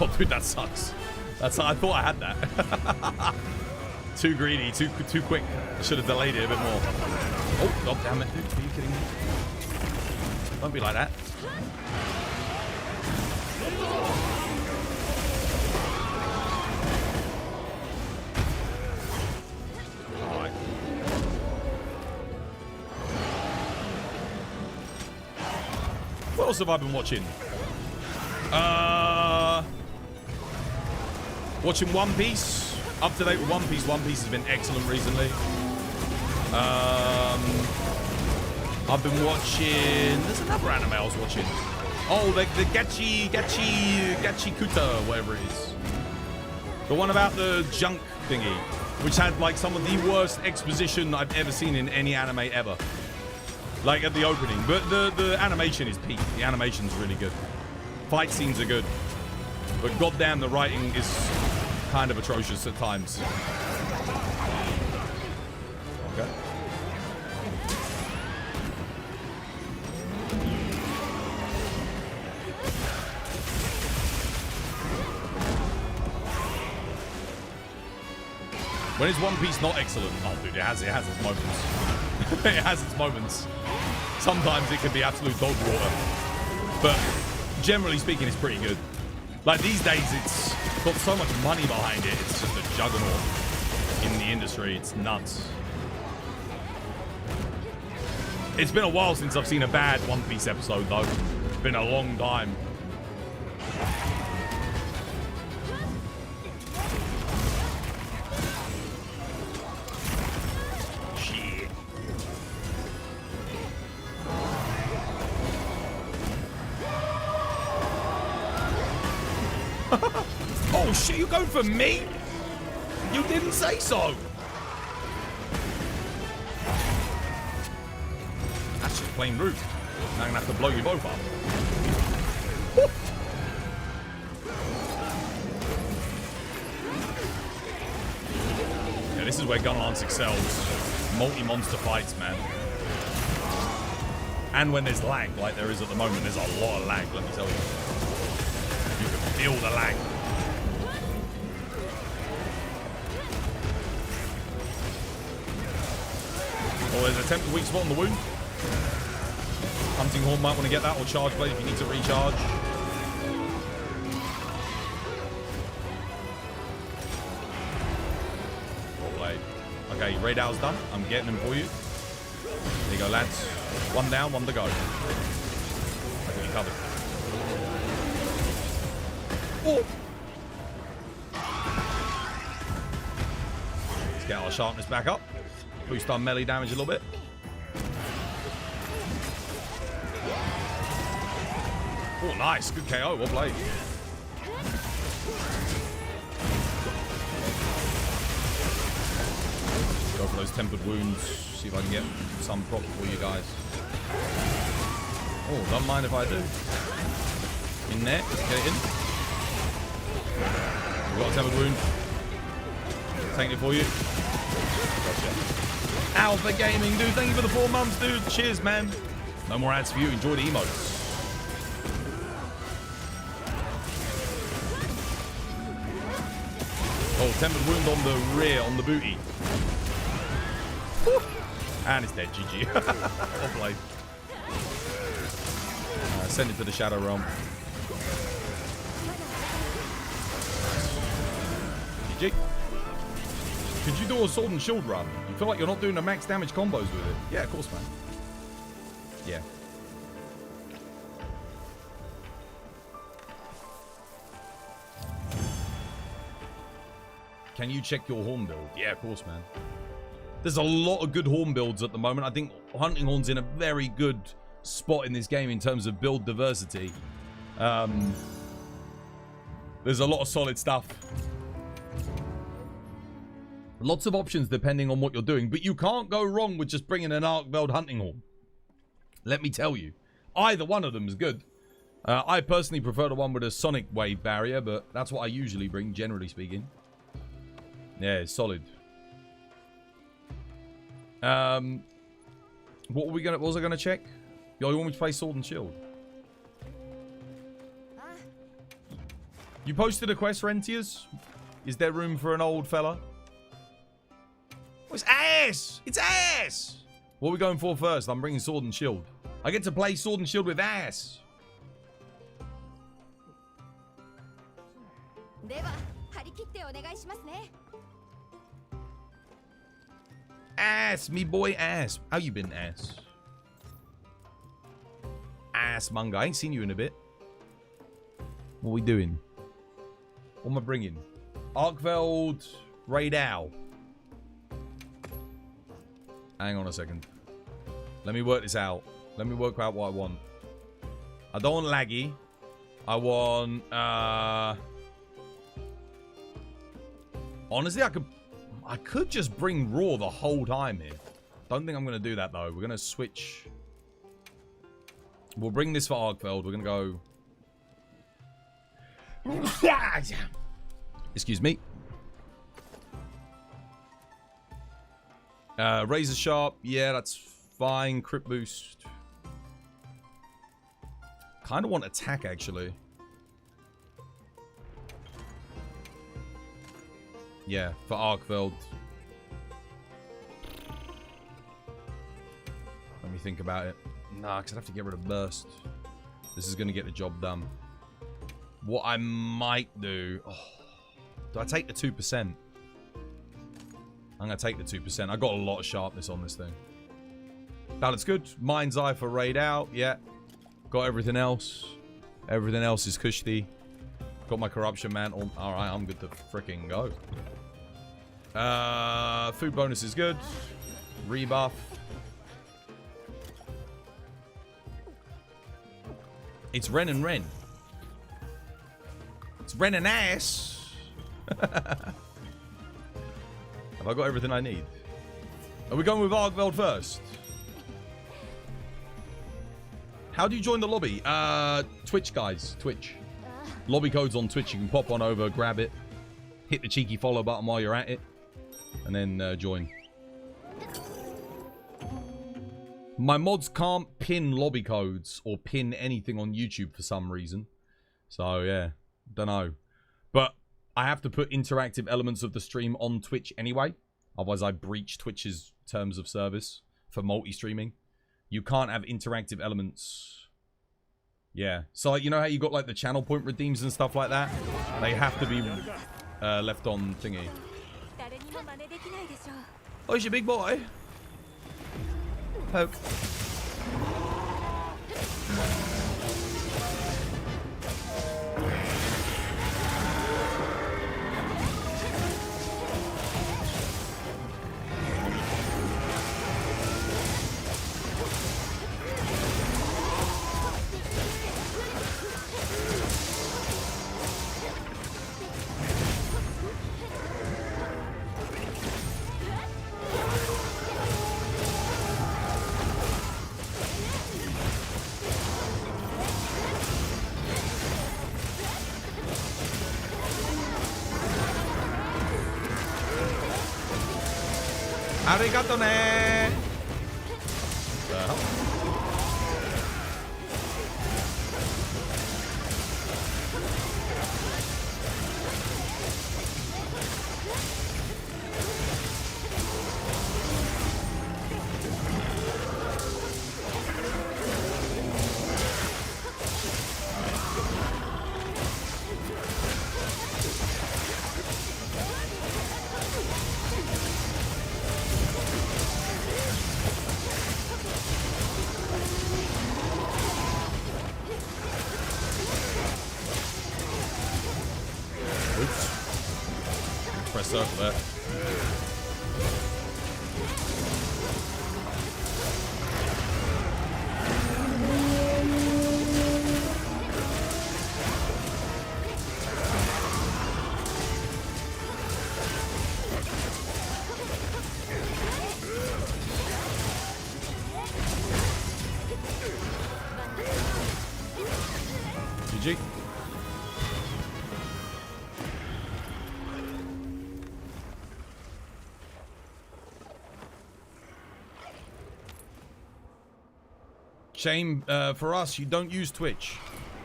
Oh, dude, that sucks. I thought I had that. Too greedy, too quick. I should have delayed it a bit more. Oh, god damn it, dude. Are you kidding me? Don't be like that. Alright. What else have I been watching? Watching One Piece. Up to date with One Piece. One Piece has been excellent recently. I've been watching... There's another anime I was watching. Oh, the Gachikuta, whatever it is. The one about the junk thingy. Which had, like, some of the worst exposition I've ever seen in any anime ever. Like, at the opening. But the animation is peak. The animation's really good. Fight scenes are good. But goddamn, the writing is kind of atrocious at times. Okay. When is One Piece not excellent? Oh, dude, it has its moments. It has its moments. Sometimes it can be absolute dog water. But generally speaking, it's pretty good. Like, these days, it's got so much money behind it. It's just a juggernaut in the industry. It's nuts. It's been a while since I've seen a bad One Piece episode, though. It's been a long time. Shit. Oh shit, you going for me? You didn't say so. That's just plain rude. Now I'm gonna have to blow you both up. Woo. Yeah, this is where Gunlance excels. Multi-monster fights, man. And when there's lag, like there is at the moment, there's a lot of lag, let me tell you. You can feel the lag. Oh, there's a temporary weak spot on the wound. Hunting Horn might want to get that, or Charge Blade if you need to recharge. Oh, Blade. Okay, Radar's done. I'm getting him for you. There you go, lads. One down, one to go. I think you covered. Oh! Let's get our sharpness back up. Boost our melee damage a little bit. Oh, nice. Good KO. Well played. Go for those tempered wounds. See if I can get some prop for you guys. Oh, don't mind if I do. In there. Get it in. We've got a tempered wound. Taking it for you. Gotcha. Alpha Gaming, dude. Thank you for the 4 months, dude. Cheers, man. No more ads for you. Enjoy the emotes. Oh, tempered wound on the rear, on the booty. Woo. And it's dead. GG. Well played. Send it to the Shadow Realm. GG. Could you do a sword and shield run? You feel like you're not doing the max damage combos with it. Yeah, of course, man. Yeah. Can you check your horn build? Yeah, of course, man. There's a lot of good horn builds at the moment. I think Hunting Horn's in a very good spot in this game in terms of build diversity. There's a lot of solid stuff. Lots of options depending on what you're doing, but you can't go wrong with just bringing an Arcveld hunting horn. Let me tell you. Either one of them is good. I personally prefer the one with a sonic wave barrier, but that's what I usually bring, generally speaking. Yeah, it's solid. What was I gonna check? Yo, you want me to play Sword and Shield? You posted a quest, Rentiers? Is there room for an old fella? Oh, it's ass! It's ass! What are we going for first? I'm bringing Sword and Shield. I get to play Sword and Shield with ass. Ass, me boy, ass. How you been, ass? Ass, manga. I ain't seen you in a bit. What are we doing? What am I bringing? Arcveld, Raidal. Hang on a second. Let me work this out. Let me work out what I want. I don't want laggy. I want, honestly, I could just bring Raw the whole time here. Don't think I'm going to do that, though. We're going to switch. We'll bring this for Arcveld. We're going to go... Excuse me. Razor Sharp. Yeah, that's fine. Crit Boost. Kind of want attack, actually. Yeah, for Arcveld. Let me think about it. Nah, because I'd have to get rid of Burst. This is going to get the job done. What I might do... Oh, do I take the 2%? I'm going to take the 2%. I got a lot of sharpness on this thing. That looks good. Mind's Eye for Raid Out. Yeah. Got everything else. Everything else is cushy. Got my Corruption Mantle. Alright, I'm good to freaking go. Food bonus is good. Rebuff. It's Ren and Ren. It's Ren and ass. Have I got everything I need? Are we going with Arcveld first? How do you join the lobby? Twitch, guys. Twitch. Lobby code's on Twitch. You can pop on over, grab it. Hit the cheeky follow button while you're at it. And then join. My mods can't pin lobby codes or pin anything on YouTube for some reason. So, yeah. Don't know. But I have to put interactive elements of the stream on Twitch anyway. Otherwise, I breach Twitch's terms of service for multi-streaming. You can't have interactive elements. Yeah. So, like, you know how you got, like, the channel point redeems and stuff like that? They have to be left on thingy. Oh, it's your big boy. Poke. Arigato ne. Circle there. Shame for us, you don't use Twitch.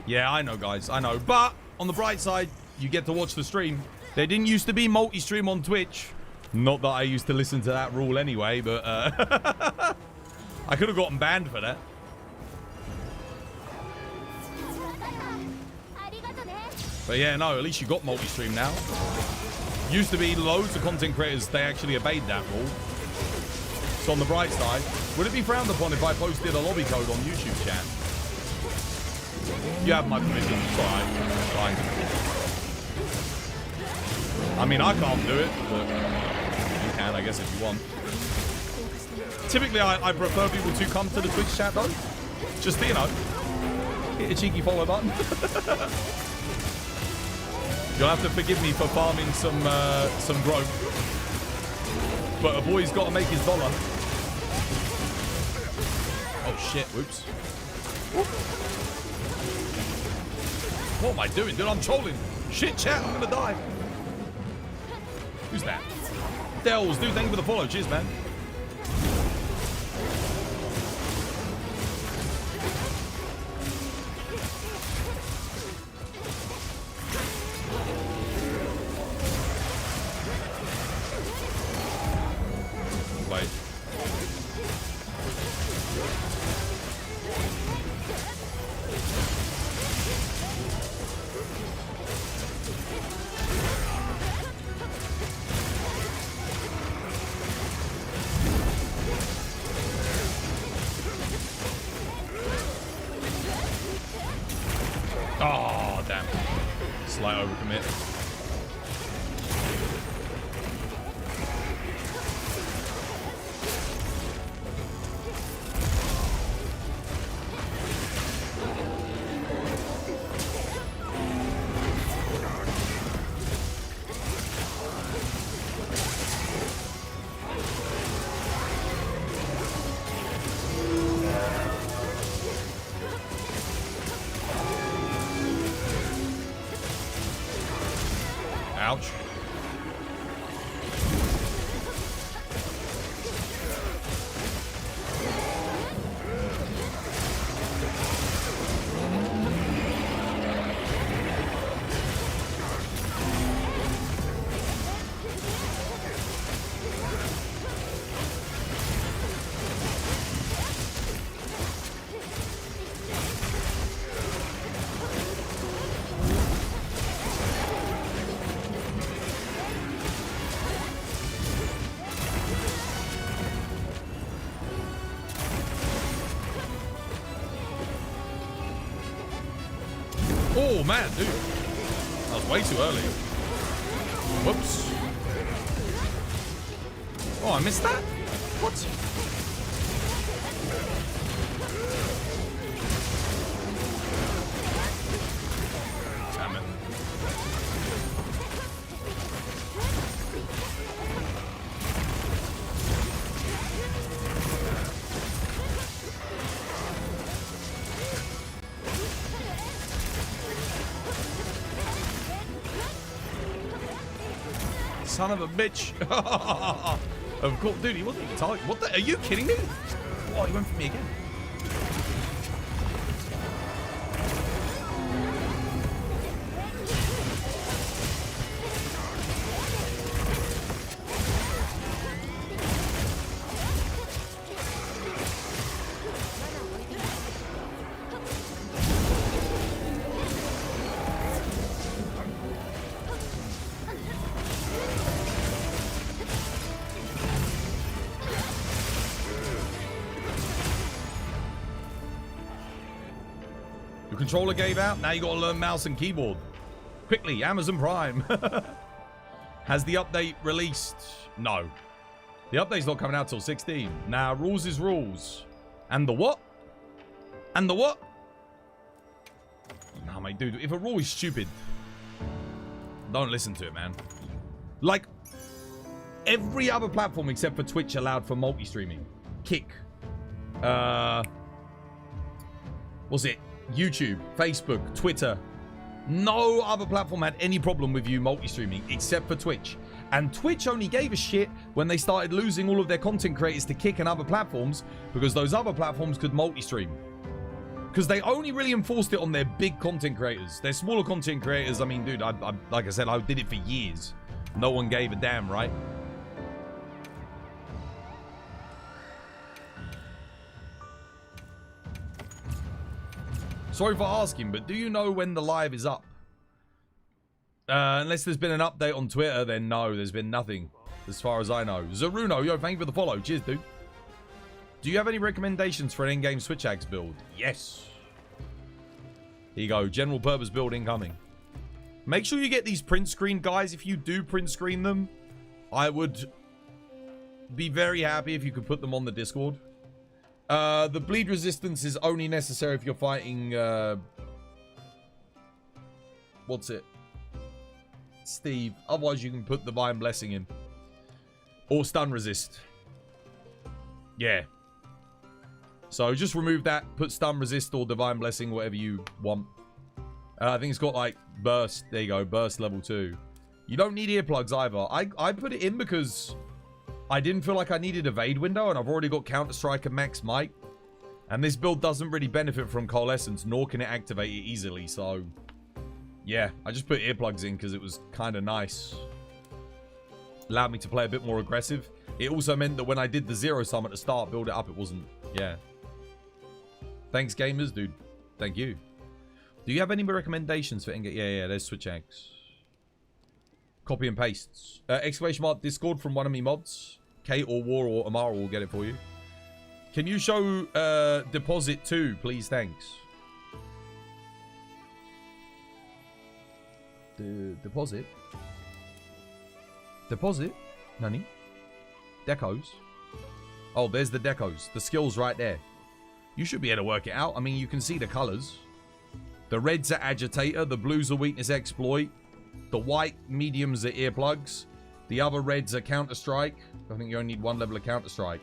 Yeah, I know, guys. I know. But on the bright side, you get to watch the stream. There didn't used to be multi-stream on Twitch. Not that I used to listen to that rule anyway, but I could have gotten banned for that. But yeah, no, at least you got multi-stream now. Used to be loads of content creators, they actually obeyed that rule. So on the bright side, would it be frowned upon if I posted a lobby code on YouTube chat? You have my permission, it's alright. Fine. I mean, I can't do it, but you can, I guess, if you want. Typically, I prefer people to come to the Twitch chat, though. Just, you know, hit a cheeky follow button. You'll have to forgive me for farming some growth. But a boy's got to make his dollar. Oh, shit. Whoops. What am I doing, dude? I'm trolling. Shit, chat. I'm going to die. Who's that? Dells, dude. Thank you for the follow. Cheers, man. Wait. Oh, damn. Slight overcommit. Ouch. Oh, man, dude. That was way too early. Whoops. Oh, I missed that? What? Damn it. Son of a bitch. Of course, dude, he wasn't even targeted. What the? Are you kidding me? Oh, he went for me again. Your controller gave out. Now you got to learn mouse and keyboard. Quickly, Amazon Prime. Has the update released? No. The update's not coming out till 16. Now, rules is rules. And the what? And the what? Nah, mate, dude, if a rule is stupid, don't listen to it, man. Like, every other platform except for Twitch allowed for multi-streaming. Kick. What's it? YouTube, Facebook, Twitter. No other platform had any problem with you multi-streaming except for Twitch. And Twitch only gave a shit when they started losing all of their content creators to Kick and other platforms because those other platforms could multi-stream. Because they only really enforced it on their big content creators. Their smaller content creators, I mean, dude, I like I said, I did it for years. No one gave a damn, right? Sorry for asking, but do you know when the live is up? Unless there's been an update on Twitter, then no, there's been nothing. As far as I know. Zaruno, yo, thank you for the follow. Cheers, dude. Do you have any recommendations for an in-game switch axe build? Yes. Here you go. General purpose build incoming. Make sure you get these print screen guys. If you do print screen them, I would be very happy if you could put them on the Discord. The bleed resistance is only necessary if you're fighting, what's it? Steve. Otherwise, you can put Divine Blessing in. Or stun resist. Yeah. So just remove that. Put stun resist or Divine Blessing, whatever you want. I think it's got like burst. There you go. Burst level 2. You don't need earplugs either. I put it in because I didn't feel like I needed evade window, and I've already got Counter-Strike and Max Might. And this build doesn't really benefit from Coalescence, nor can it activate it easily. So yeah, I just put earplugs in because it was kind of nice. Allowed me to play a bit more aggressive. It also meant that when I did the zero sum at the start, build it up, it wasn't. Yeah. Thanks, gamers, dude. Thank you. Do you have any recommendations for Ingot? Yeah, there's Switch X. Copy and paste. Exclamation mark Discord from one of me mods. Kate or War or Amara will get it for you. Can you show deposit too, please? Thanks. Deposit? Deposit? Nani? Decos? Oh, there's the decos. The skills right there. You should be able to work it out. I mean, you can see the colors. The reds are agitator. The blues are weakness exploit. The white mediums are earplugs. The other reds are Counter-Strike. I think you only need one level of Counter-Strike.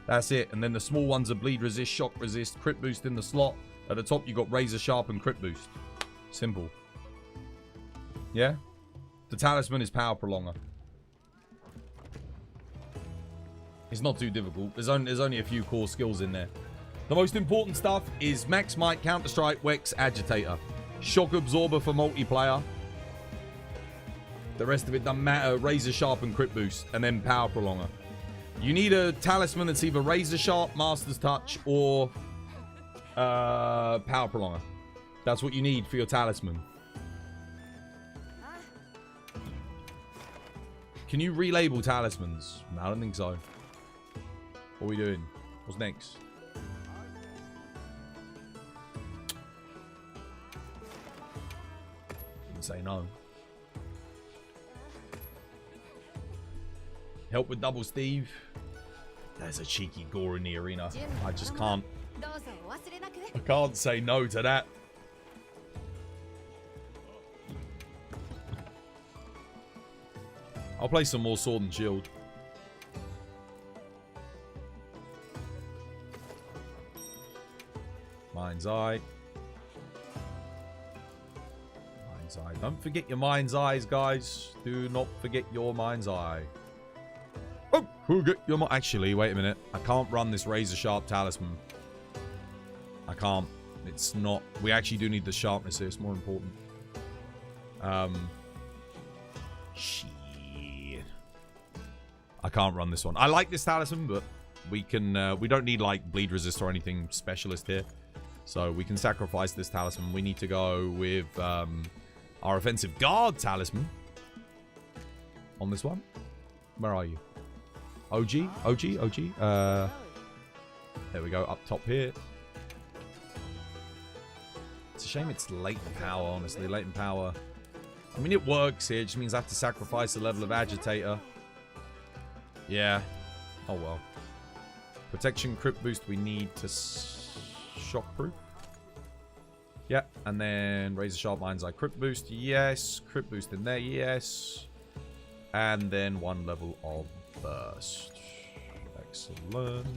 That's it. And then the small ones are bleed resist, shock resist, crit boost in the slot. At the top, you got razor sharp and crit boost. Simple. Yeah? The talisman is power prolonger. It's not too difficult. There's only a few core skills in there. The most important stuff is Max Might, Counter-Strike, Wex, Agitator. Shock Absorber for multiplayer. The rest of it doesn't matter. Razor Sharp and Crit Boost. And then Power Prolonger. You need a talisman that's either Razor Sharp, Master's Touch, or Power Prolonger. That's what you need for your talisman. Can you relabel talismans? No, I don't think so. What are we doing? What's next? Didn't say no. Help with double Steve. There's a cheeky gore in the arena. I just can't. I can't say no to that. I'll play some more Sword and Shield. Mind's Eye. Mind's Eye. Don't forget your Mind's Eyes, guys. Do not forget your Mind's Eye. Oh, forget your mind. Actually, wait a minute. I can't run this Razor Sharp Talisman. I can't. It's not. We actually do need the sharpness here. It's more important. Shit. I can't run this one. I like this talisman, but we can. We don't need like bleed resist or anything specialist here, so we can sacrifice this talisman. We need to go with our offensive guard talisman on this one. Where are you? OG. There we go. Up top here. It's a shame it's latent power. Honestly, latent power. I mean, it works here. It just means I have to sacrifice a level of agitator. Yeah. Oh, well. Protection, crit boost, we need to shockproof. Yeah, and then Razor Sharp Mind's Eye, crit boost, yes. Crit boost in there, yes. And then one level of burst. Excellent.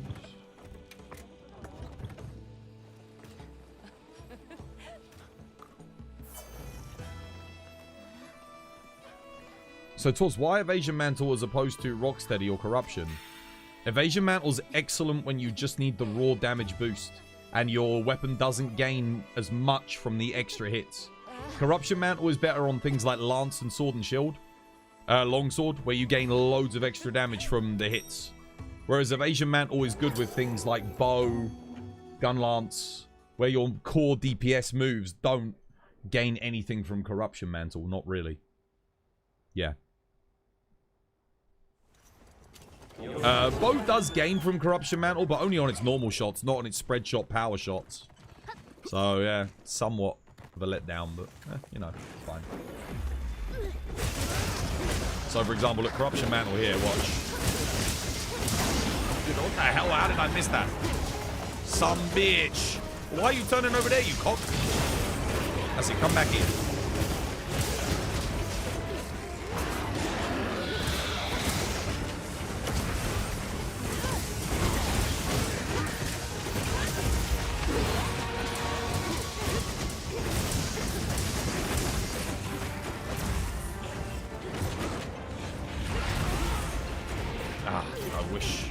So, Tors, why Evasion Mantle as opposed to Rocksteady or Corruption? Evasion Mantle's excellent when you just need the raw damage boost. and your weapon doesn't gain as much from the extra hits. Corruption Mantle is better on things like Lance and Sword and Shield. Longsword, where you gain loads of extra damage from the hits. Whereas Evasion Mantle is good with things like Bow, Gun Lance, where your core DPS moves don't gain anything from Corruption Mantle. Not really. Yeah. Bow does gain from Corruption Mantle, but only on its normal shots, not on its spread shot power shots. So, yeah, somewhat of a letdown, but, you know, fine. So, for example, look, Corruption Mantle here, watch. Dude, what the hell? How did I miss that? Some bitch. Why are you turning over there, you cock? That's it, come back here. I wish.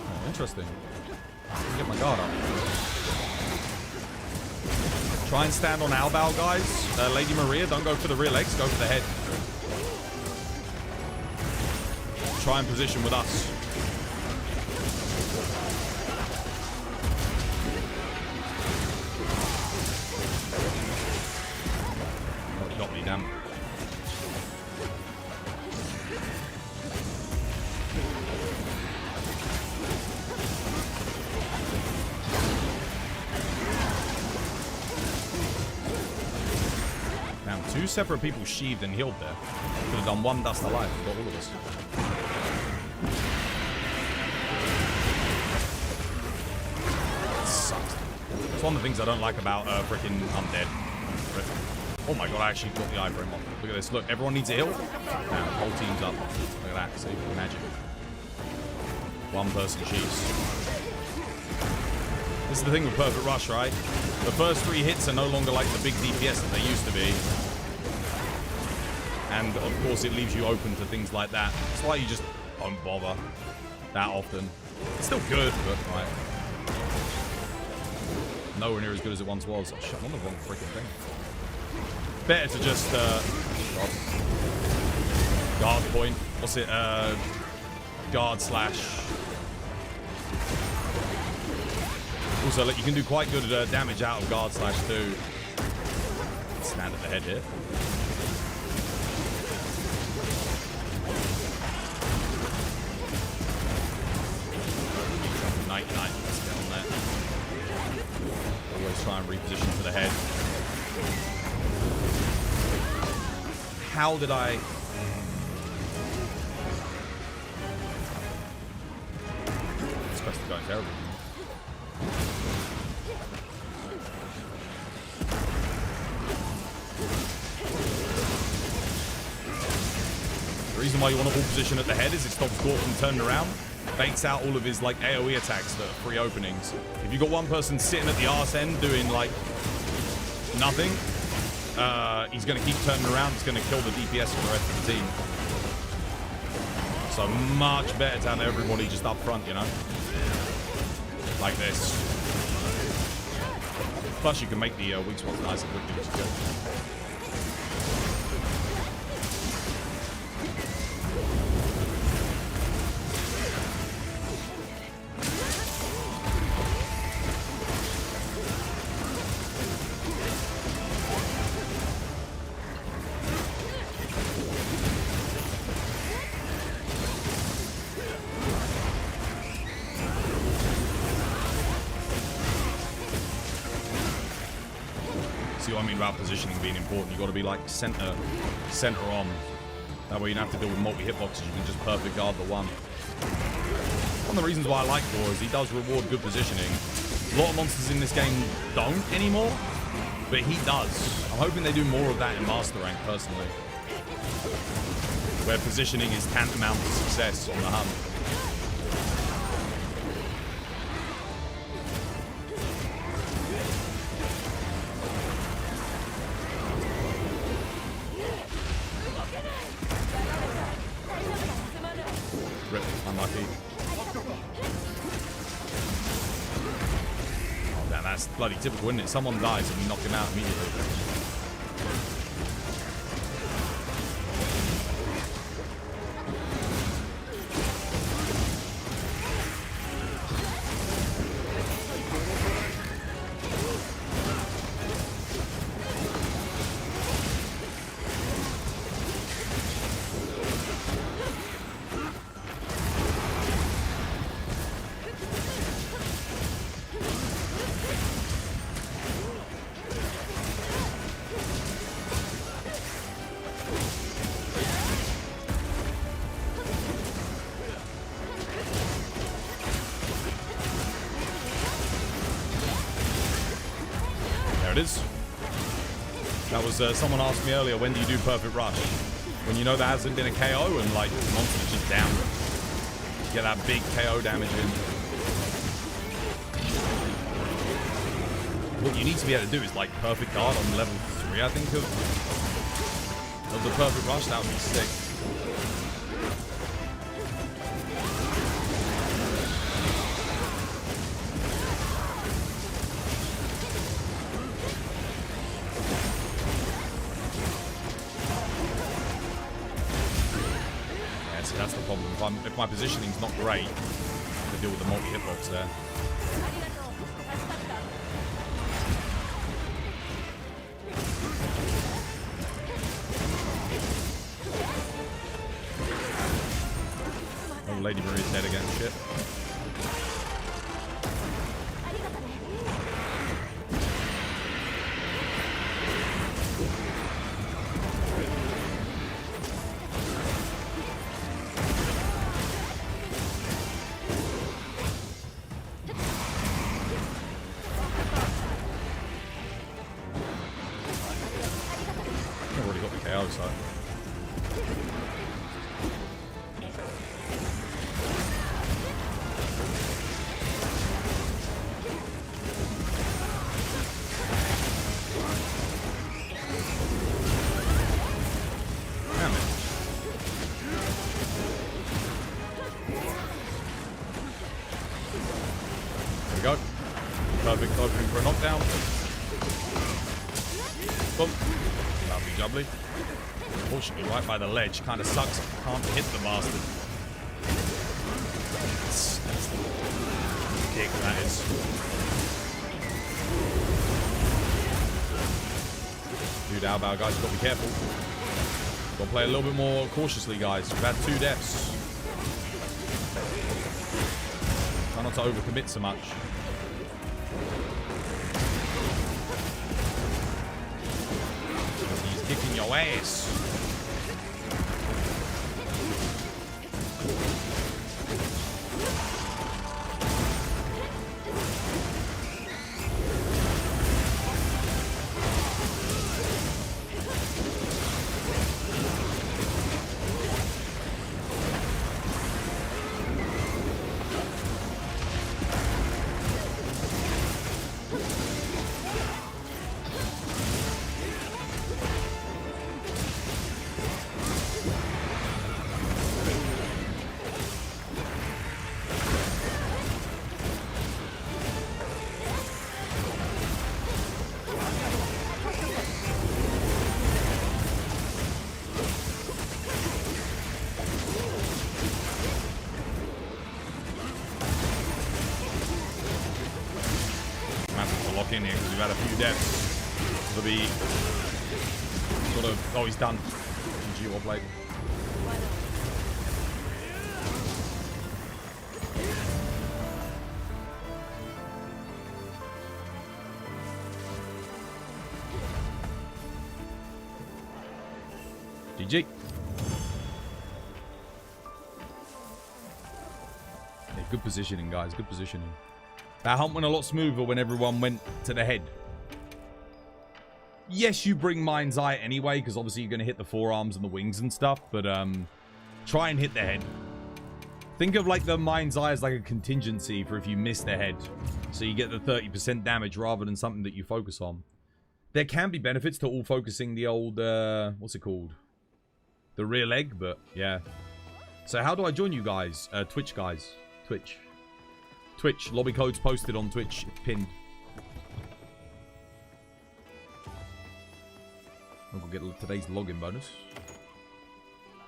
Oh, interesting. Get my guard up. Try and stand on elbow, guys. Lady Maria, don't go for the rear legs, go for the head. Try and position with us. Oh, he got me, damn. Two separate people sheathed and healed there. Could have done one dust alive. Got all of us. That sucks. It's one of the things I don't like about freaking Undead. Oh my god, I actually got the iframe off. Look at this. Look, everyone needs a heal. Now, the whole team's up. Look at that. See? Magic. One person sheaths. This is the thing with Perfect Rush, right? The first 3 hits are no longer like the big DPS that they used to be. And, of course, it leaves you open to things like that. That's why you just don't bother that often. It's still good, but, right. Nowhere near as good as it once was. Oh, shit, I'm on the wrong freaking thing. Better to just, guard point. What's it? Guard slash. Also, like, you can do quite good damage out of guard slash too. Stand at the head here. 99. Let's get on that. Always try and reposition to the head. How did I... This quest is going terrible. The reason why you want to hold position at the head is it stops Gork from turning around. Baits out all of his like AoE attacks that are free openings. If you got one person sitting at the arse end doing like nothing, he's going to keep turning around. He's going to kill the DPS for the rest of the team. So much better to have everybody just up front, you know? Like this. Plus you can make the weak spots nice and quickly, which is good. About positioning being important, you got to be like center on. That way you don't have to deal with multi hitboxes. You can just perfect guard the one. One of the reasons why I like Thor is he does reward good positioning. A lot of monsters in this game don't anymore. But he does. I'm hoping they do more of that in Master Rank, personally. Where positioning is tantamount to success on the hunt. Rip, unlucky. Oh damn, that's bloody typical, isn't it? Someone dies and we knock him out immediately. It is. That was someone asked me earlier, when do you do perfect rush? When you know there hasn't been a KO and like the monster's just down. Get that big KO damage in. What you need to be able to do is like perfect guard on level 3, I think, of the perfect rush. That would be sick. That's the problem. If my positioning's not great, to deal with the multi-hitbox there. Oh, Lady Maria's dead again. Shit. Perfect opening for a knockdown. Boom. Lovely jubbly. Unfortunately, right by the ledge. Kind of sucks. Can't hit the bastard. That's the kick, that is. Dude, Albao, guys, you've got to be careful. Got to play a little bit more cautiously, guys. We've had 2 deaths. Try not to overcommit so much. Kicking your ass. In here because we've had a few deaths. It'll be sort of. Oh, he's done. GG or blade. GG. Yeah, good positioning, guys. Good positioning. That hunt went a lot smoother when everyone went to the head. Yes, you bring Mind's Eye anyway, because obviously you're going to hit the forearms and the wings and stuff, but try and hit the head. Think of like the Mind's Eye as like a contingency for if you miss the head. So you get the 30% damage rather than something that you focus on. There can be benefits to all focusing the old, what's it called? The rear leg, but yeah. So how do I join you guys? Twitch guys. Twitch. Lobby codes posted on Twitch. Pinned. We'll get today's login bonus.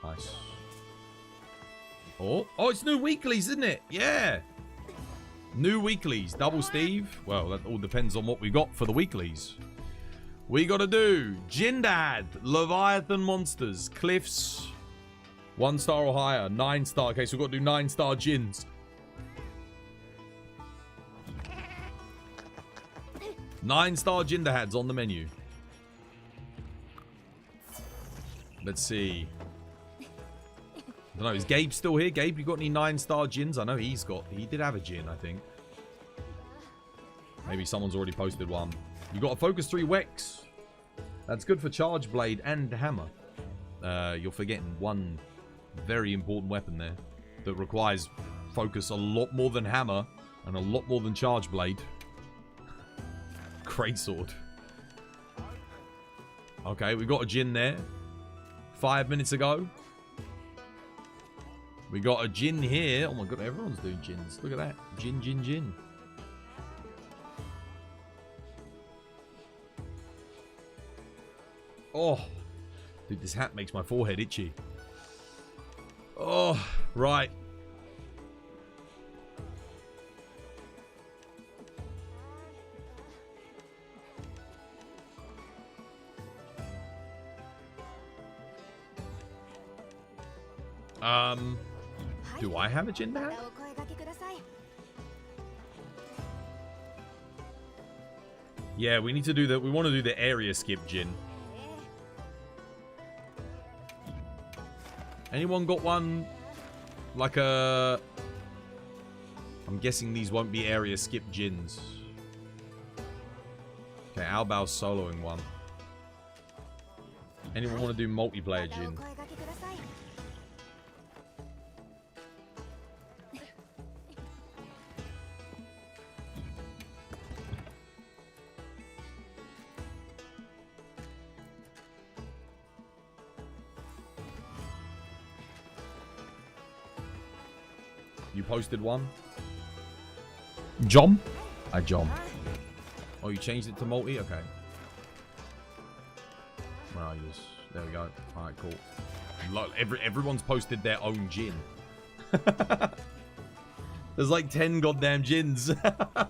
Nice. Oh, it's new weeklies, isn't it? Yeah. New weeklies. Double Steve. Well, that all depends on what we got for the weeklies. We got to do Jindad, Leviathan Monsters, Cliffs, 1 star or higher, 9 star. Okay, so we've got to do 9 star Jins. 9 star Jindahads on the menu. Let's see. I don't know, is Gabe still here? Gabe, you got any 9 star Jins? I know he did have a Jin, I think. Maybe someone's already posted one. You got a Focus 3 Wex. That's good for Charge Blade and Hammer. You're forgetting one very important weapon there that requires focus a lot more than Hammer and a lot more than Charge Blade. Great Sword. Okay, we got a Jin there. 5 minutes ago. We got a Jin here. Oh my god, everyone's doing Jins. Look at that. Jin. Oh. Dude, this hat makes my forehead itchy. Oh, right. Do I have a Jin hat? Yeah, we need to do the... We want to do the area skip Jin. Anyone got one? Like a... I'm guessing these won't be area skip Jins. Okay, Albao's soloing one. Anyone want to do multiplayer Jin? You posted one? Jom? Jom. Oh, you changed it to multi? Okay. Where are you? There we go. Alright, cool. Look, everyone's posted their own Jin. There's like 10 goddamn Jins.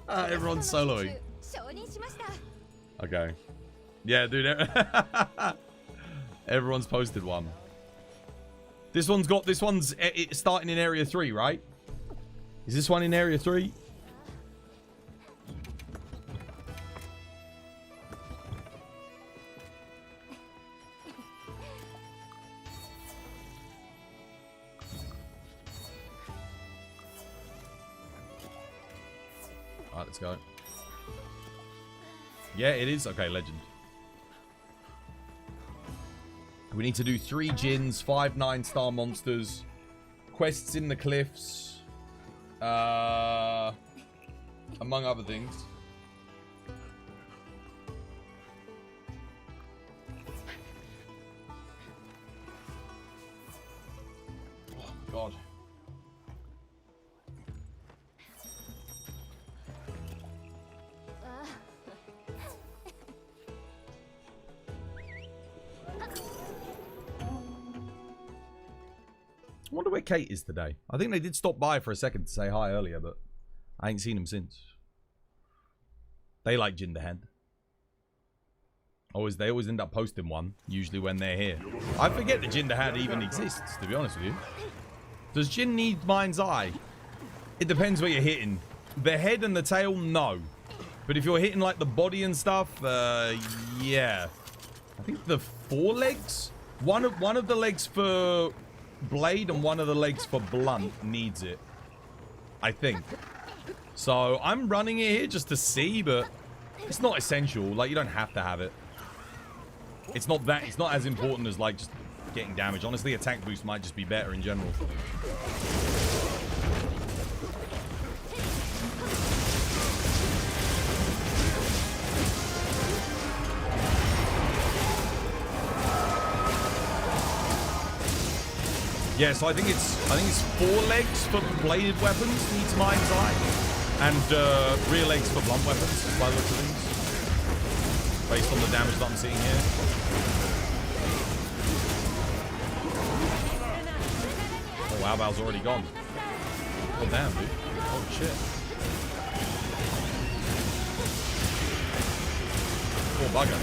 Everyone's soloing. Okay. Yeah, dude. Everyone's posted one. This one's starting in area 3, right? Is this one in area 3? Alright, let's go. Yeah, it is. Okay, legend. We need to do 3 Jins, 5 9-star monsters, quests in the cliffs. Among other things. Oh, God. I wonder where Kate is today. I think they did stop by for a second to say hi earlier, but I ain't seen them since. They like Jindahan. They always end up posting one, usually when they're here. I forget that Jindahan even exists, to be honest with you. Does Jin need Mind's Eye? It depends where you're hitting. The head and the tail, no. But if you're hitting like the body and stuff, yeah. I think the 4 legs? One of the legs for blade and one of the legs for blunt needs it, I think. So I'm running it here just to see, but it's not essential. Like, you don't have to have it. It's not that. It's not as important as like just getting damage. Honestly, attack boost might just be better in general. Yeah, so I think it's 4 legs for bladed weapons needs Mind's Eye, and rear legs for blunt weapons by the looks of things, based on the damage that I'm seeing here. Oh, wow, Val's already gone. Oh damn, dude! Oh shit! Poor bugger.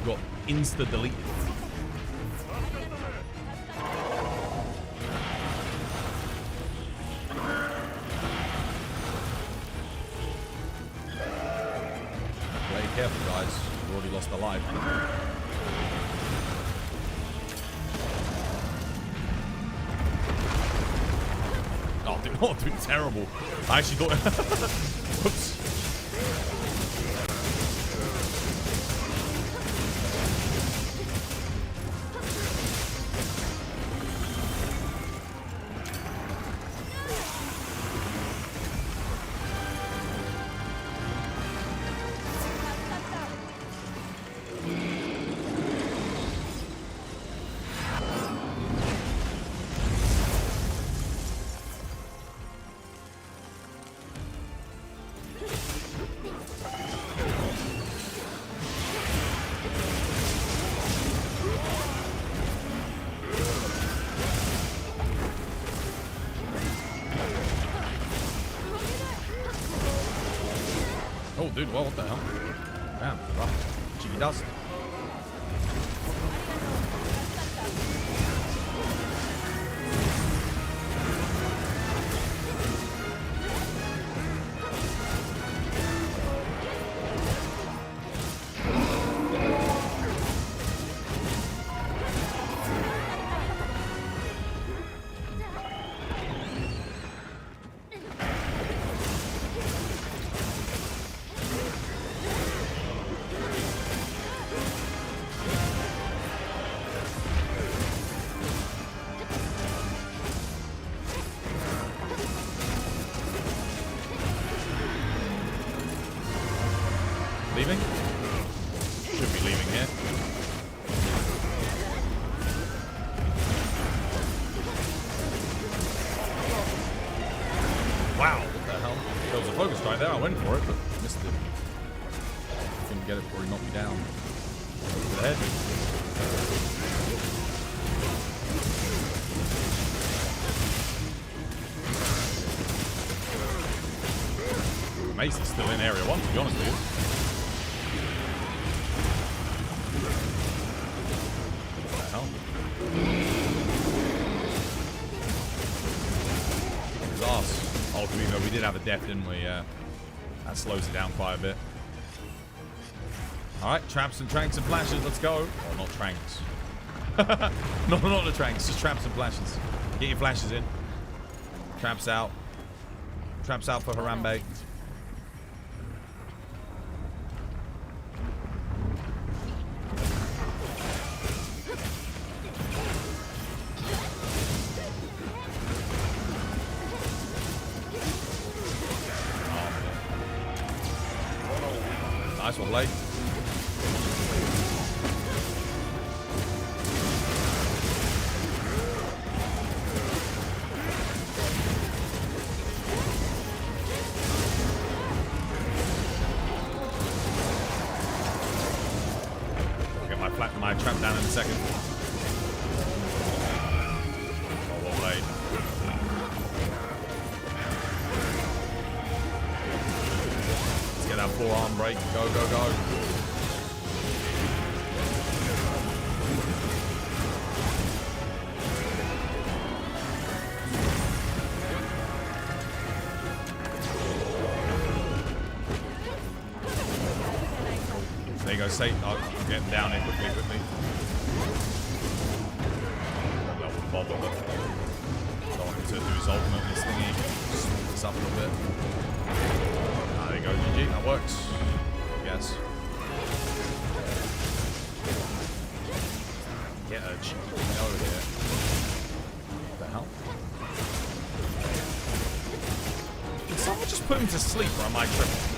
Got insta deleted. Play careful, guys. We've already lost a life. Oh, dude, oh, dude, terrible. I actually thought. Whoops. Oh, dude, well, what the hell? Damn, rough. Cheeky dust. Leaving? Should be leaving here. Wow, what the hell? There was a focus strike there. I went for it, but missed it. Couldn't get it before he knocked me down. Over the head. Mace is still in area 1, to be honest with you. His ass. Oh, we did have a death, didn't we? Yeah. That slows it down quite a bit. Alright, traps and tranks and flashes, let's go. Oh, not tranks. no, not the tranks, just traps and flashes. Get your flashes in. Traps out. Traps out for Harambe. Nice one, Blade. I'll get my trap down in a second. Oh, well played. Let's get that forearm break. Go, go, go. There you go, safe. Oh, I'm getting down here quickly. do his ultimate in this thingy. Smooth this up a little bit. Ah, there you go, GG. That works. Yes. Get a cheeky over here. What the hell? Did someone just put him to sleep, or am I tripping?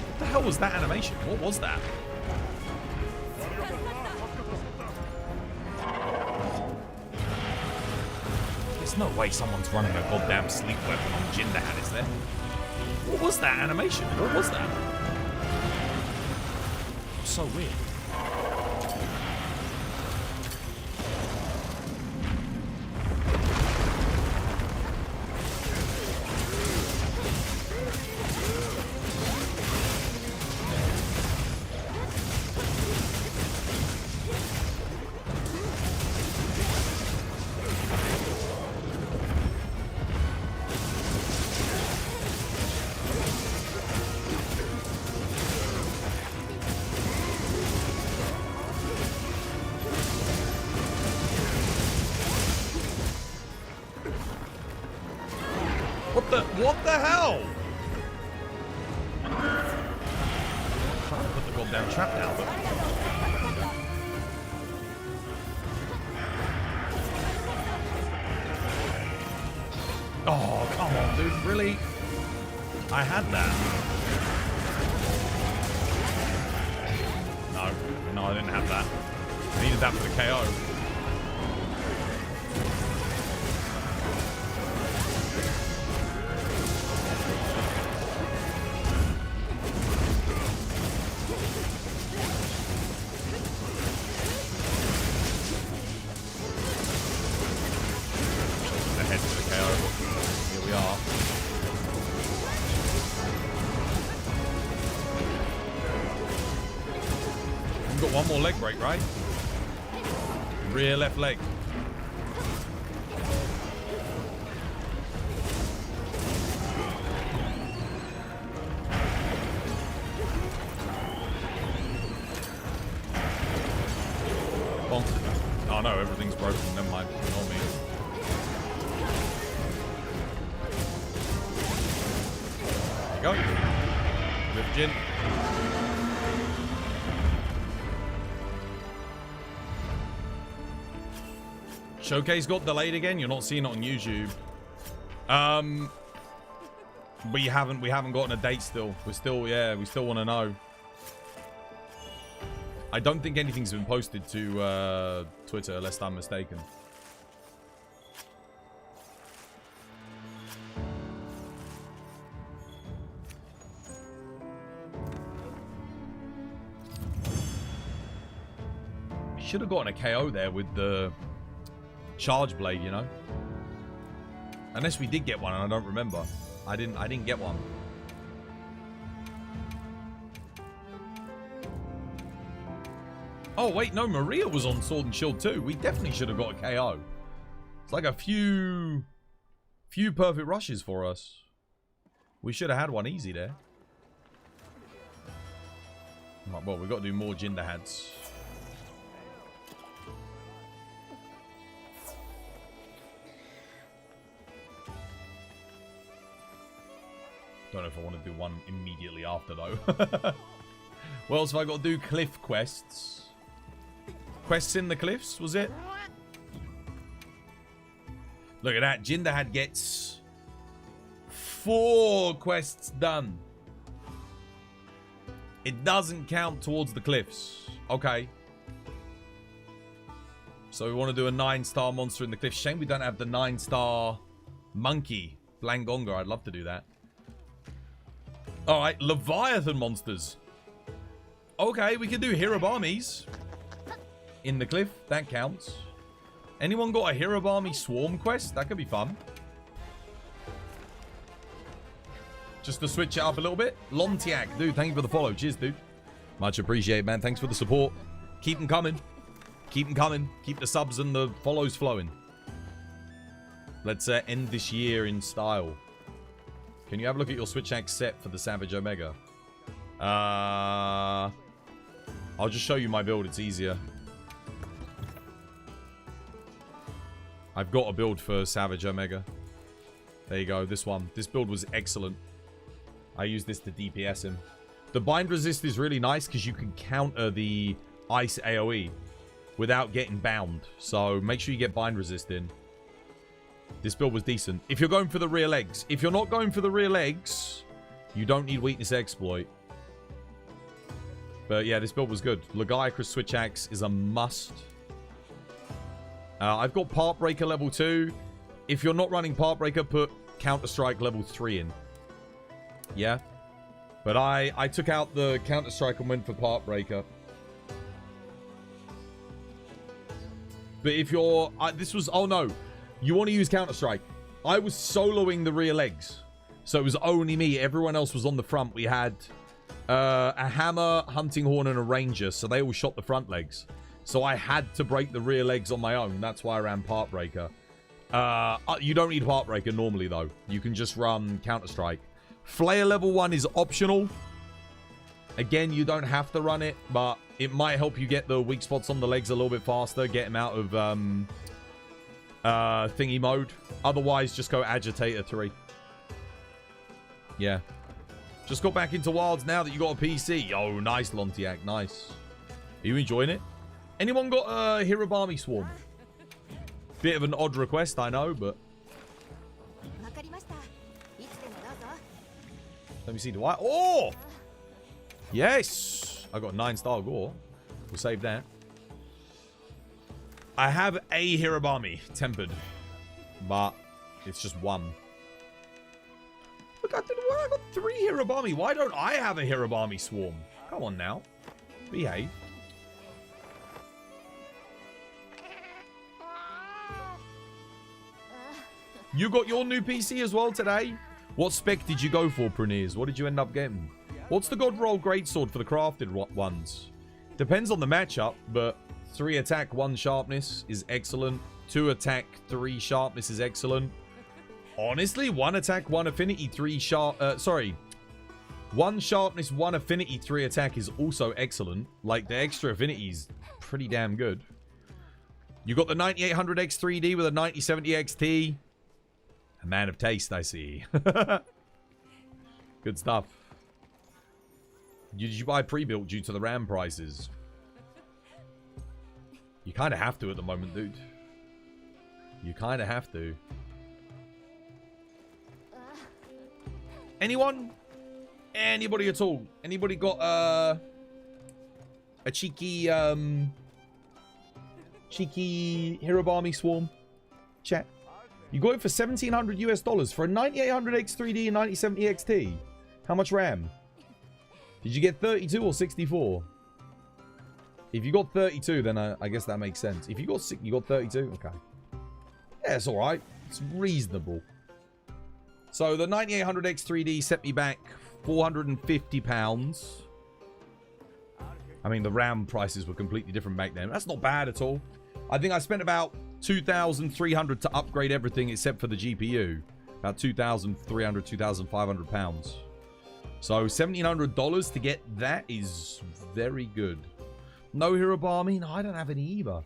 What the hell was that animation? What was that? There's no way someone's running a goddamn sleep weapon on Jindahan, is there? What was that animation? What was that? So weird. What the hell? I'm trying to put the goddamn trap down, but... Oh, come on, dude. Really? I had that. No, I didn't have that. I needed that for the KO. One more leg break, right? Rear left leg. Bonk. Oh no, everything's broken. Never mind. Ignore me. There you go. Lift Jin. Showcase got delayed again. You're not seeing it on YouTube. We haven't gotten a date still. We still want to know. I don't think anything's been posted to Twitter, unless I'm mistaken. Should have gotten a KO there with the charge blade, you know. Unless we did get one and I don't remember. I didn't get one. Oh wait, no, Maria was on Sword and Shield too. We definitely should have got a KO. It's like a few perfect rushes for us. We should have had one easy there. Right, well, we've got to do more Jindahads. Don't know if I want to do one immediately after, though. What else have I got to do? Cliff quests. Quests in the cliffs, was it? Look at that. Jindahad gets 4 quests done. It doesn't count towards the cliffs. Okay. So we want to do a 9-star monster in the cliffs. Shame we don't have the 9-star monkey. Blangonga. I'd love to do that. Alright, Leviathan monsters. Okay, we can do Hirabamis in the cliff. That counts. Anyone got a Hirabami swarm quest? That could be fun. Just to switch it up a little bit. Lontiak, dude, thank you for the follow. Cheers, dude. Much appreciated, man. Thanks for the support. Keep them coming. Keep them coming. Keep the subs and the follows flowing. Let's end this year in style. Can you have a look at your Switch Axe set for the Savage Omega? I'll just show you my build. It's easier. I've got a build for Savage Omega. There you go. This one. This build was excellent. I use this to DPS him. The bind resist is really nice because you can counter the ice AoE without getting bound. So make sure you get bind resist in. This build was decent. If you're going for the rear legs. If you're not going for the rear legs, you don't need weakness exploit. But yeah, this build was good. Lagiacrus Switch Axe is a must. I've got Part Breaker level 2. If you're not running Part Breaker, put Counter Strike level 3 in. Yeah. But I took out the Counter Strike and went for Part Breaker. But if you're... this was... Oh no. You want to use Counter Strike. I was soloing the rear legs. So it was only me. Everyone else was on the front. We had a hammer, hunting horn, and a ranger. So they all shot the front legs. So I had to break the rear legs on my own. That's why I ran Part Breaker. You don't need Part Breaker normally, though. You can just run Counter Strike. Flair level 1 is optional. Again, you don't have to run it, but it might help you get the weak spots on the legs a little bit faster. Get them out of thingy mode. Otherwise, just go Agitator 3. Yeah. Just got back into Wilds now that you got a PC. Oh, nice, Lontiac. Nice. Are you enjoying it? Anyone got a Hirobami Swarm? Bit of an odd request, I know, but... Let me see, do I? Oh! Yes! I got 9-star gore. We'll save that. I have a Hirobami tempered, but it's just one. Look, I got 3 Hirobami. Why don't I have a Hirobami Swarm? Come on now. Behave. You got your new PC as well today? What spec did you go for, Praneers? What did you end up getting? What's the God Roll Greatsword for the crafted ones? Depends on the matchup, but 3 attack, 1 sharpness is excellent. 2 attack, 3 sharpness is excellent. Honestly, 1 attack, 1 affinity, 3 sharp... 1 sharpness, 1 affinity, 3 attack is also excellent. Like, the extra affinity is pretty damn good. You got the 9800X 3D with a 9070 XT. A man of taste, I see. Good stuff. Did you buy pre-built due to the RAM prices? You kind of have to at the moment, dude. You kind of have to. Anyone? Anybody at all? Anybody got a cheeky cheeky Hirobami Swarm? Chat. You got it for $1,700 US for a 9800X 3D and 9070 XT. How much RAM? Did you get 32 or 64? If you got 32, then I guess that makes sense. If you got 32, okay. Yeah, it's all right. It's reasonable. So the 9800X 3D set me back £450. I mean, the RAM prices were completely different back then. That's not bad at all. I think I spent about $2,300 to upgrade everything except for the GPU. About £2,300, £2,500. So $1,700 to get that is very good. No Hirobami? No, I don't have any either.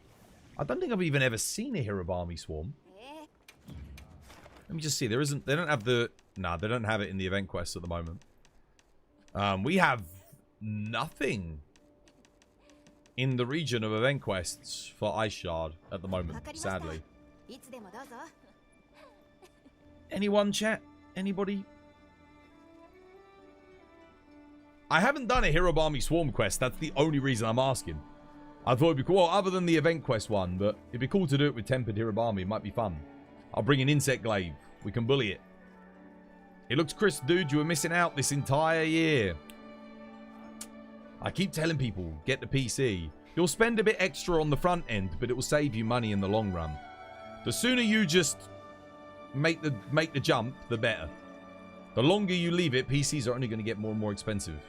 I don't think I've even ever seen a Hirobami Swarm. Let me just see. There isn't. They don't have the. Nah, they don't have it in the event quest at the moment. We have nothing in the region of event quests for Ice Shard at the moment, sadly. Anyone, chat? Anybody? I haven't done a Hirobami Swarm quest. That's the only reason I'm asking. I thought it'd be cool, well, other than the event quest one, but it'd be cool to do it with tempered Hirobami. It might be fun. I'll bring an insect glaive. We can bully it. It looks crisp, dude. You were missing out this entire year. I keep telling people, get the PC. You'll spend a bit extra on the front end, but it will save you money in the long run. The sooner you just make the jump, the better. The longer you leave it, PCs are only going to get more and more expensive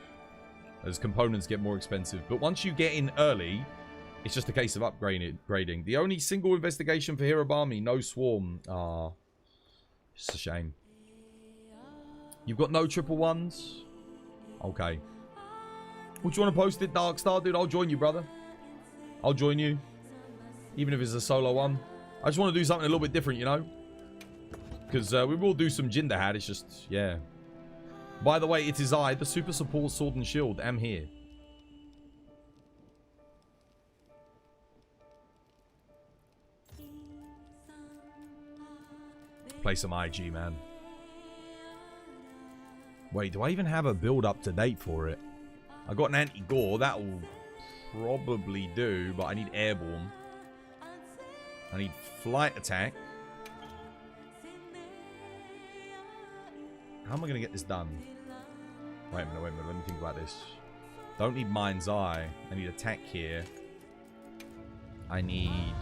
as components get more expensive. But once you get in early, it's just a case of upgrading. The only single investigation for Hirobami, no Swarm. Ah, it's a shame. You've got no triple ones? Okay. Would you want to post it, Darkstar? Dude, I'll join you, brother. I'll join you. Even if it's a solo one. I just want to do something a little bit different, you know? Because we will do some Jinderhad. It's just, yeah. By the way, it is I, the Super Support Sword and Shield, am here. Play some IG, man. Wait, do I even have a build up to date for it? I got an anti-gore. That will probably do, but I need airborne. I need flight attack. How am I going to get this done? Wait a minute, let me think about this. Don't need Mind's Eye. I need attack here. I need...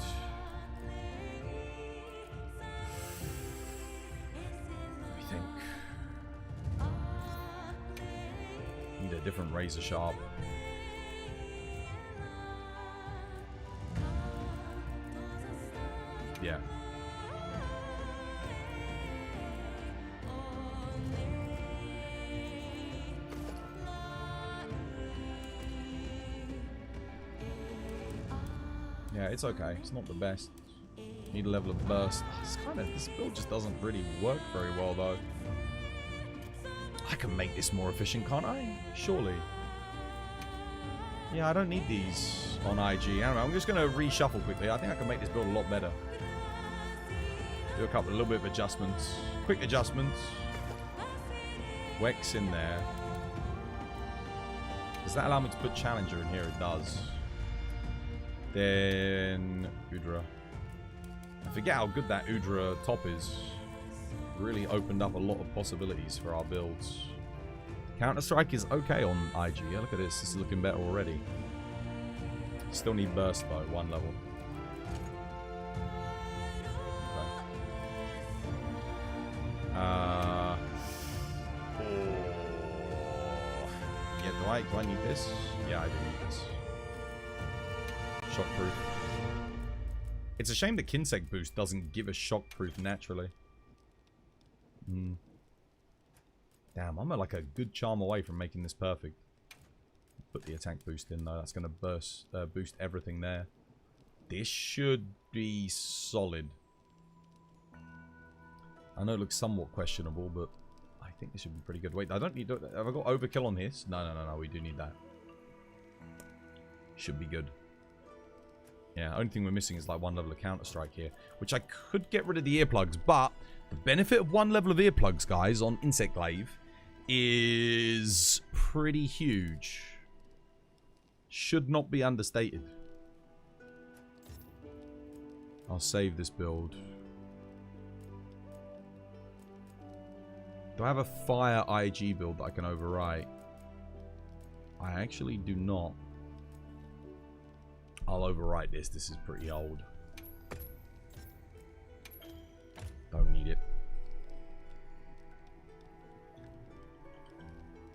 Let me think. Need a different razor sharp. Yeah. Yeah, it's okay. It's not the best. Need a level of burst. This build just doesn't really work very well, though. I can make this more efficient, can't I? Surely. Yeah, I don't need these on IG. I don't know. I'm just going to reshuffle quickly. I think I can make this build a lot better. Do a little bit of adjustments. Quick adjustments. Wex in there. Does that allow me to put Challenger in here? It does. Then Udra. I forget how good that Udra top is. Really opened up a lot of possibilities for our builds. Counter-Strike is okay on IG. Yeah, look at this. This is looking better already. Still need burst though, 1 level. Yeah, do I need this? Yeah, I do need this. Shockproof. It's a shame the Kinsec boost doesn't give us shockproof naturally. Damn, I'm like a good charm away from making this perfect. Put the attack boost in though. That's going to boost everything there. This should be solid. I know it looks somewhat questionable, but I think this should be pretty good. Wait, I don't need... Have I got overkill on this? No, we do need that. Should be good. Yeah, only thing we're missing is like 1 level of Counter-Strike here, which I could get rid of the earplugs, but the benefit of 1 level of earplugs, guys, on Insect Glaive is pretty huge. Should not be understated. I'll save this build. Do I have a fire IG build that I can overwrite? I actually do not. I'll overwrite this. This is pretty old. Don't need it.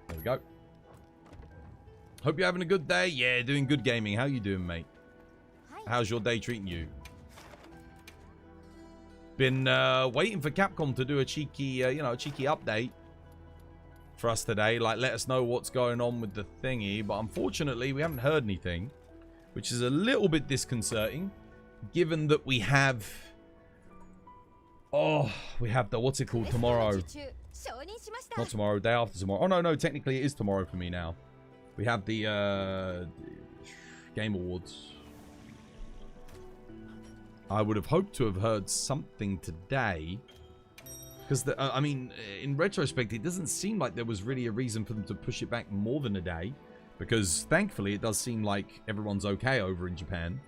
There we go. Hope you're having a good day. Yeah, doing good gaming. How you doing, mate? How's your day treating you? Been waiting for Capcom to do a cheeky, you know, a cheeky update for us today. Like, let us know what's going on with the thingy. But unfortunately, we haven't heard anything, which is a little bit disconcerting, given that we have... Oh, we have the... What's it called? Tomorrow. Not tomorrow, day after tomorrow. Oh, no, technically it is tomorrow for me now. We have the Game Awards. I would have hoped to have heard something today. Because, I mean, in retrospect, it doesn't seem like there was really a reason for them to push it back more than a day. Because, thankfully, it does seem like everyone's okay over in Japan.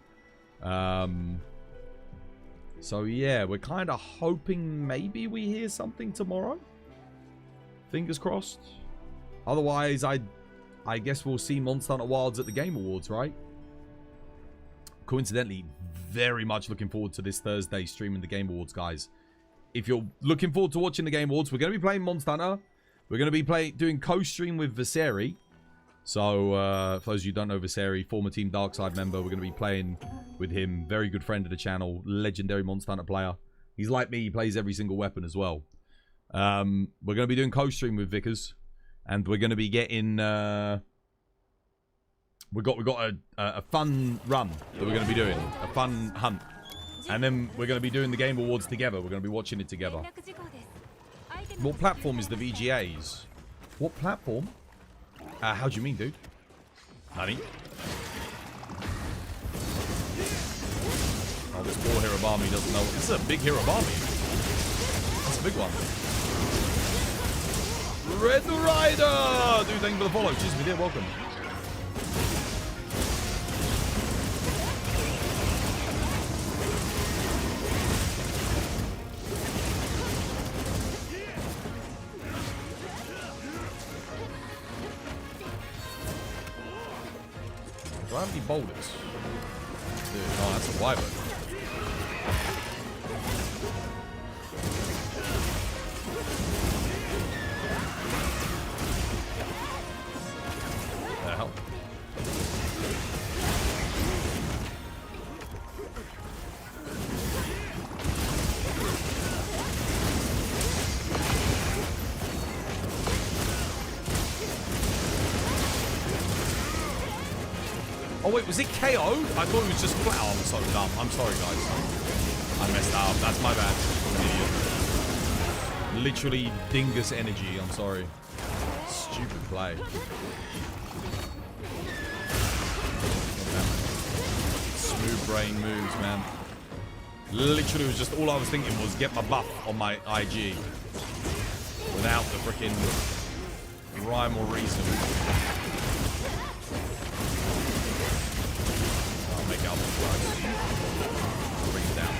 So, yeah, we're kind of hoping maybe we hear something tomorrow. Fingers crossed. Otherwise, I guess we'll see Monster Hunter Wilds at the Game Awards, right? Coincidentally, very much looking forward to this Thursday streaming the Game Awards, guys. If you're looking forward to watching the Game Awards, we're going to be playing Monster Hunter. We're going to be doing co-stream with Viseri. So, for those of you who don't know Viseri, former Team Darkside member, we're going to be playing with him. Very good friend of the channel, legendary Monster Hunter player. He's like me, he plays every single weapon as well. We're going to be doing co-stream with Vickers. And we're going to be getting... We've got a fun run that we're going to be doing. A fun hunt. And then we're going to be doing the Game Awards together. We're going to be watching it together. What platform is the VGAs? What platform? How do you mean, dude? Nani? Oh, this poor Hirabami doesn't know. This is a big Hirabami. That's a big one. Red Rider! Dude, thank you for the follow. Cheers, my dear. Welcome. Do I have any boulders? Dude, oh, that's a wyvern. The hell? Oh wait, was it KO? I thought it was just flat. Oh, I'm so dumb. I'm sorry, guys. I messed up. That's my bad. I'm an idiot. Literally dingus energy. I'm sorry. Stupid play. Smooth brain moves, man. Literally was just all I was thinking was get my buff on my IG. Without the freaking rhyme or reason. Make out the price. Bring it down.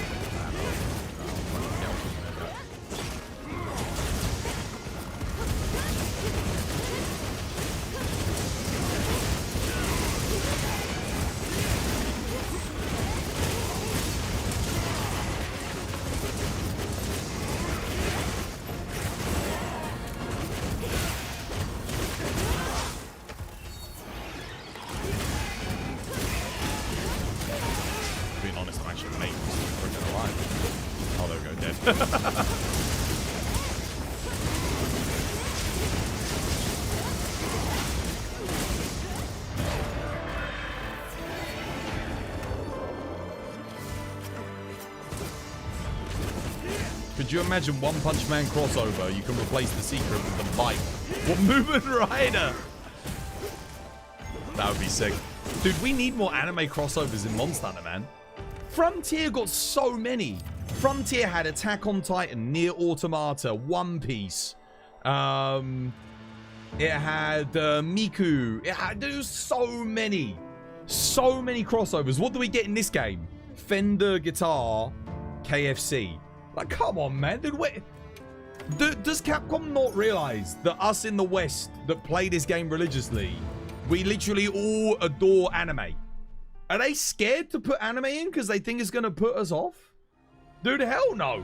Could you imagine One Punch Man crossover? You can replace the secret with the bike. What movement rider? That would be sick. Dude, we need more anime crossovers in Monster Hunter, man. Frontier got so many. Frontier had Attack on Titan, Nier Automata, One Piece. It had Miku. It had, there's so many crossovers. What do we get in this game? Fender Guitar, KFC. Like, come on, man. Dude, wait. Does Capcom not realize that us in the West that play this game religiously, we literally all adore anime? Are they scared to put anime in because they think it's going to put us off? Dude, hell no.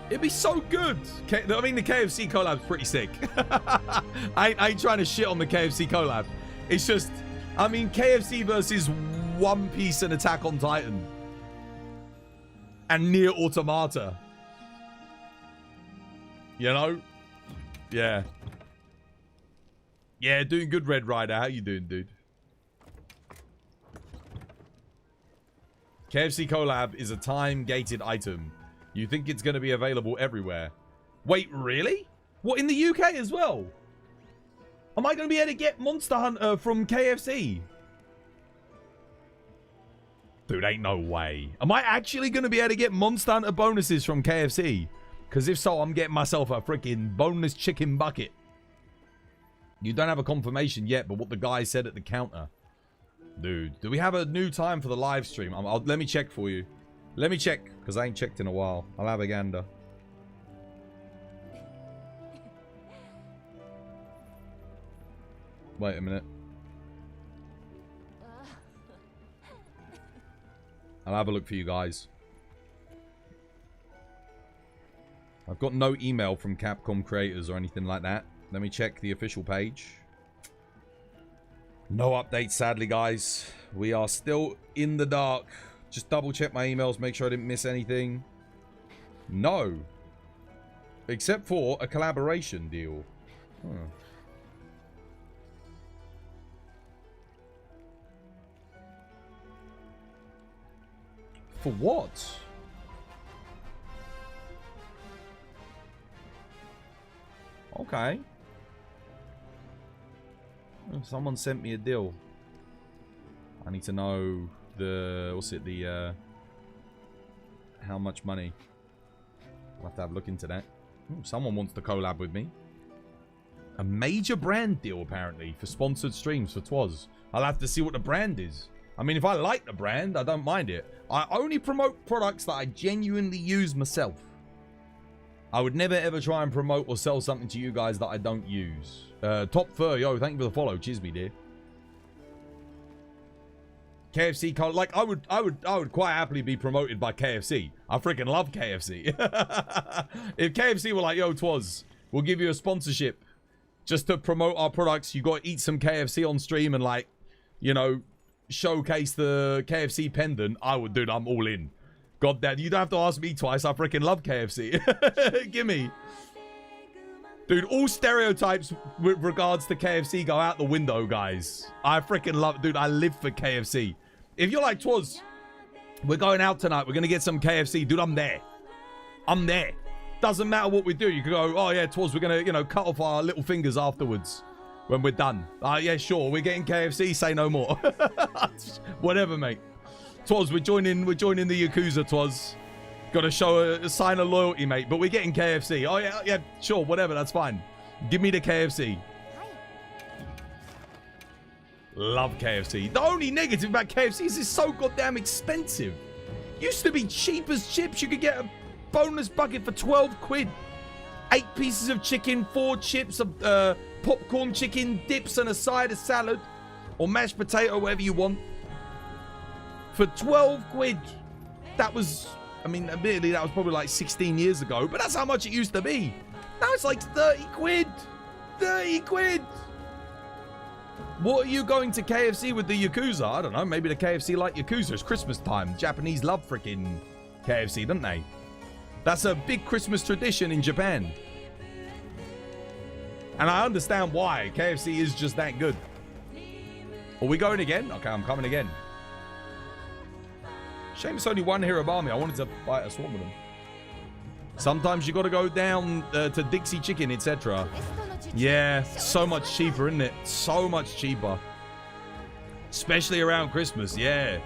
It'd be so good. I mean, the KFC collab's pretty sick. I ain't trying to shit on the KFC collab. It's just, I mean, KFC versus One Piece and Attack on Titan. And Nier Automata. You know? Yeah. Yeah, doing good, Red Rider. How you doing, dude? KFC collab is a time-gated item. You think it's going to be available everywhere. Wait, really? What, in the UK as well? Am I going to be able to get Monster Hunter from KFC? Dude, ain't no way. Am I actually going to be able to get Monster Hunter bonuses from KFC? Because if so, I'm getting myself a freaking boneless chicken bucket. You don't have a confirmation yet, but what the guy said at the counter. Dude, do we have a new time for the live stream? Let me check for you. Let me check, because I ain't checked in a while. I'll have a gander. Wait a minute. I'll have a look for you guys. I've got no email from Capcom creators or anything like that. Let me check the official page. No updates, sadly, guys. We are still in the dark. Just double check my emails, make sure I didn't miss anything. No. Except for a collaboration deal. Huh. For what? Okay. Someone sent me a deal. I need to know the... What's it? The... how much money? I'll have to have a look into that. Ooh, someone wants to collab with me. A major brand deal, apparently, for sponsored streams for Twas. I'll have to see what the brand is. I mean, if I like the brand, I don't mind it. I only promote products that I genuinely use myself. I would never, ever try and promote or sell something to you guys that I don't use. Top Fur, yo, thank you for the follow. Cheers, me, dear. KFC, like, I would quite happily be promoted by KFC. I freaking love KFC. If KFC were like, yo, Twas, we'll give you a sponsorship just to promote our products. You got to eat some KFC on stream and, like, you know, showcase the KFC pendant. I would, dude, I'm all in. God damn, you don't have to ask me twice. I freaking love KFC. Gimme. Dude, all stereotypes with regards to KFC go out the window, guys. I freaking love... Dude, I live for KFC. If you're like, Twas, we're going out tonight. We're going to get some KFC. Dude, I'm there. I'm there. Doesn't matter what we do. You can go, oh, yeah, Twas, we're going to, you know, cut off our little fingers afterwards when we're done. Yeah, sure. We're getting KFC. Say no more. Whatever, mate. Twas, we're joining the Yakuza, Twas. Got to show a sign of loyalty, mate. But we're getting KFC. Oh, yeah, sure, whatever. That's fine. Give me the KFC. Love KFC. The only negative about KFC is it's so goddamn expensive. Used to be cheap as chips. You could get a boneless bucket for 12 quid. 8 pieces of chicken, 4 chips of popcorn chicken, dips and a side of salad. Or mashed potato, whatever you want. For 12 quid. That was... I mean, admittedly, that was probably like 16 years ago, but that's how much it used to be. Now it's like 30 quid. 30 quid. What are you going to KFC with the Yakuza? I don't know. Maybe the KFC like Yakuza. It's Christmas time. Japanese love freaking KFC, don't they? That's a big Christmas tradition in Japan. And I understand why. KFC is just that good. Are we going again? Okay, I'm coming again. Shame it's only one Hirabami. I wanted to fight a swarm with them. Sometimes you got to go down to Dixie Chicken, etc. Yeah, so much cheaper, isn't it? So much cheaper. Especially around Christmas, yeah.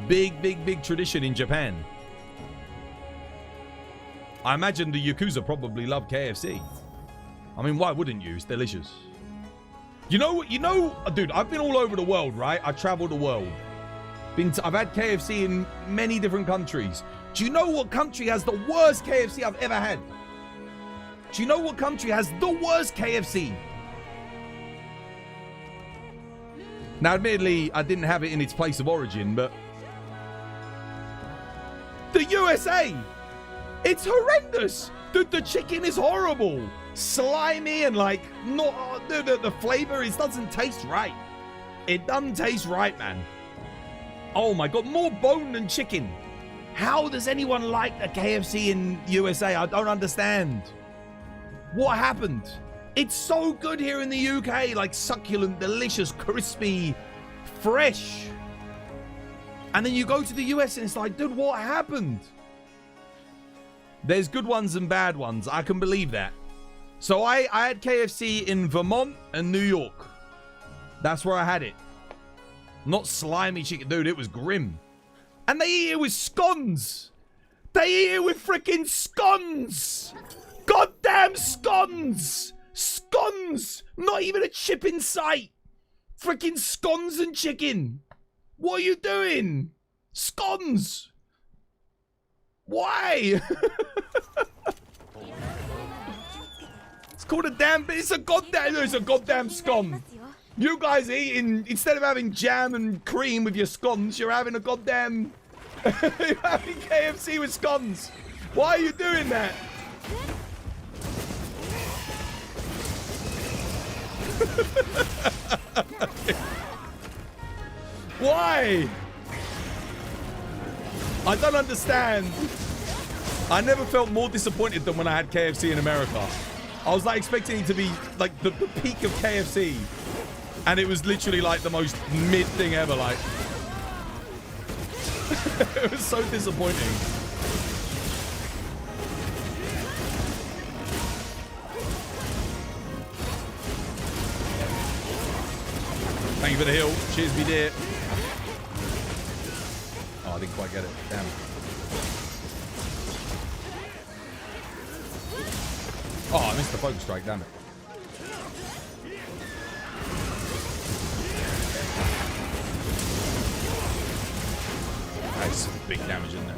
Big tradition in Japan. I imagine the Yakuza probably love KFC. I mean, why wouldn't you? It's delicious. You know, dude, I've been all over the world, right? I traveled the world. I've had KFC in many different countries. Do you know what country has the worst KFC I've ever had? Do you know what country has the worst KFC? Now, admittedly, I didn't have it in its place of origin, but... the USA! It's horrendous! Dude, the chicken is horrible! Slimy and, like, not... the flavor, it doesn't taste right. It doesn't taste right, man. Oh my god, more bone than chicken. How does anyone like a KFC in USA? I don't understand. What happened? It's so good here in the UK, like succulent, delicious, crispy, fresh. And then you go to the US and it's like, dude, what happened? There's good ones and bad ones. I can believe that. So I had KFC in Vermont and New York. That's where I had it. Not slimy chicken. Dude, it was grim. And they eat it with scones. They eat it with freaking scones. Goddamn scones. Scones. Not even a chip in sight. Freaking scones and chicken. What are you doing? Scones. Why? It's called a damn... It's a goddamn scone. You guys are eating, instead of having jam and cream with your scones, you're having a goddamn... you're having KFC with scones. Why are you doing that? Why? I don't understand. I never felt more disappointed than when I had KFC in America. I was like expecting it to be like the peak of KFC. And it was literally like the most mid thing ever, like. It was so disappointing. Thank you for the heal. Cheers, me dear. Oh, I didn't quite get it. Damn. Oh, I missed the focus strike. Damn it. That's some big damage in there.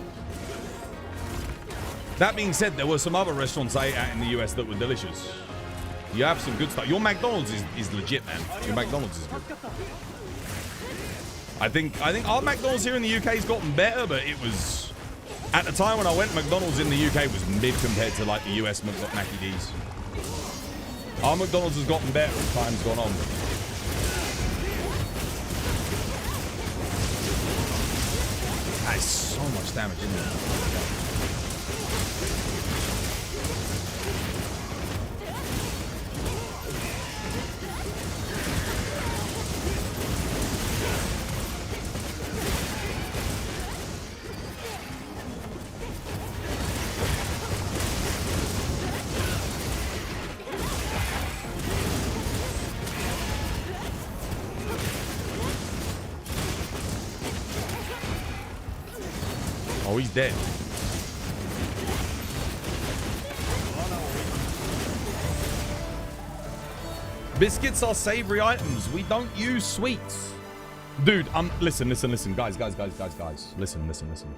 That being said, there were some other restaurants I ate at in the US that were delicious. You have some good stuff. Your McDonald's is legit, man. Your McDonald's is good. I think our McDonald's here in the UK has gotten better, but it was at the time when I went, McDonald's in the UK was mid compared to like the US Mackie D's. Our McDonald's has gotten better as time's gone on. There's so much damage in there. Oh, he's dead. Biscuits are savory items. We don't use sweets. Dude, listen, guys. Listen.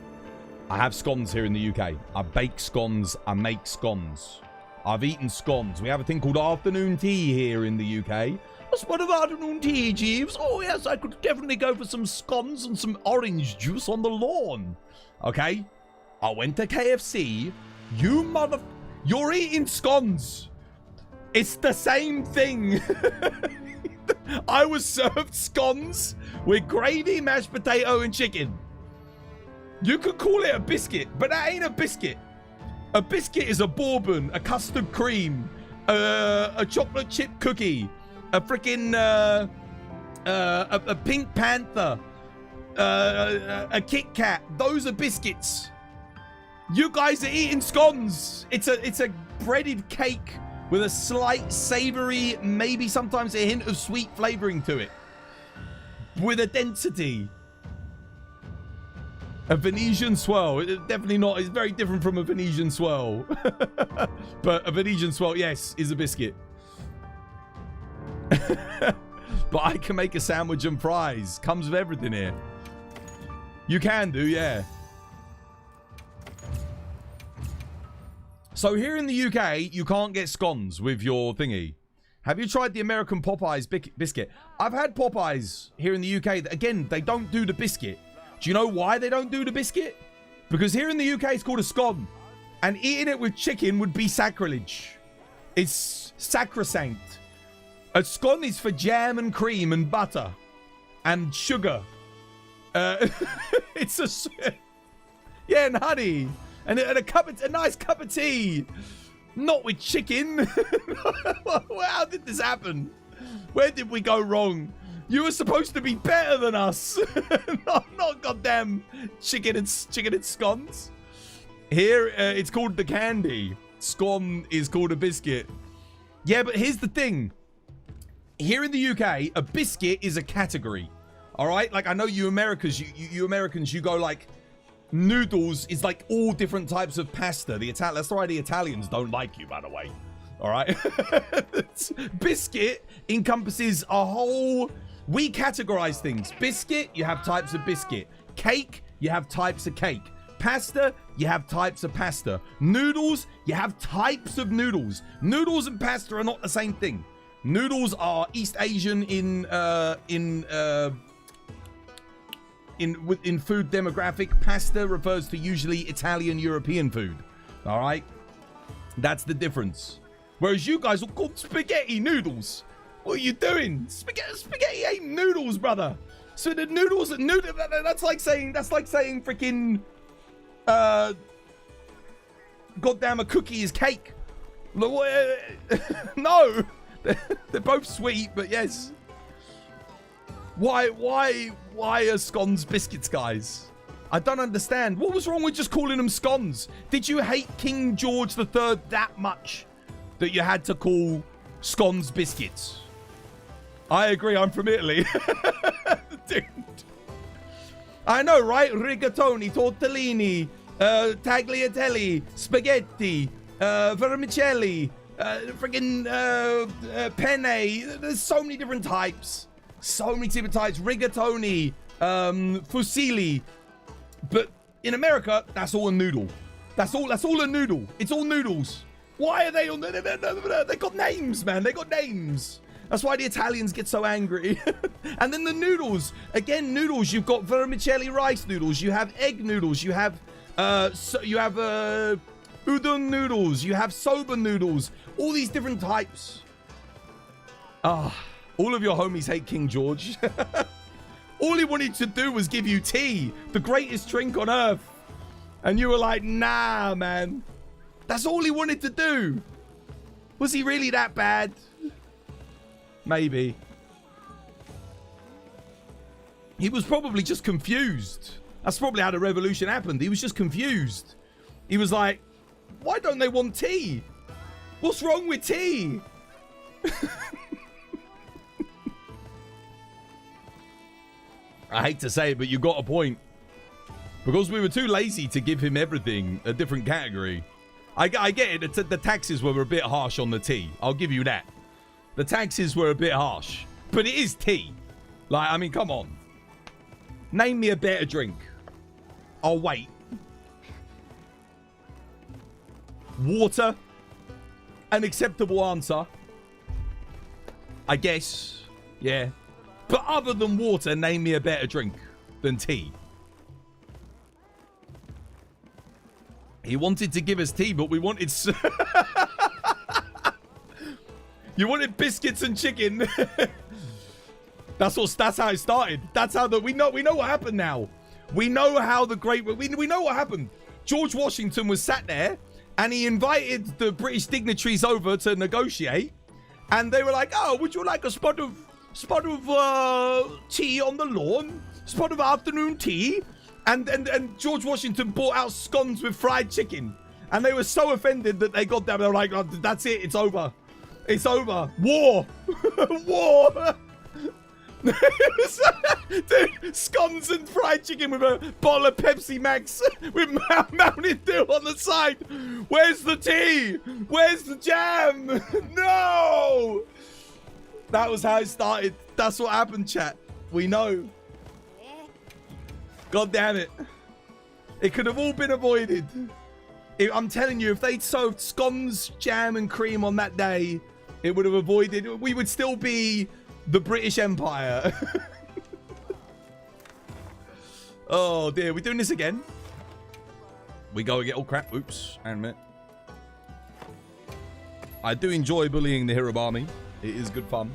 I have scones here in the UK. I bake scones. I make scones. I've eaten scones. We have a thing called afternoon tea here in the UK. What's one of afternoon tea, Jeeves? Oh, yes, I could definitely go for some scones and some orange juice on the lawn. Okay? I went to KFC. You're eating scones. It's the same thing. I was served scones with gravy, mashed potato, and chicken. You could call it a biscuit, but that ain't a biscuit. A biscuit is a bourbon, a custard cream, a chocolate chip cookie, a freaking a Pink Panther, a Kit Kat. Those are biscuits. You guys are eating scones. It's a breaded cake with a slight savory, maybe sometimes a hint of sweet flavoring to it, with a density. A Venetian swirl. Definitely not. It's very different from a Venetian swirl. But a Venetian swirl, yes, is a biscuit. But I can make a sandwich and fries. Comes with everything here. You can do, yeah. So here in the UK, you can't get scones with your thingy. Have you tried the American Popeyes biscuit? I've had Popeyes here in the UK. Again, they don't do the biscuit. Do you know why they don't do the biscuit? Because here in the UK, it's called a scone. And eating it with chicken would be sacrilege. It's sacrosanct. A scone is for jam and cream and butter and sugar. It's a... Yeah, and honey. And a nice cup of tea. Not with chicken. How did this happen? Where did we go wrong? You were supposed to be better than us. not goddamn chicken and scones. Here, it's called the candy. Scone is called a biscuit. Yeah, but here's the thing. Here in the UK, a biscuit is a category. All right? Like, I know you Americans, you Americans, you go like, noodles is like all different types of pasta. That's why the Italians don't like you, by the way. All right? Biscuit encompasses a whole... We categorize things. Biscuit, you have types of biscuit. Cake, you have types of cake. Pasta, you have types of pasta. Noodles, you have types of noodles. Noodles and pasta are not the same thing. Noodles are East Asian in food demographic. Pasta refers to usually Italian European food. All right? That's the difference. Whereas you guys are called spaghetti noodles. What are you doing? Spaghetti ain't noodles, brother. So the noodles, that's like saying freaking, goddamn, a cookie is cake. No, they're both sweet, but yes. Why are scones biscuits, guys? I don't understand. What was wrong with just calling them scones? Did you hate King George III that much that you had to call scones biscuits? I agree. I'm from Italy. Dude. I know, right? Rigatoni, tortellini, tagliatelle, spaghetti, vermicelli, friggin' penne. There's so many different types. So many different types. Rigatoni, fusilli. But in America, that's all a noodle. That's all a noodle. It's all noodles. Why are they on? They got names, man. They got names. That's why the Italians get so angry. And then the noodles. Again, noodles. You've got vermicelli rice noodles. You have egg noodles. You have udon noodles. You have soba noodles. All these different types. Ah, all of your homies hate King George. All he wanted to do was give you tea, the greatest drink on earth. And you were like, nah, man. That's all he wanted to do. Was he really that bad? Maybe. He was probably just confused. That's probably how the revolution happened. He was just confused. He was like, why don't they want tea? What's wrong with tea? I hate to say it, but you got a point. Because we were too lazy to give him everything a different category. I get it. The taxes were a bit harsh on the tea. I'll give you that. The taxes were a bit harsh. But it is tea. Like, I mean, come on. Name me a better drink. I'll wait. Water. An acceptable answer. I guess. Yeah. But other than water, name me a better drink than tea. He wanted to give us tea, but we wanted... You wanted biscuits and chicken. That's how it started. That's how we know what happened now. We know how the great... We know what happened. George Washington was sat there, and he invited the British dignitaries over to negotiate. And they were like, oh, would you like a spot of tea on the lawn? Spot of afternoon tea? And George Washington brought out scones with fried chicken. And they were so offended that they got them. They were like, oh, that's it. It's over. It's over. War. War. Dude, scones and fried chicken with a bottle of Pepsi Max with Mountain Dew on the side. Where's the tea? Where's the jam? No. That was how it started. That's what happened, chat. We know. God damn it. It could have all been avoided. I'm telling you, if they'd served scones, jam, and cream on that day, it would have avoided. We would still be the British Empire. Oh, dear. We're doing this again. We go and get all crap. Oops. Hang on a minute. I do enjoy bullying the Hirobami. It is good fun.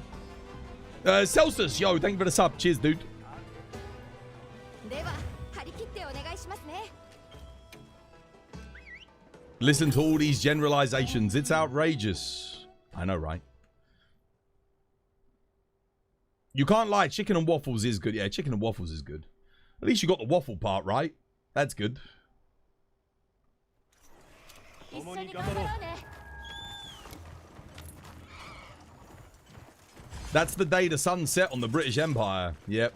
Celsius, yo, thank you for the sub. Cheers, dude. Listen to all these generalizations. It's outrageous. I know, right? You can't lie. Chicken and waffles is good. Yeah, chicken and waffles is good. At least you got the waffle part right. That's good. That's the day the sun set on the British Empire. Yep.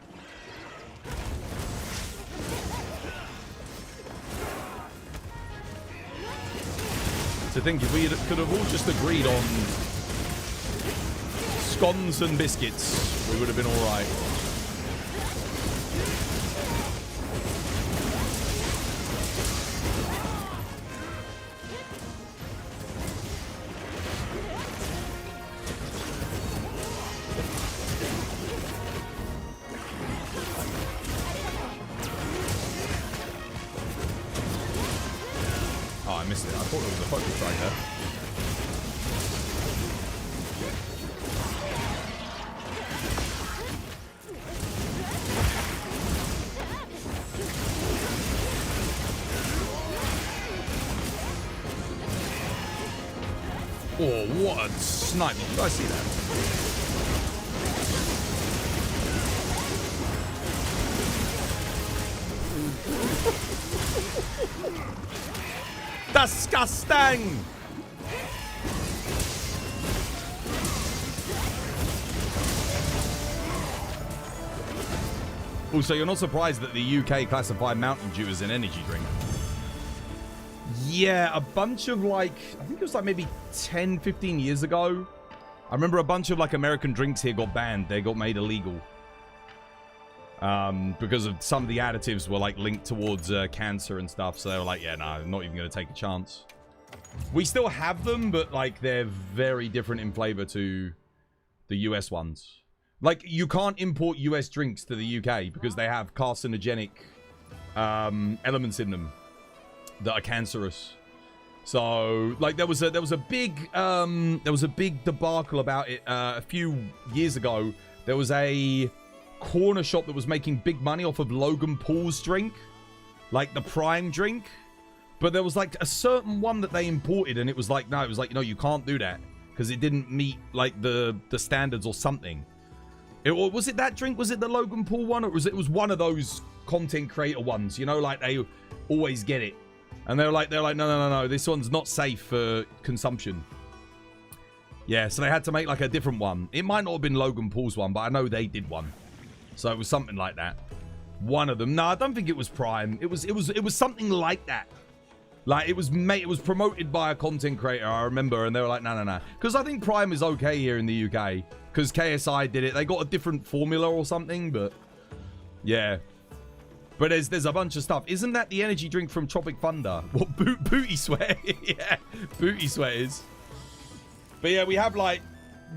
To think if we could have all just agreed on scones and biscuits, we would have been all right. Oh, I missed it. I thought it was a focus striker. Oh, what a snipe. Did I see that? disgusting! Also, you're not surprised that the UK classified Mountain Dew as an energy drink. Yeah, a bunch of like, I think it was like maybe 10, 15 years ago. I remember a bunch of like American drinks here got banned. They got made illegal. Because of some of the additives were like linked towards cancer and stuff. So they were like, yeah, no, I'm not even going to take a chance. We still have them, but like they're very different in flavor to the US ones. Like, you can't import US drinks to the UK because they have carcinogenic elements in them that are cancerous. So, like, there was a big debacle about it a few years ago. There was a corner shop that was making big money off of Logan Paul's drink, like the Prime drink. But there was like a certain one that they imported, and it was like, no, you can't do that because it didn't meet like the standards or something. Was it that drink? Was it the Logan Paul one? Or was it was one of those content creator ones? You know, like they always get it. And they're like, no. This one's not safe for consumption. Yeah, so they had to make like a different one. It might not have been Logan Paul's one, but I know they did one. So it was something like that. One of them. No, I don't think it was Prime. It was something like that. Like it was promoted by a content creator, I remember, and they were like, no. Because I think Prime is okay here in the UK. Because KSI did it. They got a different formula or something, but yeah. But there's a bunch of stuff. Isn't that the energy drink from Tropic Thunder? What, Booty Sweat? Yeah, Booty Sweat is. But yeah, we have like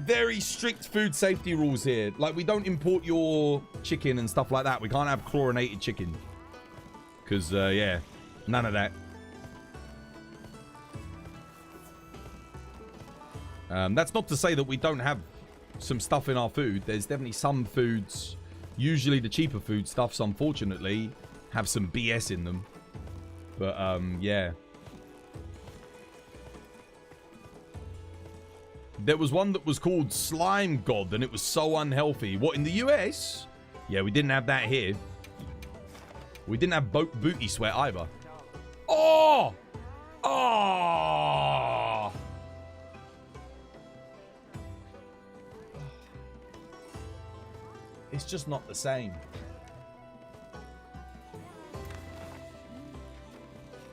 very strict food safety rules here. Like we don't import your chicken and stuff like that. We can't have chlorinated chicken. Because, yeah, none of that. That's not to say that we don't have some stuff in our food. There's definitely some foods, usually the cheaper food stuffs, unfortunately, have some BS in them. But, yeah. There was one that was called Slime God, and it was so unhealthy. What, in the US? Yeah, we didn't have that here. We didn't have Booty Sweat either. Oh! Oh! It's just not the same.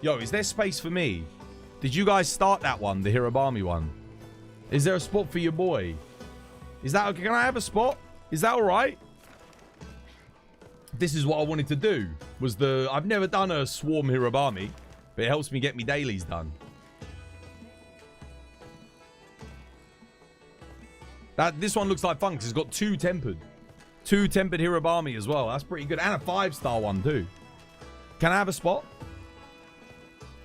Yo, is there space for me? Did you guys start that one, the Hirabami one? Is there a spot for your boy? Is that okay? Can I have a spot? Is that all right? This is what I wanted to do. I've never done a swarm Hirabami, but it helps me get me dailies done. This one looks like fun because it's got 2 tempered. 2 tempered Hirabami as well. That's pretty good. And a 5-star one too. Can I have a spot?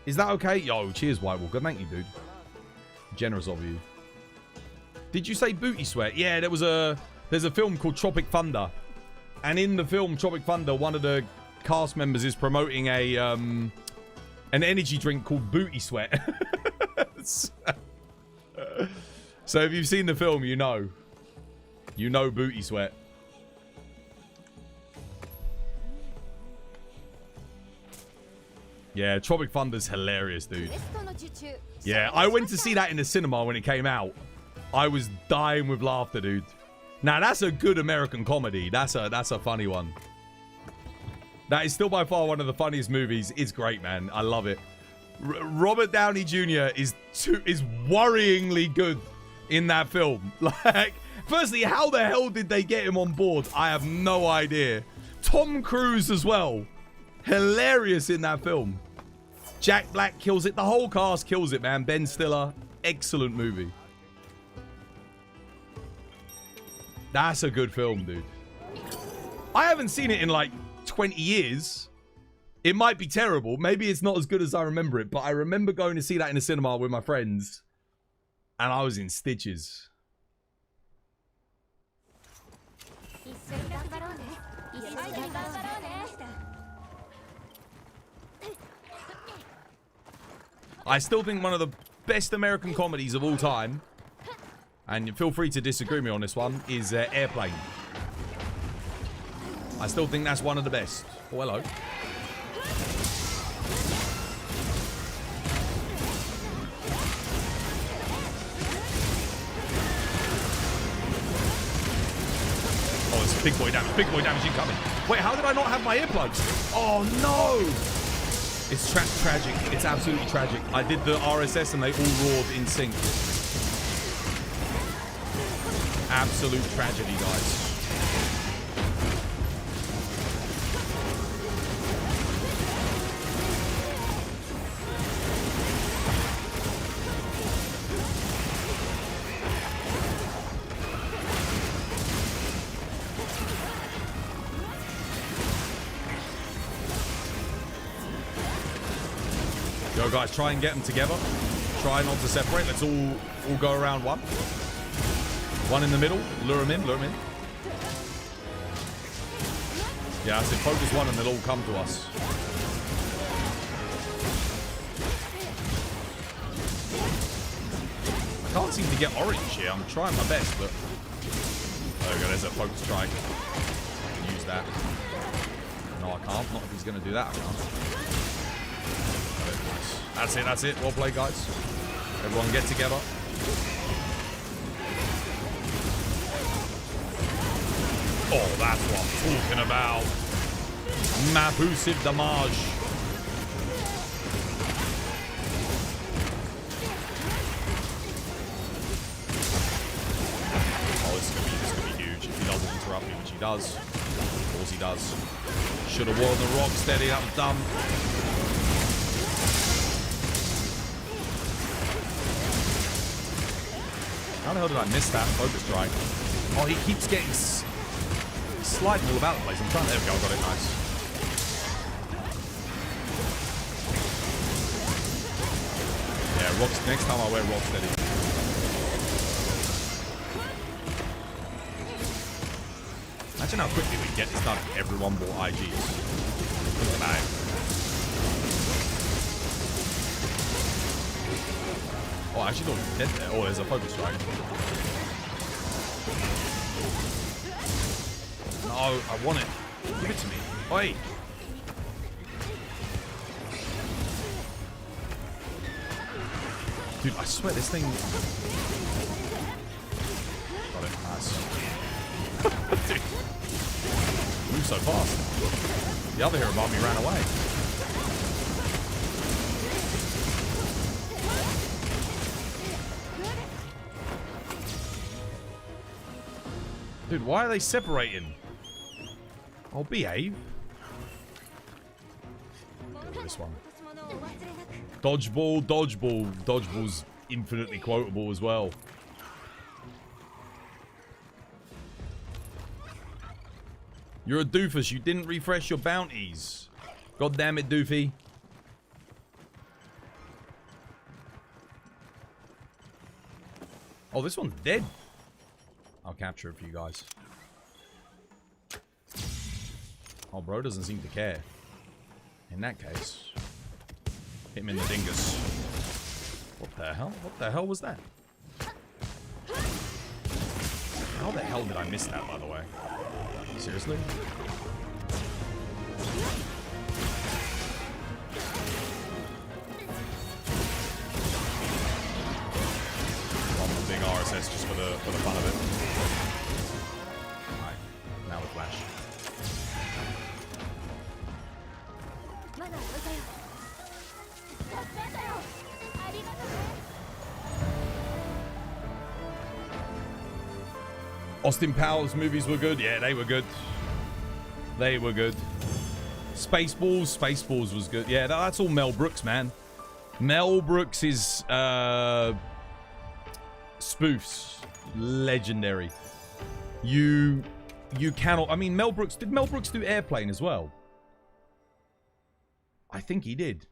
Is that okay? Yo, cheers, White Walker. Thank you, dude. Generous of you. Did you say Booty Sweat? Yeah, there's a film called Tropic Thunder. And in the film Tropic Thunder, one of the cast members is promoting an energy drink called Booty Sweat. So if you've seen the film, you know. You know Booty Sweat. Yeah, Tropic Thunder's hilarious, dude. Yeah, I went to see that in the cinema when it came out. I was dying with laughter, dude. Now, that's a good American comedy. That's a funny one. That is still by far one of the funniest movies. It's great, man. I love it. Robert Downey Jr. is worryingly good in that film. Like, firstly, how the hell did they get him on board? I have no idea. Tom Cruise as well. Hilarious in that film. Jack Black kills it. The whole cast kills it, man. Ben Stiller. Excellent movie. That's a good film, dude. I haven't seen it in like 20 years. It might be terrible. Maybe it's not as good as I remember it, but I remember going to see that in the cinema with my friends. And I was in stitches. I still think one of the best American comedies of all time, and feel free to disagree with me on this one, is Airplane. I still think that's one of the best. Oh, hello. Big boy damage incoming. Wait, how did I not have my earplugs? Oh, no. It's tragic. It's absolutely tragic. I did the RSS and they all roared in sync. Absolute tragedy, guys. Go, guys, try and get them together. Try not to separate. Let's all go around one. One in the middle. Lure him in, lure him in. Yeah, I said focus one and they'll all come to us. I can't seem to get orange here. I'm trying my best, but... There we go, there's a focus strike. Use that. No, I can't. Not if he's going to do that, I can't. That's it. Well played, guys. Everyone get together. Oh, that's what I'm talking about. Massive damage. Oh, this is gonna be huge if he doesn't interrupt me, which he does. Of course he does. Should have worn the rock steady. That was dumb. How the hell did I miss that focus strike? Oh, he keeps getting sliding all about the place. I'm trying. There we go. Got it. Nice. Yeah, rocks. Next time I wear rock steady. Imagine how quickly we get this done if everyone bought IGs. Think about it. Oh, I actually thought he was dead there. Oh, there's a focus strike. No, I want it. Give it to me. Oi! Dude, I swear this thing... Got it. Nice. Dude. Move so fast. The other hero above me ran away. Dude, why are they separating? I'll behave. Go this one. Dodgeball, dodgeball. Dodgeball's infinitely quotable as well. You're a doofus. You didn't refresh your bounties. God damn it, doofy. Oh, this one's dead. I'll capture it for you guys. Oh, bro doesn't seem to care. In that case, hit him in the dingus. What the hell? What the hell was that? How the hell did I miss that, by the way? Seriously? Big RSS just for the fun of it. Alright, now with Flash. Austin Powers movies were good. Yeah, they were good. They were good. Spaceballs was good. Yeah, that's all Mel Brooks, man. Mel Brooks is spoofs, legendary. You cannot. I mean, Mel Brooks, did Mel Brooks do Airplane as well? I think he did.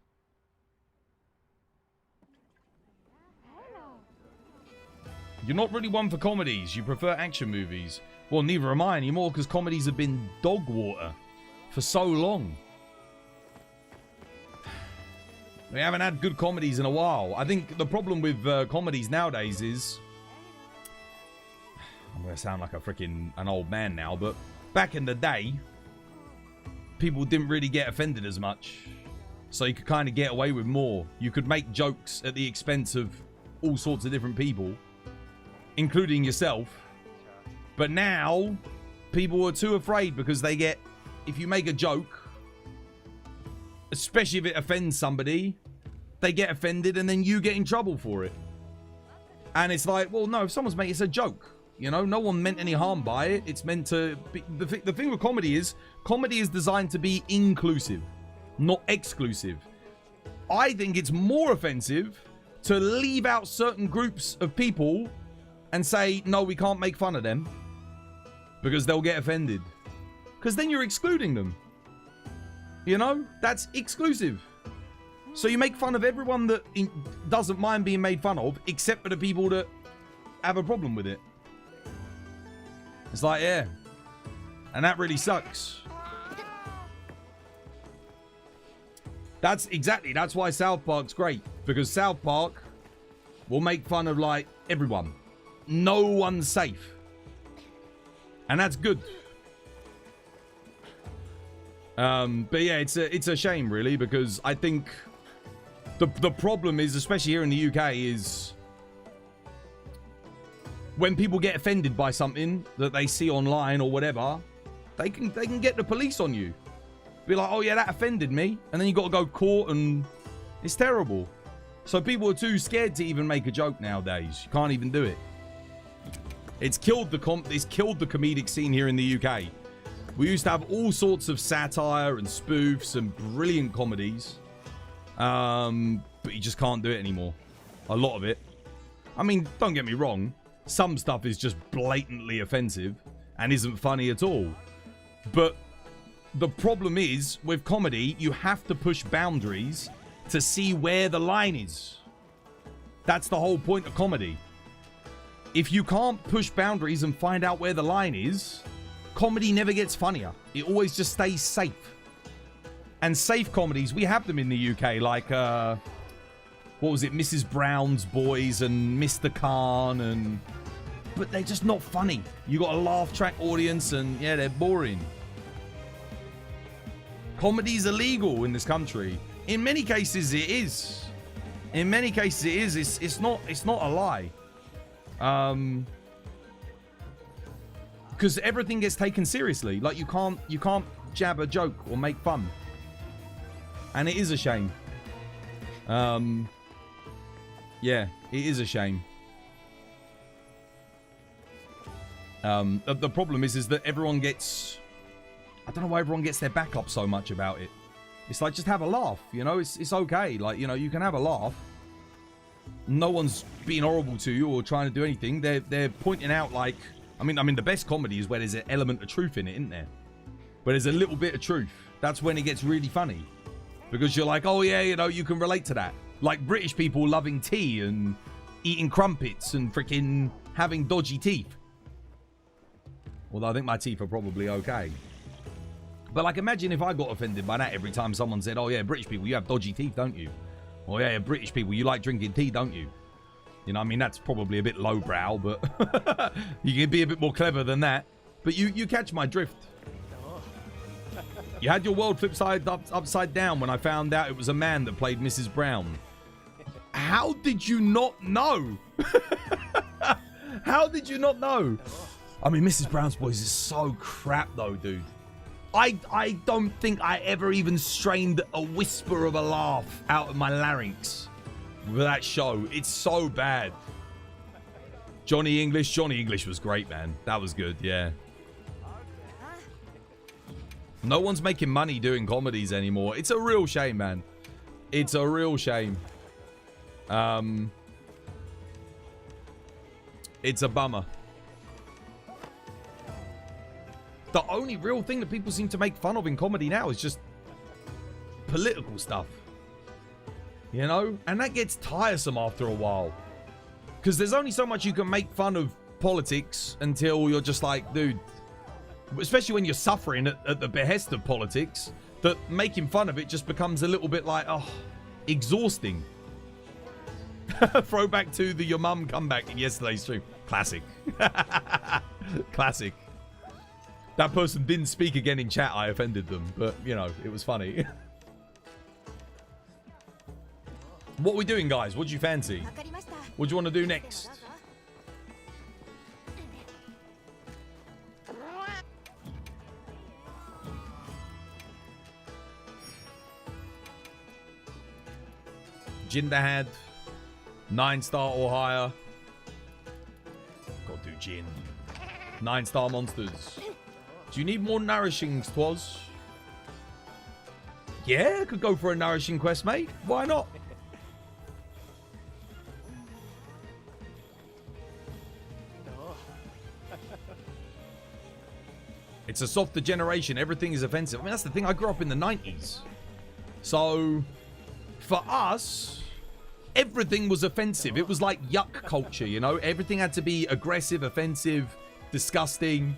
You're not really one for comedies. You prefer action movies. Well, neither am I anymore because comedies have been dog water for so long. We haven't had good comedies in a while. I think the problem with comedies nowadays is... I'm going to sound like an old man now, but back in the day, people didn't really get offended as much. So you could kind of get away with more. You could make jokes at the expense of all sorts of different people, including yourself. But now, People are too afraid because they get, if you make a joke, especially if it offends somebody, they get offended and then you get in trouble for it. And it's like, well, no, if someone's making, it's a joke. You know, no one meant any harm by it. It's meant to be, the thing with comedy is designed to be inclusive, not exclusive. I think it's more offensive to leave out certain groups of people and say, no, we can't make fun of them because they'll get offended. Because then you're excluding them. You know, that's exclusive. So you make fun of everyone that doesn't mind being made fun of, except for the people that have a problem with it. It's like, yeah. And that really sucks. That's why South Park's great. Because South Park will make fun of, like, everyone. No one's safe. And that's good. But yeah, it's a shame, really, because I think the problem is, especially here in the UK, is when people get offended by something that they see online or whatever, they can get the police on you. Be like, oh yeah, that offended me, and then you got to go court, and it's terrible. So people are too scared to even make a joke nowadays. You can't even do it. It's killed the comedic scene here in the UK. We used to have all sorts of satire and spoofs and brilliant comedies, but you just can't do it anymore. A lot of it. I mean, don't get me wrong. Some stuff is just blatantly offensive and isn't funny at all. But the problem is, with comedy, you have to push boundaries to see where the line is. That's the whole point of comedy. If you can't push boundaries and find out where the line is, comedy never gets funnier. It always just stays safe. And safe comedies, we have them in the UK, like, what was it, Mrs. Brown's Boys and Mr. Khan, but they're just not funny. You got a laugh track audience, and yeah, they're boring. Comedy's illegal in this country. In many cases, it is. In many cases, it is. It's not a lie. Because everything gets taken seriously. Like, you can't jab a joke or make fun. And it is a shame. Yeah, it is a shame. The problem is that everyone gets... I don't know why everyone gets their back up so much about it. It's like, just have a laugh, you know? It's okay. Like, you know, you can have a laugh. No one's being horrible to you or trying to do anything. They're pointing out, like... I mean, the best comedy is where there's an element of truth in it, isn't there? Where there's a little bit of truth. That's when it gets really funny. Because you're like, oh yeah, you know, you can relate to that. Like British people loving tea and eating crumpets and freaking having dodgy teeth. Although I think my teeth are probably okay. But like, imagine if I got offended by that every time someone said, oh yeah, British people, you have dodgy teeth, don't you? Or yeah, British people, you like drinking tea, don't you? You know, I mean, that's probably a bit lowbrow, but you can be a bit more clever than that. But you catch my drift. You had your world flipped upside down when I found out it was a man that played Mrs. Brown. How did you not know? How did you not know? I mean, Mrs. Brown's Boys is so crap, though, dude. I don't think I ever even strained a whisper of a laugh out of my larynx with that show. It's so bad. Johnny English was great, man. That was good, yeah. No one's making money doing comedies anymore. It's a real shame, man. It's a real shame. It's a bummer. The only real thing that people seem to make fun of in comedy now is just political stuff. You know? And that gets tiresome after a while. Because there's only so much you can make fun of politics until you're just like, dude... Especially when you're suffering at the behest of politics, that making fun of it just becomes a little bit like, oh, exhausting. Throwback to the your mum comeback in yesterday's stream. Classic. Classic. That person didn't speak again in chat. I offended them, but, you know, it was funny. What are we doing, guys? What do you fancy? What do you want to do next? Jinder had. 9-star or higher. Gotta do Jin. 9-star monsters. Do you need more nourishing, Twas? Yeah, could go for a nourishing quest, mate. Why not? It's a softer generation. Everything is offensive. I mean, that's the thing. I grew up in the 90s. So, for us, everything was offensive. It was like yuck culture, you know? Everything had to be aggressive, offensive, disgusting.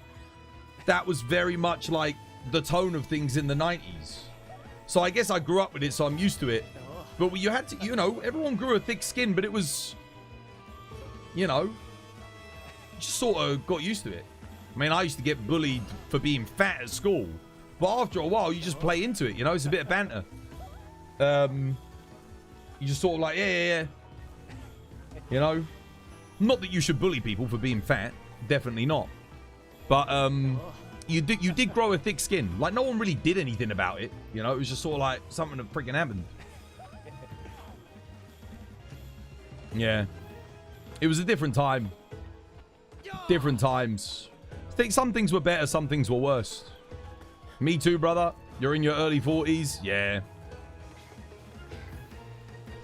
That was very much like the tone of things in the 90s. So I guess I grew up with it, so I'm used to it. But you had to, you know, everyone grew a thick skin, but it was, you know, just sort of got used to it. I mean, I used to get bullied for being fat at school. But after a while, you just play into it, you know? It's a bit of banter. You just sort of like, yeah. You know? Not that you should bully people for being fat. Definitely not. But, you did grow a thick skin. Like, no one really did anything about it. You know? It was just sort of like something that freaking happened. Yeah. It was a different time. Different times. I think some things were better, some things were worse. Me too, brother. You're in your early 40s. Yeah.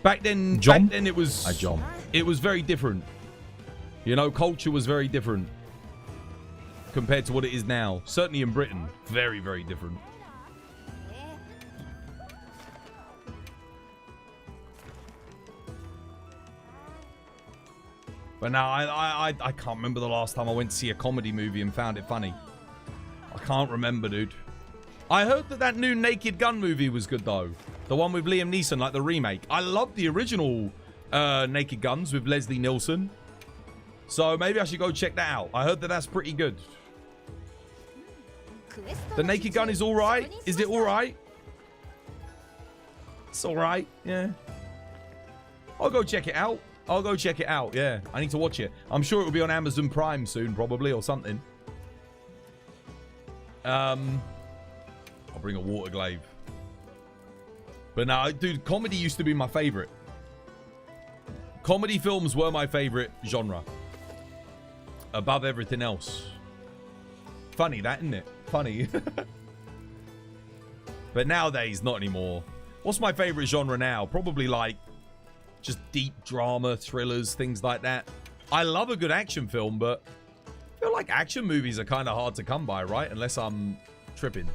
Back then it was... It was very different. You know, culture was very different. Compared to what it is now. Certainly in Britain. Very, very different. But now, I can't remember the last time I went to see a comedy movie and found it funny. I can't remember, dude. I heard that new Naked Gun movie was good, though. The one with Liam Neeson, like the remake. I love the original Naked Guns with Leslie Nielsen. So maybe I should go check that out. I heard that that's pretty good. The Naked Gun is alright. Is it alright? It's alright, yeah. I'll go check it out. I'll go check it out, yeah. I need to watch it. I'm sure it will be on Amazon Prime soon, probably, or something. I'll bring a water glaive. But no, dude, comedy used to be my favorite. Comedy films were my favorite genre. Above everything else. Funny, that, isn't it? Funny. But nowadays, not anymore. What's my favorite genre now? Probably like just deep drama, thrillers, things like that. I love a good action film, but I feel like action movies are kind of hard to come by, right? Unless I'm tripping.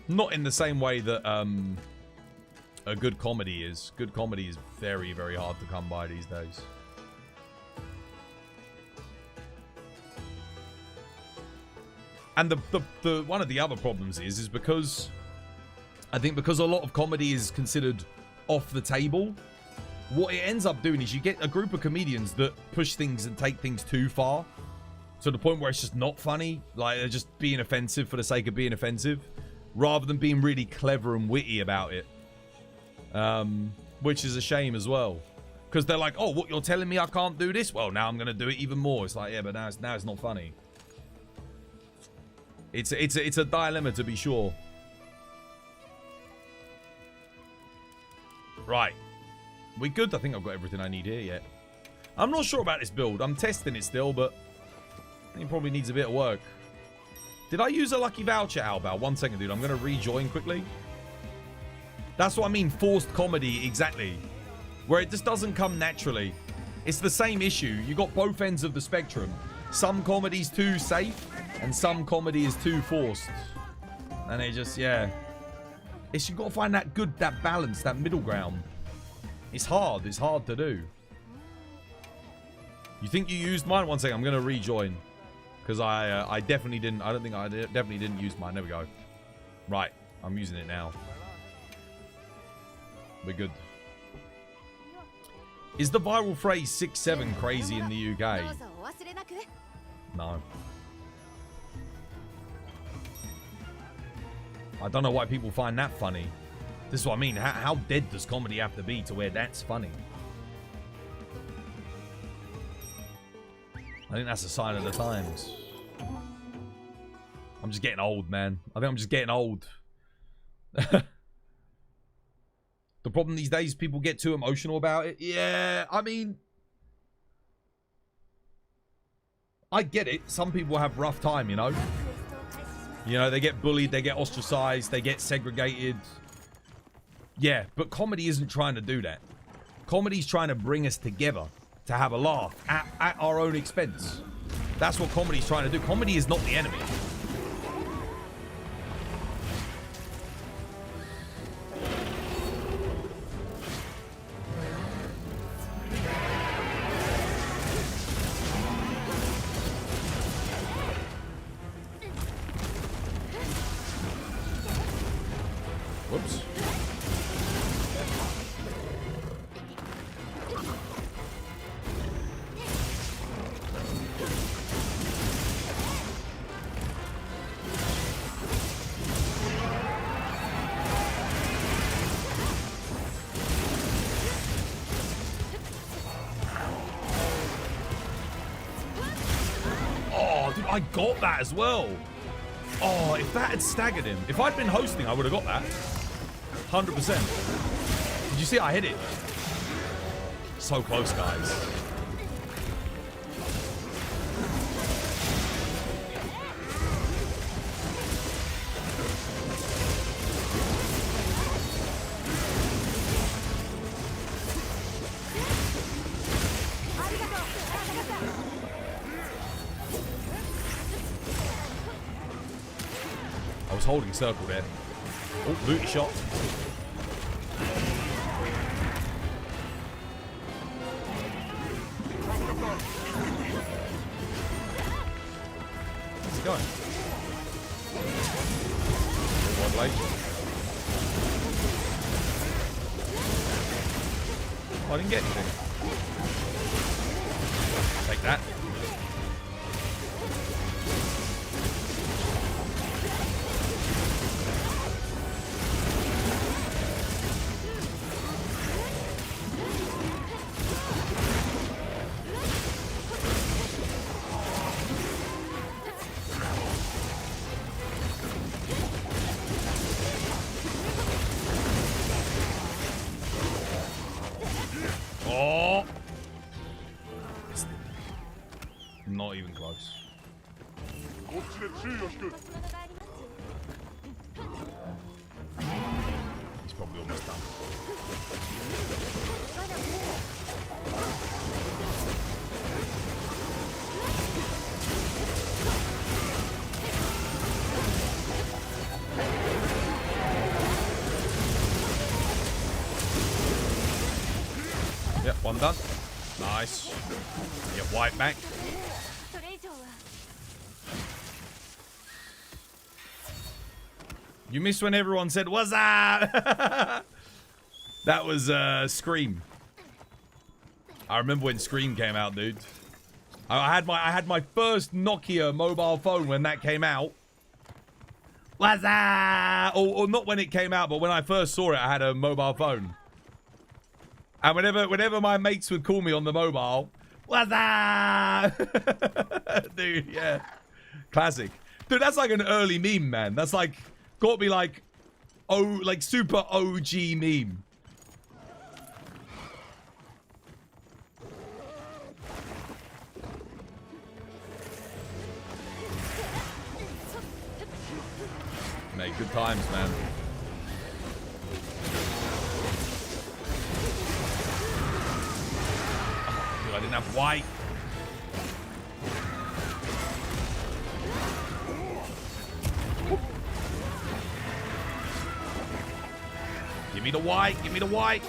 Not in the same way that a good comedy is. Good comedy is very, very hard to come by these days. And the one of the other problems is because I think because a lot of comedy is considered off the table, what it ends up doing is you get a group of comedians that push things and take things too far to the point where it's just not funny. Like they're just being offensive for the sake of being offensive rather than being really clever and witty about it. Which is a shame as well. Because they're like, oh, what, you're telling me I can't do this? Well, now I'm going to do it even more. It's like, yeah, but now it's not funny. It's a dilemma, to be sure. Right. We good? I think I've got everything I need here yet. I'm not sure about this build. I'm testing it still, but I think it probably needs a bit of work. Did I use a lucky voucher, Albal? 1 second, dude. I'm going to rejoin quickly. That's what I mean. Forced comedy, exactly. Where it just doesn't come naturally. It's the same issue. You got both ends of the spectrum. Some comedy's too safe, and some comedy is too forced. And it just, yeah. It's, you've got to find that that balance, that middle ground. It's hard. It's hard to do. You think you used mine? 1 second. I'm going to rejoin. Because I definitely didn't. I don't think I definitely didn't use mine. There we go. Right. I'm using it now. We're good. Is the viral phrase 6'7" crazy in the UK? No. I don't know why people find that funny. This is what I mean. How dead does comedy have to be to where that's funny? I think that's a sign of the times. I'm just getting old, man. I think I'm just getting old. The problem these days, people get too emotional about it. Yeah, I mean, I get it. Some people have rough time, you know? You know, they get bullied, they get ostracized, they get segregated. Yeah, but comedy isn't trying to do that. Comedy's trying to bring us together to have a laugh at our own expense. That's what comedy's trying to do. Comedy is not the enemy. Whoops. Oh, dude, I got that as well. Oh, if that had staggered him. If I'd been hosting, I would have got that. 100%. Did you see I hit it? So close, guys. I was holding circle there. Oh, booty shot. How's it going? One late. Oh, I didn't get anything. Take that. Oh! Not even close. He's probably almost done. Yep, one done. Nice. Get white back. You missed when everyone said, "What's up?" That was Scream. I remember when Scream came out, dude. I had my first Nokia mobile phone when that came out. What's up? Or not when it came out, but when I first saw it, I had a mobile phone. And whenever my mates would call me on the mobile, what's up? Dude, yeah. Classic. Dude, that's like an early meme, man. That's like, gotta be like, oh, like super OG meme. Mate, good times, man. I didn't have white. Give me the white. Give me the white.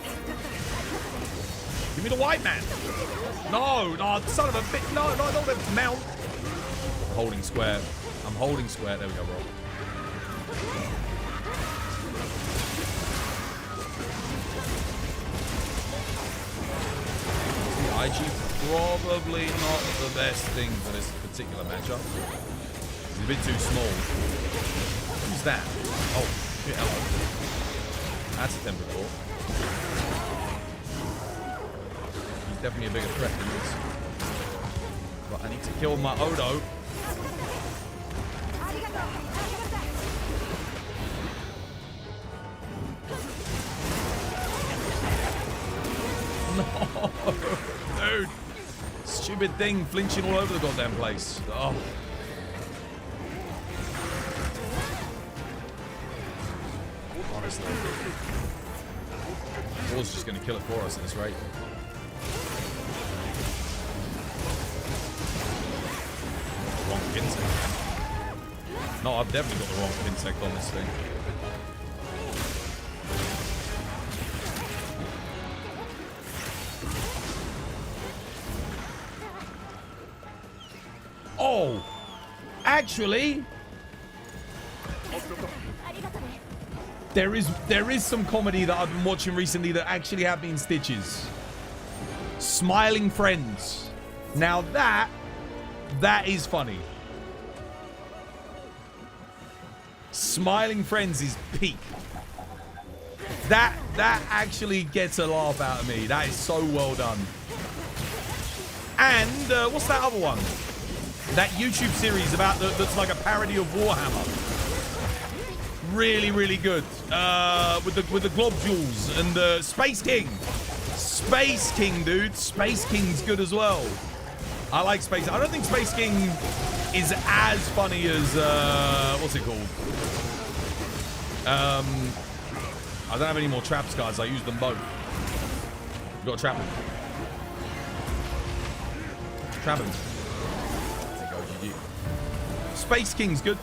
Give me the white, man. No, no, son of a bitch. No, no, I don't want to mount. I'm holding square. I'm holding square. There we go, bro. IG probably not the best thing for this particular matchup. He's a bit too small. Who's that? Oh, shit, hello. That's a temper core. He's definitely a bigger threat than this. But I need to kill my Odo. no. Dude. Stupid thing flinching all over the goddamn place. Oh. Honestly. War's just going to kill it for us at this rate. Wrong insect. No, I've definitely got the wrong insect on this thing. Oh, actually, there is some comedy that I've been watching recently that actually have me in stitches. Smiling Friends. Now that is funny. Smiling Friends is peak. That actually gets a laugh out of me. That is so well done. And what's that other one? That YouTube series about that's like a parody of Warhammer. Really, really good. With the globules and the Space King. Space King, dude. Space King's good as well. I like Space. I don't think Space King is as funny as what's it called? I don't have any more traps, guys. I used them both. You got to trap him. Trap him. There you go, GG. Space King's good.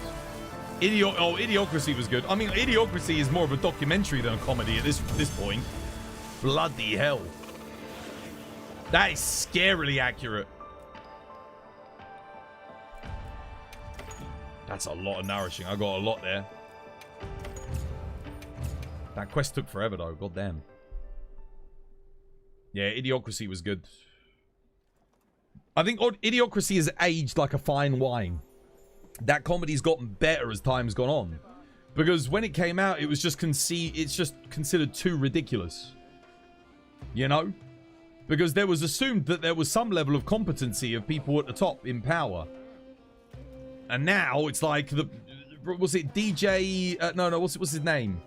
Idiocracy was good. I mean, Idiocracy is more of a documentary than a comedy at this point. Bloody hell. That is scarily accurate. That's a lot of nourishing. I got a lot there. That quest took forever, though. God damn. Yeah, Idiocracy was good. I think Idiocracy has aged like a fine wine. That comedy's gotten better as time's gone on. Because when it came out, it was just it's just considered too ridiculous. You know? Because there was assumed that there was some level of competency of people at the top in power. And now it's like was it DJ? No, what's his name?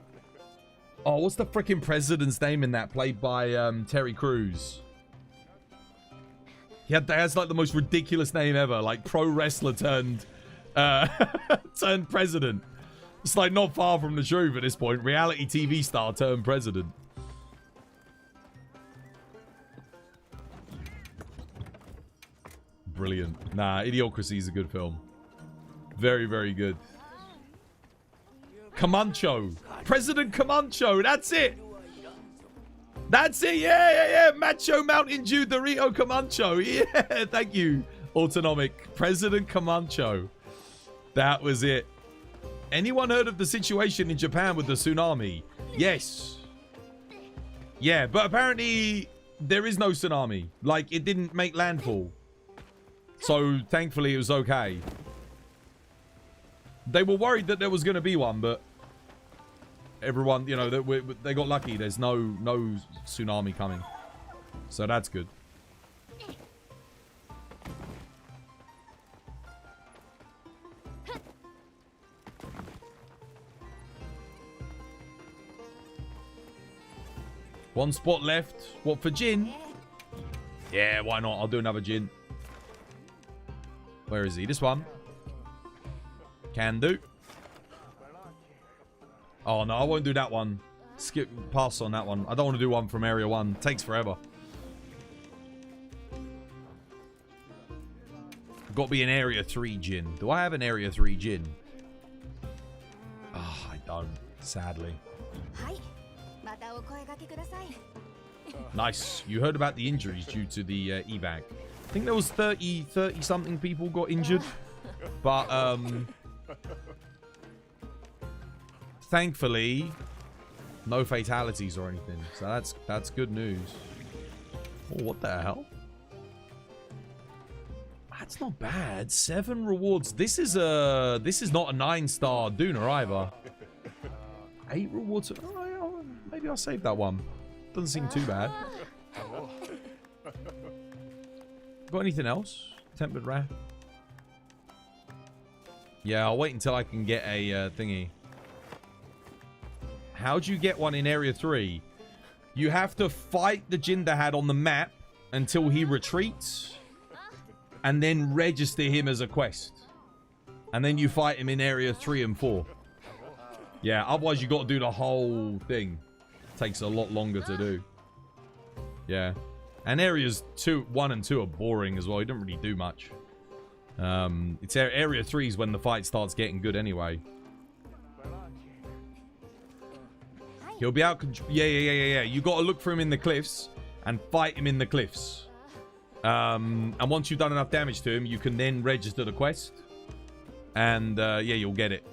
Oh, what's the freaking president's name in that? Played by Terry Crews. He has like the most ridiculous name ever, like pro wrestler turned turned president. It's like not far from the truth at this point. Reality TV star turned president. Brilliant. Nah, Idiocracy is a good film. Very, very good. Comancho. President Comancho. That's it. That's it. Yeah. Macho Mountain Dew Dorito Comancho. Yeah, thank you. Autonomic. President Comancho. That was it. Anyone heard of the situation in Japan with the tsunami? Yes. Yeah, but apparently there is no tsunami. Like, it didn't make landfall. So, thankfully, it was okay. They were worried that there was going to be one, but everyone, you know, they got lucky. There's no tsunami coming. So that's good. One spot left. What, for gin? Yeah, why not? I'll do another gin. Where is he? This one. Can do. Oh, no, I won't do that one. Skip, pass on that one. I don't want to do one from Area 1. It takes forever. Got to be an Area 3 gin. Do I have an Area 3 gin? Oh, I don't. Sadly. Nice. You heard about the injuries due to the evac. I think there was 30 something people got injured. But, thankfully, no fatalities or anything. So that's good news. Oh, what the hell? That's not bad. 7 rewards. This is not a 9-star Duna either. 8 rewards. Oh, maybe I'll save that one. Doesn't seem too bad. Got anything else? Tempered wrath. Yeah, I'll wait until I can get a thingy. How'd you get one in Area 3? You have to fight the Jinderhad on the map until he retreats. And then register him as a quest. And then you fight him in area 3 and 4. Yeah, otherwise you got to do the whole thing. Takes a lot longer to do. Yeah. And areas 1 and 2 are boring as well. You don't really do much. It's area 3 is when the fight starts getting good anyway. He'll be out. Yeah. You got to look for him in the cliffs and fight him in the cliffs. And once you've done enough damage to him, you can then register the quest. And yeah, you'll get it.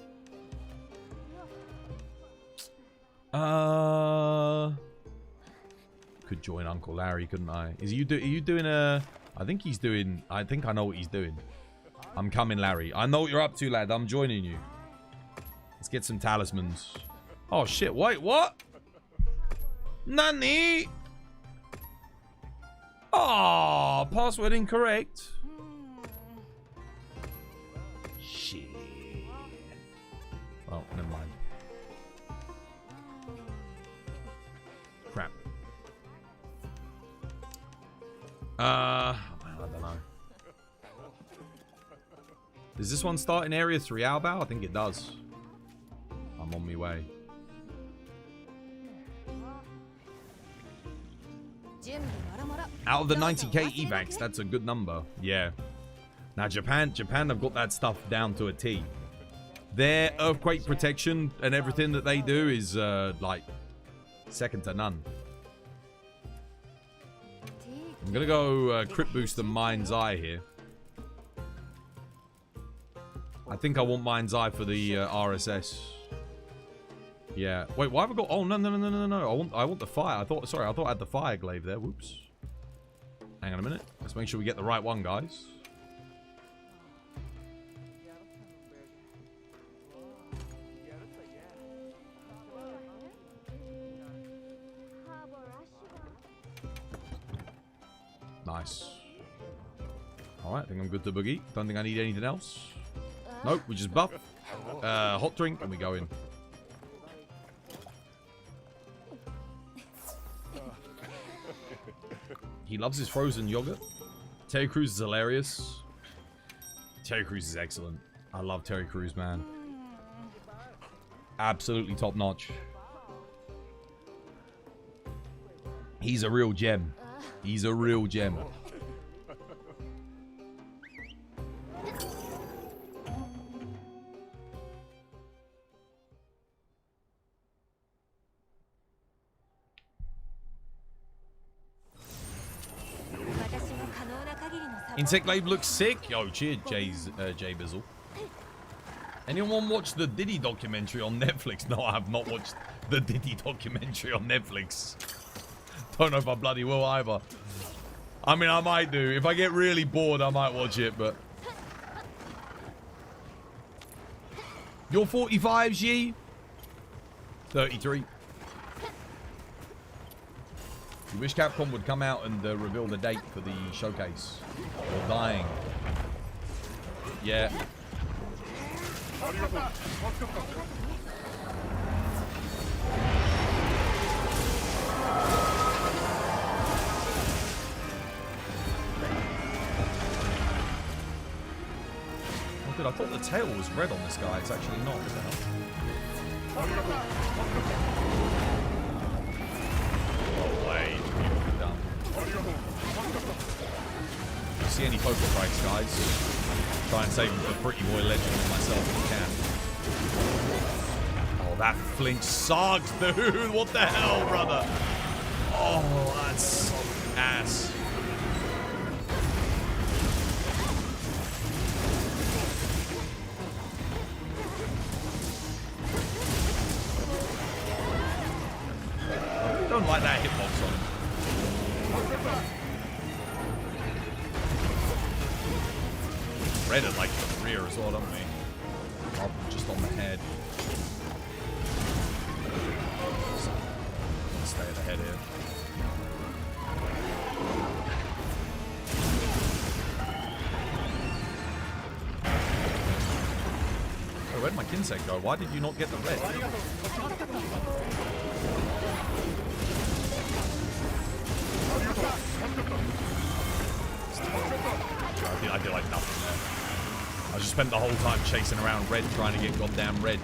Could join Uncle Larry, couldn't I? Are you doing a... I think he's doing... I think I know what he's doing. I'm coming, Larry. I know what you're up to, lad. I'm joining you. Let's get some talismans. Oh, shit. Wait, what? Nani? Oh, password incorrect. Shit. Oh, never mind. Crap. I don't know. Does this one start in area 3, Albao? I think it does. I'm on my way. Out of the 90k evacs, that's a good number. Yeah. Now Japan have got that stuff down to a T. Their earthquake protection and everything that they do is like second to none. I'm gonna go crit boost the Mind's Eye here. I think I want Mind's Eye for the RSS. Yeah. Wait, why have I got... Oh, no. I want the fire. I thought I had the fire glaive there. Whoops. Hang on a minute. Let's make sure we get the right one, guys. Nice. Alright, I think I'm good to boogie. Don't think I need anything else. Nope, we just buff. Hot drink, and we go in. He loves his frozen yogurt. Terry Crews is hilarious. Terry Crews is excellent. I love Terry Crews, man. Absolutely top notch. He's a real gem. He's a real gem. Insect Lab looks sick. Yo, cheers, Jay Bizzle. Anyone watch the Diddy documentary on Netflix? No, I have not watched the Diddy documentary on Netflix. Don't know if I bloody will either. I mean, I might do. If I get really bored, I might watch it, but... You're 45, G? 33. You wish Capcom would come out and reveal the date for the showcase. You're dying. Yeah. Oh, good. I thought the tail was red on this guy. It's actually not. Is it not? Oh, wait. Done. If you see any poker fights, guys, try and save them for Pretty Boy Legend and myself if you can. Oh, that flinch sucks, dude. What the hell, brother? Oh, that's ass. I don't like that hitbox on him. Read it like the rear as well, don't we? Oh, just on the head. Stay at the head here. Oh, where'd my Kinsek go? Why did you not get the red? I did like nothing there. I just spent the whole time chasing around red, trying to get goddamn red.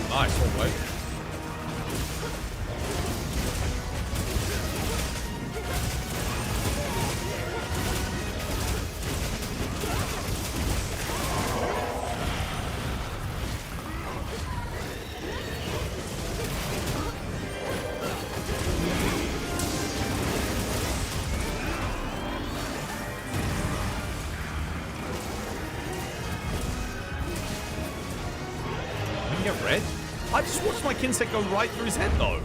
Nice, all way. Get red? I just watched my Kinsek go right through his head, though.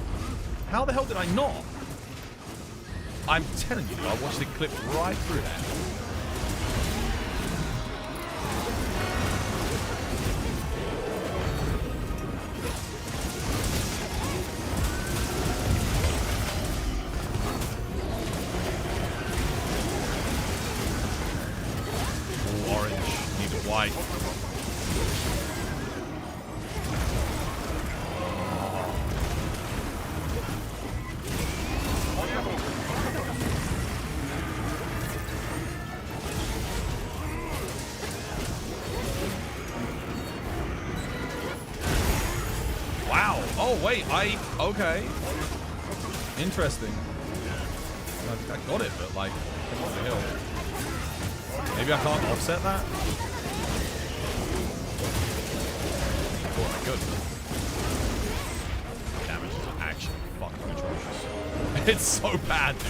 How the hell did I not? I'm telling you, I watched it clip right through that. Ooh, orange. Needed white. Oh, wait, okay. Interesting. I got it, but, like, what the hell? Maybe I can't offset that? I thought I could. Damage is actually fucking atrocious. It's so bad, dude.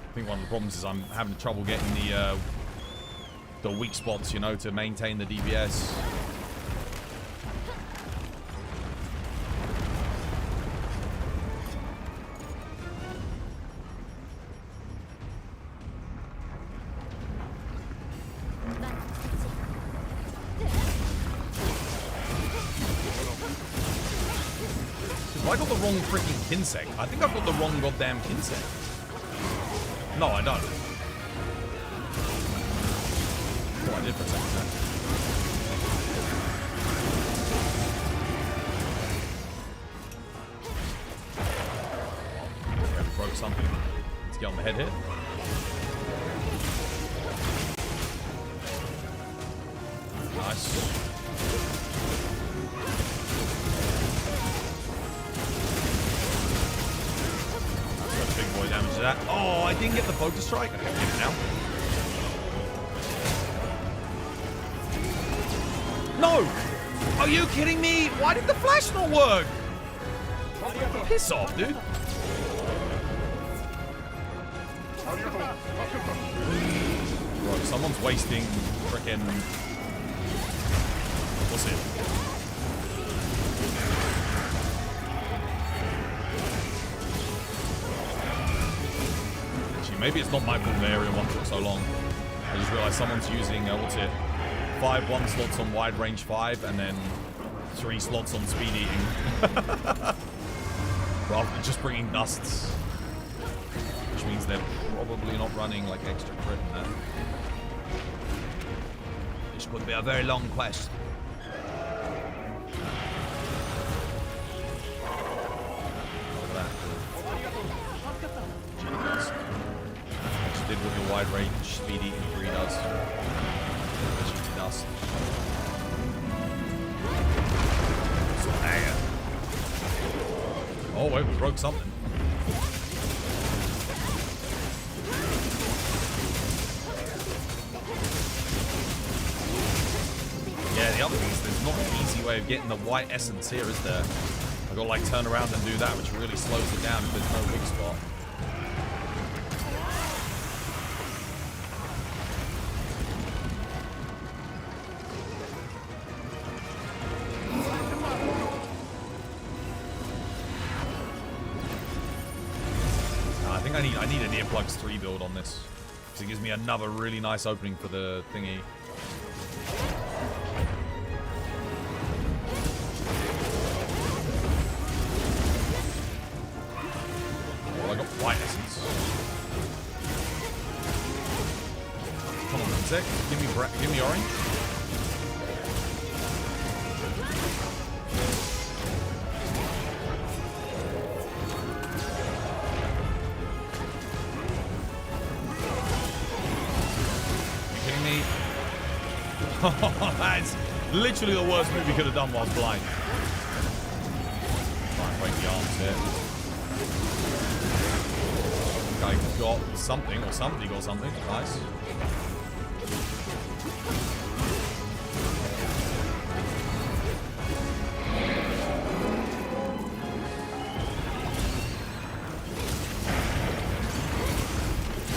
I think one of the problems is I'm having trouble getting the weak spots, you know, to maintain the DPS. Have I got the wrong freaking Kinsek? I think I've got the wrong goddamn Kinsek. No, I don't. Oh, I did for a second there. I broke something. Let's get on the head hit. Nice. Big boy damage to that. Oh, I didn't get the focus strike. I can get it now. No! Are you kidding me? Why did the flash not work? Piss off, dude. Bro, someone's wasting frickin'... What's it? Maybe it's not my fault the area one took so long. I just realized someone's using, what's it? 5 1 slots on wide range 5 and then 3 slots on speed eating. Rather than just bringing dusts. Which means they're probably not running like extra crit in that. This could be a very long quest. Look at that. Jesus. Did what your wide range speed eating 3 does. Shooting dust. So, Oh, wait, we broke something. Yeah, the other thing is there's not an easy way of getting the white essence here, is there? I've got to, like, turn around and do that, which really slows it down if there's no weak spot. I need an earplugs 3 build on this, because it gives me another really nice opening for the thingy. Well, I got white essence. Come on, 1 sec. Give me orange. That's literally the worst move he could have done whilst blind. Try and break the arms here. Guy got something, or somebody got something. Nice.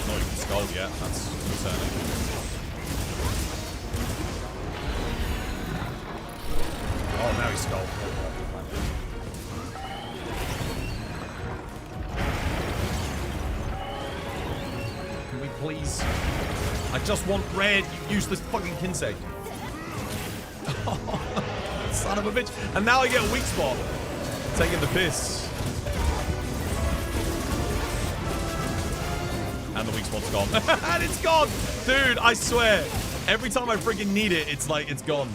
Not even skulled yet. That's concerning. Oh, now he's skulled. Can we please? I just want red, you useless fucking Kinseg. Son of a bitch. And now I get a weak spot. Taking the piss. And the weak spot's gone. And it's gone! Dude, I swear. Every time I freaking need it, it's like, it's gone.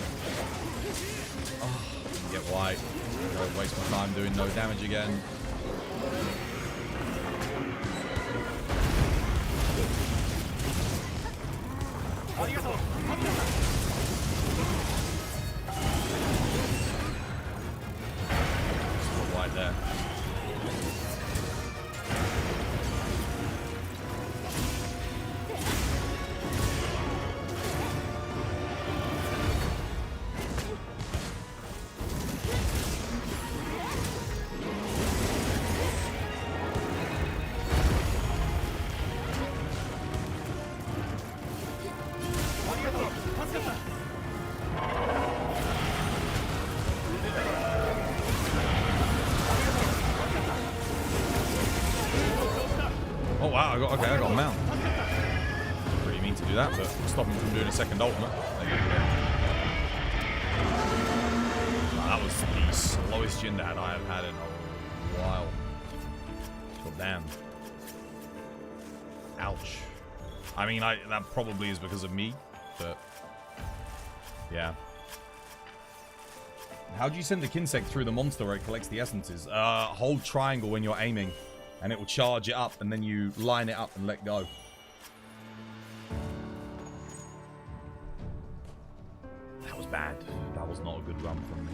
Get white. Don't waste my time doing no damage again. Just put white there. Wow, I got a mount. Pretty mean to do that, but stop him from doing a second ultimate. That was the slowest Jindad I have had in a while. God damn. Ouch. I mean, that probably is because of me, but yeah. How do you send the Kinseg through the monster where it collects the essences? Hold triangle when you're aiming. And it will charge it up, and then you line it up and let go. That was bad. That was not a good run from me.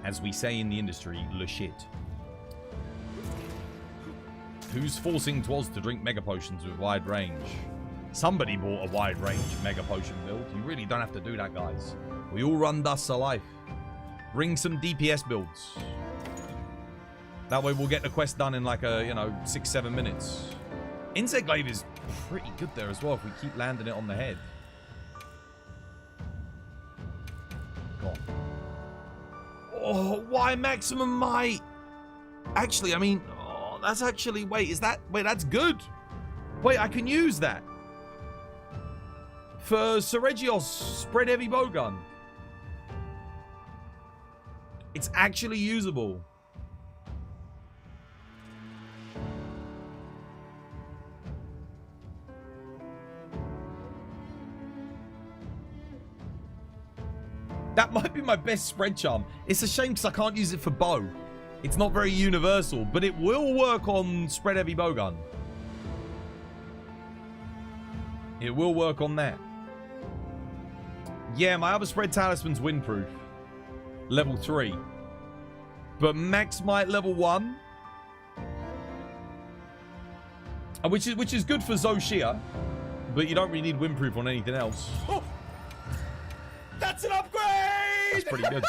As we say in the industry, le shit. Whose forcing 'twas to drink mega potions with wide range? Somebody bought a wide range mega potion build. You really don't have to do that, guys. We all run Dust Alive. Bring some DPS builds. That way we'll get the quest done in like a, 6-7 minutes. Insect Glaive is pretty good there as well if we keep landing it on the head. Go on. Oh, why maximum might? Actually, I mean, that's actually, wait, that's good. Wait, I can use that. For Seregios, spread heavy bowgun. It's actually usable. That might be my best spread charm. It's a shame because I can't use it for bow. It's not very universal, but it will work on spread heavy bowgun. It will work on that. Yeah, my other spread talisman's windproof. Level 3. But max might level 1. Which is good for Zoshia. But you don't really need windproof on anything else. Oh, that's an upgrade! That's pretty good.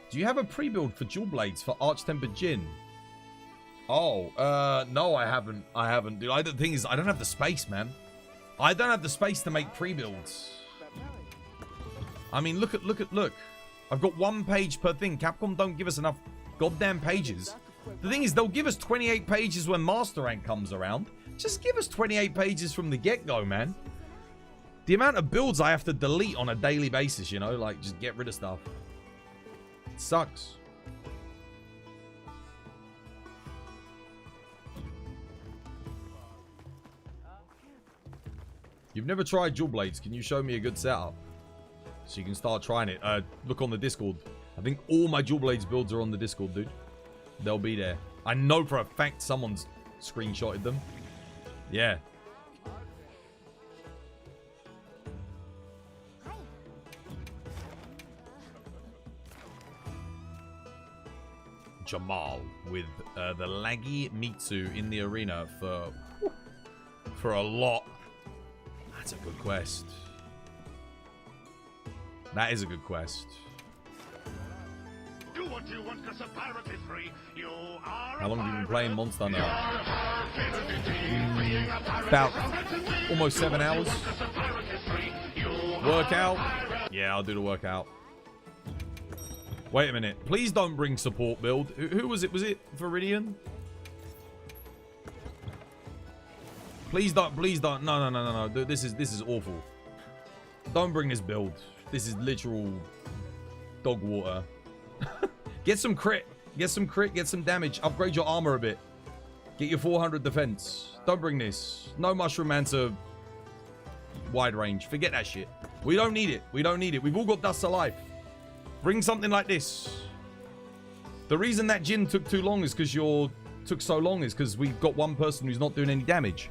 Do you have a pre-build for dual blades for Arch-Tempered Djinn? Oh, no, I haven't. I haven't, dude. The thing is, I don't have the space, man. I don't have the space to make pre-builds. I mean, look. I've got 1 page per thing. Capcom don't give us enough goddamn pages. The thing is, they'll give us 28 pages when Master Rank comes around. Just give us 28 pages from the get-go, man. The amount of builds I have to delete on a daily basis, you know? Like, just get rid of stuff. It sucks. You've never tried dual blades. Can you show me a good setup? So you can start trying it. Look on the Discord. I think all my dual blades builds are on the Discord, dude. They'll be there. I know for a fact someone's screenshotted them. Yeah. Jamal with the laggy Mitsu in the arena for a lot. That's a good quest. That is a good quest. Do what you want, 'cause the pirate is free. You are How long have you been playing Monster now? now? About almost 7 hours. Workout? Yeah, I'll do the workout. Wait a minute. Please don't bring support build. Who was it? Was it Viridian? Please don't. No. This is awful. Don't bring this build. This is literal dog water. Get some crit. Get some crit. Get some damage. Upgrade your armor a bit. Get your 400 defense. Don't bring this. No Mushroom Mancer wide range. Forget that shit. We don't need it. We don't need it. We've all got Dust of Life. Bring something like this. The reason that Djinn took too long is because took so long is because we've got one person who's not doing any damage.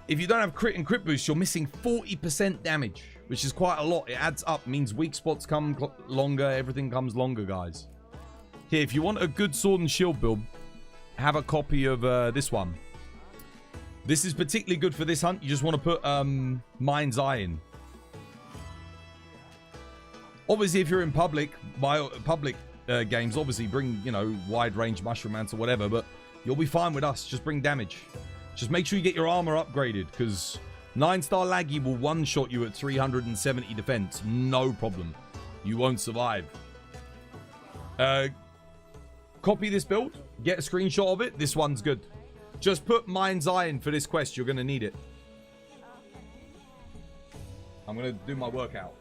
If you don't have crit and crit boost, you're missing 40% damage, which is quite a lot. It adds up. Means weak spots come longer. Everything comes longer, guys. Here, if you want a good sword and shield build, have a copy of this one. This is particularly good for this hunt. You just want to put Mind's Eye in. Obviously, if you're in public games, obviously bring, you know, wide range Mushroom Mancer or whatever, but you'll be fine with us. Just bring damage. Just make sure you get your armor upgraded, because 9-star Laggy will one-shot you at 370 defense. No problem. You won't survive. Copy this build. Get a screenshot of it. This one's good. Just put Mind's Eye in for this quest. You're going to need it. I'm going to do my workout.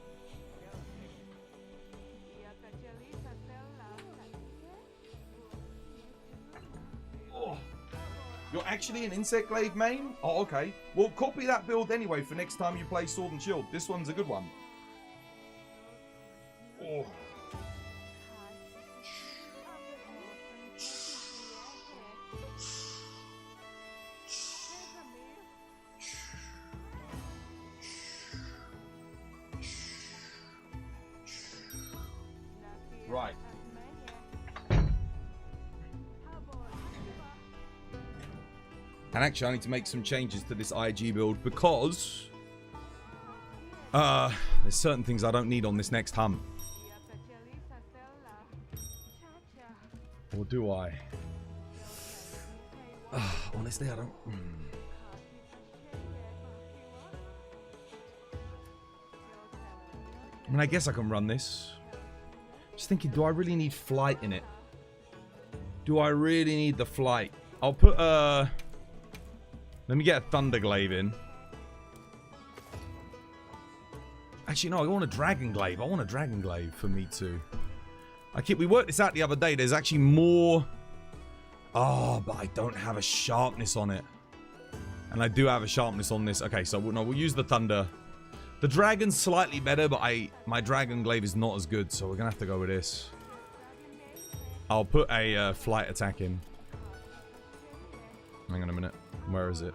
You're actually an Insect Glaive main? Oh, okay. Well, copy that build anyway for next time you play Sword and Shield. This one's a good one. Oh. Right. And actually, I need to make some changes to this IG build because there's certain things I don't need on this next hunt. Or do I? Honestly, I don't. I mean, I guess I can run this. Just thinking, do I really need flight in it? Do I really need the flight? I'll put let me get a Thunderglaive in. Actually, no, I want a Dragon Glaive. I want a Dragon Glaive for me too. We worked this out the other day. There's actually more. Oh, but I don't have a sharpness on it. And I do have a sharpness on this. Okay, so no, we'll use the Thunder. The Dragon's slightly better, but my Dragon Glaive is not as good, so we're gonna have to go with this. I'll put a flight attack in. Hang on a minute. Where is it?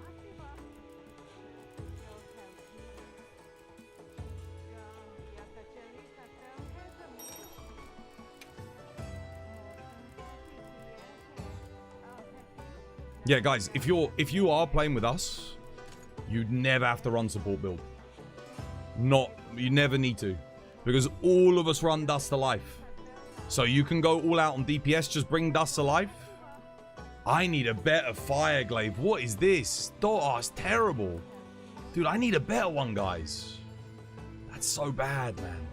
Yeah, guys, if you are playing with us, you never have to run support build. You never need to. Because all of us run Dust to Life. So you can go all out on DPS, just bring Dust to Life. I need a better fire glaive. What is this? Oh, it's terrible. Dude, I need a better one, guys. That's so bad, man.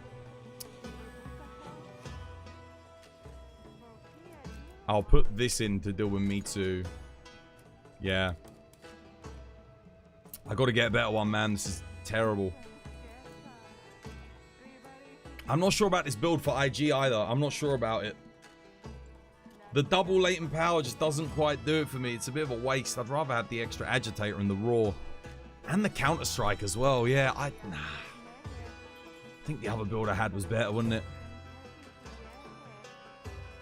I'll put this in to deal with me too. Yeah. I got to get a better one, man. This is terrible. I'm not sure about this build for IG either. I'm not sure about it. The double latent power just doesn't quite do it for me. It's a bit of a waste. I'd rather have the extra agitator and the raw. And the counter strike as well. Yeah, I think the other build I had was better, wasn't it?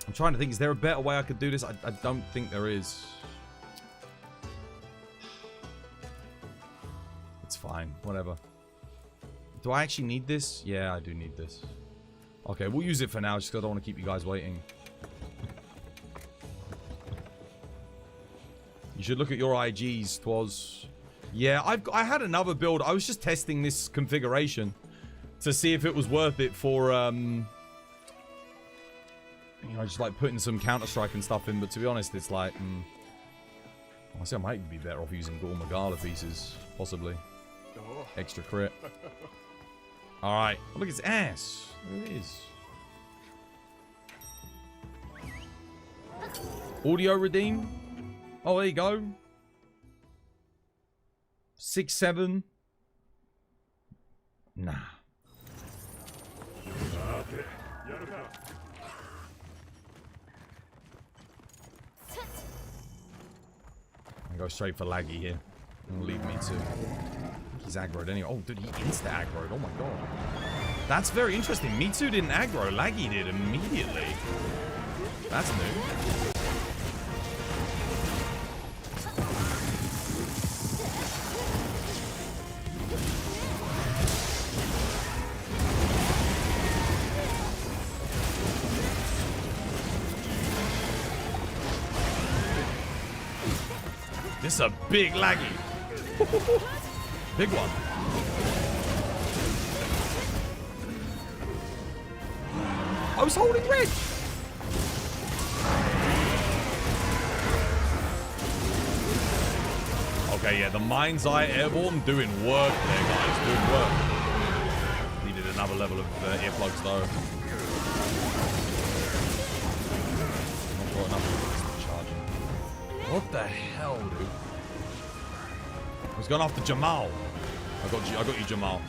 I'm trying to think. Is there a better way I could do this? I don't think there is. It's fine. Whatever. Do I actually need this? Yeah, I do need this. Okay, we'll use it for now just because I don't want to keep you guys waiting. You should look at your IGs, Twas. Yeah, I had another build. I was just testing this configuration to see if it was worth it for, you know, just like putting some Counter-Strike and stuff in. But to be honest, it's like, honestly, I might be better off using Gogmazios pieces, possibly. Extra crit. Alright. Oh, look at his ass. There it is. Audio redeem. Oh, there you go. 6-7. Nah. I go straight for laggy here. And leave me to. He's aggroed anyway. Oh, dude, he insta-aggroed. Oh my god. That's very interesting. Mitsu didn't aggro. Laggy did immediately. That's new. This is a big laggy. Big one. I was holding red. Okay, yeah, the Mind's Eye Airborne doing work there, guys. Doing work. Needed another level of earplugs, though. Not got enough charging. What the hell, dude? I was going after Jamal. I got you, Jamal.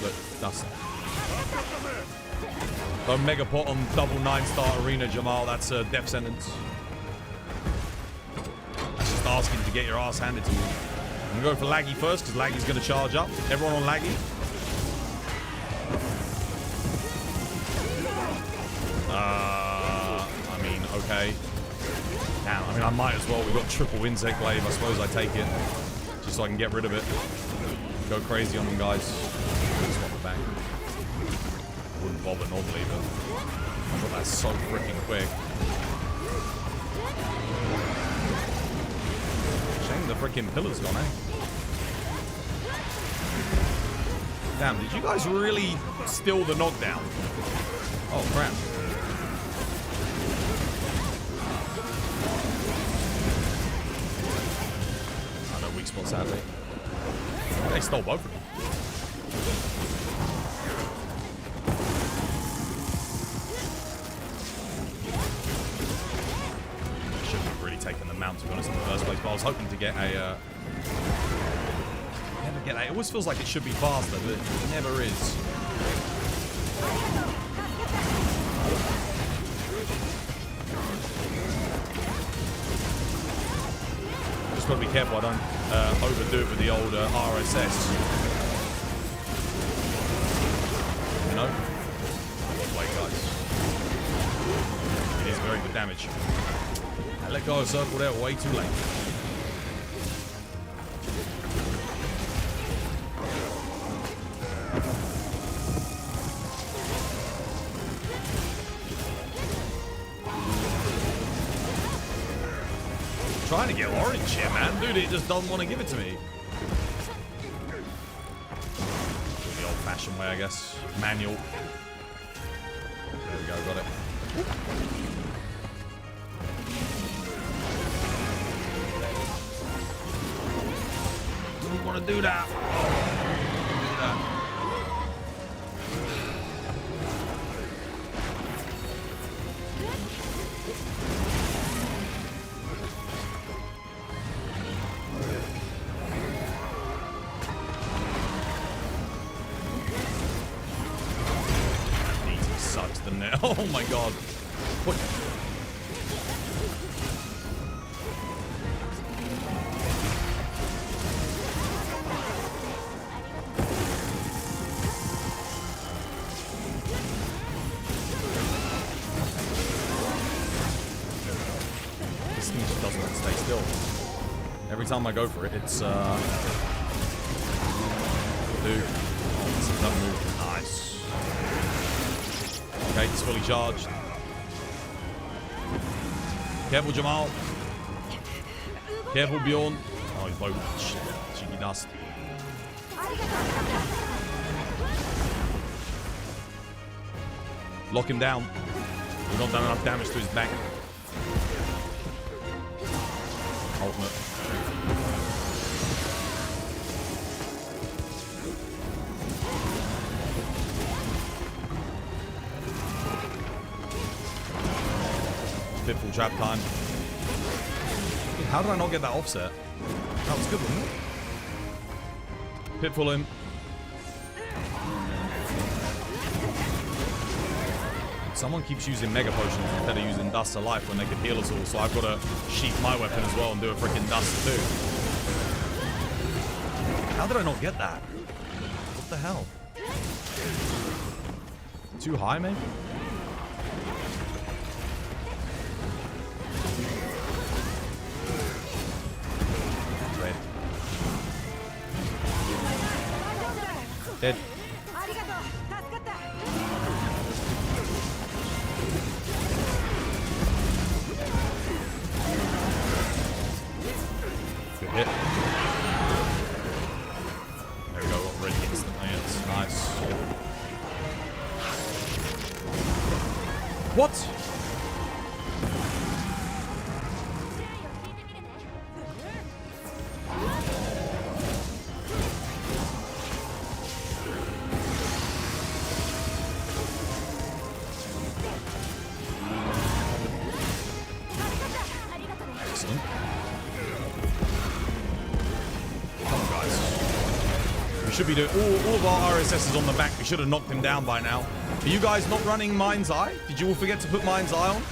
Look, that's it. Don't mega pot on double 9-star arena, Jamal. That's a death sentence. That's just asking to get your ass handed to you. I'm going to go for Laggy first, because Laggy's going to charge up. Everyone on Laggy. I mean, okay. Damn, I mean, I might as well. We've got triple insect glaive. I suppose I take it. Just so I can get rid of it. Go crazy on them, guys. Swap it back. Wouldn't bother normally, but I thought that's so freaking quick. Shame the freaking pillar's gone, eh? Damn, did you guys really steal the knockdown? Oh, crap. Weak spot, sadly. They stole both of them. Shouldn't have really taken the mount, to be honest, in the first place, but I was hoping to get a... Never get a... It always feels like it should be faster, but it never is. Got to be careful I don't overdo it with the old RSS. You know? Wait, guys. It is very very good damage. I let go of circle there way too late. Trying to get orange here, man. Dude, it just doesn't want to give it to me. The old-fashioned way, I guess. Manual. There we go, got it. Don't want to do that. Do that. Oh my god. What? This thing just doesn't want to stay still. Every time I go for it, it's dude. Oh, this is another move. Nice. Okay, it's fully charged. Careful, Jamal. Careful, Bjorn. Oh, he's low. Shit. Cheeky dust. Lock him down. We've not done enough damage to his back. Ultimate. Pitfall trap time. How did I not get that offset? That was good, wasn't it? Pitfall him. Someone keeps using mega potions instead of using dust of life when they could heal us all, so I've got to sheath my weapon as well and do a freaking dust too. How did I not get that? What the hell? Too high, maybe? Dead. Good hit. There we go, got ready instantly. It's nice. What? Should be doing all of our RSS is on the back. We should have knocked him down by now. Are you guys not running Mind's Eye? Did you all forget to put Mind's Eye on?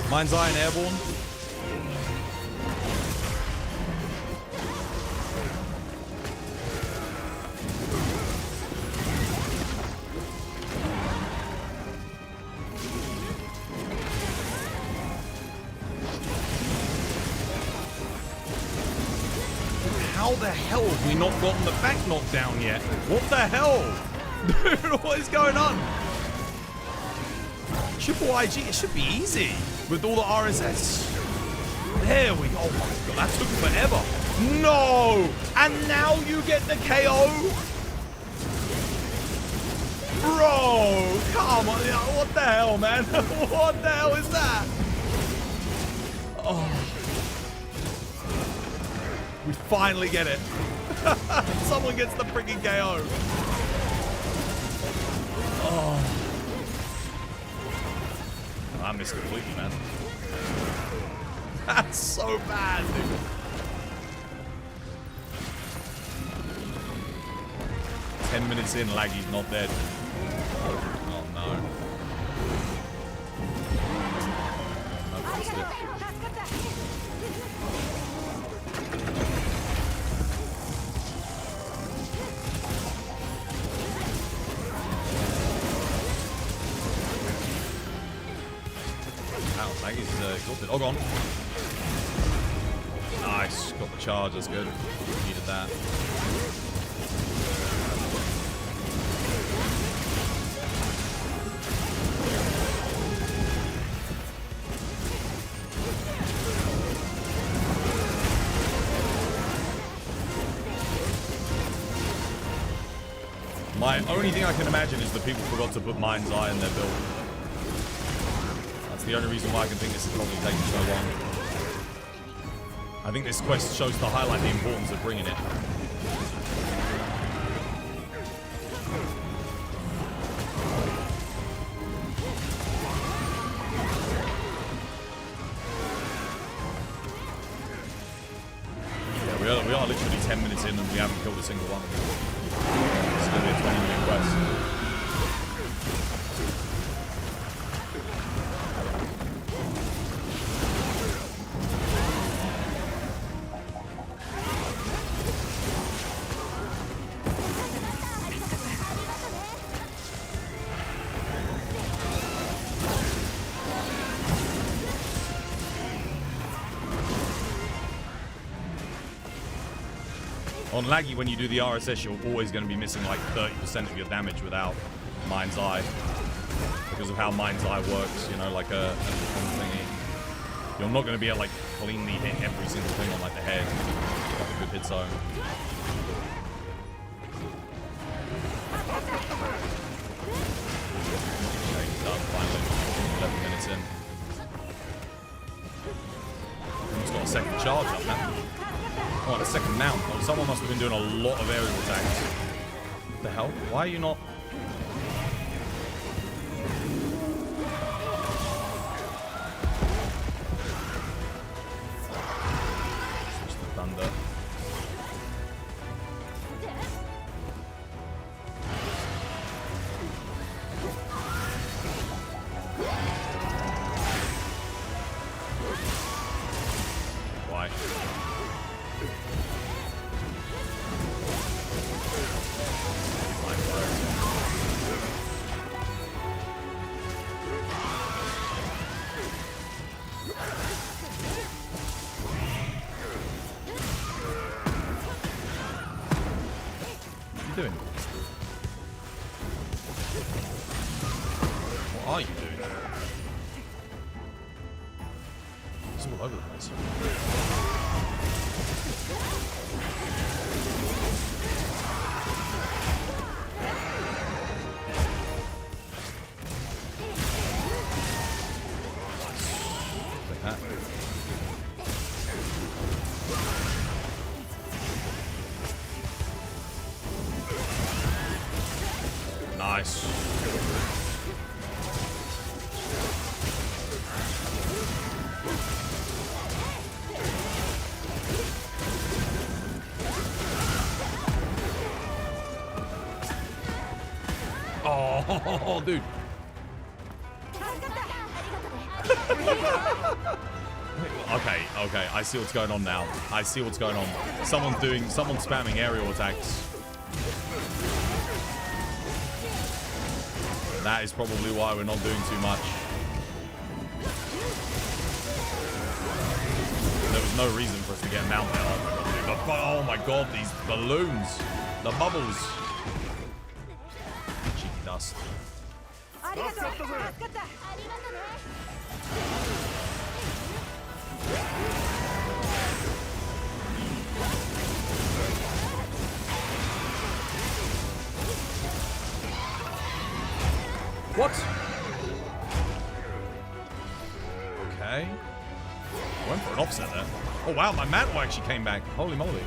Mind's Eye and Airborne. How the hell have we not gotten the back knocked down yet? What the hell? Dude, what is going on? Triple IG, it should be easy with all the RSS. There we go. Oh my god, that took forever. No! And now you get the KO? Bro, come on. What the hell, man? What the hell is that? Oh. We finally get it. Someone gets the freaking KO. Oh. I missed completely, man. That's so bad, dude. "10 minutes in, Laggy's not dead." Oh no. No, that's it. exhausted. Oh, gone. Nice. Got the charge. That's good. Needed that. My only thing I can imagine is the people forgot to put Mind's Eye in their build. That's the only reason why I can think this is probably taking so long. I think this quest shows to highlight the importance of bringing it. Yeah, we are literally 10 minutes in and we haven't killed a single one. It's going to be a 20-minute quest. On Laggy, when you do the RSS, you're always going to be missing like 30% of your damage without Mind's Eye. Because of how Mind's Eye works, you know, like a thingy. You're not going to be able to like cleanly hit every single thing on like the head. Like a good hit zone. Okay, done, finally. 11 minutes in. He's got a second charge up now. Oh, and a second mount. Oh, someone must have been doing a lot of aerial attacks. What the hell? Why are you not... Switch to thunder. Why? Doing? What are you doing? It's all over the place. Like that. Nice. Oh, dude. Okay, I see what's going on now. I see what's going on. Someone's spamming aerial attacks. That is probably why we're not doing too much. There was no reason for us to get mount there. Oh my god, these balloons. The bubbles. Cheeky dust. What? Okay. I went for an offset there. Oh wow, my mantle actually came back. Holy moly.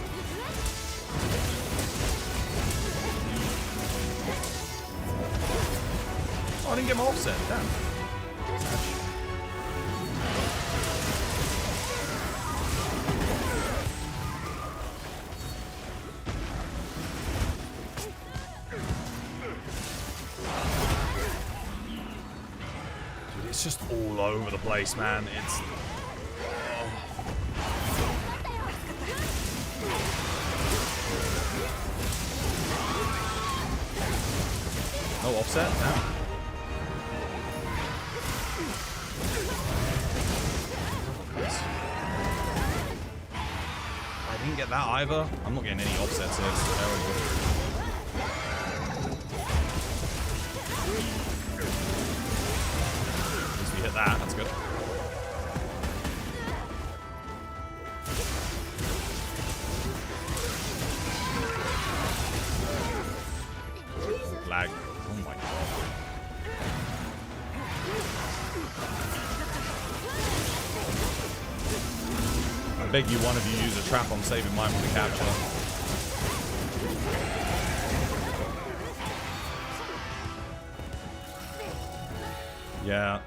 Oh, I didn't get my offset. Damn. It's just all over the place, man. It's... No offset? No. Didn't get that either. I'm not getting any offsets here. It's terrible. At least we hit that. That's good. Lag. Oh my god. I beg you, one of you use a trap. I'm saving mine for the capture. Yeah.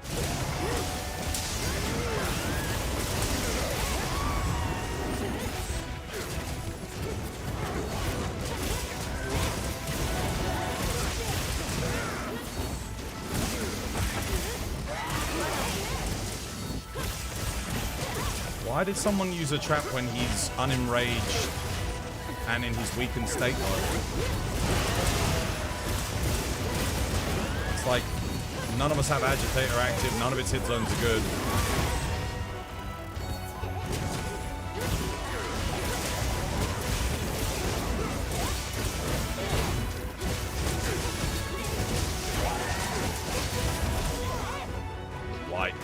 Why did someone use a trap when he's unenraged and in his weakened state mode? It's like none of us have agitator active, none of its hit zones are good. White.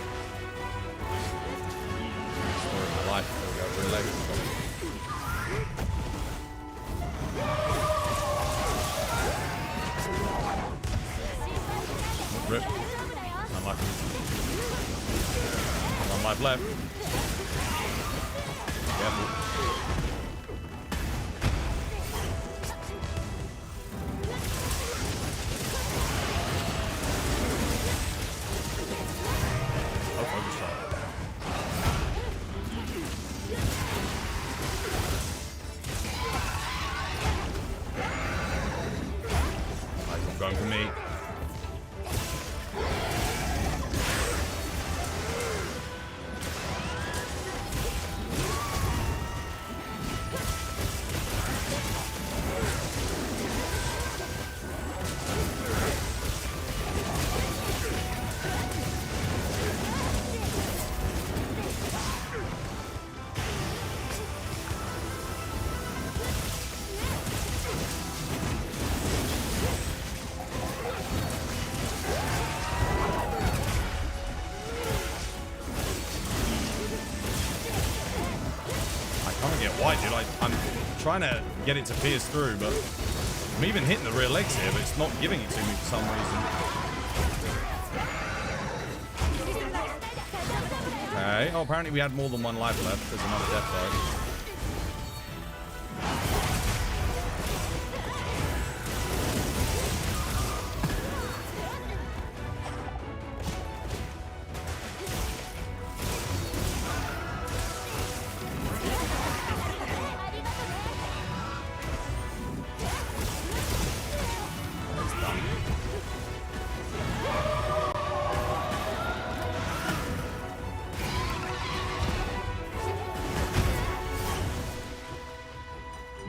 Story of my life. There we go. Relay. Rip. Unlucky. One life left. Careful. Oh, focus shot. Nice one going for me. White, dude. I'm trying to get it to pierce through, but I'm even hitting the rear legs here, but it's not giving it to me for some reason. Okay. Oh, apparently we had more than one life left. There's another death though.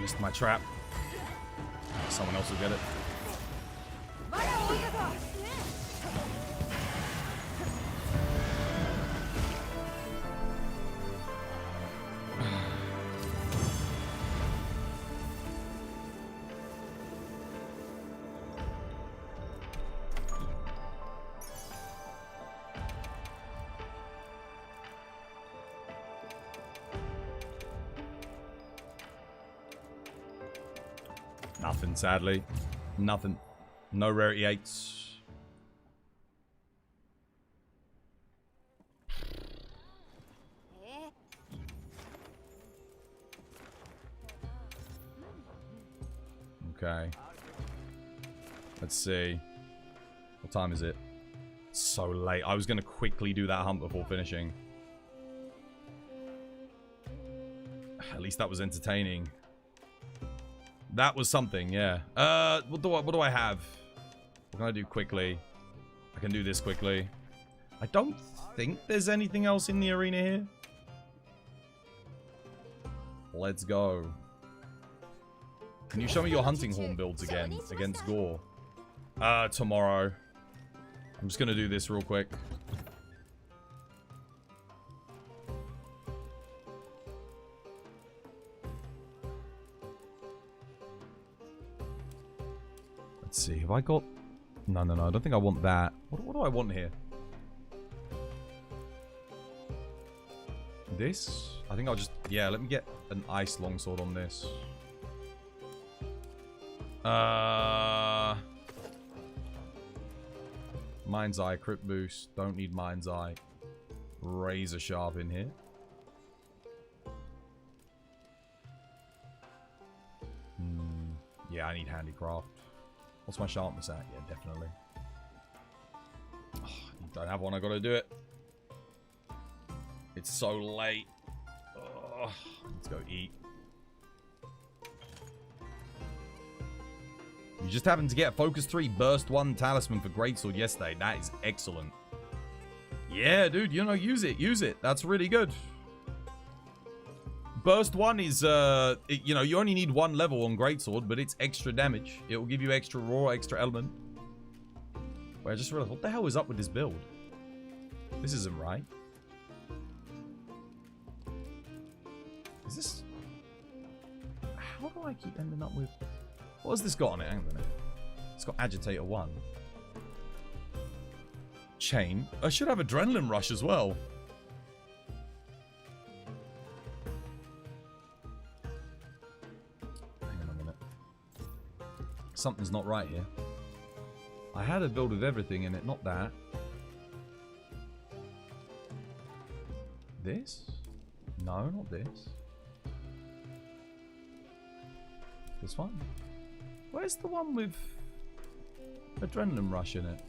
Missed my trap. Someone else will get it. Nothing, sadly. Nothing. No rarity 8s. Okay. Let's see. What time is it? It's so late. I was going to quickly do that hunt before finishing. At least that was entertaining. That was something, yeah. What do I have? What can I do quickly? I can do this quickly. I don't think there's anything else in the arena here. Let's go. Can you show me your hunting horn builds again against Gore? Tomorrow. I'm just gonna do this real quick. Let's see. Have I got... No. I don't think I want that. What do I want here? This? I think I'll just... Yeah, let me get an ice longsword on this. Mind's Eye, crit boost. Don't need Mind's Eye. Razor sharp in here. Yeah, I need handicraft. What's my sharpness at? Yeah, definitely. Oh, you don't have one, I gotta do it. It's so late. Oh, let's go eat. You just happened to get Focus 3 Burst 1 Talisman for Greatsword yesterday. That is excellent. Yeah, dude, you know, use it. Use it. That's really good. Burst 1 is, you know, you only need 1 level on Greatsword, but it's extra damage. It will give you extra raw, extra element. Wait, I just realized, what the hell is up with this build? This isn't right. Is this... How do I keep ending up with... What has this got on it? Hang on a minute. It's got Agitator 1. Chain. I should have Adrenaline Rush as well. Hang on a minute. Something's not right here. I had a build with everything in it, not that. This? No, not this. This one? Where's the one with Adrenaline Rush in it?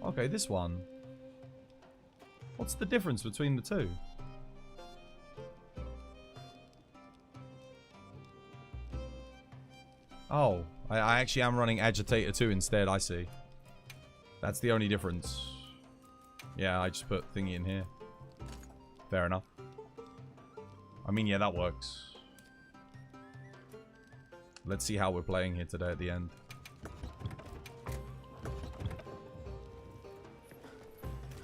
Okay, this one. What's the difference between the two? Oh, I actually am running Agitator 2 instead, I see. That's the only difference. Yeah, I just put thingy in here. Fair enough. I mean, yeah, that works. Let's see how we're playing here today at the end.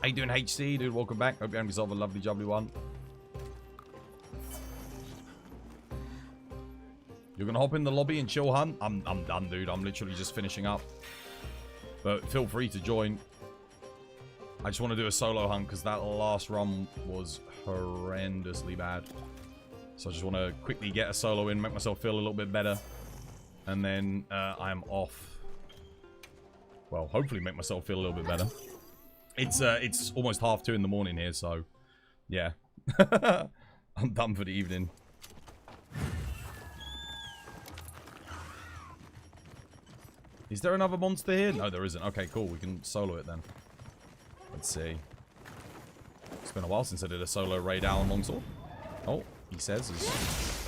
How you doing, HC? Dude, welcome back. Hope you have yourself a lovely, jubbly one. You're gonna hop in the lobby and chill, hunt? I'm done, dude. I'm literally just finishing up. But feel free to join. I just want to do a solo hunt because that last run was horrendously bad. So I just want to quickly get a solo in, make myself feel a little bit better. And then I'm off. Well, hopefully make myself feel a little bit better. It's almost 2:30 in the morning here, so yeah. I'm done for the evening. Is there another monster here? No, there isn't. Okay, cool. We can solo it then. Let's see. It's been a while since I did a solo raid out on longsword. Oh, he says is...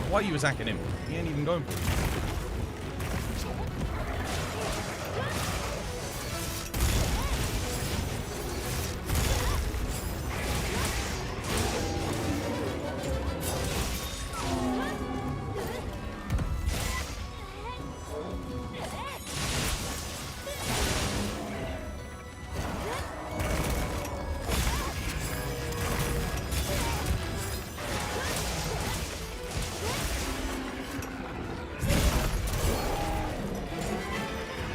Why are you attacking him? He ain't even going for it.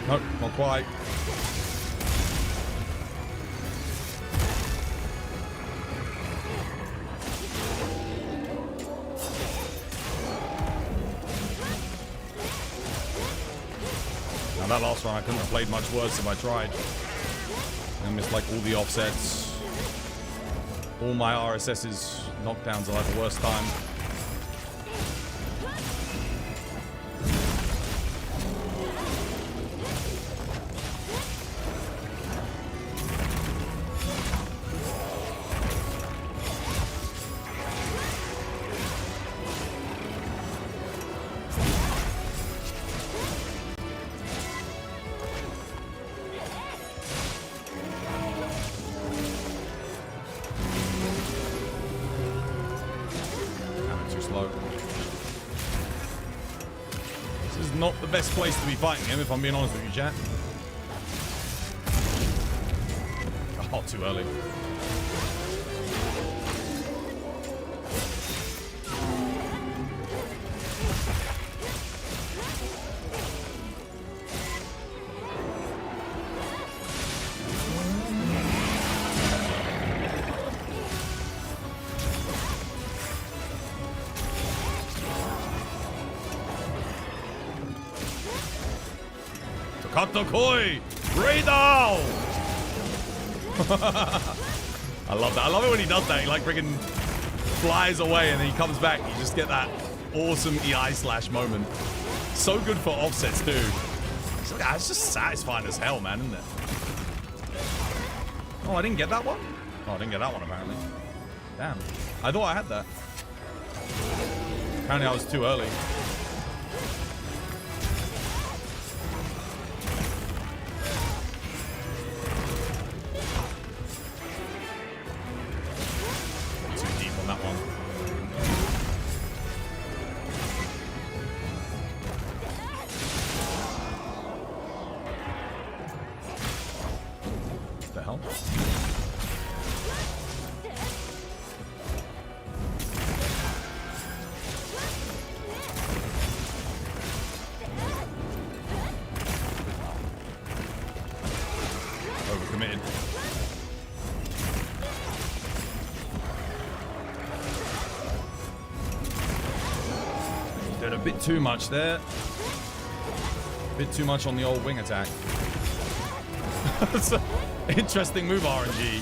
Nope, not quite. Now that last one I couldn't have played much worse if I tried. I missed like all the offsets. All my RSS's knockdowns are like the worst time. This is not the best place to be fighting him, if I'm being honest with you, chat. Oh, too early. Katakoi! Radal! I love that. I love it when he does that. He like freaking flies away and then he comes back. You just get that awesome EI slash moment. So good for offsets too. It's just satisfying as hell, man, isn't it? Oh, I didn't get that one? Oh, I didn't get that one apparently. Damn. I thought I had that. Apparently I was too early. Too much there. Bit too much on the old wing attack. That's an interesting move, RNG.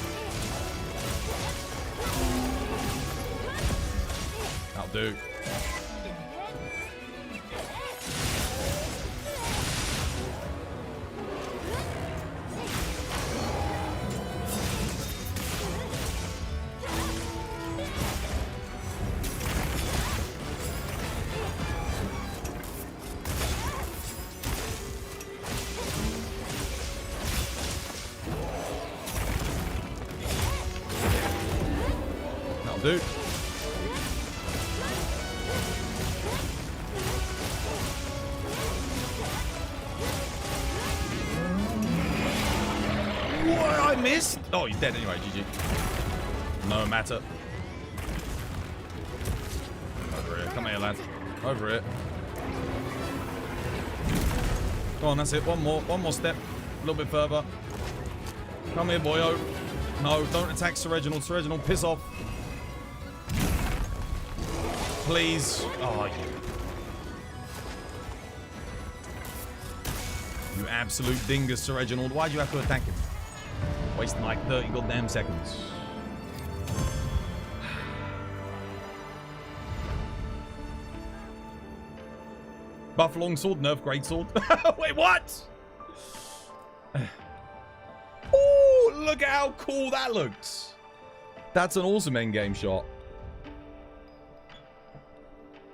That'll do. Dude. What? I missed? Oh, he's dead anyway, GG. No matter. Over here. Come here, lad. Over here. Go on, that's it. One more step. A little bit further. Come here, boyo. No, don't attack Sir Reginald. Sir Reginald, piss off. Please. Oh, you absolute dingus, Sir Reginald. Why'd you have to attack him? Wasting like 30 goddamn seconds. Buff longsword, nerf greatsword. Wait, what? Oh, look at how cool that looks. That's an awesome endgame shot.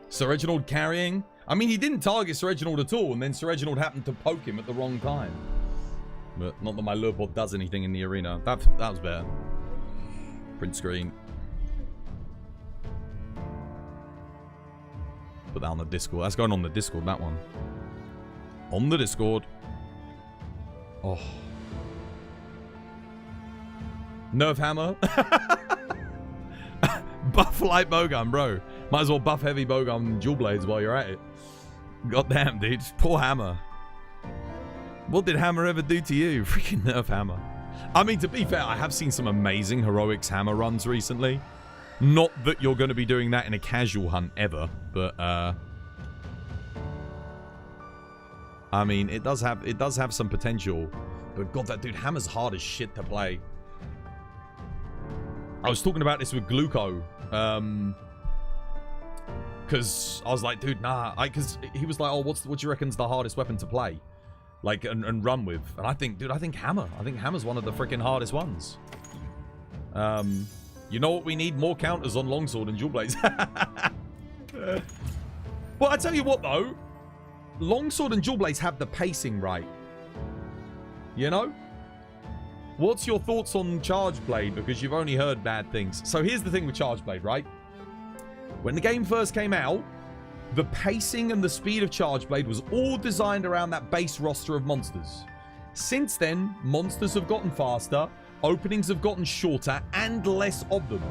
Sir Reginald carrying. I mean, he didn't target Sir Reginald at all, and then Sir Reginald happened to poke him at the wrong time. But not that my Lurpod does anything in the arena. That was better. Print screen. Put that on the Discord. That's going on the Discord, that one. On the Discord. Oh. Nerf hammer. Buff light bowgun, bro. Might as well buff heavy bowgun and dual blades while you're at it. Goddamn, dude. Poor Hammer. What did Hammer ever do to you? Freaking nerf Hammer. I mean, to be fair, I have seen some amazing heroics Hammer runs recently. Not that you're going to be doing that in a casual hunt ever, but I mean, it does have some potential. But god, that dude Hammer's hard as shit to play. I was talking about this with Gluco. Because I was like, dude, nah. Because he was like, oh, what do you reckon's the hardest weapon to play? Like, and run with. And I think, dude, I think Hammer. I think Hammer's one of the freaking hardest ones. You know what we need? More counters on longsword and dual blades. Well, I tell you what, though. Longsword and dual blades have the pacing right. You know? What's your thoughts on Charge Blade? Because you've only heard bad things. So here's the thing with Charge Blade, right? When the game first came out, The pacing and the speed of Charge Blade was all designed around that base roster of monsters. Since then, monsters have gotten faster, openings have gotten shorter, and less of them.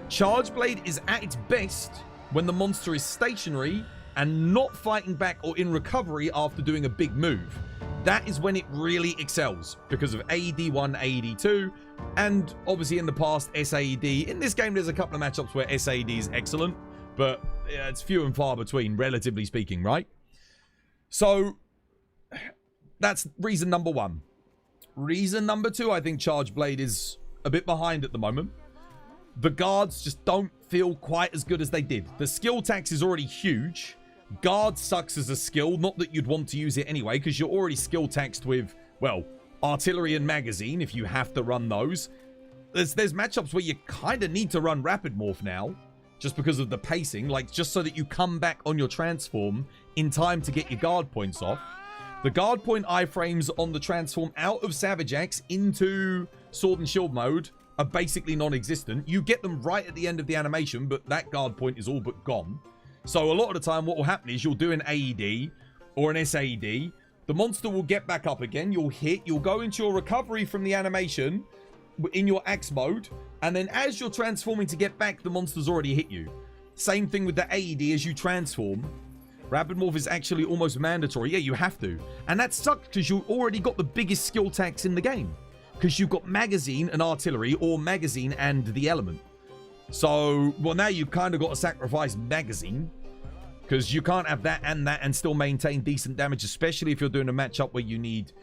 Charge Blade is at its best when the monster is stationary and not fighting back or in recovery after doing a big move. That is when it really excels because of AED1, AED2, and obviously in the past, SAED. In this game, there's a couple of matchups where SAED is excellent, but it's few and far between, relatively speaking, right? So, that's reason number one. Reason number two, I think Charge Blade is a bit behind at the moment. The guards just don't feel quite as good as they did. The skill tax is already huge. Guard sucks as a skill, not that you'd want to use it anyway, because you're already skill taxed with, well, artillery and magazine, if you have to run those. There's matchups where you kind of need to run Rapid Morph now, just because of the pacing, like just so that you come back on your transform in time to get your guard points off. The guard point iframes on the transform out of Savage Axe into Sword and Shield mode are basically non-existent. You get them right at the end of the animation, but that guard point is all but gone. So a lot of the time what will happen is you'll do an AED or an SAED. The monster will get back up again. You'll hit. You'll go into your recovery from the animation in your axe mode. And then as you're transforming to get back, the monster's already hit you. Same thing with the AED as you transform. Rapid Morph is actually almost mandatory. Yeah, you have to. And that sucks because you've already got the biggest skill tax in the game. Because you've got magazine and artillery, or magazine and the element. So, well, now you've kind of got to sacrifice magazine. Because you can't have that and still maintain decent damage, especially if you're doing a matchup where you need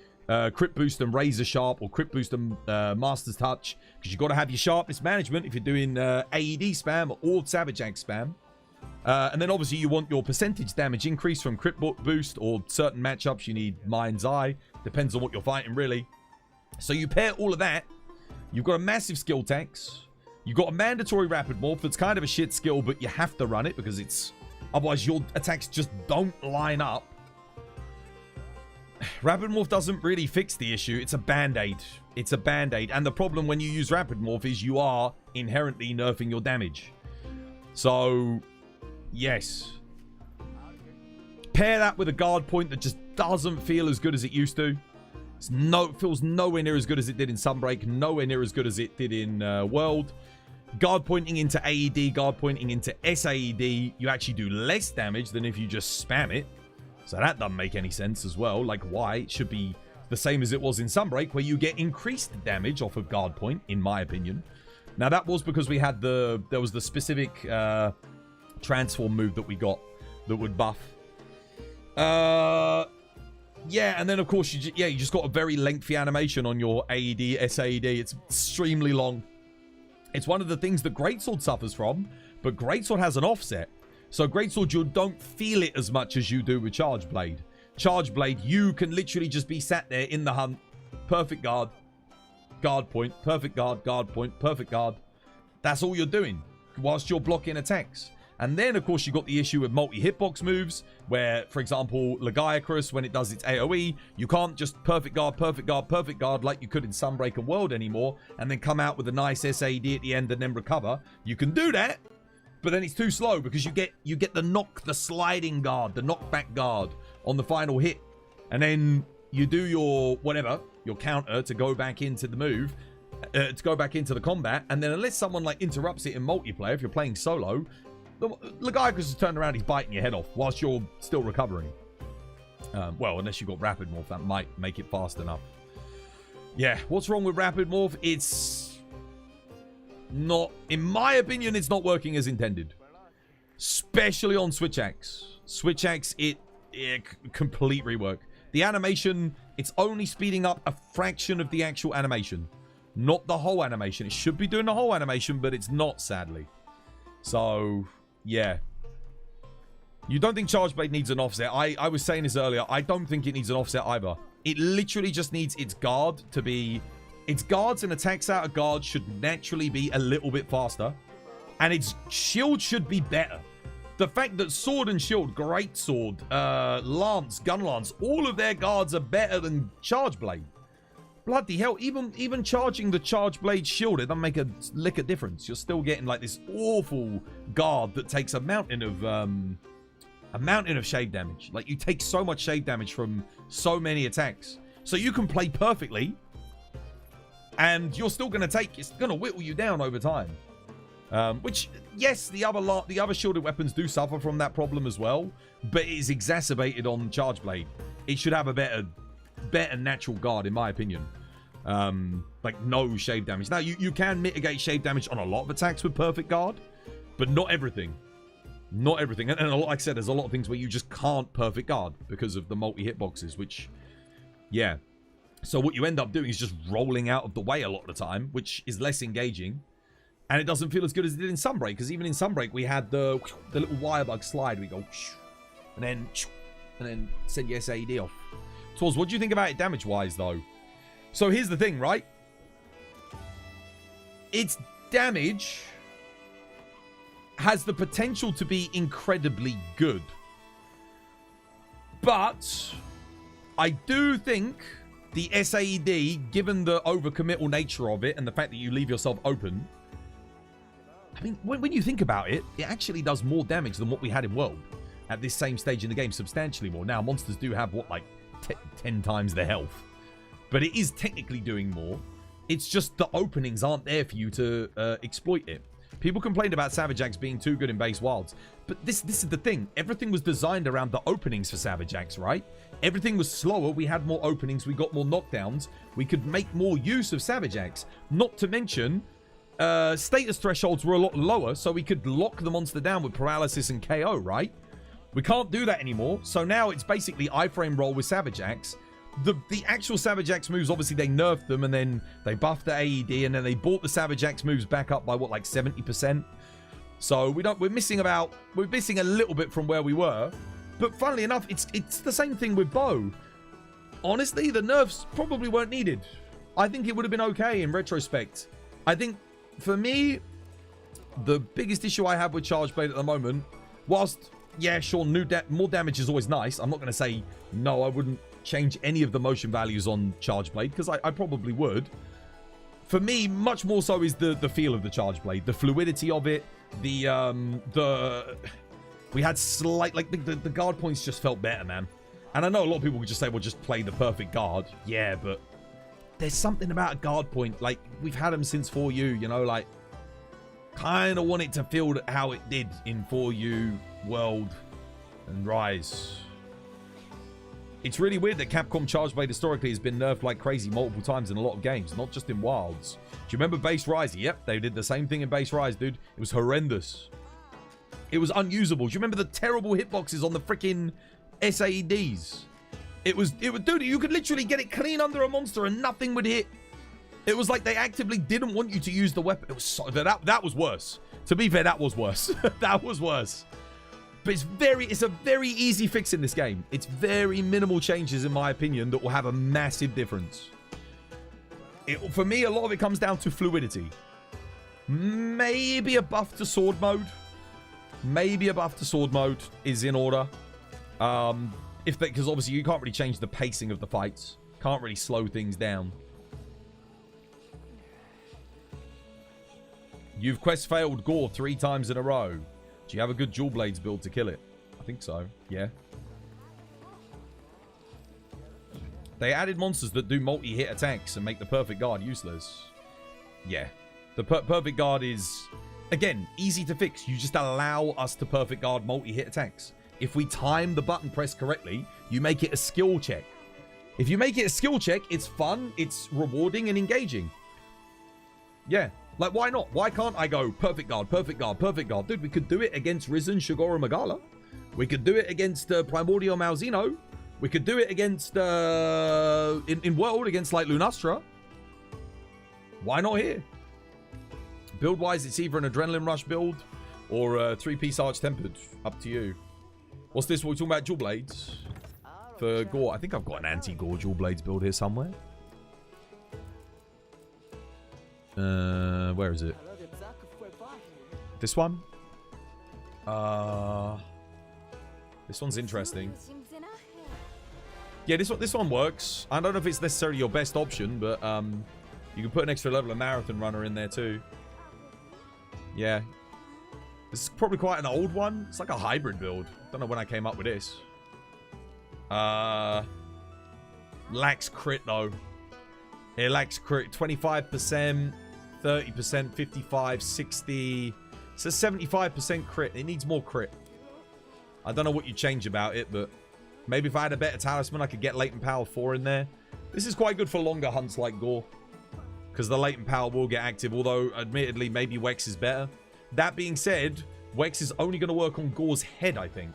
crit boost and razor sharp, or crit boost and master's touch. Because you've got to have your sharpness management if you're doing AED spam or Savage Axe spam. And then obviously you want your percentage damage increase from crit boost, or certain matchups you need Mind's Eye. Depends on what you're fighting, really. So you pair all of that. You've got a massive skill tax. You've got a mandatory Rapid Morph that's kind of a shit skill, but you have to run it because it's... Otherwise, your attacks just don't line up. Rapid Morph doesn't really fix the issue. It's a band-aid. It's a band-aid. And the problem when you use Rapid Morph is you are inherently nerfing your damage. So, yes. Pair that with a guard point that just doesn't feel as good as it used to. It feels nowhere near as good as it did in Sunbreak. Nowhere near as good as it did in World. Guard pointing into AED, guard pointing into SAED, you actually do less damage than if you just spam it. So that doesn't make any sense as well. Like, why? It should be the same as it was in Sunbreak, where you get increased damage off of guard point, in my opinion. Now, that was because we had there was the specific transform move that we got that would buff. Yeah, and then, of course, you just got a very lengthy animation on your AED, SAED. It's extremely long. It's one of the things that Greatsword suffers from, but Greatsword has an offset. So Greatsword, you don't feel it as much as you do with Charge Blade. Charge Blade, you can literally just be sat there in the hunt. Perfect guard. Guard point. Perfect guard. Guard point. Perfect guard. That's all you're doing whilst you're blocking attacks. And then, of course, you've got the issue with multi-hitbox moves, where, for example, Lagiacrus, when it does its AoE, you can't just perfect guard, perfect guard, perfect guard like you could in Sunbreak and World anymore, and then come out with a nice SAD at the end and then recover. You can do that, but then it's too slow because you get the sliding guard, the knockback guard on the final hit. And then you do your, whatever, your counter to go back into the move, to go back into the combat, and then unless someone, like, interrupts it in multiplayer, if you're playing solo... The guy has turned around, he's biting your head off whilst you're still recovering. Well, unless you've got Rapid Morph, that might make it fast enough. Yeah, what's wrong with Rapid Morph? It's not, in my opinion, it's not working as intended. Especially on Switch Axe. Switch Axe, it complete rework. The animation, it's only speeding up a fraction of the actual animation. Not the whole animation. It should be doing the whole animation, but it's not, sadly. So... yeah. You don't think Charge Blade needs an offset? I was saying this earlier. I don't think it needs an offset either. It literally just needs its guard to be... its guards and attacks out of guard should naturally be a little bit faster. And its shield should be better. The fact that Sword and Shield, Great Sword, Lance, Gun Lance, all of their guards are better than Charge Blade. Bloody hell, even charging the Charge Blade shield, it doesn't make a lick of difference. You're still getting like this awful guard that takes a mountain of A mountain of shave damage. Like, you take so much shave damage from so many attacks. So you can play perfectly, and you're still going to take... It's going to whittle you down over time. Which, yes, the other shielded weapons do suffer from that problem as well, but it is exacerbated on Charge Blade. It should have a better natural guard, in my opinion. Like, no shave damage. Now, you can mitigate shave damage on a lot of attacks with perfect guard, but not everything. Not everything. And like I said, there's a lot of things where you just can't perfect guard because of the multi-hitboxes, which, yeah. So what you end up doing is just rolling out of the way a lot of the time, which is less engaging. And it doesn't feel as good as it did in Sunbreak, because even in Sunbreak, we had the little wire bug slide. We go, and then send your SAED off. Tors, what do you think about it damage-wise, though? So here's the thing, right? Its damage has the potential to be incredibly good. But I do think the SAED, given the overcommittal nature of it and the fact that you leave yourself open, I mean, when you think about it, it actually does more damage than what we had in World at this same stage in the game, substantially more. Now, monsters do have, what, like 10 times their health. But it is technically doing more. It's just the openings aren't there for you to exploit it. People complained about Savage Axe being too good in base wilds. But this is the thing. Everything was designed around the openings for Savage Axe, right? Everything was slower. We had more openings. We got more knockdowns. We could make more use of Savage Axe. Not to mention, status thresholds were a lot lower, so we could lock the monster down with paralysis and KO, right? We can't do that anymore. So now it's basically iframe roll with Savage Axe. The actual Savage Axe moves, obviously they nerfed them and then they buffed the AED and then they brought the Savage Axe moves back up by what, like 70%. So we're missing a little bit from where we were. But funnily enough, it's the same thing with bow. Honestly, the nerfs probably weren't needed. I think it would have been okay in retrospect. I think for me, the biggest issue I have with Charge Blade at the moment, whilst, yeah, sure, more damage is always nice. I'm not going to say no, I wouldn't change any of the motion values on Charge Blade, because I probably would. For me, much more so is the feel of the Charge Blade, the fluidity of it, we had slight, like, the guard points just felt better, man. And I know a lot of people would just say, well, just play the perfect guard. Yeah, but there's something about a guard point, like, we've had them since 4U, you know, like, kind of want it to feel how it did in 4U, World, and Rise. It's really weird that Capcom Charge Blade historically has been nerfed like crazy multiple times in a lot of games, not just in Wilds. Do you remember Base Rise? Yep, they did the same thing in Base Rise, dude. It was horrendous. It was unusable. Do you remember the terrible hitboxes on the freaking SAEDs? Dude, you could literally get it clean under a monster and nothing would hit. It was like they actively didn't want you to use the weapon. It was so, that was worse. To be fair, that was worse. That was worse. But it's a very easy fix in this game. It's very minimal changes, in my opinion, that will have a massive difference. For me, a lot of it comes down to fluidity. Maybe a buff to sword mode. Maybe a buff to sword mode is in order. Because obviously you can't really change the pacing of the fights. Can't really slow things down. You've quest failed Gore 3 times in a row. Do you have a good Dual Blades build to kill it? I think so, yeah. They added monsters that do multi-hit attacks and make the Perfect Guard useless. Yeah. The Perfect Guard is, again, easy to fix. You just allow us to Perfect Guard multi-hit attacks. If we time the button press correctly, you make it a skill check. If you make it a skill check, it's fun, it's rewarding and engaging. Yeah. Like, why not? Why can't I go Perfect Guard, Perfect Guard, Perfect Guard? Dude, we could do it against Risen, Shigoro, Magala. We could do it against Primordial Malzeno. We could do it against, in World, against, like, Lunastra. Why not here? Build-wise, it's either an Adrenaline Rush build or a 3-piece Arch Tempered. Up to you. What's this? We're talking about Dual Blades. For Gore. I think I've got an anti-Gore Dual Blades build here somewhere. Where is it? This one? This one's interesting. Yeah, this one works. I don't know if it's necessarily your best option, but you can put an extra level of Marathon Runner in there too. Yeah. This is probably quite an old one. It's like a hybrid build. Don't know when I came up with this. Lacks crit, though. It lacks crit. 25%, 30%, 55, 60. It's a 75% crit. It needs more crit. I don't know what you change about it, but maybe if I had a better talisman, I could get latent power 4 in there. This is quite good for longer hunts like Gore, because the latent power will get active, although admittedly maybe Wex is better. That being said, Wex is only going to work on Gore's head, I think.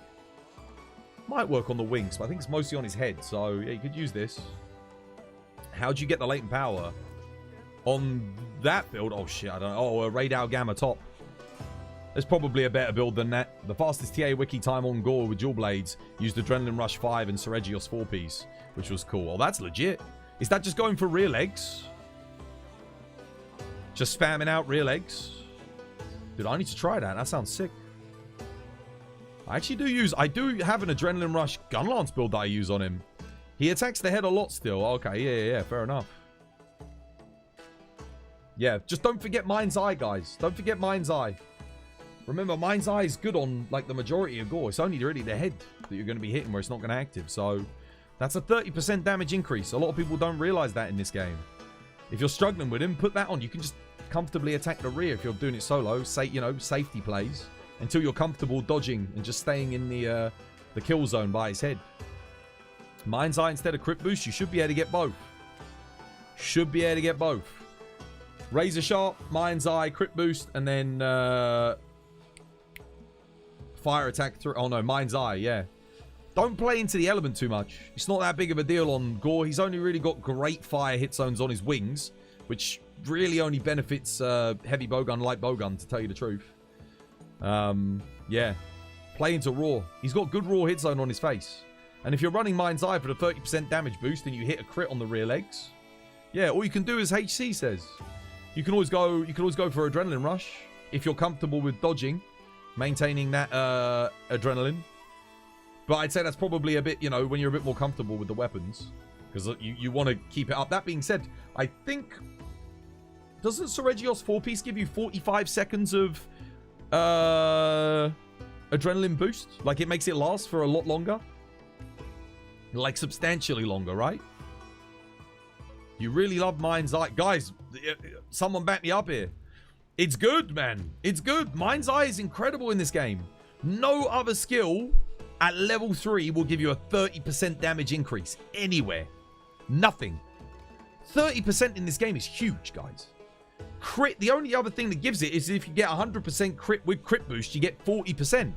Might work on the wings, but I think it's mostly on his head, so yeah, you could use this. How'd you get the latent power? On that build? Oh shit, I don't know. Oh, a Radar Gamma top. There's probably a better build than that. The fastest TA wiki time on Gore with dual blades used Adrenaline Rush 5 and Seregios 4-piece, which was cool. Oh, that's legit. Is that just going for rear legs? Just spamming out rear legs? Dude, I need to try that. That sounds sick. I do have an Adrenaline Rush gun lance build that I use on him. He attacks the head a lot still. Okay, yeah, fair enough. Yeah, just don't forget Mind's Eye, guys. Don't forget Mind's Eye. Remember, Mind's Eye is good on, like, the majority of Gore. It's only really the head that you're going to be hitting where it's not going to active. So, that's a 30% damage increase. A lot of people don't realize that in this game. If you're struggling with him, put that on. You can just comfortably attack the rear if you're doing it solo. Say, you know, safety plays. Until you're comfortable dodging and just staying in the kill zone by his head. Mind's Eye instead of crit boost, you should be able to get both. Should be able to get both. Razor Sharp, Mind's Eye, crit boost, and then fire attack through. Oh no, Mind's Eye, yeah. Don't play into the element too much. It's not that big of a deal on Gore. He's only really got great fire hit zones on his wings, which really only benefits heavy bowgun, light bowgun, to tell you the truth. Yeah. Play into raw. He's got good raw hit zone on his face. And if you're running Mind's Eye for the 30% damage boost and you hit a crit on the rear legs, yeah, all you can do is HC says. You can always go for Adrenaline Rush if you're comfortable with dodging, maintaining that adrenaline. But I'd say that's probably a bit, you know, when you're a bit more comfortable with the weapons, because you want to keep it up. That being said, I think, doesn't Seregios 4-piece give you 45 seconds of adrenaline boost? Like, it makes it last for a lot longer, like substantially longer, right? You really love Mind's Eye, guys. Someone back me up here. It's good, man. It's good. Mind's Eye is incredible in this game. No other skill at level 3 will give you a 30% damage increase anywhere. Nothing. 30% in this game is huge, guys. Crit, the only other thing that gives it is if you get 100% crit with crit boost, you get 40%.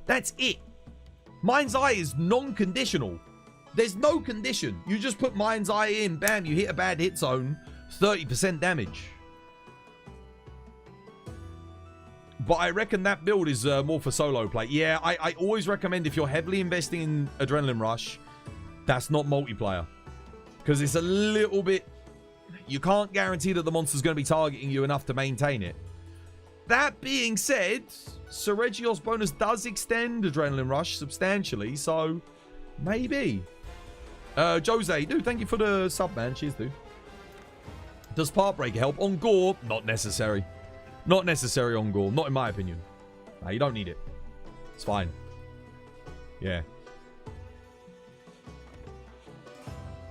That's it. Mind's Eye is non-conditional. There's no condition. You just put Mind's Eye in, bam, you hit a bad hit zone, 30% damage. But I reckon that build is more for solo play. Yeah, I always recommend if you're heavily investing in Adrenaline Rush, that's not multiplayer. Because it's a little bit... You can't guarantee that the monster's going to be targeting you enough to maintain it. That being said, Seregios bonus does extend Adrenaline Rush substantially, so maybe. Jose, dude, thank you for the sub, man. Cheers, dude. Does Part Breaker help? On Gore, not necessary. Not necessary on Gore, not in my opinion. Nah, you don't need it. It's fine. Yeah.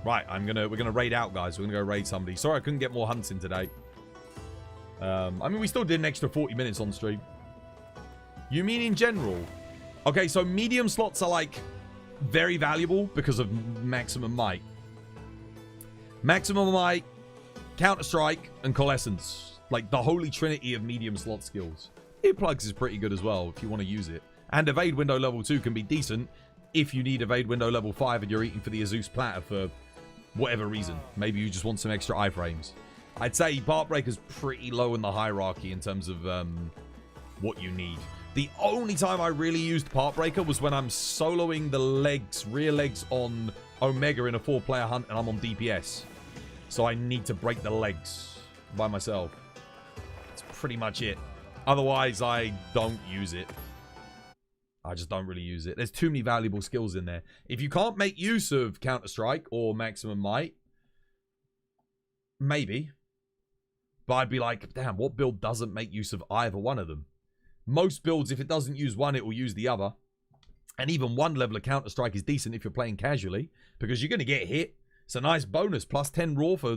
Right, we're gonna raid out, guys. We're gonna go raid somebody. Sorry I couldn't get more hunts in today. I mean, we still did an extra 40 minutes on stream. You mean in general? Okay, so medium slots are like very valuable because of maximum might. Maximum might, Counter-Strike, and Coalescence. Like the holy trinity of medium slot skills. Earplugs is pretty good as well if you want to use it. And evade window level 2 can be decent if you need evade window level 5 and you're eating for the Azus platter for whatever reason. Maybe you just want some extra iframes. I'd say Part Breaker's pretty low in the hierarchy in terms of what you need. The only time I really used Part Breaker was when I'm soloing the legs, rear legs on Omega in a 4-player hunt and I'm on DPS. So I need to break the legs by myself. That's pretty much it. Otherwise, I don't use it. I just don't really use it. There's too many valuable skills in there. If you can't make use of Counter-Strike or Maximum Might, maybe. But I'd be like, damn, what build doesn't make use of either one of them? Most builds, if it doesn't use one, it will use the other. And even one level of Counter-Strike is decent if you're playing casually, because you're going to get hit. It's a nice bonus, plus 10 raw for,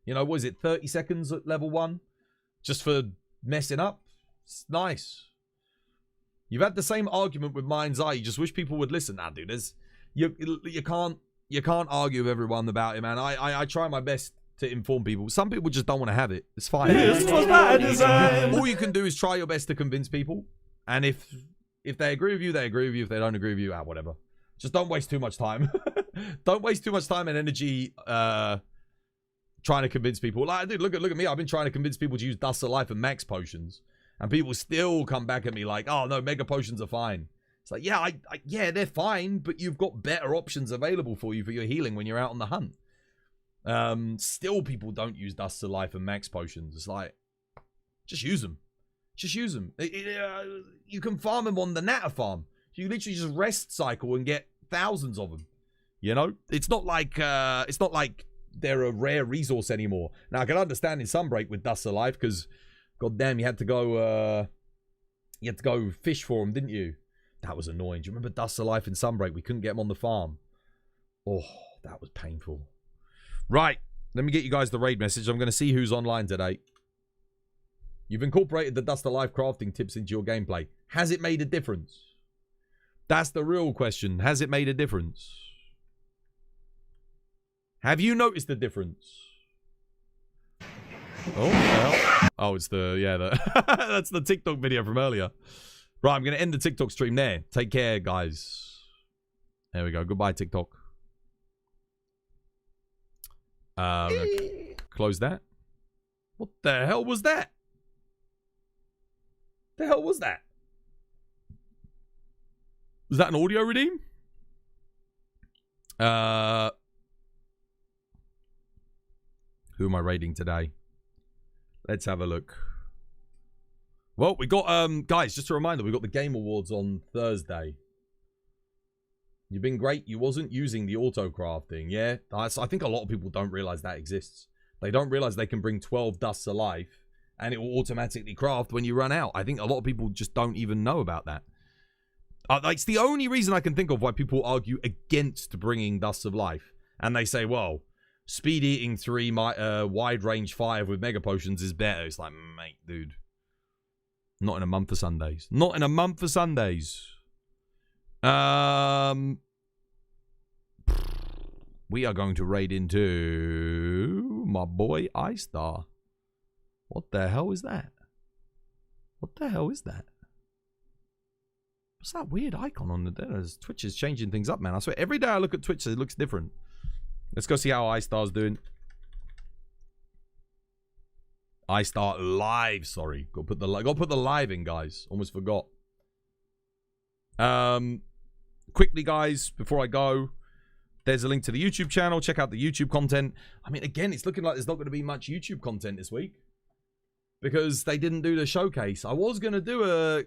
you know, what is it, 30 seconds at level 1? Just for messing up. It's nice. You've had the same argument with Mind's Eye. You just wish people would listen. Nah, dude, you can't argue with everyone about it, man. I try my best to inform people. Some people just don't want to have it. It's fine. All you can do is try your best to convince people. And if they agree with you, they agree with you. If they don't agree with you, whatever. Just don't waste too much time. Don't waste too much time and energy trying to convince people. Like, dude, look at me. I've been trying to convince people to use Dust of Life and Max Potions. And people still come back at me like, oh, no, Mega Potions are fine. It's like, yeah, yeah, they're fine, but you've got better options available for you for your healing when you're out on the hunt. Still, people don't use Dust of Life and Max Potions. It's like, just use them. Just use them. You can farm them on the Natter farm. You literally just rest cycle and get thousands of them. You know, it's not like they're a rare resource anymore. Now I can understand in Sunbreak with Dust of Life because, goddamn, you had to go fish for them, didn't you? That was annoying. Do you remember Dust of Life in Sunbreak? We couldn't get them on the farm. Oh, that was painful. Right, let me get you guys the raid message. I'm going to see who's online today. You've incorporated the Dust of Life crafting tips into your gameplay. Has it made a difference? That's the real question. Has it made a difference? Have you noticed the difference? Oh, well. Oh, it's that's the TikTok video from earlier. Right, I'm going to end the TikTok stream there. Take care, guys. There we go. Goodbye, TikTok. I'm going to close that. What the hell was that? The hell was that? Was that an audio redeem? Who am I raiding today? Let's have a look. Well, we got, guys, just a reminder, we got the Game Awards on Thursday. You've been great. You wasn't using the auto crafting, yeah? I think a lot of people don't realize that exists. They don't realize they can bring 12 Dusts of Life and it will automatically craft when you run out. I think a lot of people just don't even know about that. It's the only reason I can think of why people argue against bringing Dusts of Life. And they say, well, Speed Eating 3, Wide Range 5 with Mega Potions is better. It's like, mate, dude. Not in a month for Sundays. Not in a month for Sundays. We are going to raid into my boy iStar. What the hell is that? What the hell is that? What's that weird icon on the there? Twitch is changing things up, man. I swear, every day I look at Twitch, it looks different. Let's go see how iStar's doing. iStar live, sorry. Go put the live in, guys. Almost forgot. Quickly, guys, before I go, there's a link to the YouTube channel. Check out the YouTube content. I mean, again, it's looking like there's not going to be much YouTube content this week because they didn't do the showcase. I was going to do a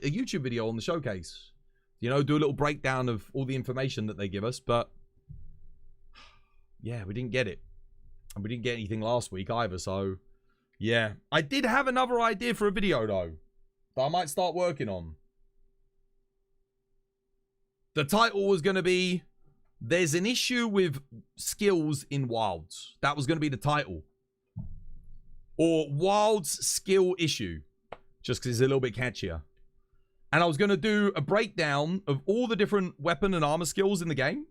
YouTube video on the showcase. You know, do a little breakdown of all the information that they give us, but yeah, we didn't get it. And we didn't get anything last week either, so yeah. I did have another idea for a video, though, that I might start working on. The title was going to be, there's an issue with skills in Wilds. That was going to be the title. Or Wilds skill issue. Just because it's a little bit catchier. And I was going to do a breakdown of all the different weapon and armor skills in the game.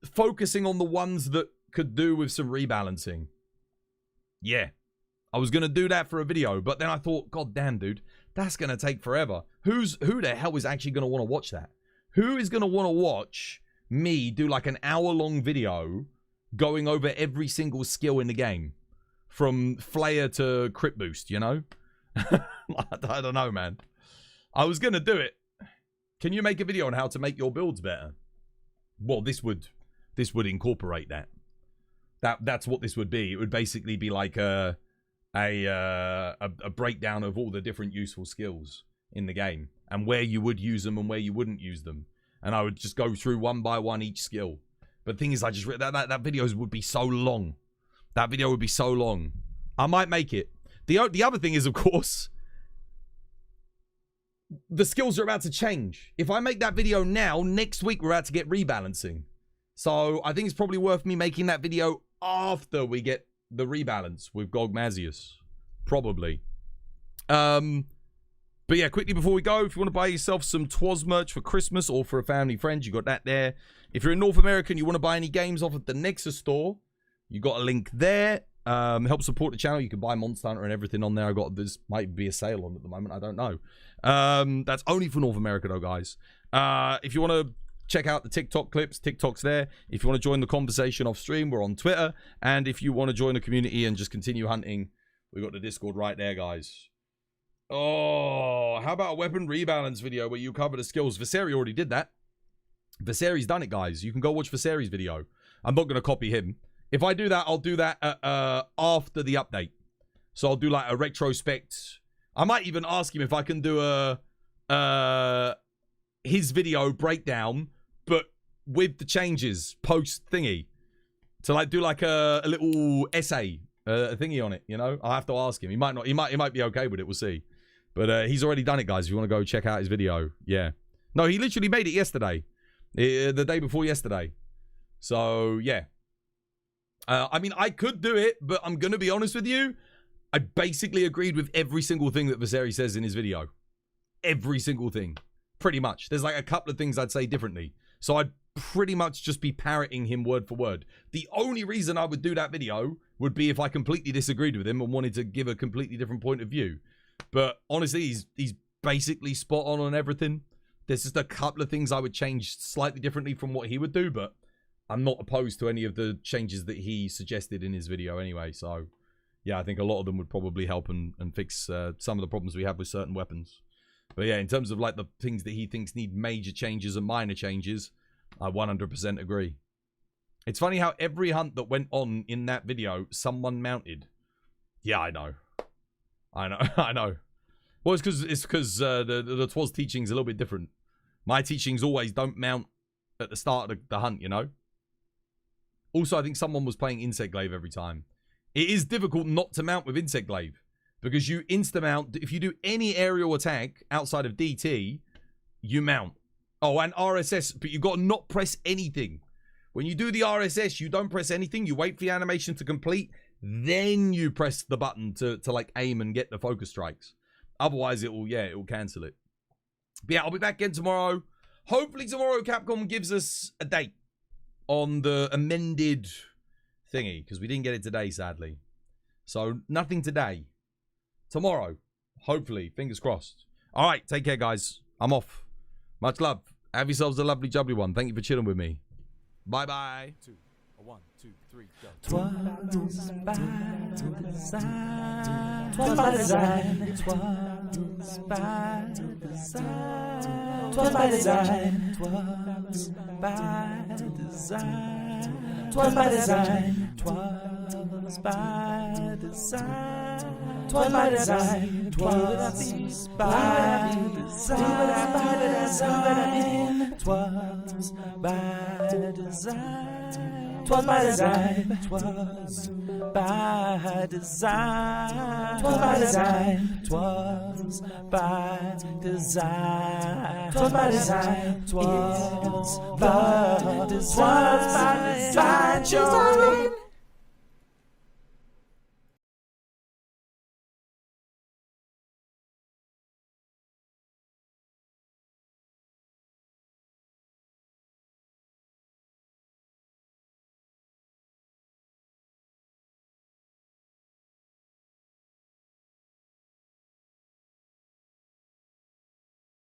Focusing on the ones that could do with some rebalancing. Yeah. I was going to do that for a video. But then I thought, god damn, dude. That's going to take forever. Who the hell is actually going to want to watch that? Who is going to want to watch me do like an hour-long video going over every single skill in the game? From Flayer to Crit Boost, you know? I don't know, man. I was going to do it. Can you make a video on how to make your builds better? Well, this would incorporate that. That's what this would be. It would basically be like a breakdown of all the different useful skills in the game and where you would use them and where you wouldn't use them. And I would just go through one by one each skill. But the thing is, I just that videos would be so long. That video would be so long. I might make it. The other thing is, of course, the skills are about to change. If I make that video now, next week we're about to get rebalancing. So I think it's probably worth me making that video after we get the rebalance with Gogmazios. Probably. But yeah, quickly before we go, if you want to buy yourself some TU4 merch for Christmas or for a family friend, you got that there. If you're in North America and you want to buy any games off of the Nexus store, you got a link there. Help support the channel. You can buy Monster Hunter and everything on there. I got this, might be a sale on at the moment. I don't know. That's only for North America though, guys. If you want to check out the TikTok clips, TikTok's there. If you want to join the conversation off stream, we're on Twitter. And if you want to join the community and just continue hunting, we got the Discord right there, guys. Oh, how about a weapon rebalance video where you cover the skills? Viseri already did that. Viseri's done it, guys. You can go watch Viseri's video. I'm not going to copy him. If I do that, I'll do that after the update. So I'll do like a retrospect. I might even ask him if I can do his video breakdown, but with the changes post thingy. To like do like a little essay, a thingy on it, you know? I'll have to ask him. He might not. He might be okay with it. We'll see. But he's already done it, guys. If you want to go check out his video, yeah. No, he literally made it yesterday, the day before yesterday. So yeah. I mean, I could do it, but I'm gonna be honest with you. I basically agreed with every single thing that Viseri says in his video. Every single thing, pretty much. There's like a couple of things I'd say differently. So I'd pretty much just be parroting him word for word. The only reason I would do that video would be if I completely disagreed with him and wanted to give a completely different point of view. But honestly, he's basically spot on everything. There's just a couple of things I would change slightly differently from what he would do, but I'm not opposed to any of the changes that he suggested in his video anyway. So yeah, I think a lot of them would probably help and fix some of the problems we have with certain weapons. But yeah, in terms of like the things that he thinks need major changes and minor changes, I 100% agree. It's funny how every hunt that went on in that video, someone mounted. Yeah, I know. I know. Well, it's because the TU's teaching's a little bit different. My teachings always don't mount at the start of the hunt, you know? Also, I think someone was playing Insect Glaive every time. It is difficult not to mount with Insect Glaive. Because you insta-mount. If you do any aerial attack outside of DT, you mount. Oh, and RSS, but you got to not press anything. When you do the RSS, you don't press anything. You wait for the animation to complete. Then you press the button to like aim and get the focus strikes. Otherwise, it will cancel it. But yeah, I'll be back again tomorrow. Hopefully tomorrow Capcom gives us a date on the amended thingy. Because we didn't get it today, sadly. So, nothing today. Tomorrow. Hopefully. Fingers crossed. Alright, take care, guys. I'm off. Much love. Have yourselves a lovely, jubbly one. Thank you for chilling with me. Bye-bye. 1, 2, 3, go. 'Twas by design. 'Twas by design. 'Twas by design. 'Twas by design. 'Twas by design. 'Twas by design. 'Twas by design. 'Twas by design. 'Twas by design. 'Twas by design. 'Twas by design. 'Twas by design. 'Twas by design. 'Twas by design. 'Twas by design. 'Twas by design. 'Twas by design.